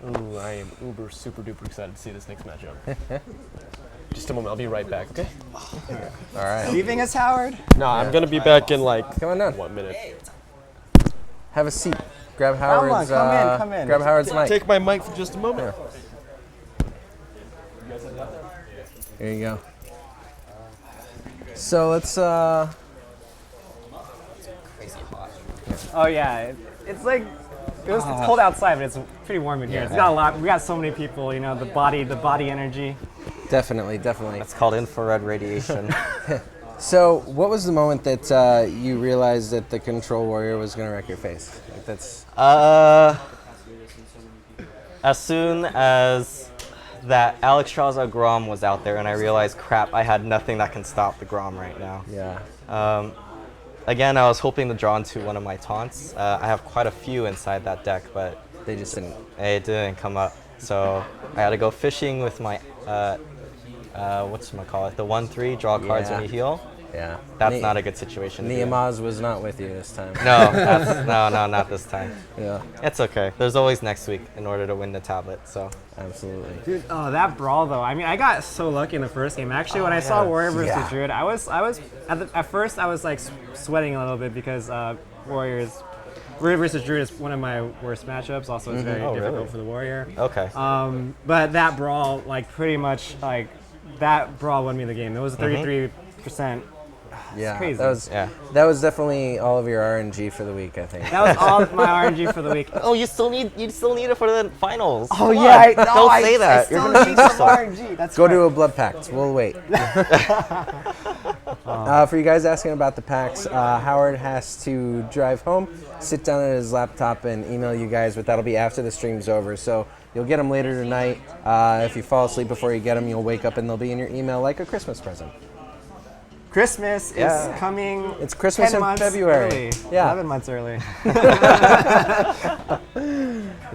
Ooh, I am uber super duper excited to see this next matchup. Just a moment, I'll be right back, okay? All right. Leaving us, Howard? No, I'm gonna be back in come on down. 1 minute. Have a seat. Grab Howard's. Come in. Grab Howard's mic. Take my mic for just a moment. Here you go. So let's. Crazy hot. Oh yeah, it's like it's cold outside, but it's pretty warm in here. It's got a lot. We got so many people. The body energy. Definitely. It's called infrared radiation. So, what was the moment that you realized that the control warrior was going to wreck your face? Like that's. As soon as that Alexstrasza Grom was out there, and I realized, crap, I had nothing that can stop the Grom right now. Yeah. Again, I was hoping to draw into one of my taunts. I have quite a few inside that deck, but they just didn't. It didn't come up. So I had to go fishing with my. Whatchamacallit, the 1/3, draw cards when you heal. Yeah. That's not a good situation. Niamaz was not with you this time. No, no, not this time. Yeah. It's okay. There's always next week in order to win the tablet, so. Absolutely. Dude, that brawl though. I mean, I got so lucky in the first game. Actually, when I saw Warrior versus Druid, I was at first I was like sweating a little bit because Warrior versus Druid is one of my worst matchups. Also, it's very difficult for the Warrior. Okay. But that brawl, like pretty much like that brawl won me the game. It was 33%. Yeah, crazy. That was definitely all of your RNG for the week, I think. That was all of my RNG for the week. Oh, you still need it for the finals. Oh yeah, don't say that. You're gonna need some RNG. That's Go to a blood pact. We'll wait. For you guys asking about the packs, Howard has to drive home, sit down at his laptop, and email you guys. But that'll be after the stream's over. So you'll get them later tonight. If you fall asleep before you get them, you'll wake up and they'll be in your email like a Christmas present. Christmas is coming. It's Christmas 10 in months February. Early. Yeah. 11 months early.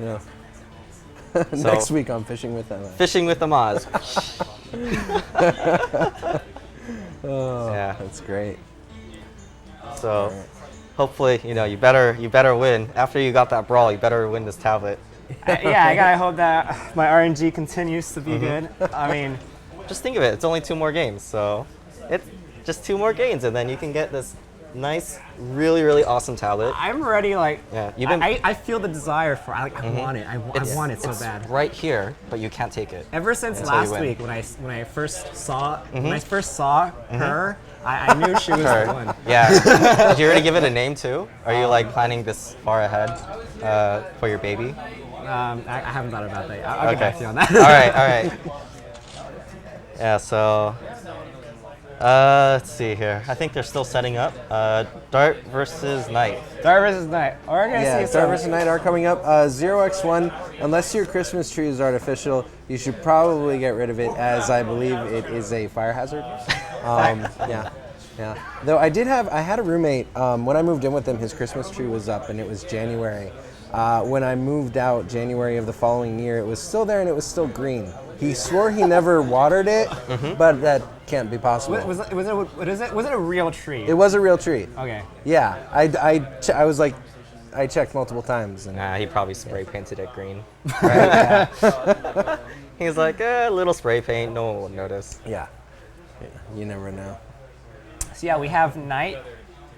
Yeah. Next week on Fishing with Emma. Fishing with the Maz. Yeah, that's great. So, hopefully, you better win. After you got that brawl, you better win this tablet. I gotta hope that my RNG continues to be good. I mean, just think of it. It's only 2 more games, so it's just 2 more games, and then you can get this nice, really, really awesome tablet. I'm ready. Like, yeah, I feel the desire for. I want it. I want it so bad. Right here, but you can't take it. Ever since last week, when I first saw her, I knew she was the one. Yeah. Did you already give it a name too? Are you like planning this far ahead for your baby? I haven't thought about that. I'll get back to you on that. All right. Yeah. So. Let's see here. I think they're still setting up. Dart versus Knight. Dart versus Knight. Dart versus Knight are coming up. 0x1. Unless your Christmas tree is artificial, you should probably get rid of it, as I believe it is a fire hazard. Yeah. Though I had a roommate. When I moved in with him, his Christmas tree was up, and it was January. When I moved out January of the following year, it was still there and it was still green. He swore he never watered it, but that can't be possible. Was it a real tree? It was a real tree. Okay. Yeah, I was like, I checked multiple times. And he probably spray painted it green. Right? Yeah. He's like, a little spray paint, no one will notice. Yeah, you never know. So yeah, we have Knight,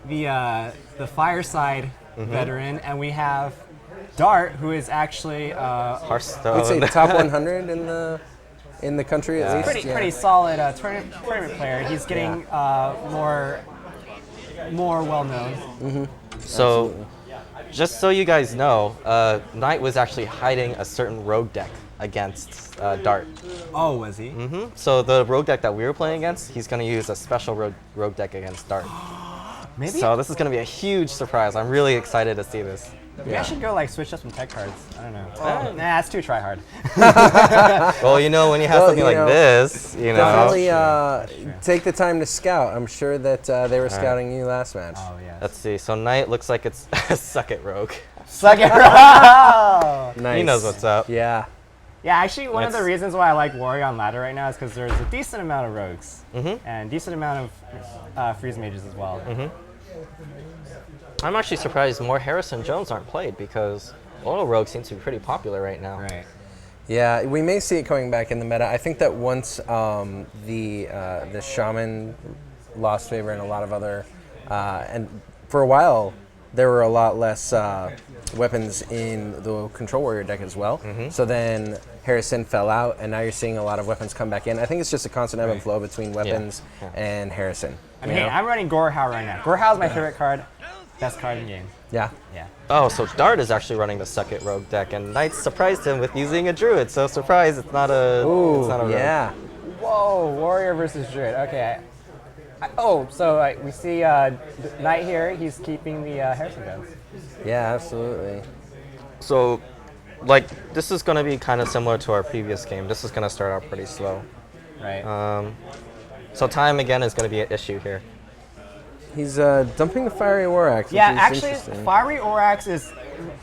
the Fireside veteran, and we have Dart, who is actually Hearthstone. I'd say top 100 in the country at least. Pretty solid tournament player. He's getting more well known. So, just so you guys know, Knight was actually hiding a certain rogue deck against Dart. Oh, was he? So the rogue deck that we were playing against, he's going to use a special rogue deck against Dart. Maybe. So this is going to be a huge surprise. I'm really excited to see this. Maybe I should go like switch up some tech cards. I don't know. Nah, that's too try hard. Well, you know, when you have something like this, you know. Definitely take the time to scout. I'm sure that they were scouting you last match. Oh yeah. Let's see. So Knight looks like it's Suck It Rogue. Suck it rogue. Nice. He knows what's up. Yeah. Yeah, actually, one of the reasons why I like Warrior on ladder right now is because there's a decent amount of rogues and decent amount of freeze mages as well. I'm actually surprised more Harrison Jones aren't played because auto rogue seems to be pretty popular right now. Right. Yeah, we may see it coming back in the meta. I think that once the Shaman lost favor and a lot of other, and for a while there were a lot less weapons in the Control Warrior deck as well. So then Harrison fell out, and now you're seeing a lot of weapons come back in. I think it's just a constant ebb and flow between weapons and Harrison. I mean, hey, I'm running Gorehao right now. Gorehao is my favorite card. Best card in game. Yeah. Yeah. Oh, so Dart is actually running the Suck It Rogue deck, and Knight surprised him with using a Druid. So surprise, it's not a. Ooh, it's not a rogue. yeah. Whoa, Warrior versus Druid. Okay. So we see Knight here. He's keeping the Harrison guns. Yeah, absolutely. So, like, this is going to be kind of similar to our previous game. This is going to start out pretty slow. Right. So time again is going to be an issue here. He's dumping the Fiery War-Axe. Yeah, which is actually, interesting. Fiery Orax is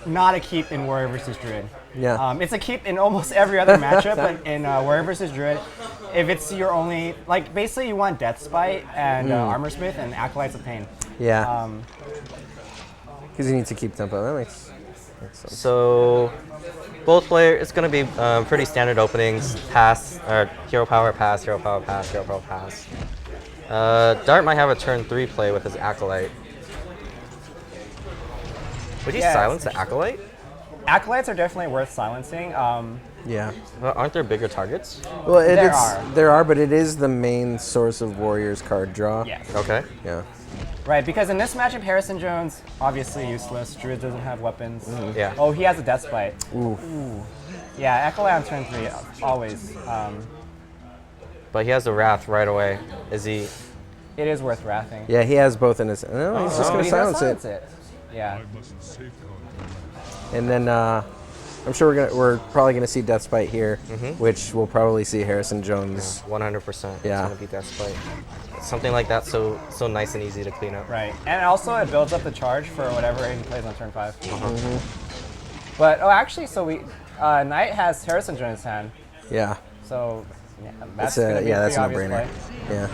not a keep in Warrior versus Druid. Yeah. It's a keep in almost every other matchup, but in Warrior versus Druid, if it's your only, like, basically you want Death Spite and Armor Smith and Acolytes of Pain. Yeah. Because you need to keep tempo. That makes sense. So, both players, it's going to be pretty standard openings. Pass, or hero power, pass, hero power, pass, hero power, pass. Dart might have a turn 3 play with his Acolyte. Would he silence the Acolyte? Acolytes are definitely worth silencing. Yeah. Well, aren't there bigger targets? Well, There are, but it is the main source of Warriors card draw. Yes. Okay. Yeah. Right, because in this matchup, Harrison Jones, obviously useless. Druid doesn't have weapons. Yeah. Oh, he has a Death Spite. Ooh. Yeah, Acolyte on turn 3, always. But he has the Wrath right away. Is he? It is worth wrathing. Yeah, he has both in his. No, he's just going to silence it. Yeah. And then I'm sure we're probably gonna see Death Spite here, which we'll probably see Harrison Jones. 100%. Yeah. It's gonna be Death Spite. Something like that, so nice and easy to clean up. Right, and also it builds up the charge for whatever he plays on turn 5. But actually, so Knight has Harrison Jones in his hand. Yeah. So yeah, that's gonna be that's a a pretty no-brainer. obvious play. Yeah.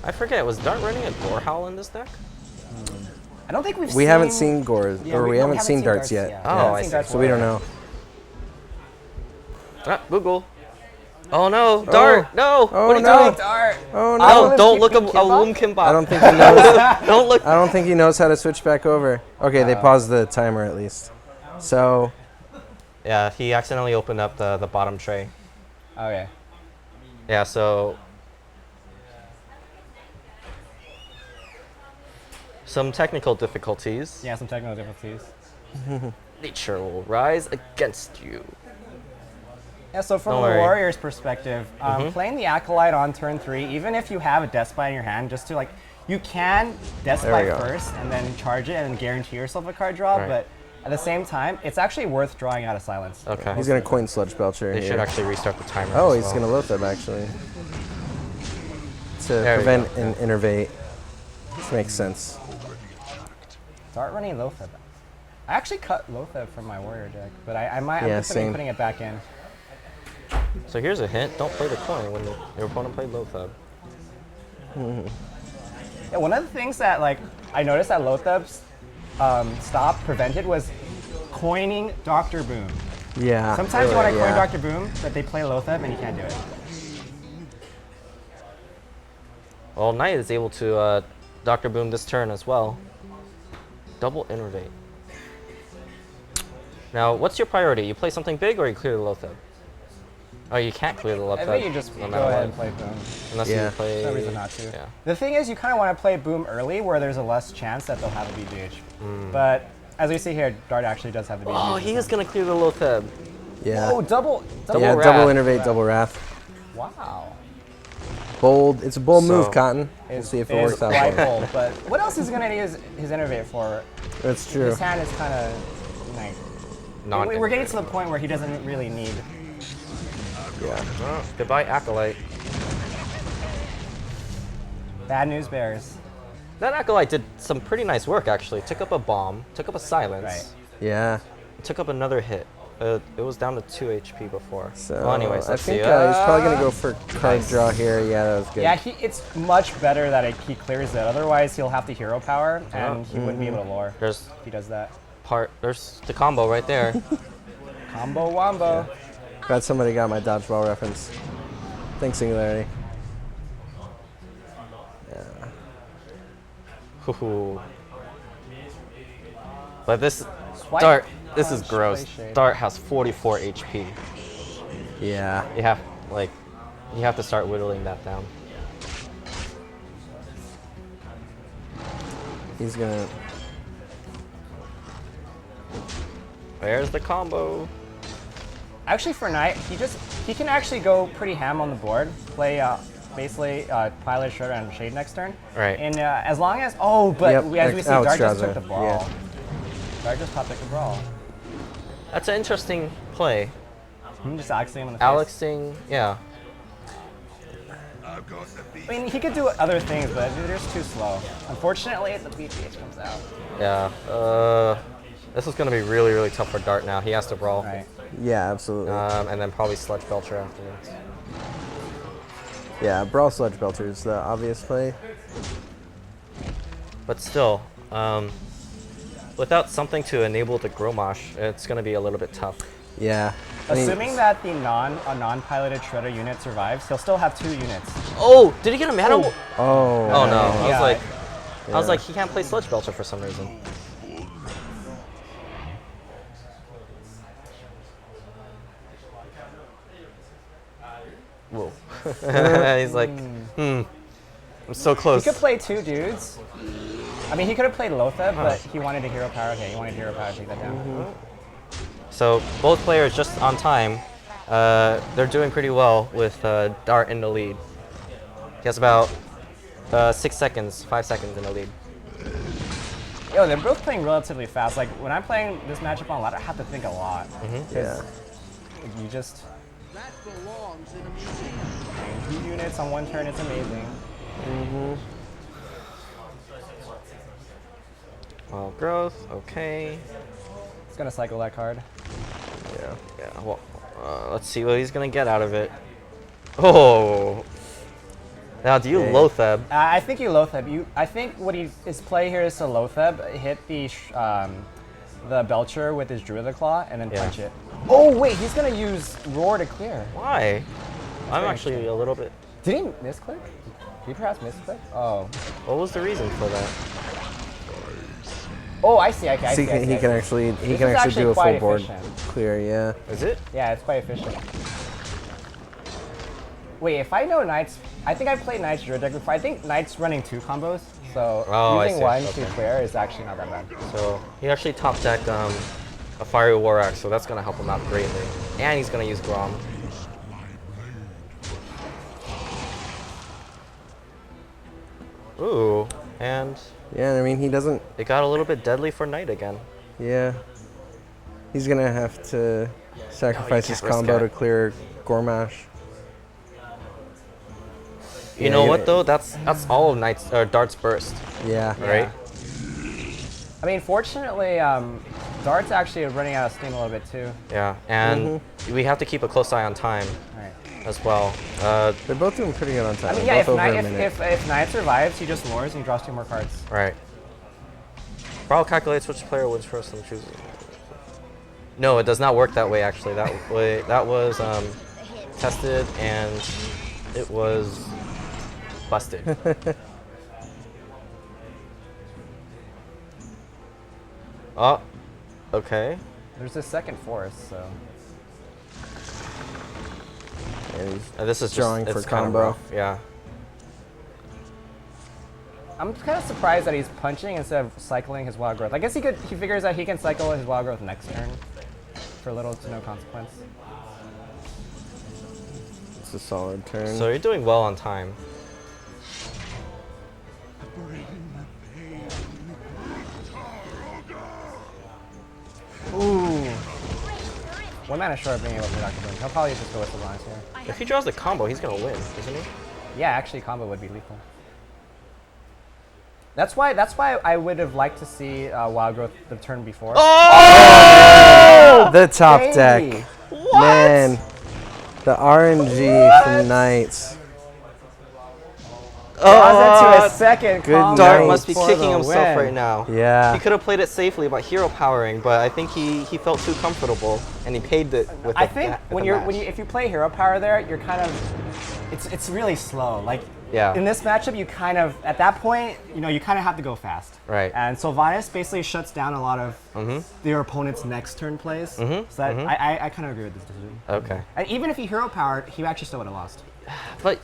I forget, was Dart running a Gorehowl in this deck? I don't think We haven't seen Gores, Yeah, or we haven't seen darts Darts yet. yet. Oh, I see. So we don't know. Google. Oh no, Dart! No! Oh, what are you no. doing? Dart. Oh no! Oh, don't look a Womb Kimbap. I don't think he knows. Don't look. I don't think he knows how to switch back over. Okay, they paused the timer at least. So. Yeah, he accidentally opened up the bottom tray. Okay. Yeah, so. Some technical difficulties. Yeah, some technical difficulties. Nature will rise against you. Yeah, so from Don't the worry. Warriors' perspective, playing the Acolyte on turn 3, even if you have a Death Spite in your hand, just to you can Death There we Spite go. first and then charge it and guarantee yourself a card draw, Right. but at the same time, it's actually worth drawing out of silence. Okay. He's gonna coin Sludge Belcher They here. should actually restart the timer. Oh, as he's well. gonna Loatheb actually. To There we prevent go. an innervate. This makes sense. Start running Loatheb. I actually cut Loatheb from my Warrior deck, but I'm considering same. putting it back in. So here's a hint: don't play the coin when your opponent played Loatheb. Yeah, one of the things that I noticed that Loatheb's stop prevented was coining Dr. Boom. Yeah. Sometimes when I coin yeah. Dr. Boom, that they play Loatheb and you can't do it. Well, Knight is able to Dr. Boom this turn as well. Double innervate. Now, what's your priority? You play something big or you clear the Loatheb? Oh, you can't clear the Loatheb. I think you just no go matter ahead what. and play Boom. Unless Yeah. you play. There's no reason not to. Yeah. The thing is, you kind of want to play Boom early where there's a less chance that they'll have a BGH. But as we see here, Dart actually does have the BG. Oh, he is gonna clear the Lotheb. Yeah. Oh, double Yeah, wrath. double innervate, double wrath. Wow. Bold. It's a bold move, So- Cotton. We'll see if it works out. Quite for him. bold, but what else is he gonna use his innervate for? That's true. His hand is kind of like. We're getting to the point where he doesn't really need. Yeah. Oh, goodbye, Acolyte. Bad news bears. That Acolyte did some pretty nice work, actually. Took up a bomb, took up a silence. Right. Yeah. Took up another hit. It was down to 2 HP before. So Well, anyways, let's I think see. he's probably gonna go for card draw here. Yeah, that was good. Yeah, it's much better that he clears it. Otherwise, he'll have to hero power, and he wouldn't be able to lure. There's if he does that. There's the combo right there. Combo wombo. Glad somebody got my dodgeball reference. Thanks, Singularity. Hoo-hoo. But this Swipe, Dart, this is punch, gross. play shade. Dart has 44 HP. Yeah. You have to start whittling that down. He's gonna. There's the combo. Actually, for Knight, he can actually go pretty ham on the board. Play basically Pilot Shredder and Shade next turn. Right. And as long as but Yep, as we see, Alex Dart just Strauzer, took the brawl. yeah. Dart just popped the brawl. That's an interesting play. Just Alexing him in the face. Alexing, yeah. I mean, he could do other things, but they're just too slow. Unfortunately, the BPH comes out. Yeah. This is going to be really, really tough for Dart now. He has to brawl. Right. Yeah, absolutely. And then probably Sludge Belcher afterwards. Yeah, Brawl Sludge Belter is the obvious play. But still, without something to enable the Gromosh, it's going to be a little bit tough. Yeah. I mean, Assuming that the non-piloted Shredder unit survives, he'll still have 2 units. Oh, did he get a mana? Oh. Oh no! Yeah. I was like, he can't play Sludge Belcher for some reason. Whoa! He's like, I'm so close. He could play 2 dudes. I mean, he could have played Lotheb, but he wanted to hero power. Okay, he wanted hero power to take that down. So both players just on time. They're doing pretty well with Dart in the lead. He has about 5 seconds in the lead. Yo, they're both playing relatively fast. Like, when I'm playing this matchup on ladder, I have to think a lot. Yeah. You just... 2 units on 1 turn, it's amazing. Well, growth, okay. It's gonna cycle that card. Yeah, well, let's see what he's gonna get out of it. Oh! Now, do you Lotheb? I think you Lotheb. I think what his play here is to Lotheb, hit the Belcher with his Druid Claw, and then punch it. Oh wait, he's gonna use Roar to clear. Why? I'm very actually a little bit... Did he misclick? Did he perhaps misclick? Oh. What was the reason for that? Oh, I see. I see. He can actually do a full board clear. Yeah. Is it? Yeah, it's quite efficient. Wait, if I know Knight's, I think I played Knight's Druid deck before. I think Knight's running 2 combos, so using 1 to clear is actually not that bad. So he actually top decked a Fiery War Axe, so that's gonna help him out greatly. And he's gonna use Grom. Ooh, and Yeah, I mean he doesn't. it got a little bit deadly for Knight again. Yeah. He's gonna have to sacrifice his can't risk combo it. to clear Gormash. You know what though? That's all of Dart's burst. Yeah. Right? I mean, fortunately, Dart's actually running out of steam a little bit too. Yeah, and we have to keep a close eye on time as well. They're both doing pretty good on time. I mean, They're yeah, both over a minute. if Knight survives, he just lures and he draws 2 more cards. Right. Brawl calculates which player wins first and chooses. No, it does not work that way actually. That was tested and it was busted. Oh, okay. There's a second force, so. Yeah, he's This is drawing just, for it's kind of combo. rough, yeah. I'm kind of surprised that he's punching instead of cycling his wild growth. I guess he figures that he can cycle his wild growth next turn for little to no consequence. It's a solid turn. So you're doing well on time. Ooh. One mana short of being able to Dr. Boom. He'll probably just go with Sylvanas here. If he draws the combo, he's gonna win, isn't he? Yeah, actually, combo would be lethal. That's why I would have liked to see Wild Growth the turn before. Oh! The top Baby. deck. What? Man, the RNG from Knights. Draws into a second Good combo. Dart must be for kicking the himself win. right now. Yeah. He could have played it safely about hero powering, but I think he felt too comfortable and he paid it with I the think with the match. if you play hero power there, you're kind of it's really slow. Like Yeah. in this matchup, you kind of at that point, you kind of have to go fast. Right. And Sylvanas basically shuts down a lot of their opponent's next turn plays. So that, I kind of agree with this decision. Okay. And even if he hero powered, he actually still would have lost. But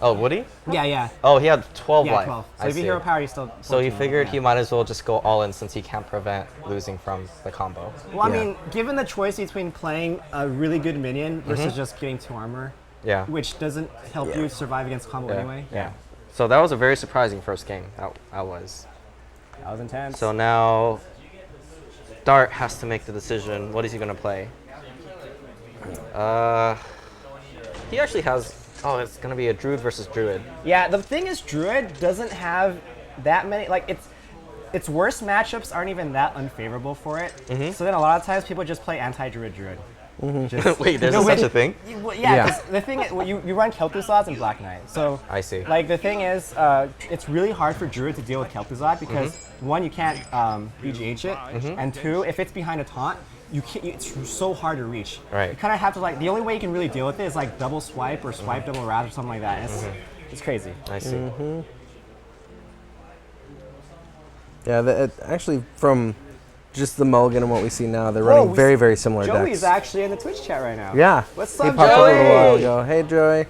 oh, would he? Yeah. Oh, he had 12 Yeah, life. 12. So I if he see. hero powered, he's still. So he 14, figured yeah. he might as well just go all in since he can't prevent losing from the combo. Well, I mean, given the choice between playing a really good minion versus just getting 2 armor, Yeah. which doesn't help you survive against combo anyway. Yeah. So that was a very surprising first game. That was. That was intense. So now Dart has to make the decision. What is he gonna play? He actually has. Oh, it's gonna be a Druid versus Druid. Yeah, the thing is, Druid doesn't have that many. Like, its worst matchups aren't even that unfavorable for it. So then a lot of times people just play anti-Druid Druid. Wait, there's such a thing? Yeah, 'cause the thing is, you run Kel'Thuzad and Black Knight. So I see. Like the thing is, it's really hard for Druid to deal with Kel'Thuzad because one, you can't BGH it, and two, if it's behind a taunt, you can't. It's so hard to reach. Right. You kind of have to the only way you can really deal with it is like double swipe or swipe double wrath or something like that. It's crazy. I see. Yeah, actually from just the mulligan and what we see now, they're running very, very similar decks. Joey's actually in the Twitch chat right now. Yeah. What's he up, popped up a little while Joey? ago. Hey, Joey.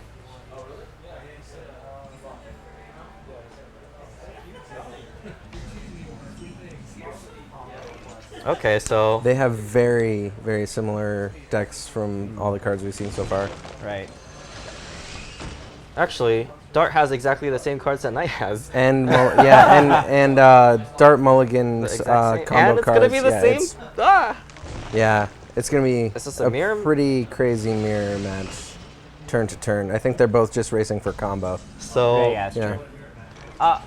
Okay, so they have very, very similar decks from all the cards we've seen so far. Right. Actually, Dart has exactly the same cards that Knight has. And Dart Mulligan's combo cards. And it's gonna be the same. Yeah, it's gonna be a pretty crazy mirror match, turn to turn. I think they're both just racing for combo. So yeah, that's true.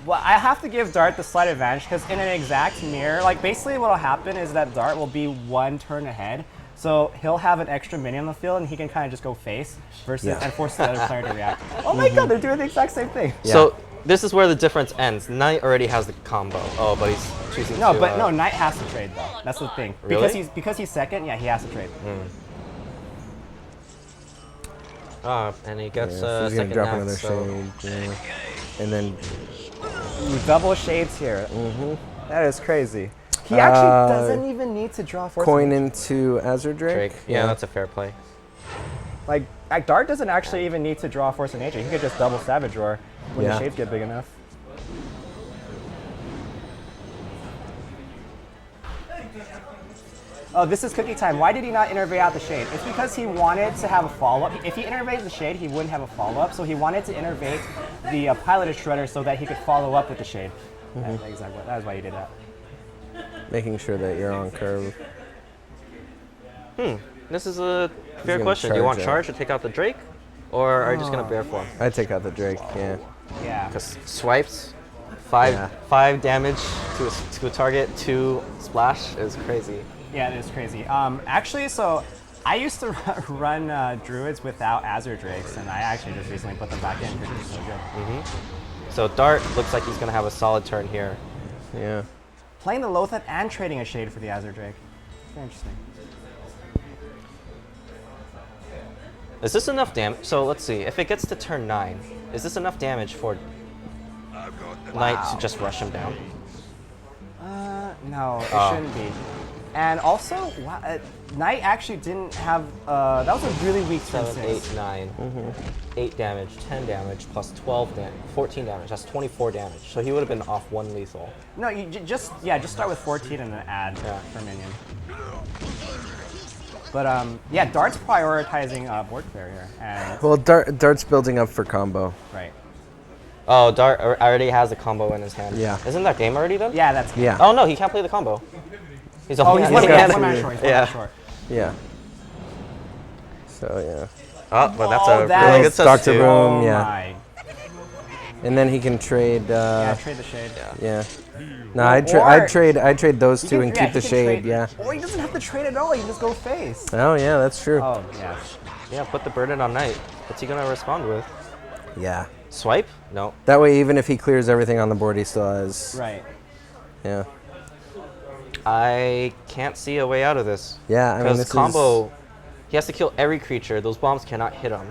Well, I have to give Dart the slight advantage because in an exact mirror, basically what will happen is that Dart will be 1 turn ahead. So he'll have an extra minion on the field and he can kind of just go face versus and force the other player to react. Oh my god, they're doing the exact same thing. Yeah. So this is where the difference ends. Knight already has the combo. Oh, but he's choosing to... No, Knight has to trade though. That's the thing. Really? Because he's second, yeah, he has to trade. And he gets so he's second gonna drop next, another shade. And then... Double shades here. That is crazy. He actually doesn't even need to draw Force Coin into Azure Drake. Yeah, that's a fair play. Like Dart doesn't actually even need to draw Force of Nature. He could just double Savage Roar when the shades get big enough. Oh, this is cookie time. Why did he not innervate out the shade? It's because he wanted to have a follow-up. If he innervated the shade, he wouldn't have a follow-up. So he wanted to innervate the piloted shredder so that he could follow up with the shade. That's exactly. That is why he did that. Making sure that you're on curve. This is a fair question. Do you want charge to take out the Drake? Or are you just going to bear form? I'd take out the Drake, yeah. Yeah. Because swipes, 5 damage to a target, 2 splash is crazy. Yeah, it is crazy. Actually, so I used to run Druids without Azure Drakes, and I actually just recently put them back in because it's so good. So Dart looks like he's going to have a solid turn here. Yeah. Playing the Lothep and trading a shade for the Azure Drake. Very interesting. Is this enough damage? So let's see. If it gets to turn 9, is this enough damage for Knight to just rush him down? No, it shouldn't be. And also, Knight actually didn't have. That was a really weak turn 7, 6. 8, 9. 8 damage, 10 damage, plus 12 damage, 14 damage. That's 24 damage. So he would have been off 1 lethal. No, you just start with 14 and then add for minion. But yeah, Dart's prioritizing board clear here. And Well, Dart's building up for combo. right. Oh, Dart already has a combo in his hand. Yeah. Isn't that game already done? Yeah, that's. Yeah. Oh no, he can't play the combo. He's Oh, only he's got one man two. short. He's Yeah. one man short. Yeah. So yeah. Oh, but that's Oh, a that really is good set Dr. too. Boom. Oh yeah. my. And then he can trade. Yeah, trade the shade. Yeah. No, Well, I'd trade those He two can- and yeah, keep the he can shade. trade- Yeah. Or he doesn't have to trade at all. He can just go face. Oh yeah, that's true. Oh yeah. Yeah, put the burden on Knight. What's he gonna respond with? Yeah. Swipe? No. That way, even if he clears everything on the board, he still has. Right. Yeah. I can't see a way out of this. Yeah, I mean, Because this combo, he has to kill every creature. Those bombs cannot hit him.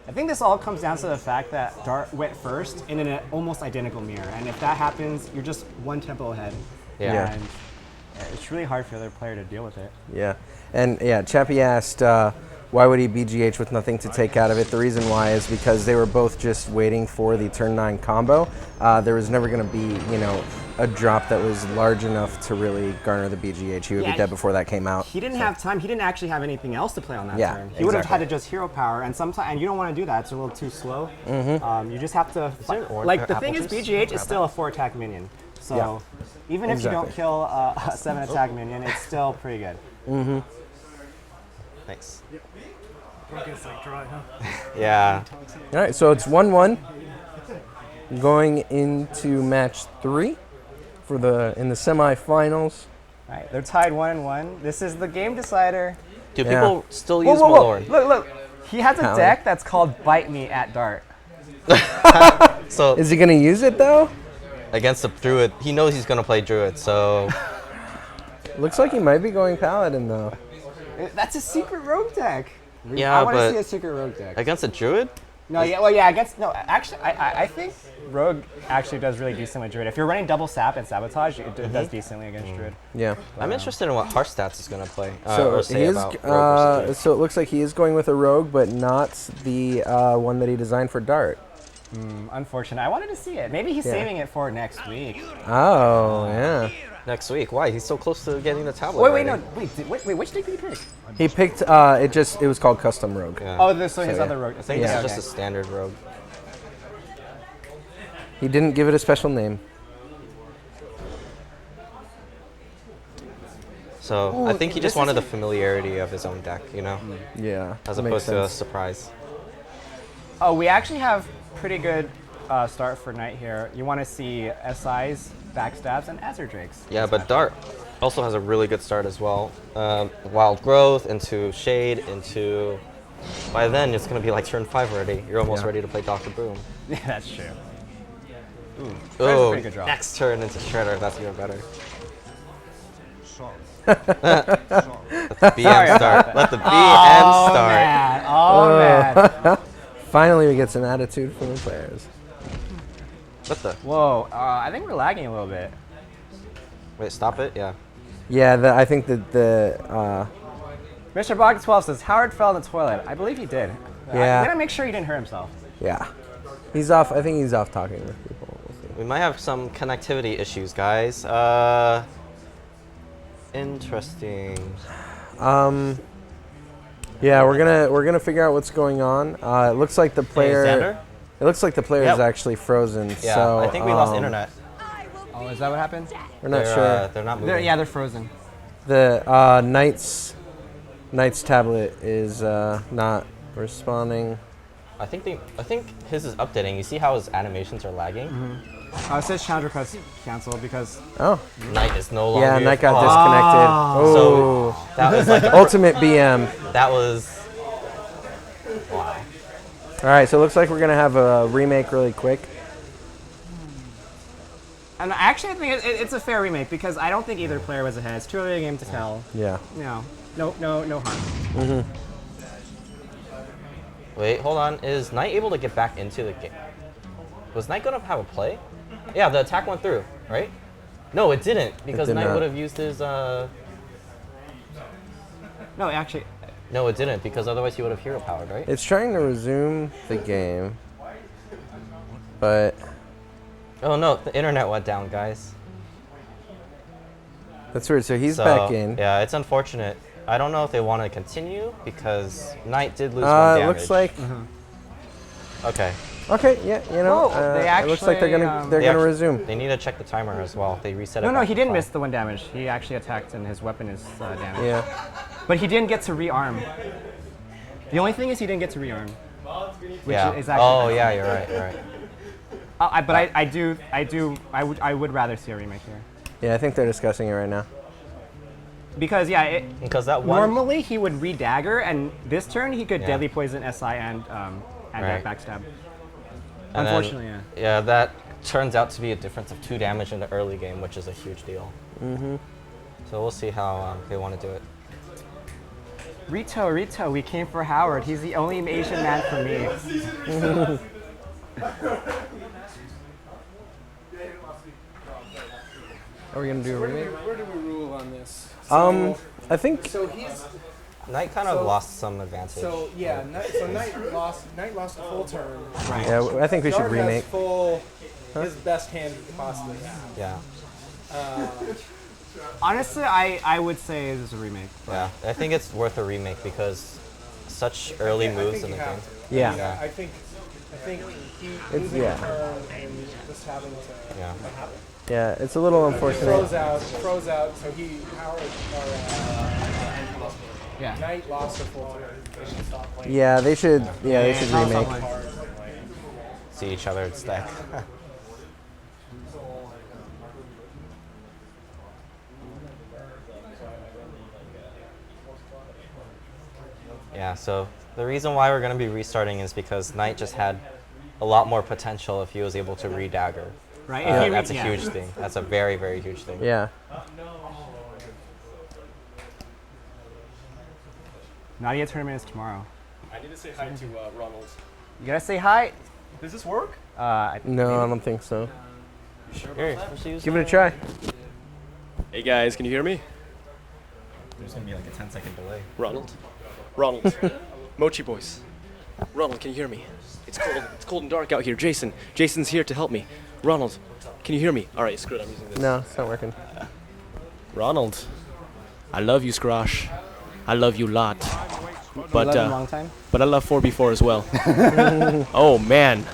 I think this all comes down to the fact that Dart went first in an almost identical mirror, and if that happens, you're just one tempo ahead. Yeah. And it's really hard for the other player to deal with it. Yeah, and yeah, Chappie asked why would he BGH with nothing to take out of it. The reason why is because they were both just waiting for the turn 9 combo. There was never going to be, a drop that was large enough to really garner the BGH. He would be Yeah, dead before that came out. He didn't have time. He didn't actually have anything else to play on that Yeah, turn. He would have exactly. had to just hero power, and sometimes, and you don't want to do that. It's a little too slow. You just have to. there an orange Like the apple thing is, juice? BGH is still a 4-attack minion. So Yeah. even if you don't Exactly. kill a 7-attack minion, it's still pretty good. Nice. dry, huh? Yeah. All right, so it's 1-1 going into match 3 for in the semifinals. All right, they're tied 1-1. This is the game decider. Do Yeah. people still Whoa, use whoa, whoa. Malorn? Look. He has a How? deck that's called Bite Me at Dart. So Is he going to use it though? against the Druid, he knows he's gonna play Druid. So Looks like he might be going Paladin though. That's a secret rogue deck. Yeah, I want to but see a secret rogue deck. against a Druid, No, yeah, well, yeah, actually, I think Rogue actually does really decent with Druid. If you're running double sap and sabotage, it does decently against Druid. Yeah. I'm interested in what Hearthstats is gonna play. So or he say is. about Rogue versus So it looks like he is going with a rogue, but not the one that he designed for Dart. Unfortunate. I wanted to see it. Maybe he's Yeah. saving it for next week. Oh yeah. Druid. Next week. Why? He's so close to getting the tablet. Wait, ready. wait, which deck did he pick? He picked. It was called Custom Rogue. Yeah. Oh, so his yeah. other rogue. I think Yeah. this is just a standard Rogue. He didn't give it a special name. So I think he just this wanted the isn't- familiarity of his own deck, Yeah. as that makes opposed to a sense. surprise. Oh, we actually have pretty good start for Knight here. You want to see SIs, backstabs, and Azure Drakes. Yeah, but Dart also has a really good start as well. Wild Growth into Shade into. By then it's gonna be like turn 5 already. You're almost Yeah. ready to play Dr. Boom. Yeah, that's true. Ooh, Shredder's a Oh, pretty good draw. next turn into Shredder. That's even better. Let the BM start. Let the BM start. Man. Oh, man. Finally, we get some attitude from the players. What the? Whoa, I think we're lagging a little bit. Wait, stop it. Yeah. Yeah, I think that the. Mr. Bog 12 says, Howard fell in the toilet. I believe he did. Yeah. I'm going to make sure he didn't hurt himself. Yeah. He's off. I think he's off talking with people. We'll see. We might have some connectivity issues, guys. Interesting. Yeah, we're gonna figure out what's going on. It looks like the player. Xander? It looks like the player is Yep. actually frozen. Yeah, so I think we lost internet. Oh, is that what happened? We're not They're, sure. they're not moving. Yeah, they're frozen. The Knight's tablet is not responding. I think his is updating. You see how his animations are lagging? It says challenge request canceled because. Oh. Knight is no longer. Yeah, Knight got Oh. disconnected. So Oh. that was like Ultimate BM. that was. Wow. All right, so it looks like we're gonna have a remake really quick. And actually, I think it's a fair remake because I don't think either player was ahead. It's too early a game to tell. Yeah. No harm. Wait, hold on. Is Knight able to get back into the game? Was Knight gonna have a play? Yeah, the attack went through, right? No, it didn't, because did Knight not. would have used his. No, actually. No, it didn't, because otherwise he would have hero powered, right? It's trying to resume the game, but Oh no, the internet went down, guys. that's weird. So he's back in. Yeah, it's unfortunate. I don't know if they want to continue because Knight did lose 1 It damage. looks like. Okay. Okay, yeah, you know, it looks like they're gonna resume. They need to check the timer as well. They reset it. No, back he to didn't 5. miss the 1 damage. He actually attacked and his weapon is damaged. Yeah. But he didn't get to rearm. The only thing is he didn't get to rearm. Which Yeah. is actually Oh yeah, you're right. You're right. I would rather see a remake here. Yeah, I think they're discussing it right now. Because because that one normally he would re-dagger, and this turn he could Yeah. deadly poison SI and Right. backstab. And Unfortunately, then, yeah, that turns out to be a difference of 2 damage in the early game, which is a huge deal. Mm-hmm. So we'll see how they want to do it. Rito, we came for Howard. He's the only Asian man for me. Are we gonna do a remake? Where do we rule on this? I think. So he's. Knight kind of lost some advantage. So yeah, Knight lost a full turn. Right. Yeah, I think we should Dart remake. Has full, his best hand he could possibly have. Yeah. Honestly, I would say this is a remake. Yeah, I think it's worth a remake because such early moves in the game. Yeah. I think he It's- losing yeah. a turn and just having to. Yeah. Yeah, it's a little He unfortunate. froze out. So Howard Knight lost a full turn. They should stop playing. Yeah, they should. Yeah, they should remake. See each other at stack. Yeah, so the reason why we're going to be restarting is because Knight just had a lot more potential if he was able to re-dagger. Right? That's a huge thing. That's a very, very huge thing. Yeah. Nadia tournament is tomorrow. I need to say hi to Ronald. You gotta say hi. Does this work? No, I don't think so. Here, Give it a try. Hey guys, can you hear me? There's going to be like a 10-second delay. Ronald? Mochi boys. Ronald, can you hear me? It's cold and dark out here. Jason's here to help me. Ronald, can you hear me? All right, screw it, I'm using this. No, it's not working. Ronald, I love you, Scrosh. I love you a lot. But love him long time? But I love 4v4 as well. Oh man,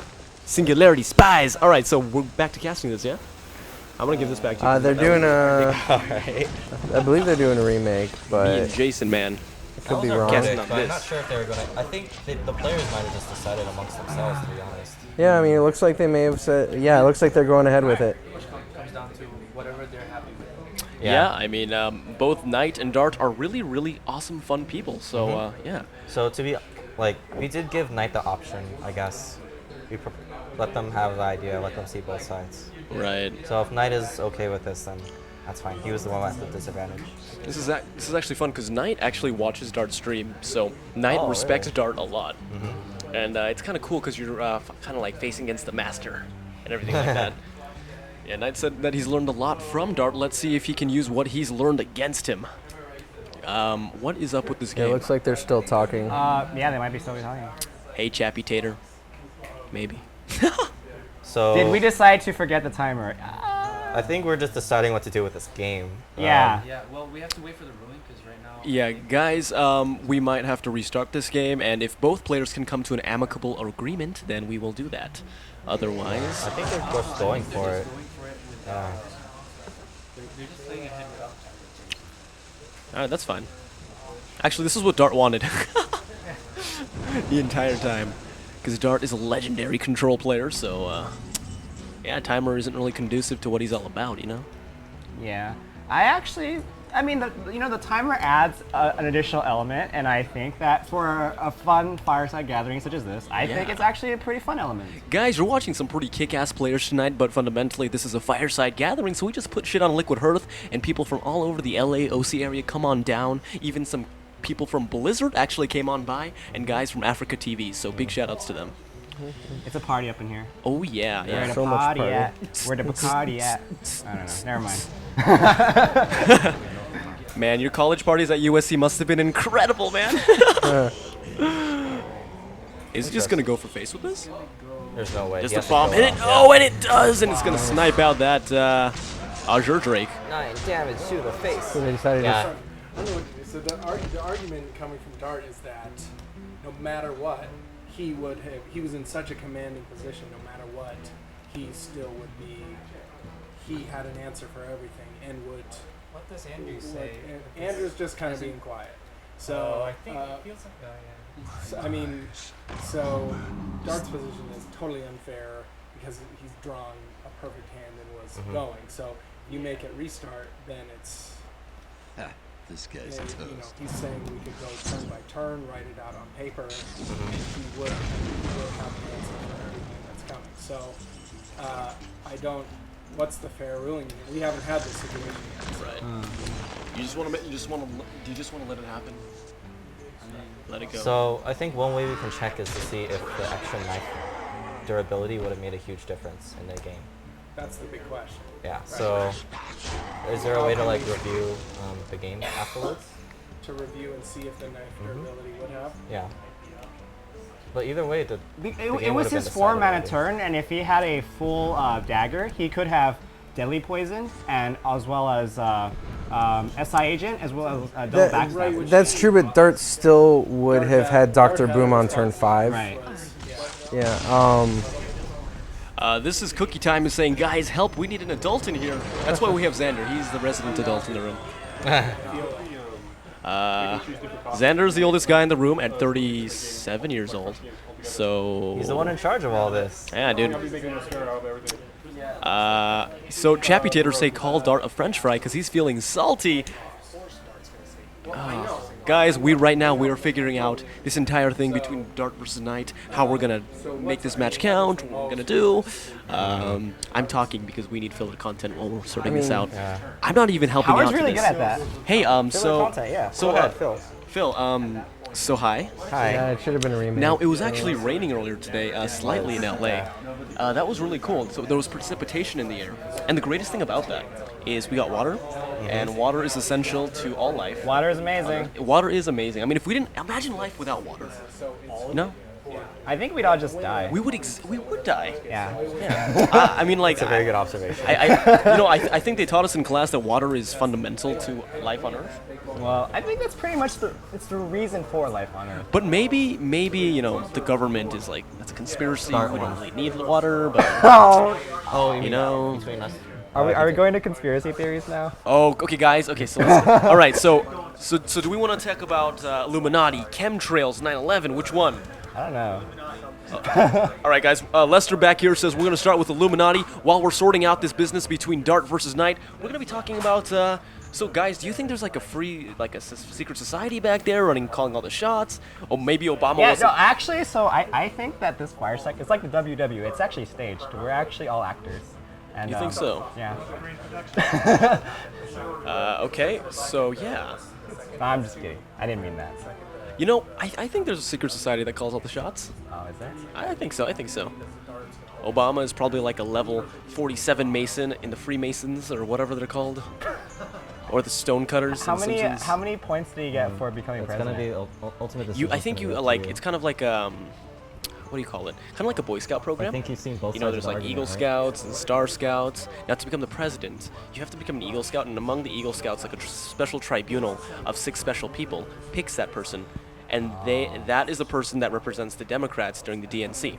Singularity Spies. All right, so we're back to casting this, yeah? I'm gonna give this back to you. They're doing a. Alright. I believe they're doing a remake, but Me and Jason, man. it could be wrong. Casting on But I'm not this. sure if they were going to. I think the players might have just decided amongst themselves, to be honest. Yeah, I mean, it looks like they may have said. Yeah, it looks like they're going ahead with it. Comes down to whatever they're happy with. Yeah, I mean, both Knight and Dart are really, really awesome, fun people. So, yeah. So to be, like, we did give Knight the option, I guess. We let them have the idea, let them see both sides. Right. So if Knight is okay with this, then that's fine. He was the one at the disadvantage. This is actually fun because Knight actually watches Dart stream, so Knight Oh, respects really? Dart a lot, and it's kind of cool because you're kind of like facing against the master and everything like that. Yeah, Knight said that he's learned a lot from Dart. Let's see if he can use what he's learned against him. What is up with this Yeah, game? it looks like they're still talking. Yeah, they might be still talking. Hey, Chappy Tater, maybe. So Did we decide to forget the timer? I think we're just deciding what to do with this game. Yeah. Yeah, well, we have to wait for the ruling because right now. Yeah, guys, we might have to restart this game, and if both players can come to an amicable agreement, then we will do that. Otherwise, I think they're both going for it. Yeah. They're just playing ahead without all right, that's fine. Actually, this is what Dart wanted the entire time, because Dart is a legendary control player. So, yeah, timer isn't really conducive to what he's all about, you know. Yeah. I mean, the timer adds an additional element, and I think that for a fun fireside gathering such as this, I think Yeah. it's actually a pretty fun element. Guys, you're watching some pretty kick-ass players tonight, but fundamentally this is a fireside gathering, so we just put shit on Liquid Hearth, and people from all over the LA, OC area come on down. Even some people from Blizzard actually came on by, and guys from Africa TV, so big shout-outs to them. It's a party up in here. Oh yeah, Where the So much party party. at? Where the Bacardi at? I don't know. Never mind. Man, your college parties at USC must have been incredible, man. Is it just gonna go for face with this? There's no way. Just He a has to bomb go hit it. off, Oh, and it does, and it's gonna snipe out that Azure Drake. 9 damage to the face. So they decided Yeah. So the argument coming from Dart is that no matter what, he was in such a commanding position. No matter what, he still would be. He had an answer for everything, and would. What does Andrew say? Andrew's just kind of being quiet. So I think it feels like that. Yeah. so, I mean, so Dart's position is totally unfair because he's drawn a perfect hand and was going. So you make it restart, then it's. This guy's You know, he's saying we could go turn by turn, write it out on paper, and he would have an answer for everything that's coming. So I don't. What's the fair ruling here? We haven't had this situation yet. So. Right. You just want to. Do you just want to let it happen? Let it go. So I think one way we can check is to see if the extra knife durability would have made a huge difference in the game. That's the big question. Yeah. So is there a way to like review the game afterwards? To review and see if the knife durability would have. Yeah. But either way, the It game was would have his been 4 mana decided turn, and if he had a full dagger, he could have Deadly Poison, and as well as SI Agent, as well as double backstab. That's true, but Dart still would have had Dr. Boom on turn 5. Right. Yeah. This is Cookie Time is saying, guys, help, we need an adult in here. That's why we have Xander. He's the resident adult in the room. Xander's the oldest guy in the room at 37 years old. So He's the one in charge of all this. Yeah, dude. So Chappy Tater say call Dart a French fry because he's feeling salty. Guys, we are figuring out this entire thing between Dart versus Knight, how we're gonna make this match count, what we're gonna do. I'm talking because we need filler content while we're sorting this out. Yeah. I'm not even helping Howard's out really for good this. at that. Hey, Filler content, yeah. So Go ahead, Phil. Phil, so hi. Hi. Yeah, it should have been a remake. Now, it was actually raining earlier today, slightly in LA. That was really cool. So there was precipitation in the air. And the greatest thing about that is we got water, and water is essential to all life. Water is amazing. Water is amazing. I mean, if we didn't imagine life without water, no, I think we'd all just die. we would die. Yeah. I mean, like, It's a very good observation. I think they taught us in class that water is fundamental to life on Earth. Well, I think that's pretty much the reason for life on Earth. But maybe the government is like, that's a conspiracy. We don't really need water, but you know. Between us. Are we going to conspiracy theories now? Oh, okay, guys. Okay, so all right. So do we want to talk about Illuminati, chemtrails, 9/11? Which one? I don't know. All right, guys. Lester back here says we're going to start with Illuminati while we're sorting out this business between Dart versus Knight. We're going to be talking about. So, guys, do you think there's like a secret society back there calling all the shots? Or maybe Obama Yeah, wasn't. no, actually, so I think that this Fireside, it's like the WW. It's actually staged. We're actually all actors. And, You think so? Yeah. Okay, so yeah. No, I'm just kidding. I didn't mean that. You know, I think there's a secret society that calls all the shots. Oh, is there? I think so. Obama is probably like a level 47 Mason in the Freemasons or whatever they're called, or the Stonecutters. How in many Simpsons. how many points do you get for becoming It's president? gonna be ultimate decision. I think you like. It's kind of like what do you call it? Kind of like a Boy Scout program. I think you've seen both You know, sides of there's the like argument, Eagle right? Scouts and Star Scouts. Now, to become the president, you have to become an Eagle Scout, and among the Eagle Scouts, like a special tribunal of 6 special people picks that person, and that is the person that represents the Democrats during the DNC.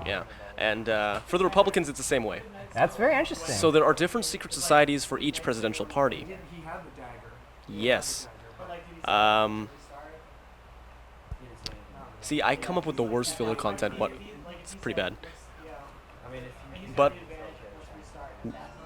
Yeah, and for the Republicans, it's the same way. That's very interesting. So there are different secret societies for each presidential party. Yes. See, I come up with the worst filler content, but it's pretty bad. But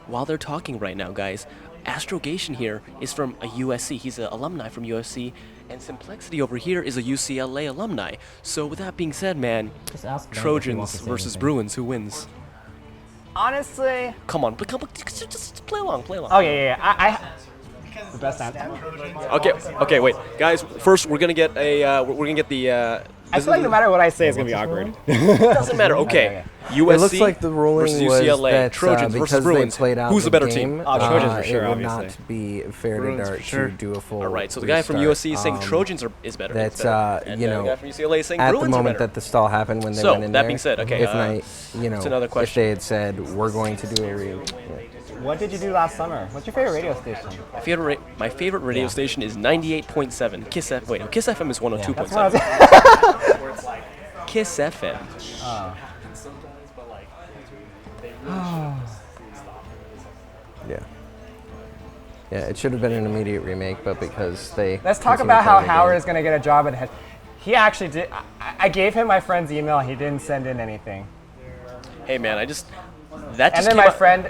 while they're talking right now, guys, Astrogation here is from a USC. He's an alumni from USC, and Simplexity over here is a UCLA alumni. So with that being said, man, Just ask them if he Trojans wants to say versus anything. Bruins, who wins? Honestly. Come on, just play along, play along. Oh yeah. I the best answer. Okay, wait, guys. First, we're gonna get the I feel like no matter what I say, it's gonna be awkward. Doesn't matter. Okay. USC It looks like the ruling versus was UCLA. that Trojans versus because Bruins. they played out Who's the the better game, team? Oh, Trojans for sure, it would obviously. not be fair Bruins to for Dart sure. to do a full. All right. So the guy from restart. USC is saying Trojans is better. That's and you the know, guy from UCLA is saying at Bruins the are moment better. that the stall happened when they So, went in that there, being said, okay, if you know, it's another if question. they had said we're going to do a What did you do last summer? What's your favorite radio station? My favorite radio station is 98.7. Kiss FM. Wait, no, Kiss FM is 102.7. Kiss FM. Yeah. Yeah, it should have been an immediate remake, but because they. Let's talk continue about how playing the Howard game- is gonna get a job at. He actually did. I gave him my friend's email. He didn't send in anything. Hey man, that just And then came my out- friend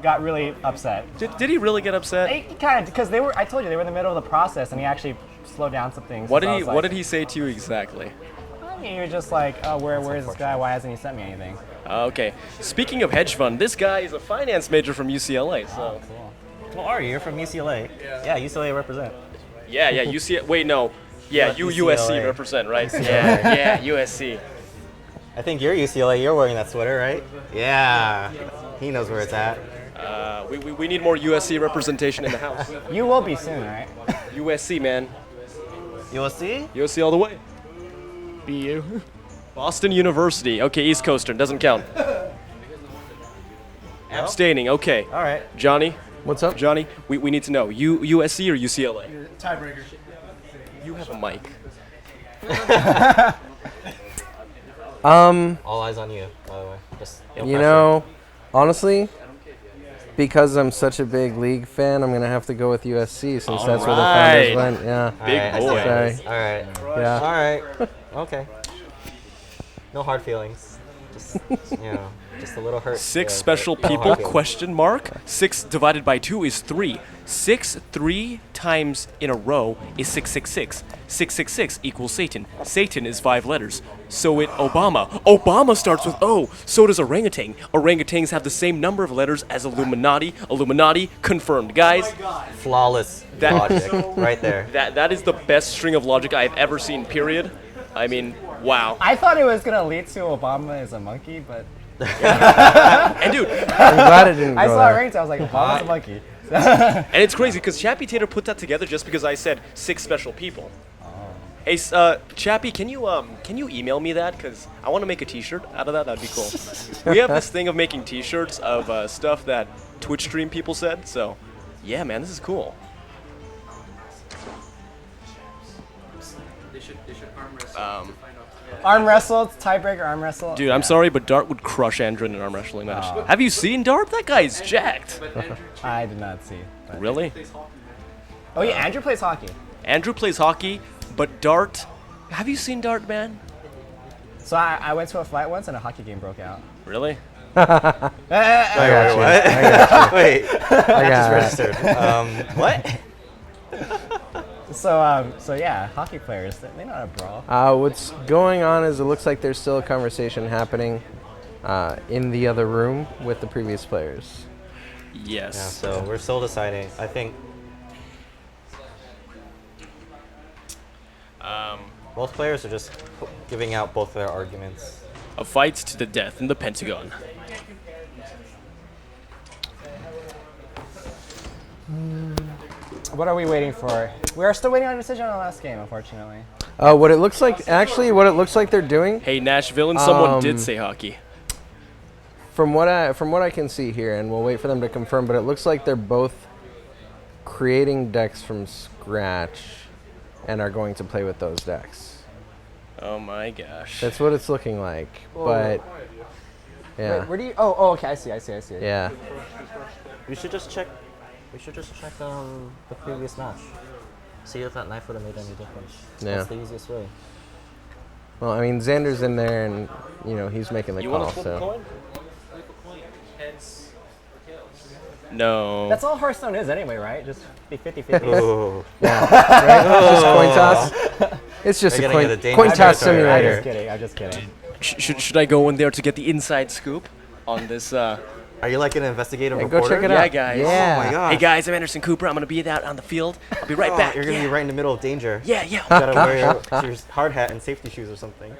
got really upset. Did he really get upset? He kind of, because they were. I told you they were in the middle of the process, and he actually slowed down some things. What So I did he was What like- did he say to you exactly? I mean, he was just like, "Oh, where is this guy? Why hasn't he sent me anything?" Okay. Speaking of hedge fund, this guy is a finance major from UCLA. So. Well, Ari, you're from UCLA. Yeah, UCLA represent. Yeah, UCLA. Wait, no. Yeah, Not USC UCLA. represent, right? UCLA. Yeah, USC. I think you're UCLA. You're wearing that sweater, right? Yeah. He knows where it's at. We need more USC representation in the house. You will be soon, right? USC, man. USC? USC all the way. BU. Boston University. Okay, East Coastern. Doesn't count. Abstaining. Okay. All right. Johnny. What's up? Johnny, we need to know. USC or UCLA? Tiebreaker. You have a mic. All eyes on you, by the way. Just no You pressure. know, honestly, because I'm such a big league fan, I'm gonna have to go with USC since All that's where the founders right. went. Yeah. Big I see boy. how it is. All right. Yeah. All right. Okay. No hard feelings. Just, you know, just a little hurt. Six there, special but no people? hard feelings. Question mark. 6 divided by 2 is 3. 6 3 times in a row is 666. 666 equals Satan. Satan is 5 letters. So it Obama. Obama starts with O. So does orangutan. Orangutans have the same number of letters as Illuminati. Illuminati confirmed. Guys, Flawless logic, right there. that is the best string of logic I've ever seen, period. I mean, wow. I thought it was gonna lead to Obama as a monkey, but And dude, I'm glad it didn't I go saw it there. ranked. I was like, Obama's a monkey. and it's crazy because Chappie Tater put that together just because I said 6 special people. Hey, Chappie, can you email me that? Because I want to make a T-shirt out of that. That'd be cool. We have this thing of making T-shirts of stuff that Twitch stream people said. So, yeah, man, this is cool. Arm wrestle, tiebreaker arm wrestle. Dude, I'm sorry, but Dart would crush Andrew in an arm wrestling match. Have you seen Dart? That guy's jacked. I did not see. but- Really? Oh yeah, Andrew plays hockey. Andrew plays hockey, but Dart. Have you seen Dart, man? So I went to a fight once and a hockey game broke out. Really? I got you. I got you. Wait, I just got registered. What? So yeah, hockey players, they know how to brawl. What's going on is it looks like there's still a conversation happening in the other room with the previous players. Yes. Yeah, so we're still deciding. I think both players are just giving out both their arguments. A fight to the death in the Pentagon. What are we waiting for? We are still waiting on a decision on the last game, unfortunately. What it looks like, actually, what it looks like they're doing. Hey, Nashville, and someone did say hockey. From what I can see here, and we'll wait for them to confirm, but it looks like they're both creating decks from scratch and are going to play with those decks. Oh my gosh. That's what it's looking like. But yeah. Wait, where do you? Oh, okay. I see. Yeah. We should just check. We should just check the previous match. See if that knife would have made any difference. Yeah. That's the easiest way. Well, I mean, Xander's in there, and he's making the You call. want to flip a So coin? No. That's all Hearthstone is anyway, right? Just be 50-50. Ooh. yeah, right? Just coin toss. It's just We're a getting into coin dangerous toss territory simulator. right here. I'm just kidding. Should I go in there to get the inside scoop on this Are you like an investigative Go reporter? check it Yeah, out. guys. Yeah. Oh my gosh. Hey guys, I'm Anderson Cooper. I'm gonna be out on the field. I'll be right Oh, back. You're gonna Yeah. be right in the middle of danger. Yeah. You gotta wear your hard hat and safety shoes or something.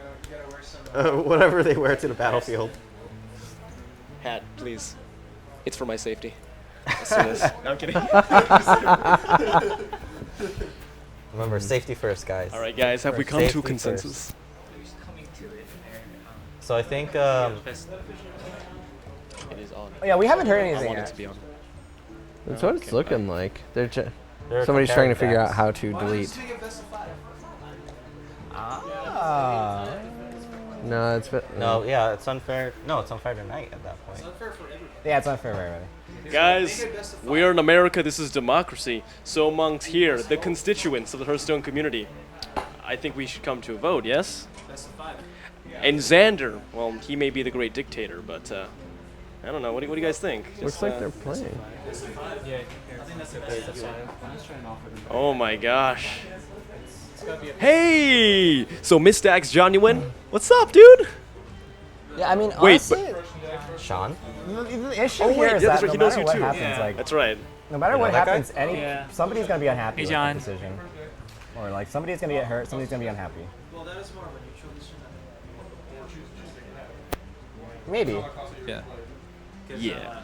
Whatever they wear to the battlefield. Hat, please. It's for my safety. As soon as. No, I'm kidding. Remember, safety first, guys. All right, guys. Have we come to a consensus? So I think It is on. Oh, yeah, we haven't heard I anything want it yet. to be on. That's what it's looking like. They're Somebody's trying to comparing figure out decks. how to delete. No, it's No, yeah, it's unfair. No, it's unfair tonight at that point. Yeah, it's unfair, right? Guys, we are in America. This is democracy. So amongst here, the constituents of the Hearthstone community, I think we should come to a vote. Yes. And Xander, well, he may be the great dictator, but I don't know. What do you guys think? Looks like they're playing. Yeah, I think that's a best of 5. I'm just trying to offer them. Oh my gosh. Hey! So Mistax, John, you win? What's up, dude? Yeah, I mean, Wait, honestly, Sean? the issue Oh, here wait, is yeah, that that's right, no he knows matter you what too. happens, Yeah. like, That's right. no matter You what know that guy? happens, somebody's gonna be unhappy with John. the decision, or like somebody's gonna get hurt, somebody's gonna be unhappy. Maybe. Yeah. Yeah.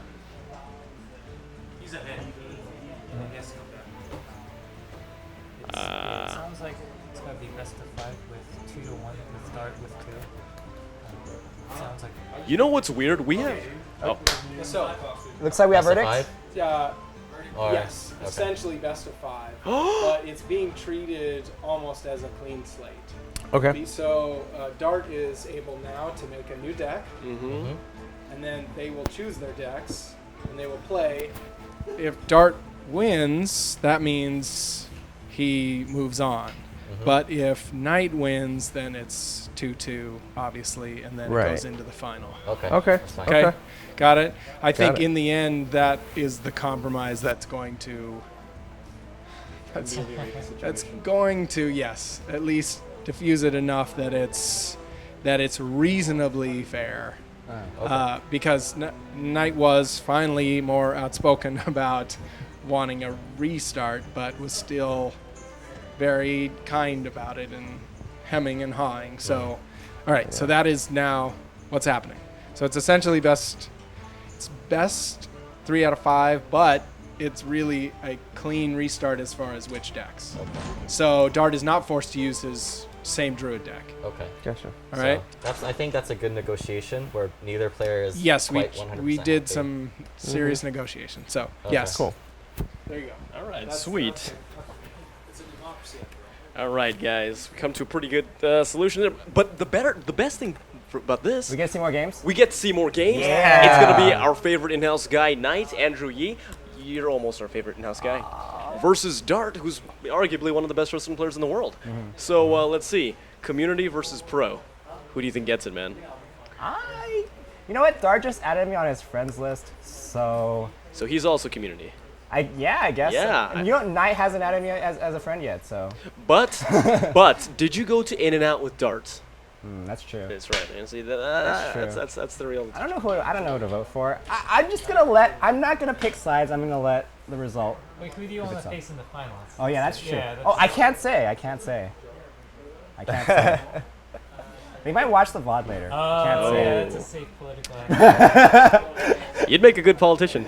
Sounds like it's gonna be best of 5 with 2 to 1 with Dart with 2. Sounds like. You know what's weird? We have. Oh. So, Looks like we have Best of verdicts. 5? Or- Yes, okay. essentially best of 5. But it's being treated almost as a clean slate. Okay. So Dart is able now to make a new deck, Mm-hmm. and then they will choose their decks, and they will play. If Dart wins, that means he moves on. But if Knight wins, then it's 2-2, obviously, and then it Right. goes into the final. Okay. Okay. That's fine. Okay, got it. I Got think it. in the end, that is the compromise that's going to. That's going to, yes, at least diffuse it enough that it's reasonably fair. Because Knight was finally more outspoken about wanting a restart, but was still very kind about it and hemming and hawing. So, all right, so that is now what's happening. So it's essentially best 3 out of 5, but it's really a clean restart as far as which decks. So Dart is not forced to use his same Druid deck. Okay. Gotcha. All right. I think that's a good negotiation where neither player is. Yes, we quite 100% we did happy. some serious negotiation. So Okay. yes, Cool. there you go. All right, That's- sweet. It's a democracy. All right, guys, we come to a pretty good solution there. But the best thing about this, We get to see more games. we get to see more games. Yeah. It's gonna be our favorite in-house guy, Knight, Andrew Yee. You're almost our favorite in-house guy. Versus Dart, who's arguably one of the best Hearthstone players in the world. So let's see, community versus pro. Who do you think gets it, man? You know what? Dart just added me on his friends list, so So he's also community. I guess. Yeah. And you know, Knight hasn't added me as a friend yet, so But did you go to In and Out with Dart? that's true. That's right. And see That's true. that's the real. I don't know who to vote for. I'm just gonna I'm not gonna pick sides. I'm gonna let the result. Wait, who do you want to face in the finals? Oh yeah, that's true. Yeah, I can't say. I can't say. We might watch the VOD later. Can't Oh, say. yeah, that's a safe political action. You'd make a good politician.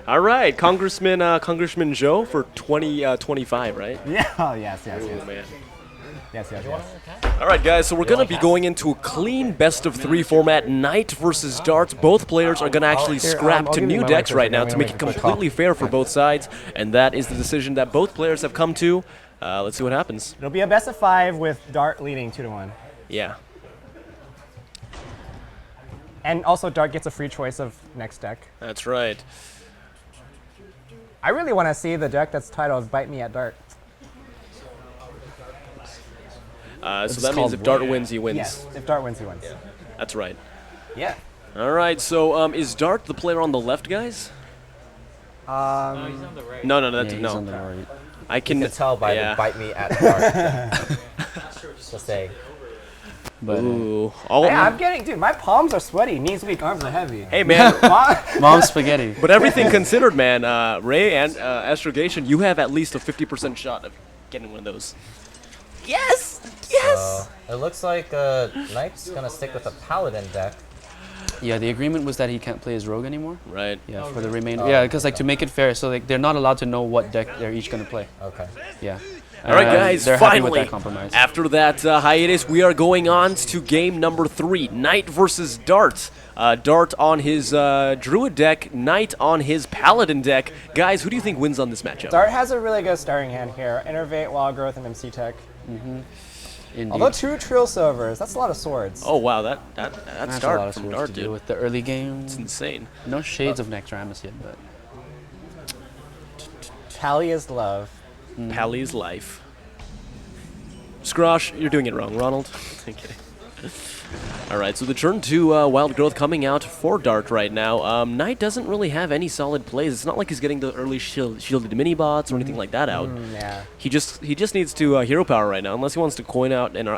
All right, Congressman Joe for 2025, right? Yeah. Oh, yes. Oh man. Yes. All right, guys. So we're gonna be going into a clean best-of-3 format. Knight versus Dart. Both players are gonna actually scrap I'll to give you new my decks microphone. right now I'm to gonna make it make a quick completely call. fair for both sides, and that is the decision that both players have come to. Let's see what happens. It'll be a best of 5 with Dart leading 2-1. Yeah. And also, Dart gets a free choice of next deck. That's right. I really want to see the deck that's titled "Bite Me at Dart." So that means if Dart wins, he wins. Yes. If Dart wins, he wins. That's right. Yeah. All right. So is Dart the player on the left, guys? No, he's on the right. No. That's He's no. on the right. I can You can tell by yeah. the bite me at the dark. Just say. But Ooh. I'm getting, dude, my palms are sweaty. Knees weak, arms are heavy. Hey, man. Mom spaghetti. But everything considered, man, Ray and Astrogation, you have at least a 50% shot of getting one of those. Yes! Yes! It looks like Knight's going to stick with a Paladin deck. Yeah, the agreement was that he can't play as rogue anymore. Right. Yeah, for the remainder. Yeah, because like to make it fair, so like they're not allowed to know what deck they're each gonna play. Okay. Yeah. All right, guys. They're finally, happy with that compromise. after that hiatus, we are going on to game number 3: Knight versus Dart. Dart on his Druid deck, Knight on his Paladin deck. Guys, who do you think wins on this matchup? Dart has a really good starting hand here. Innervate, Wild Growth, and MC Tech. Although 2 Trill Silvers, that's a lot of swords. Oh wow, that That's start a lot of from swords Dart, to dude. do with the early game. It's insane. No shades of Nectaramus yet, but Pally is love. Pally is life. Scrosh, you're doing it wrong, Ronald. Okay. All right, so the turn 2 Wild Growth coming out for Dart right now. Knight doesn't really have any solid plays. It's not like he's getting the early shielded mini bots or anything like that out. Yeah. He just needs to hero power right now, unless he wants to coin out an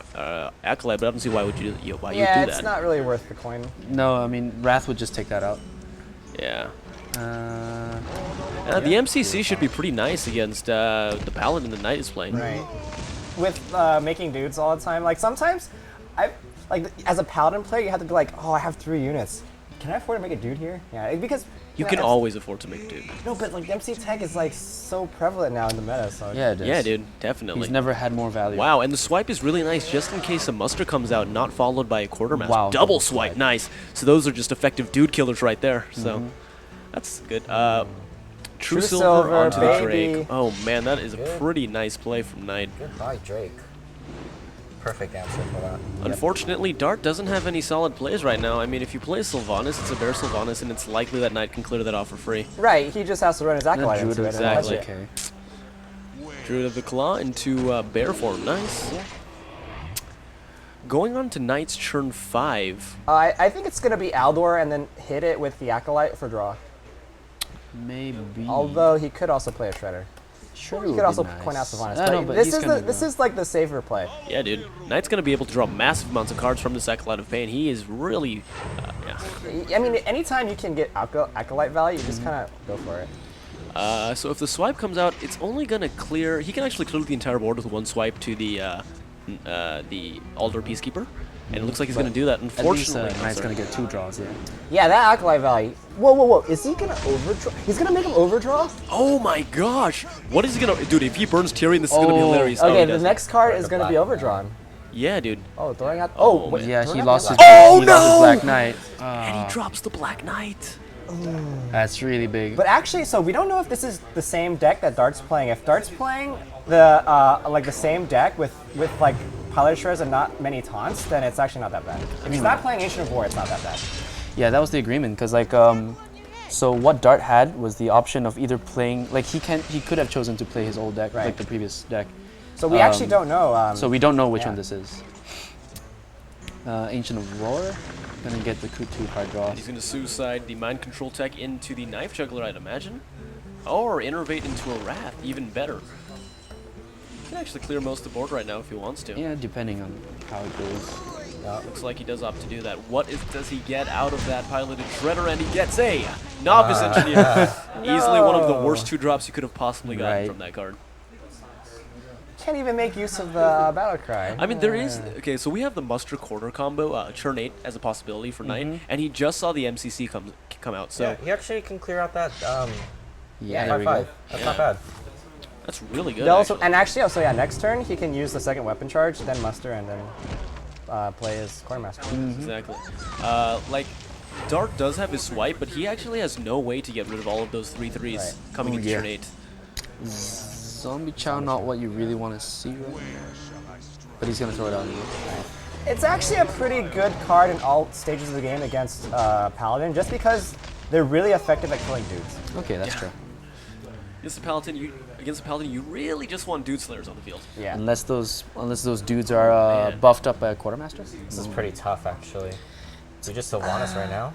Acolyte. But I don't see why would you do that. Yeah, it's not really worth the coin. no, I mean Wrath would just take that out. Yeah. The MCC should be pretty nice against the Paladin the Knight is playing. Right. With making dudes all the time, like sometimes, as a Paladin player, you have to be like, oh, I have 3 units. Can I afford to make a dude here? Yeah, because You can always afford to make a dude. No, but like MC Tech is like so prevalent now in the meta. So Yeah, it is. Yeah, dude, definitely. He's never had more value. Wow, and the swipe is really nice just in case a muster comes out, not followed by a quartermaster. Wow, double swipe, nice. So those are just effective dude killers right there. So that's good. True Silver onto the Drake. Oh man, that is a pretty nice play from Knight. Goodbye, Drake. Perfect answer for that. Unfortunately, Dart doesn't have any solid plays right now. I mean, if you play Sylvanas, it's a Bear Sylvanas, and it's likely that Knight can clear that off for free. Right, he just has to run his Acolyte into it. Exactly. Okay. Druid of the Claw into Bear form. Nice. Going on to Knight's turn 5. I think it's going to be Aldor and then hit it with the Acolyte for draw. Maybe. Although he could also play a Shredder. Sure. He could also point out Sylvanas. I know, But but this is like the safer play. Yeah, dude. Knight's going to be able to draw massive amounts of cards from this Acolyte of Pain. He is really, I mean, anytime you can get Acolyte value, you just kind of go for it. So if the swipe comes out, it's only going to clear... He can actually clear the entire board with one swipe to the Alder Peacekeeper. And it looks like he's going to do that. Unfortunately, at least, Knight's going to get 2 draws, yeah. Yeah, that Acolyte value. Whoa. Is he going to overdraw? He's going to make him overdraw? Oh my gosh. What is he going to... Dude, if he burns Tyrion, this is going to be hilarious. Okay, the next card is going to be overdrawn. Yeah, dude. Oh, throwing out... Oh, wait, yeah, he lost his, lost his Black Knight. And he drops the Black Knight. That's really big. But actually, so we don't know if this is the same deck that Dart's playing. If Dart's playing the like the same deck with like Pilot Shreds and not many taunts, then it's actually not that bad. If he's not playing Ancient of War, it's not that bad. Yeah, that was the agreement, because like so what Dart had was the option of either playing like he could have chosen to play his old deck, like the previous deck. So we actually don't know. So we don't know which one this is. Ancient of War. Gonna get the 2 card draw. He's gonna suicide the Mind Control tech into the Knife Juggler, I'd imagine. Or Innervate into a Wrath, even better. He can actually clear most of the board right now if he wants to. Yeah, depending on how it goes. Looks like he does opt to do that. What does he get out of that piloted Shredder? And he gets a Novice Engineer. Easily one of the worst 2 drops you could have possibly gotten from that card. Can't even make use of the Battle Cry. I mean, there is... Okay, so we have the Muster Quarter combo, turn 8 as a possibility for Knight, and he just saw the MCC come out, so... Yeah, he actually can clear out that... yeah, there we go. That's not bad. That's really good, actually, next turn, he can use the second weapon charge, then Muster, and then play his Quartermaster. Exactly. Like, Dart does have his swipe, but he actually has no way to get rid of all of those 3/3s coming into turn 8. Zombie Chow, not what you really want to see right now. But he's going to throw it out anyway. It's actually a pretty good card in all stages of the game against Paladin, just because they're really effective at killing dudes. Okay, that's true. Against the Paladin, you really just want Dude Slayers on the field. Yeah. Unless those dudes are buffed up by a Quartermaster. This is pretty tough, actually. We just Sylvanas right now.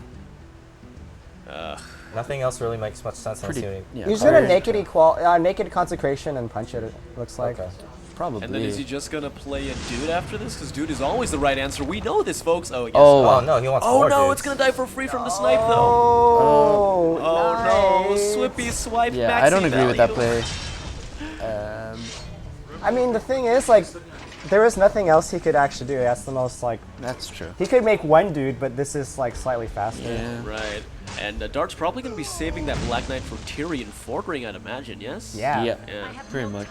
Nothing else really makes much sense. He's gonna naked Consecration and punch it. It looks like. Okay. Probably. And then is he just gonna play a dude after this? Because dude is always the right answer. We know this, folks. Oh, yes. Oh, no, he wants Oh more no, dudes. it's gonna die for free from the snipe though. Oh no, Swippy swipe. Yeah, maxi I don't agree with that value. play. I mean, the thing is, like, there is nothing else he could actually do. That's the most, like... That's true. He could make one dude, but this is, like, slightly faster. Yeah. Right. And Dart's probably going to be saving that Black Knight for Tyrion Fort Ring, I'd imagine, yes? Yeah. Yeah. Pretty much.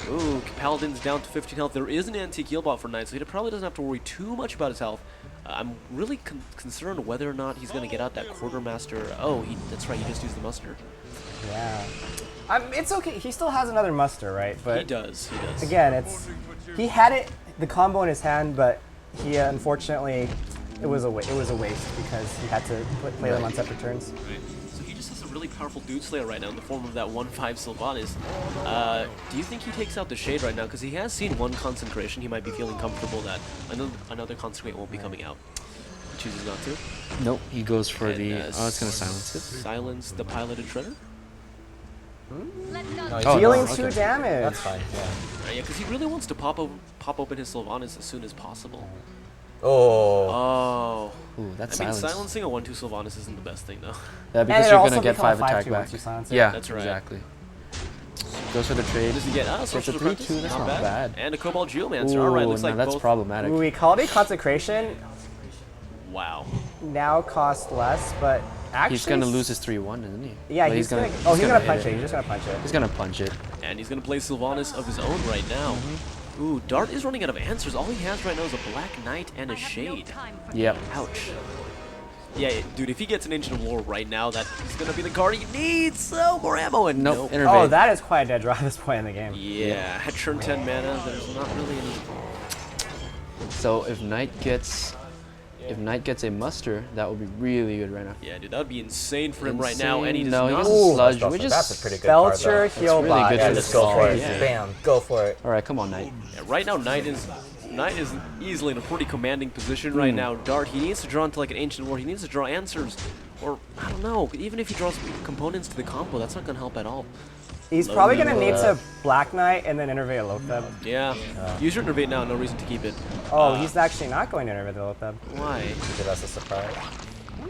Ooh, Paladin's down to 15 health. There is an antique heal bot for Knight, so he probably doesn't have to worry too much about his health. I'm really concerned whether or not he's going to get out that Quartermaster. Oh, that's right, he just used the muster. Yeah. It's okay. He still has another muster, right? But He does. Again, he had the combo in his hand, but he unfortunately it was a waste because he had to play them on separate turns. Right. So he just has a really powerful Dude Slayer right now in the form of that 1/5 Sylvanas. Do you think he takes out the Shade right now? Because he has seen one Consecration. He might be feeling comfortable that another Consecrate won't be coming out. He chooses not to. Nope, he goes for And, the... oh, it's going to silence it. Silence the Piloted Shredder? No, Dealing no, 2 okay. damage. That's fine, yeah. Yeah, because he really wants to pop open his Sylvanas as soon as possible. Oh. Ooh, that's I mean, silence. silencing a 1/2 Sylvanas isn't the best thing, though. Yeah, because you're going to get 5 attack back. Yeah, that's right. exactly. Goes for the trade. Does he get Gets a Sorcerer's 3-2, Apprentice? that's not bad. And a Cobalt Geomancer. Ooh, Alright, looks now like that's both. problematic. Ooh, Equality Consecration Wow. now costs less, but actually... He's going to lose his 3-1, isn't he? Yeah, But he's gonna hit punch it. He's just gonna punch it. He's going to punch it. And he's going to play Sylvanas of his own right now. Ooh, Dart is running out of answers. All he has right now is a Black Knight and a Shade. Yep. Ouch. Yeah, dude, if he gets an Ancient of Lore right now, that is going to be the card he needs. So, more ammo and nope. Oh, that is quite a dead draw at this point in the game. Yeah, had churn 10 mana. There's not really any... So if Knight gets a muster, that would be really good right now. Yeah, dude, that would be insane for him right now. And he does no, not... he doesn't sludge. We That's just a pretty good card, though. Felcher, heal really bot. good Yeah, for just the go for it. Yeah. Bam. Go for it. All right, come on, Knight. Yeah, right now, Knight is easily in a pretty commanding position right now. Dart, he needs to draw into like an Ancient War. He needs to draw answers. Or, I don't know, even if he draws components to the combo, that's not going to help at all. He's probably going to need to Black Knight and then Innervate a Lotheb. Yeah. Use your Innervate now, no reason to keep it. Oh, he's actually not going to Innervate the Lotheb. Why? Because that's a surprise.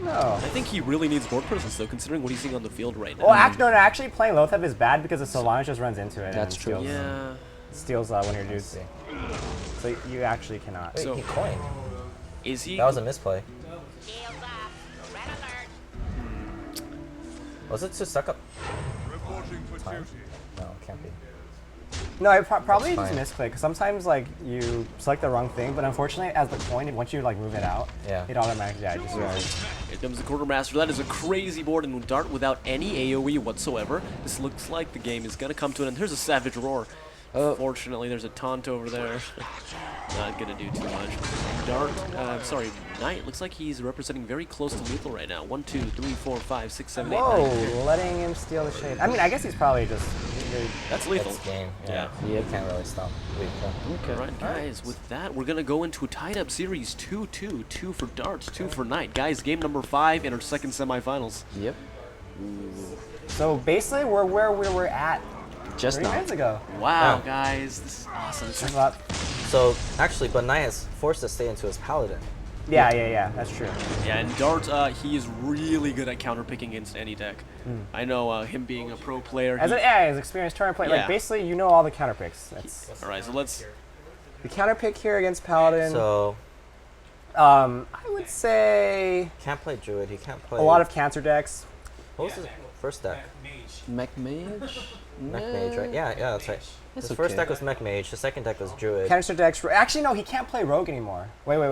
No. I think he really needs board presence, though, considering what he's seeing on the field right now. Well, actually playing Lotheb is bad because the Sylvanas just runs into it. That's and true. Steals one of your dudes. So you actually cannot. Wait, So- he coined. Is he... That was a misplay. Was it to suck up time? No, it can't be. No, it probably That's just fine. misclick. Because sometimes like you select the wrong thing, but unfortunately, as the coin, once you like move it out, it automatically just Here comes the Quartermaster. That is a crazy board, and Dart without any AoE whatsoever. This looks like the game is going to come to an end. There's a Savage Roar. Fortunately, there's a taunt over there. Not going to do too much. Dart, sorry, Knight looks like he's representing very close to lethal right now. 1, 2, 3, 4, 5, 6, 7, 8, 9. Whoa, letting him steal the shade. I mean, I guess he's probably just. That's lethal. It's game. Yeah. You can't really stop. Okay. All right, guys, with that, we're going to go into a tied-up series 2-2. 2 for Dart, 2 for Knight. Guys, game number 5 in our second semifinals. Yep. So basically, we're where we were at just 3 minutes ago. Wow, guys, this is awesome. This is a lot. So, actually, but Knight is forced to stay into his Paladin. Yeah, that's true. Yeah, and Dart, he is really good at counterpicking against any deck. I know him being a pro player. As an experienced tournament player, like basically you know all the counterpicks. All right, so let's. The counterpick here against Paladin. So, I would say can't play Druid. He can't play a lot of Cancer decks. What was his first deck? Mech Mage? Mech Mage, right? Yeah, that's right. That's His first okay. deck was Mech Mage. The second deck was Druid. Cancer decks. Actually, no, he can't play Rogue anymore. Wait. No,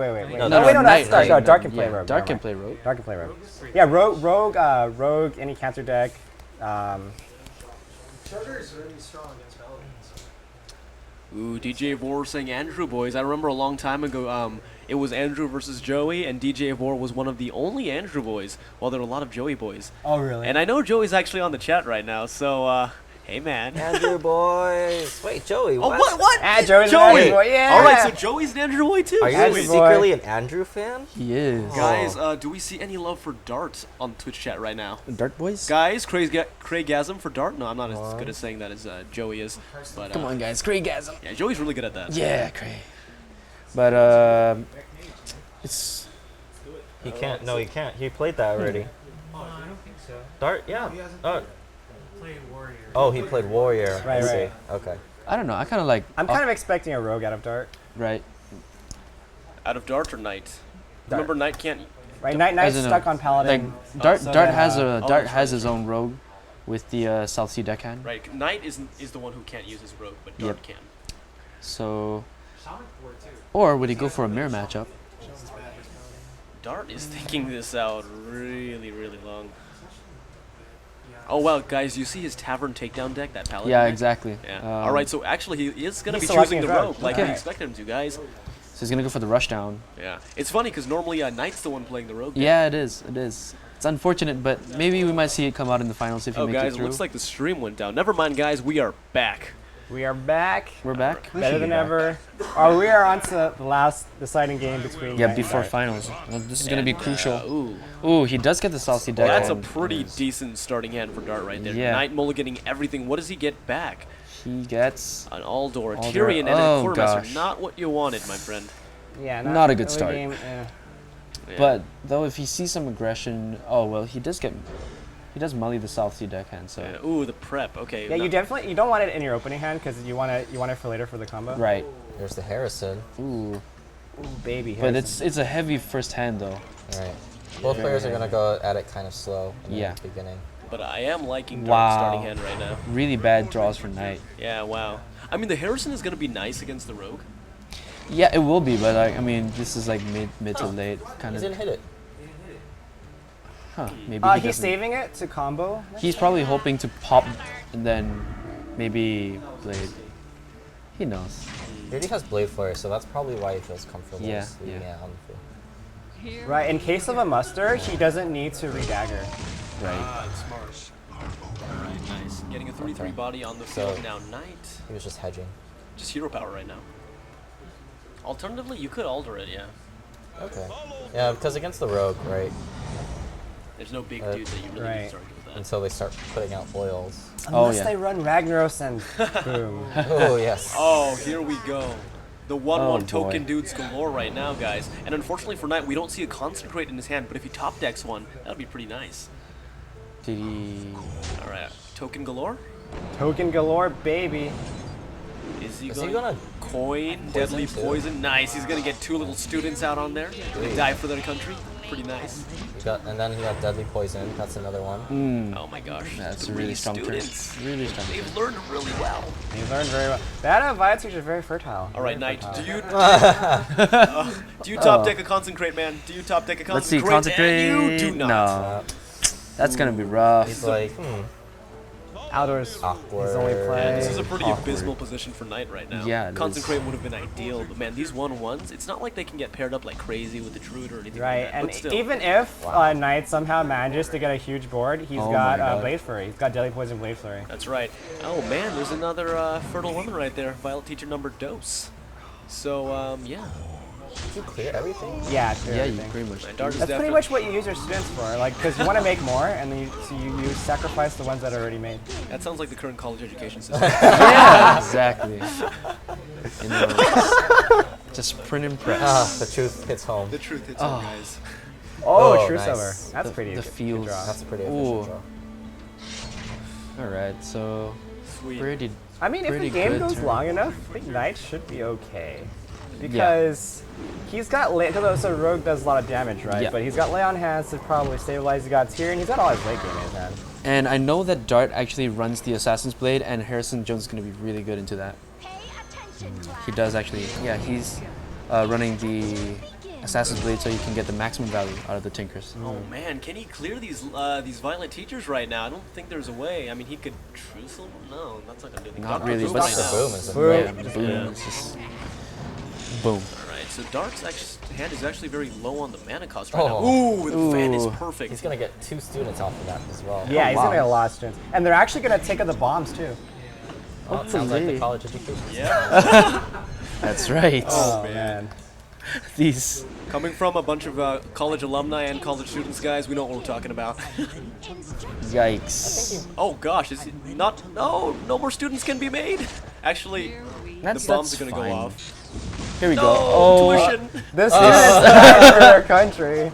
That's Dart. No, Dart can play Rogue. Dart can play Rogue. Dart can play Rogue. Yeah, Rogue, any Cancer deck. Charter is really strong against Paladins. Ooh, DJ Vor saying Andrew boys. I remember a long time ago, it was Andrew versus Joey, and DJ Vor was one of the only Andrew boys, while there were a lot of Joey boys. Oh, really? And I know Joey's actually on the chat right now, so Hey, man. Andrew boys. Wait, Joey. Oh, What? what? Ah, Joey's an Joey. Andrew boy, yeah. All right, so Joey's an Andrew boy too. Are you Andrew boy. secretly an Andrew fan? He is. Guys, do we see any love for Dart on Twitch chat right now? Dart boys? Guys, Craigasm for Dart? No, I'm not as good at saying that as Joey is. But, Come on, guys. Craigasm. Yeah, Joey's really good at that. Yeah, Craig. But, it's... He can't. No, he can't. He played that already. Oh, I don't think so. Dart? Yeah. Played Warrior. Oh, he played Warrior. Right, I see. right. Okay. I don't know. I kind of like... I'm kind of expecting a rogue out of Dart. Right. Out of Dart or Knight? Dart. Remember, Knight can't... Right, Knight's stuck on Paladin. Like, Dart, so Dart then, has that's has right. his own rogue with the South Sea deckhand. Right, Knight is the one who can't use his rogue, but Dart can. So... Or would he go for a mirror matchup? Dart is thinking this out really, really long. Oh wow, guys, you see his Tavern Takedown deck, that Paladin Yeah, deck? exactly. Yeah. Alright, so actually he is going to He's be choosing selecting the his rogue, rogue. like Okay. we expected him to, guys. So he's going to go for the rushdown. Yeah. It's funny, because normally Knight's the one playing the rogue deck. Yeah, it is. It is. It's unfortunate, but maybe we might see it come out in the finals if he Oh makes guys, it it through. looks like the stream went down. Never mind, guys, we are back. We are back. We're back. Better than ever. Oh, we are on to the last deciding game between. Yeah, Knight and before Dart. finals. Well, this is going to be crucial. Ooh. Ooh, he does get the South Sea Well, deck. that's a pretty decent starting hand for Dart right there. Yeah. Knight mulliganing everything. What does he get back? He gets... An Aldor, a Aldor. Tyrion, and Oh, a Quartermaster. gosh. Not what you wanted, my friend. Yeah, Not a good early start. Game, Yeah. But, though, if he sees some aggression... Oh, well, he does get... He does mully the South Sea deckhand, so... Yeah. Ooh, the prep. Okay. Yeah, you don't want it in your opening hand because you want it for later for the combo. Right. There's the Harrison. Ooh. Ooh, baby. But Harrison. it's a heavy first hand, though. Right. Both players are going to go at it kind of slow in Yeah. the beginning. But I am liking Dart's Wow. starting hand right now. Really bad draws for Knight. Yeah, wow. I mean, the Harrison is going to be nice against the Rogue. Yeah, it will be, but like, I mean, this is like mid to late kind He of. didn't hit it. Huh? Maybe he He's doesn't- saving it to combo. He's probably hoping to pop and then maybe Blade. He knows. He already has Blade Flare, so that's probably why he feels comfortable Yeah, just leaving yeah. it on the field. Right. In case of a muster, he doesn't need to redagger. Right. Smart. Alright, nice. Getting a 33 body on the So- field now. Knight. He was just hedging. Just hero power right now. Alternatively, you could alter it, yeah. Okay. Yeah, because against the Rogue, right? There's no big dude that you really need Right. to start with that. Until they start putting out oils. Unless they run Ragnaros and boom. Oh, yes. Oh, here we go. The 1/1 Oh, token boy. dudes galore right now, guys. And unfortunately for Knight, we don't see a Consecrate in his hand, but if he top decks one, that'd be pretty nice. Did he? Alright, token galore? Token galore, baby. Is he Is going he gonna coin, deadly too? poison? Nice. He's gonna get two little students out on there. They die for their country. Pretty nice. and then he got Deadly Poison. That's another one. Oh my gosh. That's a Three really strong turn. students. Really strong. They've learned really well. He learned very well. That Viateers are very fertile. All right, Very Knight. fertile. Do you top deck a Consecrate, man? Do you top deck a Consecrate? Let's see, And Consecrate. you do not. No. That's gonna be rough. He's like, Outdoors. awkward. He's only Yeah, playing. this is a pretty Awkward. abysmal position for Knight right now. Yeah, it Consecrate would have been ideal, but man, these 1/1s, it's not like they can get paired up like crazy with the Druid or anything Right, like that. and but still. even if Knight somehow manages to get a huge board, he's Oh got my God. Blade Flurry. He's got Deadly Poison Blade Flurry. That's right. Oh man, there's another fertile woman right there. Violet teacher number Dose. So, yeah. Did you clear everything? Yeah, clear Yeah, you everything. pretty much. And Dart is That's pretty definitely- much what you use your students for, like, because you want to make more, and then you sacrifice the ones that are already made. That sounds like the current college education system. Yeah, exactly. You know, just print and press. The truth hits home. The truth hits Oh. home, guys. Oh, Oh, True nice. Silver. That's The- pretty the good, feels. good draw. That's a pretty Ooh. efficient draw. All right, so Sweet. pretty. I mean, if pretty the game good goes turn. long enough, I think Knight should be okay. Because he's got lay, so Rogue does a lot of damage, right? Yeah. But he's got lay on hands to probably stabilize. He's got Tyrion. He's got all his late game in his hand. And I know that Dart actually runs the Assassin's Blade, and Harrison Jones is going to be really good into that. He does actually. Yeah, he's running the Assassin's Blade so you can get the maximum value out of the Tinkers. Oh man, can he clear these Violent teachers right now? I don't think there's a way. I mean, he could trucible. No, that's not gonna do anything. Not Dr. really, Boom but right Dr. now. Boom is Boom. Yeah, boom. It's just boom. Alright, So Dart's hand is actually very low on the mana cost right now. Ooh, the fan is perfect. He's gonna get 2 students off of that as well. Yeah, he's gonna get a lot of students, and they're actually gonna take out the bombs too. Oh, it sounds like the college education. Yeah. That's right. Oh man. These coming from a bunch of college alumni and college students, guys, we know what we're talking about. Yikes. Oh gosh, is it not? No more students can be made. Actually, the bombs are gonna go off. Here we No, go. Oh, tuition. The students died for their country.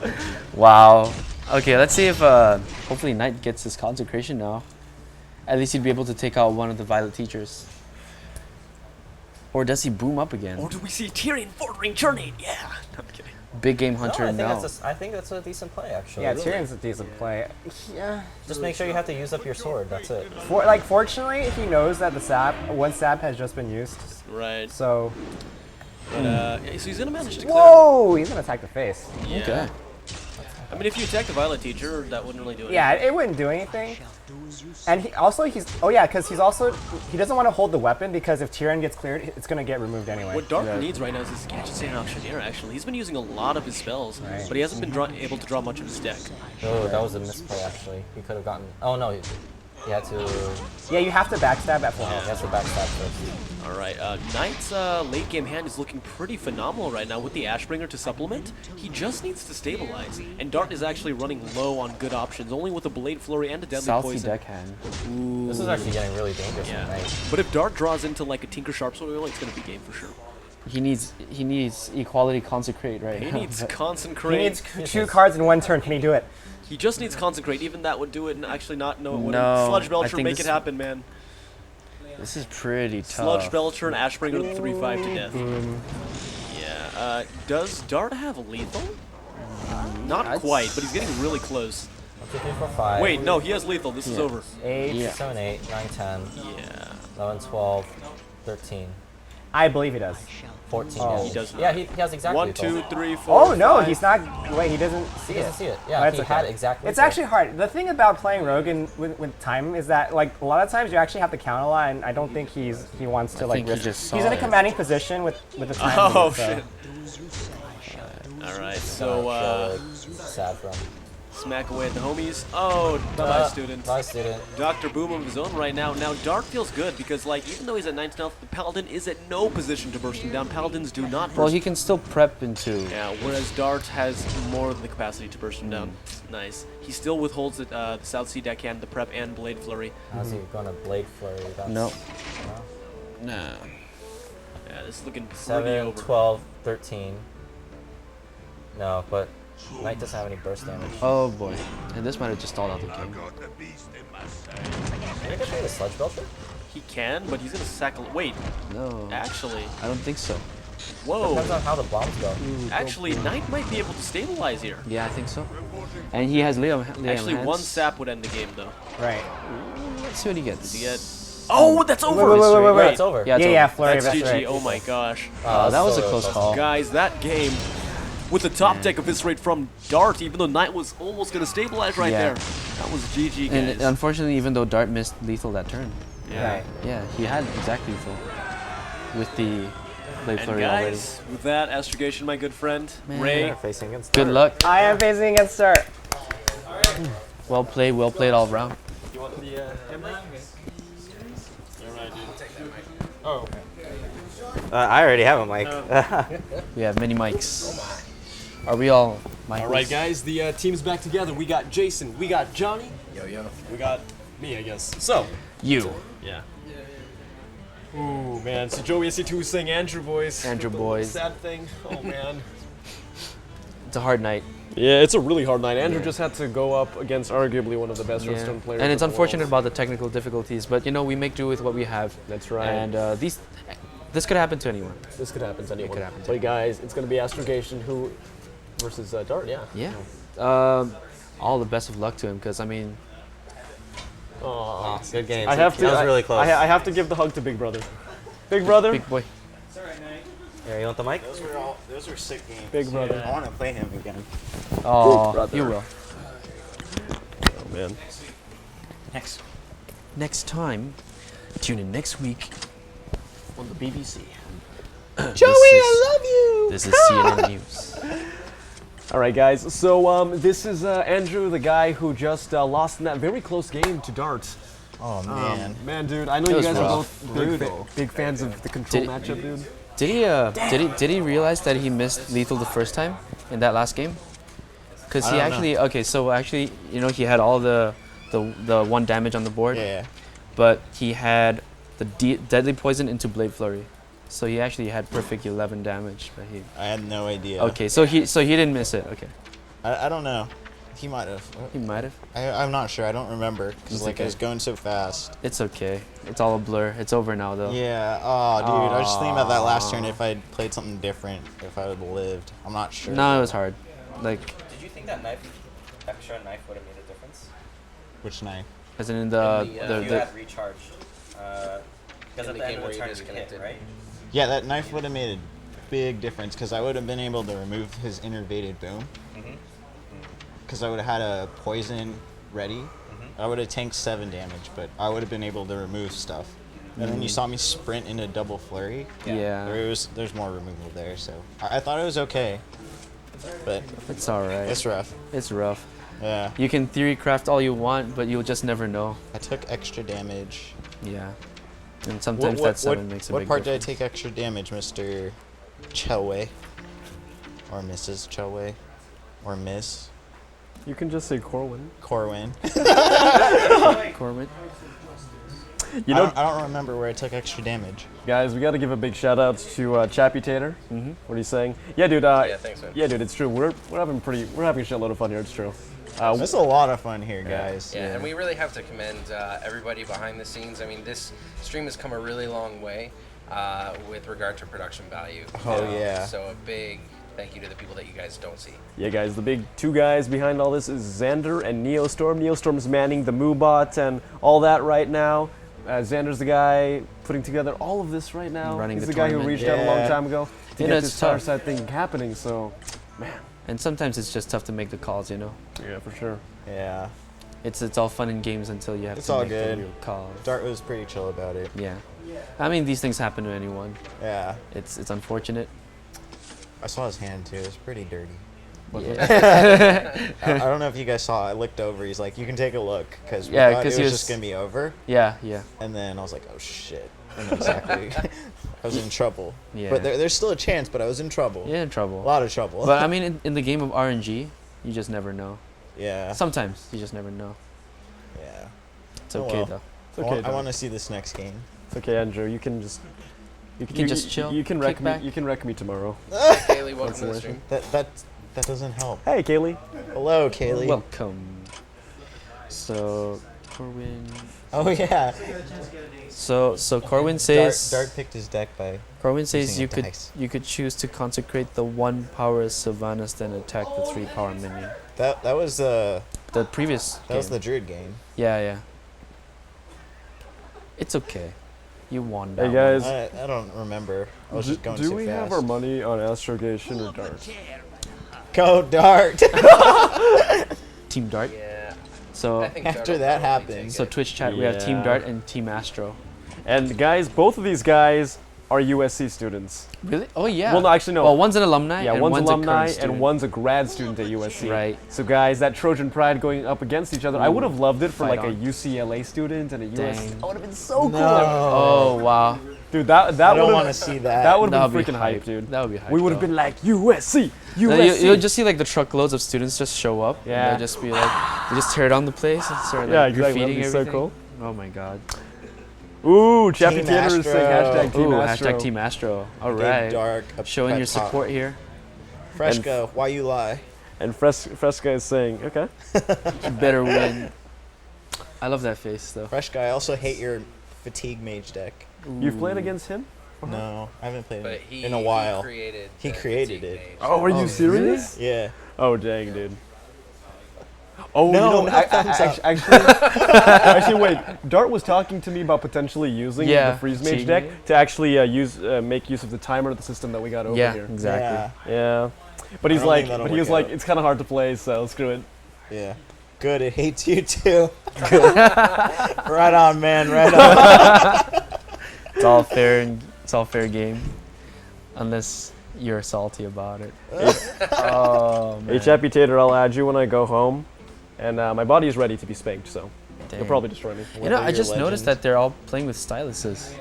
Wow. Okay, let's see if hopefully Knight gets his consecration now. At least he'd be able to take out one of the Violet teachers. Or does he boom up again? Or do we see Tyrion bordering Journey? Yeah. I'm kidding. Big game hunter, I think that's a decent play, actually. Yeah, really. Tyrion's a decent play. Yeah. Just make sure you have to use up your sword. That's it. Fortunately, he knows that one sap has just been used. Right. So. But, so he's gonna manage to clear. Whoa! He's gonna attack the face. Yeah. Okay. I mean, if you attack the Violet teacher, that wouldn't really do anything. Yeah, it wouldn't do anything. And he doesn't want to hold the weapon because if Tyrion gets cleared, it's gonna get removed anyway. What Dark needs right now is his Gadget and Auctioneer, actually. He's been using a lot of his spells, but he hasn't been able to draw much of his deck. Oh, that was a misplay, actually. He could have gotten... Oh, no. He had to... Yeah, you have to backstab at full health. He has to backstab first. Alright, Knight's late game hand is looking pretty phenomenal right now with the Ashbringer to supplement. He just needs to stabilize, and Dart is actually running low on good options, only with a Blade Flurry and a Deadly Southsea Poison. deckhand. Ooh. This is actually getting really dangerous with Knight. But if Dart draws into like a Tinker Sharpsword Oil, it's going to be game for sure. He needs Equality Consecrate right He now. needs Consecrate. He needs 2 cards in 1 turn. Can he do it? He just needs Consecrate. Even that would do it, and actually not. No, it wouldn't. No, Sludge I Belcher, think make this- it happen, man. This is pretty tough. Sludge Belcher and Ashbringer to 3-5 to death. Yeah. Does Dart have lethal? Not quite, but he's getting really close. 2, 3, 4, 5. Wait, no, he has lethal. This is over. 8, 7, 8, 9, 10. Yeah. 11, 12, 13. I believe he does. 14. Oh, yeah. he does not. Yeah, he has exactly 1, lethal. 2, 3, 4. Oh no, 5. he's not. Wait, he doesn't see He it. doesn't see it. Yeah, That's he okay. had exactly It's lethal. actually hard. The thing about playing Rogue with time is that like a lot of times you actually have to count a lot, and I don't think he wants to I like think he risk. just He's saw in a it. commanding position with the time. Oh limit, so. shit. Alright, so sad from. smack away at the homies. Oh, bye student. Bye student. Dr. Boom of his own right now. Now Dart feels good because like even though he's at 9th health, the Paladin is at no position to burst him down. Paladins do not burst. Well, he can still prep into. Yeah, whereas Dart has more than the capacity to burst him down. Nice. He still withholds the Southsea deckhand, the prep, and Blade Flurry. How's he gonna Blade Flurry? That's, No. No. No. Yeah, this is looking pretty 7, over. 12, 13. No, but Knight doesn't have any burst damage. Oh boy. And this might have just stalled out the game. Can I get rid of Sludge Belcher? He can, but he's gonna sack a... Wait, No. actually. I don't think so. Whoa. Depends on how the bombs go. Actually, Knight might be able to stabilize here. Yeah, I think so. And he has Liam. Actually, hands. one sap would end the game, though. Right. Let's see what he gets. Does he get... Oh, that's over! Wait. It's over. Yeah, it's Yeah, over. Flurry. That's GG. Right. Oh my gosh. That was a so close close. call. Guys, that game with the top deck eviscerate from Dart, even though Knight was almost going to stabilize right Yeah. there. That was GG, guys. And unfortunately, even though Dart missed lethal that turn. yeah. Right. Yeah, he had exact lethal with the Blade And Flurry already. guys, with that, Astrogation, my good friend, Man. Ray. They're facing against Good Dart. luck. I am facing against Dart. Well played all around. You want the camera? Alright, dude. Oh. I already have a mic. We have many mics. Are we all mic? Alright, guys, the team's back together. We got Jason, we got Johnny. Yo. We got me, I guess. So, You. yeah. Ooh, man. So Joey SC2 was saying Andrew boys. Andrew boys. Sad thing. Oh, man. It's a hard night. Yeah, it's a really hard night. Andrew just had to go up against arguably one of the best Hearthstone players. And it's in the unfortunate world. about the technical difficulties, but you know, we make do with what we have. That's right. And this could happen to anyone. This could happen to anyone. could happen to But guys, it's going to be Astrogation who versus Dart, yeah. Yeah. All the best of luck to him, because I mean, Oh, good game. I have to. That was really close. I have to give the hug to Big Brother. Big Brother. big boy. Here, you want the mic? Those were sick games. Big Brother. I want to play him again. Oh, you will. Oh man. Next time, tune in next week On the BBC. Joey, I love you. This is CNN News. All right, guys. So this is Andrew, the guy who just lost in that very close game to Dart. Oh man, man, dude. I know you guys are both big fans of the control Did- matchup, dude. Did he realize that he missed lethal the first time in that last game? Because he actually he had all the 1 damage on the board. Yeah. But he had the deadly poison into Blade Flurry, so he actually had perfect 11 damage. But I had no idea. Okay, so he didn't miss it. Okay. I don't know. He might have. He might have. I'm not sure. I don't remember because I was going so fast. It's okay. It's all a blur. It's over now though. Yeah. Oh, dude. I was just thinking about that last turn. If I had played something different, if I would have lived. I'm not sure. No, it was hard. Like. Did you think that extra knife would have made a difference? Which knife? As in If you had recharged. Because at the end of the turn you hit, right? Yeah, that knife would have made a big difference because I would have been able to remove his innervated boom. Because I would have had a poison ready. I would have tanked 7 damage, but I would have been able to remove stuff. And then you saw me sprint into double flurry. Yeah. There's more removal there, so I thought it was okay. But it's alright. It's rough. It's rough. Yeah. You can theory craft all you want, but you'll just never know. I took extra damage. Yeah. And sometimes that 7 makes a big What part difference. did I take extra damage, Mr. Chelway? Or Mrs. Chelway? Or Miss? You can just say Corwin. Corwin. Corwin. You know, I don't remember where I took extra damage. Guys, we got to give a big shout out to Chappy Tater. What are you saying? Yeah, dude. Yeah, thanks, man. Yeah, dude. It's true. We're having a shitload of fun here. It's true. It's a lot of fun here, guys. Yeah, and we really have to commend everybody behind the scenes. I mean, this stream has come a really long way with regard to production value. Oh, yeah. So a big thank you to the people that you guys don't see. Yeah, guys, the big 2 guys behind all this is Xander and Neostorm. Neostorm's manning the Moobot and all that right now. Xander's the guy putting together all of this right now. Running He's the the guy who tournament. reached out a long time ago to get this tough. Fireside thing happening, so, man. And sometimes it's just tough to make the calls, you know? Yeah, for sure. Yeah. It's all fun and games until you have It's to all make good. the real calls. Dart was pretty chill about it. Yeah. I mean, these things happen to anyone. Yeah. It's unfortunate. I saw his hand too. It was pretty dirty. Yeah. I don't know if you guys saw. I looked over. He's like, "You can take a look," because Yeah, it 'cause was he was- just gonna be over. Yeah, yeah. And then I was like, "Oh shit!" And then exactly, I was in trouble. Yeah. But there's still a chance. But I was in trouble. Yeah, in trouble. A lot of trouble. But I mean, in the game of RNG, you just never know. Yeah. Sometimes you just never know. Yeah. It's okay though. It's okay. I want to see this next game. It's okay, Andrew. You can just. You can just chill, You can kick wreck me. back. You can wreck me tomorrow. Kaylee, welcome to the stream. That doesn't help. Hey, Kaylee. Hello, Kaylee. Welcome. So, Corwin. Oh yeah. So Corwin says. Dart picked his deck by. Corwin says using you a could dice. choose to consecrate the 1 power Sylvanas, then attack the 3 power minion. That was the previous. That was game. the Druid game. Yeah. It's okay. You won that Hey guys, I don't remember. I was just going do too we fast. have our money on Astrogation or Dart? Go Dart! Team Dart. Yeah. So after that happened, so Twitch chat, we have Team Yeah. Dart and Team Astro. And guys, both of these guys are USC students. Really? Oh yeah. Well, no, actually no. Well, one's an alumni. Yeah, and one's a alumni current student. and one's a grad student at USC. Right. So guys, that Trojan Pride going up against each other, I would have loved it for Fight like on. a UCLA student and a USC. Dang. That would have been so cool. Oh wow. Dude, that I would don't have want to see that. that would have That been would be freaking hype. hype, dude. That would be hype. We would have though. been like USC, No, USC. you'll just see like the truckloads of students just show up. Yeah. And they'll just be like, they just tear down the place and start like Yeah, exactly. graffitiing That'd be so everything. cool. Oh my god. Ooh, Chappy Team Taylor is saying Astro. hashtag Team Ooh, Astro. hashtag Team Astro. All Gave right. Dark a Showing pep your talk. support here. Freshco, why you lie? And Fresca is saying, okay. You better win. I love that face though. Fresh guy, I also hate your fatigue mage deck. You've played against him? No, I haven't played But it in a while. He created it. Oh, are you serious? Yeah. Oh, dang, dude. Oh, No, you know, no thumbs up. actually, wait. Dart was talking to me about potentially using Yeah, the freeze mage cheating deck it. to actually make use of the timer of the system that we got over Yeah, here. exactly. Yeah. But he's I don't like, think that'll but he was work like, out. it's kind of hard to play, so screw it. Yeah. Good, it hates you too. Right on, man, right on. It's all fair and it's all fair game. Unless You're salty about it. Oh, man. Epitator, I'll add you when I go home. And my body is ready to be spanked, so you'll probably destroy me. You know, I just noticed that they're all playing with styluses.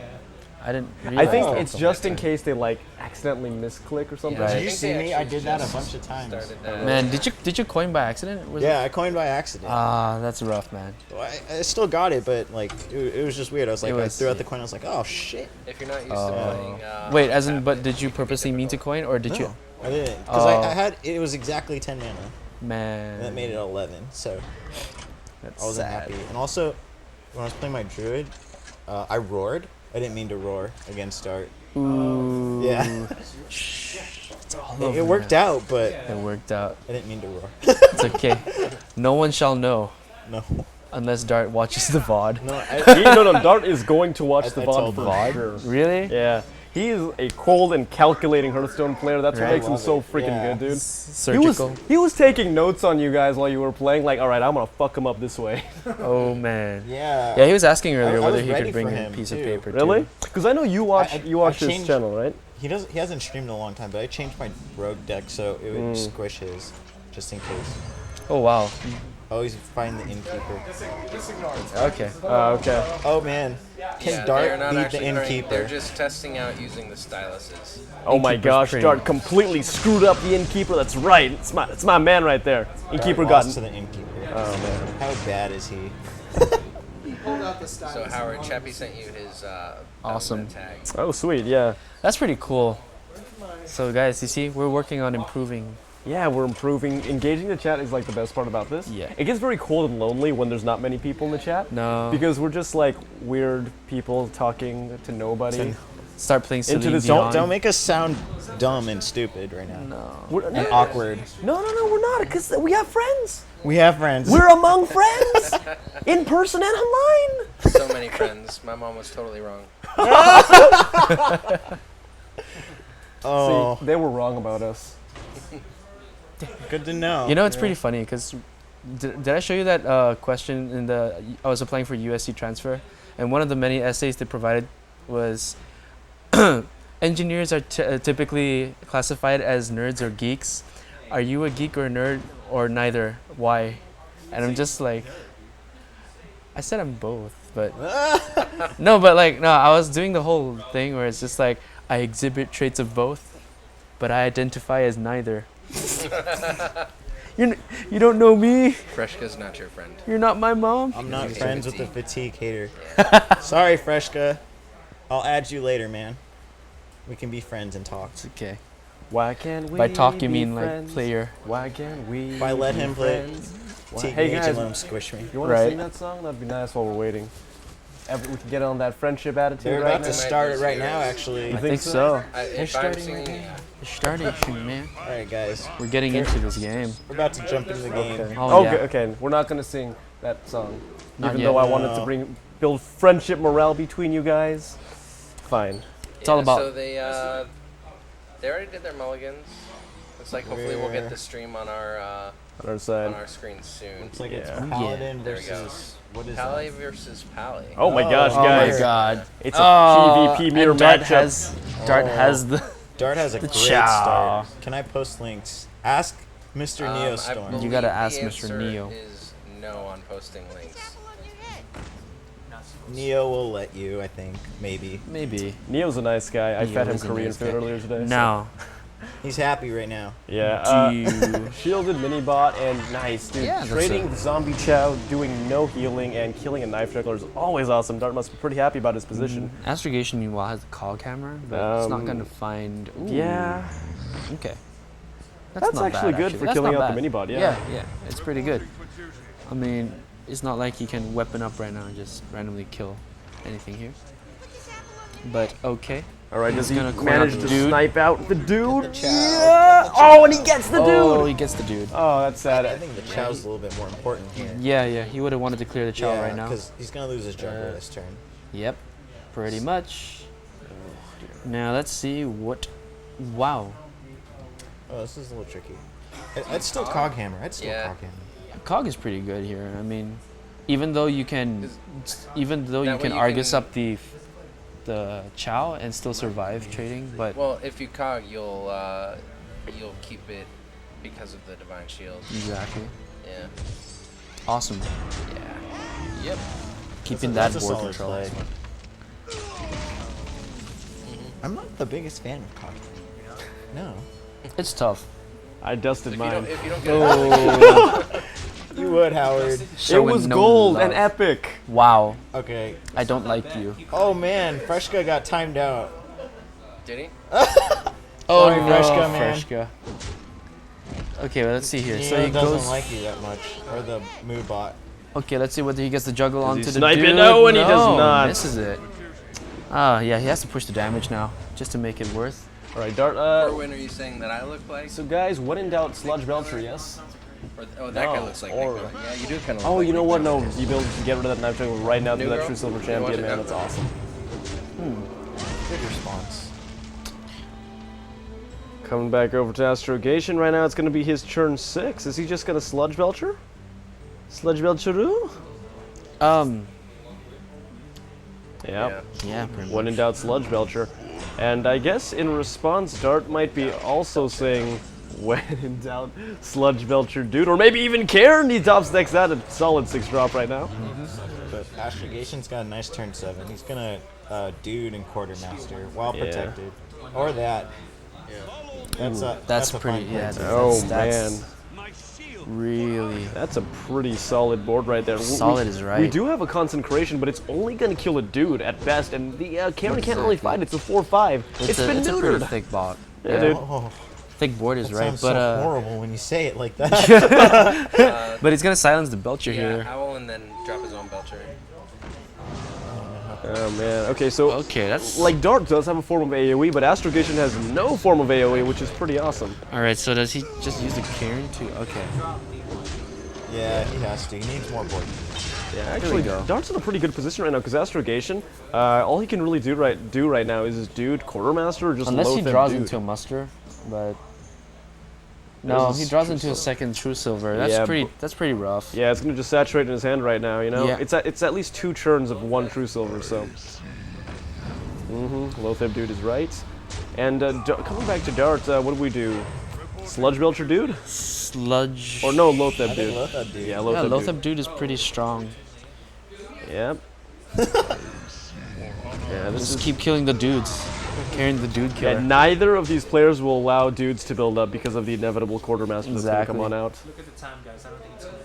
I didn't realize I think that it's just in case they like accidentally misclick or something. Did you see me? I did that a bunch of times. Man, did you coin by accident? Yeah, I coined by accident. Ah, that's rough, man. Well, I still got it, but like it was just weird. I was like, I threw out the coin. I was like, oh shit. If you're not used to playing. Wait, as in, but did you purposely mean to coin, or did you? I didn't, because I had it was exactly 10 mana. Man. And that made it 11. So that's I wasn't sad. happy. And also, when I was playing my druid, I roared. I didn't mean to roar against Dart. Ooh. Yeah. It worked out, but it worked out. I didn't mean to roar. It's okay. No one shall know. No. Unless Dart watches the VOD. No, Dart is going to watch the VOD for VOD. sure. Really? Yeah. He is a cold and calculating Hearthstone player. That's what makes him so freaking good, dude. Surgical. He was taking notes on you guys while you were playing. Like, all right, I'm gonna fuck him up this way. Oh man. Yeah. Yeah, he was asking earlier I whether was he ready could bring for a him, piece of too. paper. Really? Too. Because I know you watch his changed- channel, right? He hasn't streamed in a long time, but I changed my rogue deck so it would squish his, just in case. Oh wow. Always find the innkeeper. Okay. Okay. Oh man. Can they're Dart not beat the actually trying- innkeeper? They're just testing out using the styluses. Oh my gosh, Dart completely screwed up the innkeeper. That's right. It's my man right there. Innkeeper Dart got lost to the innkeeper. Oh man. How bad is he? So Howard, Chappie sent you his Awesome. tag. Oh sweet, yeah. That's pretty cool. So guys, you see, we're working on improving. Yeah, we're improving. Engaging the chat is like the best part about this. Yeah. It gets very cold and lonely when there's not many people in the chat. No. Because we're just like weird people talking to nobody. Start playing Into Celine this- Dion. Don't make us sound dumb and stupid right now. No. And awkward. No, we're not, because we have friends. We have friends. We're among friends, in person and online. So many friends. My mom was totally wrong. Oh. See, they were wrong about us. Good to know. You know, it's pretty funny because did I show you that question in the I was applying for USC transfer, and one of the many essays they provided was engineers are typically classified as nerds or geeks. Are you a geek or a nerd or neither? Why? And I'm just like, I said I'm both, but no, I was doing the whole thing where it's just like I exhibit traits of both, but I identify as neither. You don't know me. Freshka's not your friend. You're not my mom. I'm not friends with the fatigue hater. Sorry, Freshka. I'll add you later, man. We can be friends and talk. It's okay. Why can't we? By talk, you be mean friends? like player. Why can't we? If I let be him play friends? TH Hey guys, and let him squish me. you want to Right. sing that song? That'd be nice while we're waiting. We can get on that friendship attitude. They're right about to now. start it right now, actually. You I think so. If I'm singing, Starting, man. All right, guys. We're getting into this game. We're about to jump into the game. Okay. Oh, yeah. Okay. We're not gonna sing that song, Not even yet. though I wanted No. to build friendship morale between you guys. Fine. It's all about. So they already did their mulligans. Looks like hopefully we'll get the stream on our On our side. on our screen soon. Looks like it's Yeah. Paladin There we go. versus what is Pally that? versus Pally. Oh my gosh, Oh guys! my god. It's a PvP mirror and Dart matchup. Dart has the. Dart has a great chow. start. Can I post links? Ask Mr. Neostorm. You gotta ask the Mr. answer Neo. Is no on posting links. Neo will let you, I think. Maybe. Maybe. Neo's a nice guy. I Neo fed him is a Korean nice food guy. earlier today. so- Now. He's happy right now. Yeah. Dude. Shielded mini bot and nice, dude. Yeah, that's Trading the zombie chow, doing no healing, and killing a knife juggler is always awesome. Dart must be pretty happy about his position. Astrogation, meanwhile, has the cog hammer, but it's not gonna find. Ooh. Yeah. Okay. That's not actually bad, good actually. for That's killing not out the bad. mini bot. Yeah. Yeah, it's pretty good. I mean, it's not like he can weapon up right now and just randomly kill anything here. But okay. All right. Does he gonna coin manage out to the dude. snipe out the dude? Chow. Yeah. Oh, and he gets the dude. Oh, he gets the dude. Oh, that's sad. I think the Chow's a little bit more important here. Yeah, he would have wanted to clear the Chow right now. because he's going to lose his juggler this turn. Yep, pretty much. Now let's see what. Wow. Oh, this is a little tricky. I'd still Cog Hammer. I'd still Yeah. Cog Hammer. Cog is pretty good here. I mean, even though you can That way you Argus can- up the the Chow and still survive trading, but Well, if you cog, you'll keep it because of the Divine Shield. exactly. Yeah. Awesome. Yeah. Yep. Keeping That's that a board solid control. play. I'm not the biggest fan of cog. No. It's tough. I dusted mine. If you don't get it, You would, Howard. It Showing was no gold love. and epic. Wow. Okay. I don't like you. Oh man, Freshka got timed out. did he? Oh Sorry, no, Freshka, man. Freshka. Okay, well, let's see here. He So he doesn't goes. like you that much, or the move bot. Okay, let's see whether he gets the juggle Does onto he the snipe it? dude. No, and he does not. Misses it. Ah, yeah, he has to push the damage now just to make it worth. All right, Dart. Or are you saying that I look like? So guys, when in doubt, Sludge Belcher, yes? Or, oh, that guy No, looks like or- Nick Miller. Yeah, you do kind of. Oh, you know what? No, you able to get rid of that knife jungle right now to New that girl? True Silver You champion, watch it man. now? That's awesome. Good response. Coming back over to Astrogation right now, it's going to be his turn 6. Is he just going to Sludge Belcher? Sludge Belcheroo? Yeah. Yeah, pretty When in doubt, Sludge Belcher. And I guess in response, Dart might be also saying, when in doubt, Sludge Belcher dude. Or maybe even Karen, he tops decks that a solid 6 drop right now. But Astrogation's got a nice turn 7. He's gonna dude and Quartermaster while Yeah. protected, or that. That's a pretty. fine Yeah. play, too. Oh, that's man. Really. That's a pretty solid board right there. Solid is right. We do have a concentration, but it's only going to kill a dude at best, and the Karen can't really fight. It's a 4/5. It's been it's a neutered. pretty thick bot. Yeah, dude. Oh, Thick board is that right, sounds but so horrible when you say it like that. but he's gonna silence the Belcher Yeah, here. Owl and then drop his own Belcher. Oh man. Okay, so that's like Dart does have a form of AoE, but Astrogation has no form of AoE, which is pretty awesome. All right. So does he just use the Karen to? Okay. Yeah, he has to. He needs more board. Yeah, actually, Dart's in a pretty good position right now because Astrogation, all he can really do right now is his dude Quartermaster or just Unless he low draws dude. into a muster, but no, he draws into a second True Silver. That's pretty rough. Yeah, it's gonna just saturate in his hand right now. You know, Yeah. it's at least 2 turns of 1 True Silver. So, Lothab dude is right. And coming back to Dart, what do we do? Sludge Belcher dude? Sludge. Or no, Lothab I dude. think Lothab dude. Yeah, Yeah, Lothab dude. Lothab dude is pretty strong. Yep. Yeah, this Just is. keep killing the dudes, carrying the dude killer. Yeah, neither of these players will allow dudes to build up because of the inevitable Quartermaster that's gonna Exactly. come on out. Look at the time, guys. I don't think it's gonna.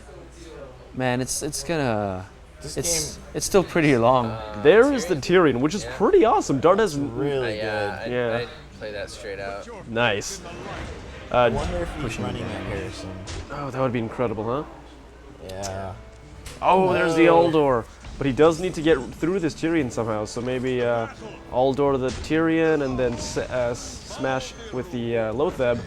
Man, it's gonna. This It's still pretty long. There is the Tyrion, which is pretty awesome. Dart has really Yeah, good. Yeah. I'd play that straight out. nice. I wonder if he's running at Harrison. Oh, that would be incredible, huh? Yeah. Oh, there's the Aldor. But he does need to get through this Tyrion somehow, so maybe Aldor the Tyrion and then smash with the Lothab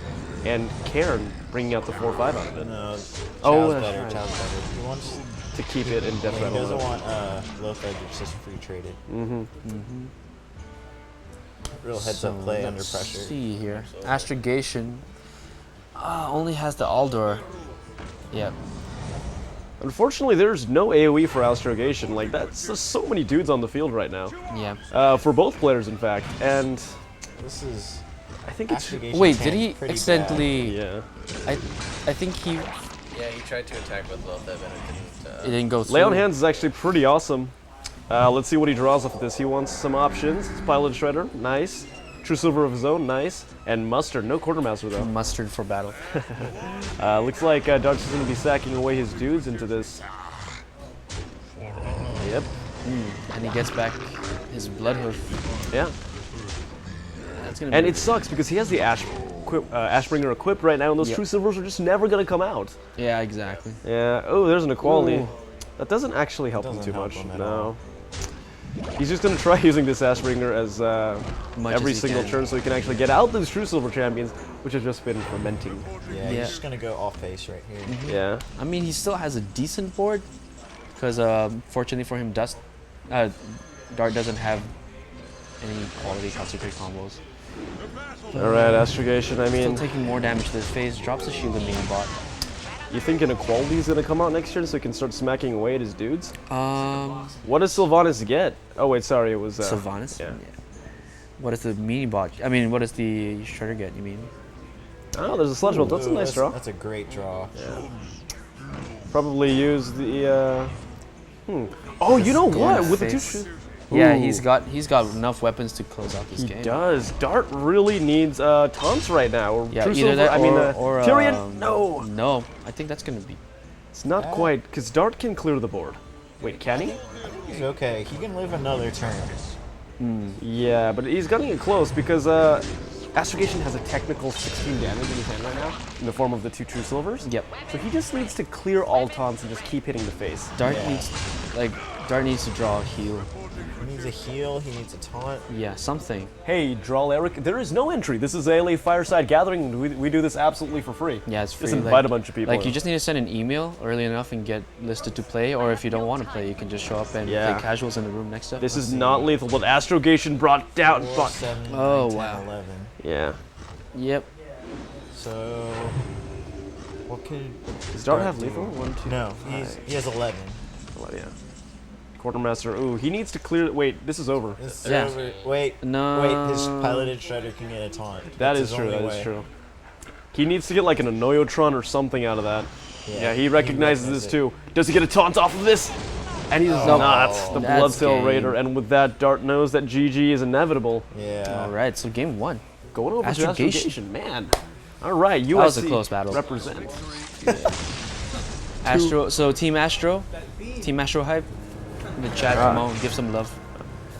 and Cairn bringing out the 4/5 out of it. No, Oh, Chow's that's better. right. Chow's better. He wants. To keep it in death He rattle. doesn't want Lothab just free traded. Real heads up play under Let's pressure. see here. Astrogation only has the Aldor. Yep. Unfortunately, there's no AoE for Astrogation. Like, there's so many dudes on the field right now. Yeah. For both players, in fact. And This is. I think it's... Astrogation's Wait, did he hand's pretty accidentally? Yeah. I think he. Yeah, he tried to attack with Lothab and It didn't go through. Lay on Hands is actually pretty awesome. Let's see what he draws off of this. He wants some options. Pilot Shredder, nice. True Silver of his own, nice. And Mustard, no Quartermaster though. Mustard for battle. Looks like Dark's is going to be sacking away his dudes into this. Yep. And he gets back his Bloodhoof. Yeah. That's gonna And be it sucks because he has the Ashbringer equipped right now, and those Yep. True Silvers are just never going to come out. Yeah, exactly. Yeah. Oh, there's an equality. Ooh. That doesn't actually help him Doesn't too help much. him at No. all. He's just going to try using this Ashbringer as Much every as he single can. turn so he can actually get out those True Silver champions, which have just been fermenting. Yeah, Yeah. he's just gonna go off pace right here. Yeah. I mean, he still has a decent board, because fortunately for him, Dart doesn't have any quality concentrate combos. All right, Astrogation. I Still mean, taking more damage to his face, drops the shield in main bot. You think Inequality is going to come out next year so he can start smacking away at his dudes? What does Sylvanas get? Oh wait, sorry, it was Sylvanas? Yeah. What does the mini bot? I mean, what does the Shredder get? You mean? Oh, there's a Sludge Bolt. That's a nice draw. That's a great draw. Yeah. Probably use the. Oh, you know what? With the two shoes. Yeah, he's got enough weapons to close out this game. He does. Dart really needs taunts right now. Or Yeah, True either Silver, that I mean, or Tyrion. No. No, I think that's gonna be. It's not quite because Dart can clear the board. Wait, can he? He's okay. He can live another turn. Yeah, but he's getting it close because Astrogation has a technical 16 damage in his hand right now in the form of the 2 True Silvers. Yep. So he just needs to clear all taunts and just keep hitting the face. Dart needs to draw a heal. He needs a heal. He needs a taunt. Yeah, something. Hey, Drawl Eric, there is no entry. This is ALA Fireside Gathering. We do this absolutely for free. Yeah, it's free. Just invite a bunch of people. Like, you just need to send an email early enough and get listed to play, or if you don't want to play, you can just show up and play casuals in the room next to. This is not lethal, but Astrogation brought down. 4, 7, 9, Oh, 10, wow. 11. Yeah. Yep. So, what could Does Dart have lethal? 1, 2, No, 5. he has 11. Yeah. Quartermaster. Ooh, he needs to clear. Wait, this is over. This is over. Wait. No. Wait, his piloted shredder can get a taunt. That That's is his true. only That way. is true. He needs to get like an Anoyotron or something out of that. Yeah, he recognizes this too. Does he get a taunt off of this? And he does not. The Bloodsail Raider. And with that, Dart knows that GG is inevitable. Yeah. All right, so game 1. Going over to Astrogation. Astrogation, man. All right, USC That was a close battle. Represent. Astro. So Team Astro hype. In the chat, come on, give some love.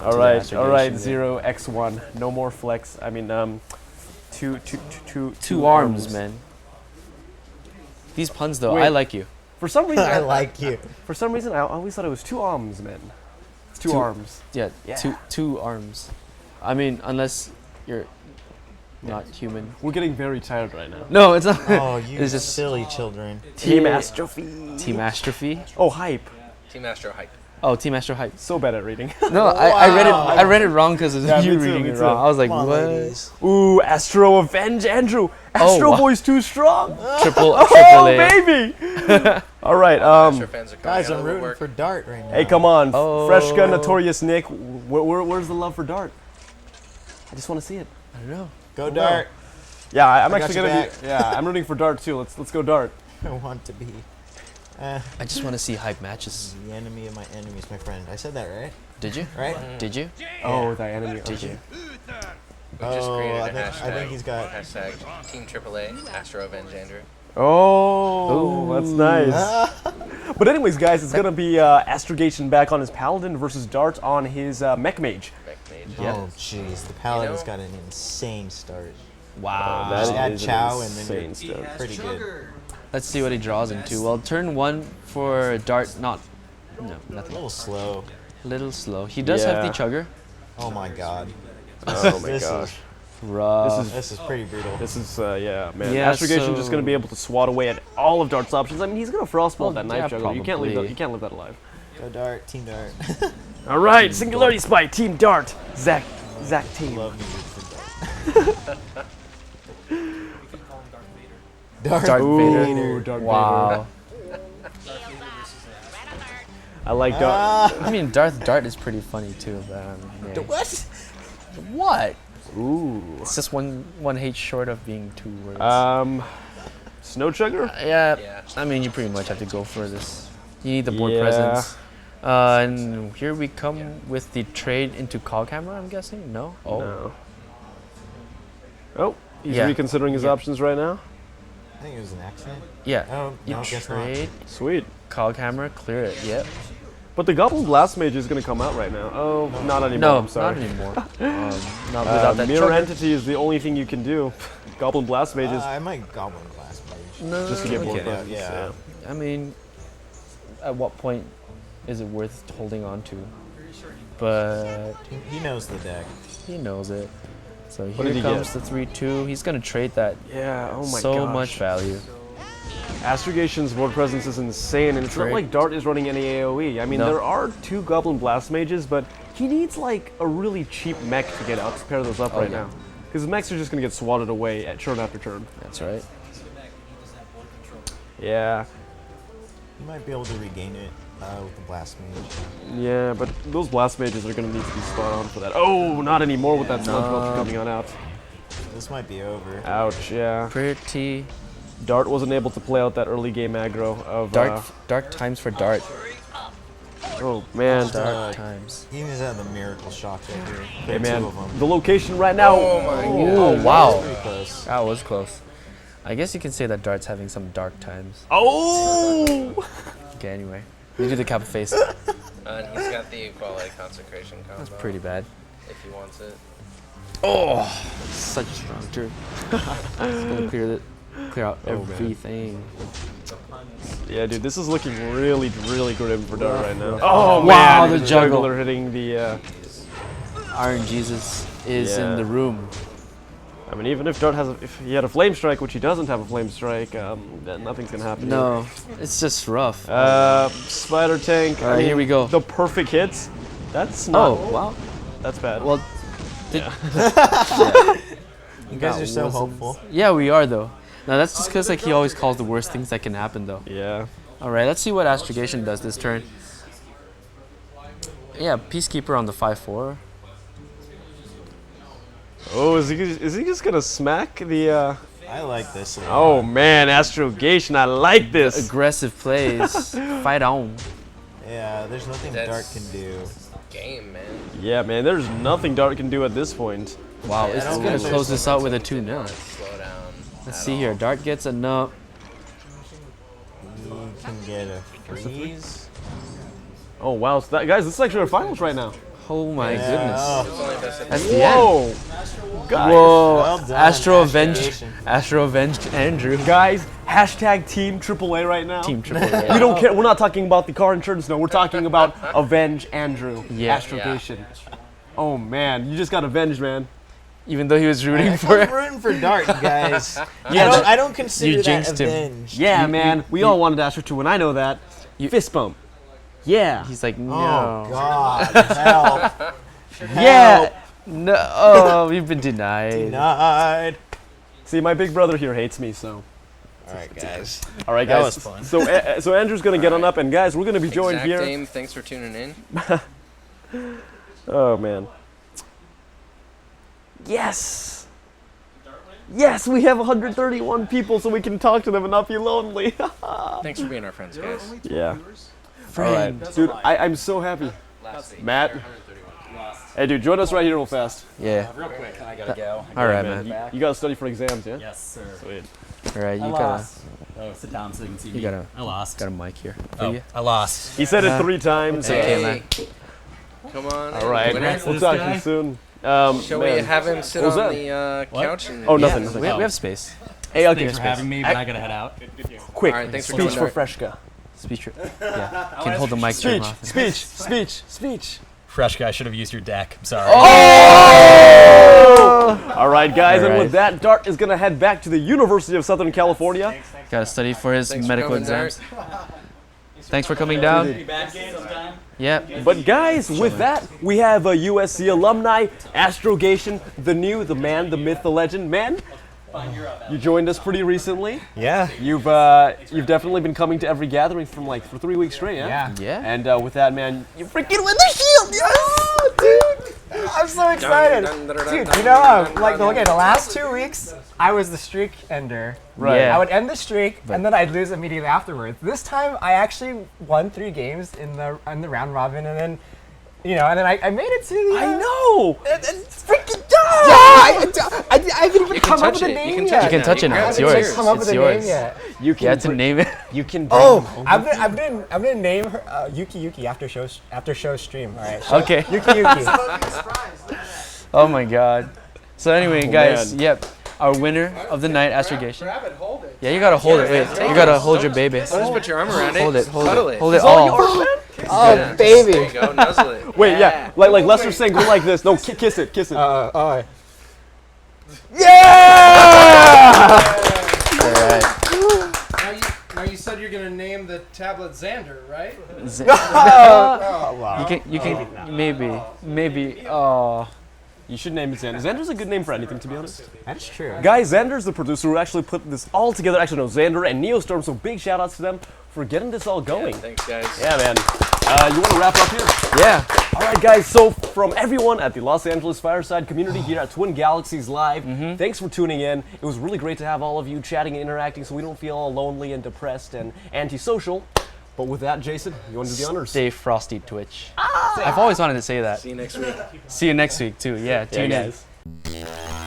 All right, 0x1. No more flex. I mean, two arms, man. These puns, though, Wait. I like you. For some reason, I like you. For some reason, I always thought it was 2 arms, man. It's 2 arms. Yeah, two arms. I mean, unless you're not human. We're getting very tired right now. No, it's not. Oh, you it's just silly children. Team Astrophy. Team Astrophy. Oh, hype. Team Astro hype. Oh, Team Astro hype. So bad at reading. No, I read it wrong because Yeah, you me too, reading me it too. wrong. I was like, Come on, what? ladies. Ooh, Astro Avenge Andrew. Astro wow. Boy's too strong. Triple Oh, A. baby. All right. Guys, I'm rooting for Dart right now. Hey, come on. Oh. Freshka, Notorious Nick. Where's the love for Dart? I just want to see it. I don't know. Go Dart. Yeah, I'm I got actually your gonna back. be. Yeah, I'm rooting for Dart too. Let's go Dart. I want to be I just want to see hype matches. the enemy of my enemies, my friend. I said that right? Did you? Right? Did you? Oh, thy enemy. Did you? We just created I a think, hashtag. I think he's got. Hashtag Team AAA Astro Avenge Andrew. Oh, that's nice. But anyways, guys, it's gonna be Astrogation back on his Paladin versus Dart on his Mech Mage. Oh, jeez. The Paladin's got an insane start. Wow. Just That add is an Chow and then insane you're start. pretty good. Let's see what he draws into. Well, turn 1 for Dart, no, A nothing. little slow. A little slow. He does have the Yeah. chugger. Oh my god. Oh my This is- gosh. Rough. This is pretty brutal. This is yeah, man. Yeah, Astrogation just gonna be able to swat away at all of Dart's options. I mean, he's gonna frostbolt that knife yeah, juggler. You can't leave that. probably. You can't leave that alive. Go Dart, Team Dart. All right, Singularity Spy, Team Dart, Zach team. Love me for Dart. Darth Ooh, Vader. Darth Wow. I like Dart. I mean, Dart is pretty funny too, but yeah. What? What? Ooh. It's just one H short of being 2 words. Snow Chugger? Yeah. I mean, you pretty much have to go for this. You need the board Yeah. presence. And here we come with the trade into call camera, I'm guessing? No? Oh. No. Oh, he's Yeah. reconsidering his options right now. I think it was an accident. Yeah. Oh, You no, guess not. trade, Sweet. call camera, clear it. Yep. But the Goblin Blast Mage is gonna come out right now. Oh, not anymore. No, I'm sorry. not anymore. Not without that Mirror chugger. Entity is the only thing you can do. Goblin Blast Mages. I might Goblin Blast Mage. No, just to get more okay. presence. Yeah. I mean, at what point is it worth holding on to? But He knows the deck. he knows it. So What did here he comes get? the 3/2. He's gonna trade that. Yeah, oh my so gosh. much value. Astrogation's board presence is insane, and it's not Trade. like Dart is running any AoE. I mean, No. there are 2 Goblin Blast Mages, but he needs like a really cheap mech to get out to pair those up right yeah. now. Because the mechs are just gonna get swatted away at turn after turn. That's right. Yeah. You might be able to regain it with the Blast Mage. Yeah, but those Blast Mages are going to need to be spot on for that. Oh, not anymore with that Sludge Belcher coming on out. This might be over. Ouch, yeah. Pretty. Dart wasn't able to play out that early game aggro of... Dark times for Dart. Oh, man. Dark times. He needs to have the Miracle Shock right here. Hey, man. Two of them. The location right now... Oh, my God. Oh, wow. Pretty close. That was close. I guess you can say that Dart's having some dark times. Oh! Okay, anyway. You do the cap face. And he's got the Equality Consecration combo. That's pretty bad. If he wants it. Oh! Such a strong turn. It's gonna clear out everything. Yeah, dude, this is looking really, really grim for Dart right now. Oh, man. wow, the juggler hitting the... Iron Jesus is in the room. I mean, even if Dart has, if he had a Flame Strike, which he doesn't have a Flame Strike, then nothing's gonna happen. No, it's just rough. Spider Tank. All right, here we go. The perfect hits. That's not. Oh, wow. That's bad. Well, You guys are so hopeful. Yeah, we are though. Now that's just because like he always calls the worst things that can happen though. Yeah. All right, let's see what Astrogation does this turn. Yeah, Peacekeeper on the 5/4. Oh, is he just gonna smack the? I like this. Oh man, Astrogation, I like this. Aggressive plays. Fight on. Yeah, there's nothing Dart can do. Game, man. Yeah, man, there's nothing Dart can do at this point. Wow, it's gonna close this out with a 2-0. Slow down. Let's see here. Dart gets a no. He can get a freeze. Oh wow, so that, guys, this is actually our finals right now. Oh my goodness. Oh. That's the end. Whoa! Guys. Whoa! Well done, Astro avenged Andrew. Guys, hashtag Team AAA right now. Team AAA. We don't care. We're not talking about the car insurance. No, we're talking about Avenge Andrew. Yeah. Astrogation. Oh man, you just got avenged, man. Even though he was rooting I'm for it. rooting for Dart, guys. Yeah, I don't consider you that jinxed him. avenged. Yeah, man. We all wanted Astro to win. I know that. Fist bump. Yeah. He's like, no. Oh God, help. Yeah. No. Oh, we've been denied. Denied. See, my big brother here hates me, so. All right, guys. All right, That guys. was fun. So Andrew's gonna get on up, and guys, we're gonna be joined Exact here. Game, thanks for tuning in. Oh man. Yes. Yes, we have 131 people, so we can talk to them and not be lonely. Thanks for being our friends, guys. Yeah. All right, dude. I'm so happy. Matt. Hey, dude, join us right here real fast. Yeah. Real quick, I gotta go. All right, man. You gotta study for exams, yeah? Yes, sir. Sweet. All right, you I gotta. lost. Oh, sit down so you can see me. I lost. Got a mic here. Oh, I lost. He said it 3 times. Okay, man. Come on. All right, winner. we'll talk to you soon. Shall we have him sit on the couch? And Oh, nothing. We have space. Hey, I'll give you Thanks for space. having me, but I gotta head out. Quick, All right, thanks for speech coming, for Dart. Freshka. Speech. Yeah. Can hold the mic to your mouth. Speech. Fresh guy, I should have used your deck. I'm sorry. All right, guys, All and right. with that, Dart is going to head back to the University of Southern California. Gotta study for his Thanks for medical coming, exams. Thanks for coming down. Yeah. But guys, with that, we have a USC alumni, Astrogation, the man, the myth, the legend. Man, you joined us pretty recently. Yeah. You've definitely been coming to every gathering for 3 weeks straight, yeah? Yeah. And with that, man, you freaking win the shield! Yes! Dude, I'm so excited. Dude, you know, the last 2 weeks, I was the streak ender. Right. Yeah. I would end the streak, and then I'd lose immediately afterwards. This time, I actually won 3 games in the round robin, and then, I made it to the. I know! It's freaking dumb! Yeah, I haven't even come up with a name yet. You can touch it now. It's yours. I haven't come up with It's a yours. name yet. You can You had to name it. You can. I'm gonna name her Yuki after show stream. All right. Okay. Yuki. Oh my God. So anyway, guys, man. yep. Our winner of the night, Astrogation. Grab it, hold it. Yeah, you gotta hold it. Wait, you gotta hold your baby. Don't just put your arm around it. Hold it. Just Hold cuddle it. Hold it all all. yours, man. Oh, Yeah, baby. There you go, nuzzle it. Wait, yeah, like Lester's saying, go like this. No, kiss it. Oh. All right. Now you said you're gonna name the tablet Xander, right? You can maybe. Oh. You should name it Xander. Xander's a good name for anything, to be honest. That's true. Guys, Xander's the producer who actually put this all together. Actually, no, Xander and Neostorm, so big shout outs to them for getting this all going. Yeah, thanks, guys. Yeah, man. You want to wrap up here? Yeah. All right, guys. So from everyone at the Los Angeles Fireside community here at Twin Galaxies Live, thanks for tuning in. It was really great to have all of you chatting and interacting so we don't feel all lonely and depressed and antisocial. But with that, Jason, you want to do the honors? Stay frosty, Twitch. I've always wanted to say that. See you next week. See you next week, too. Yeah, tune in. guys.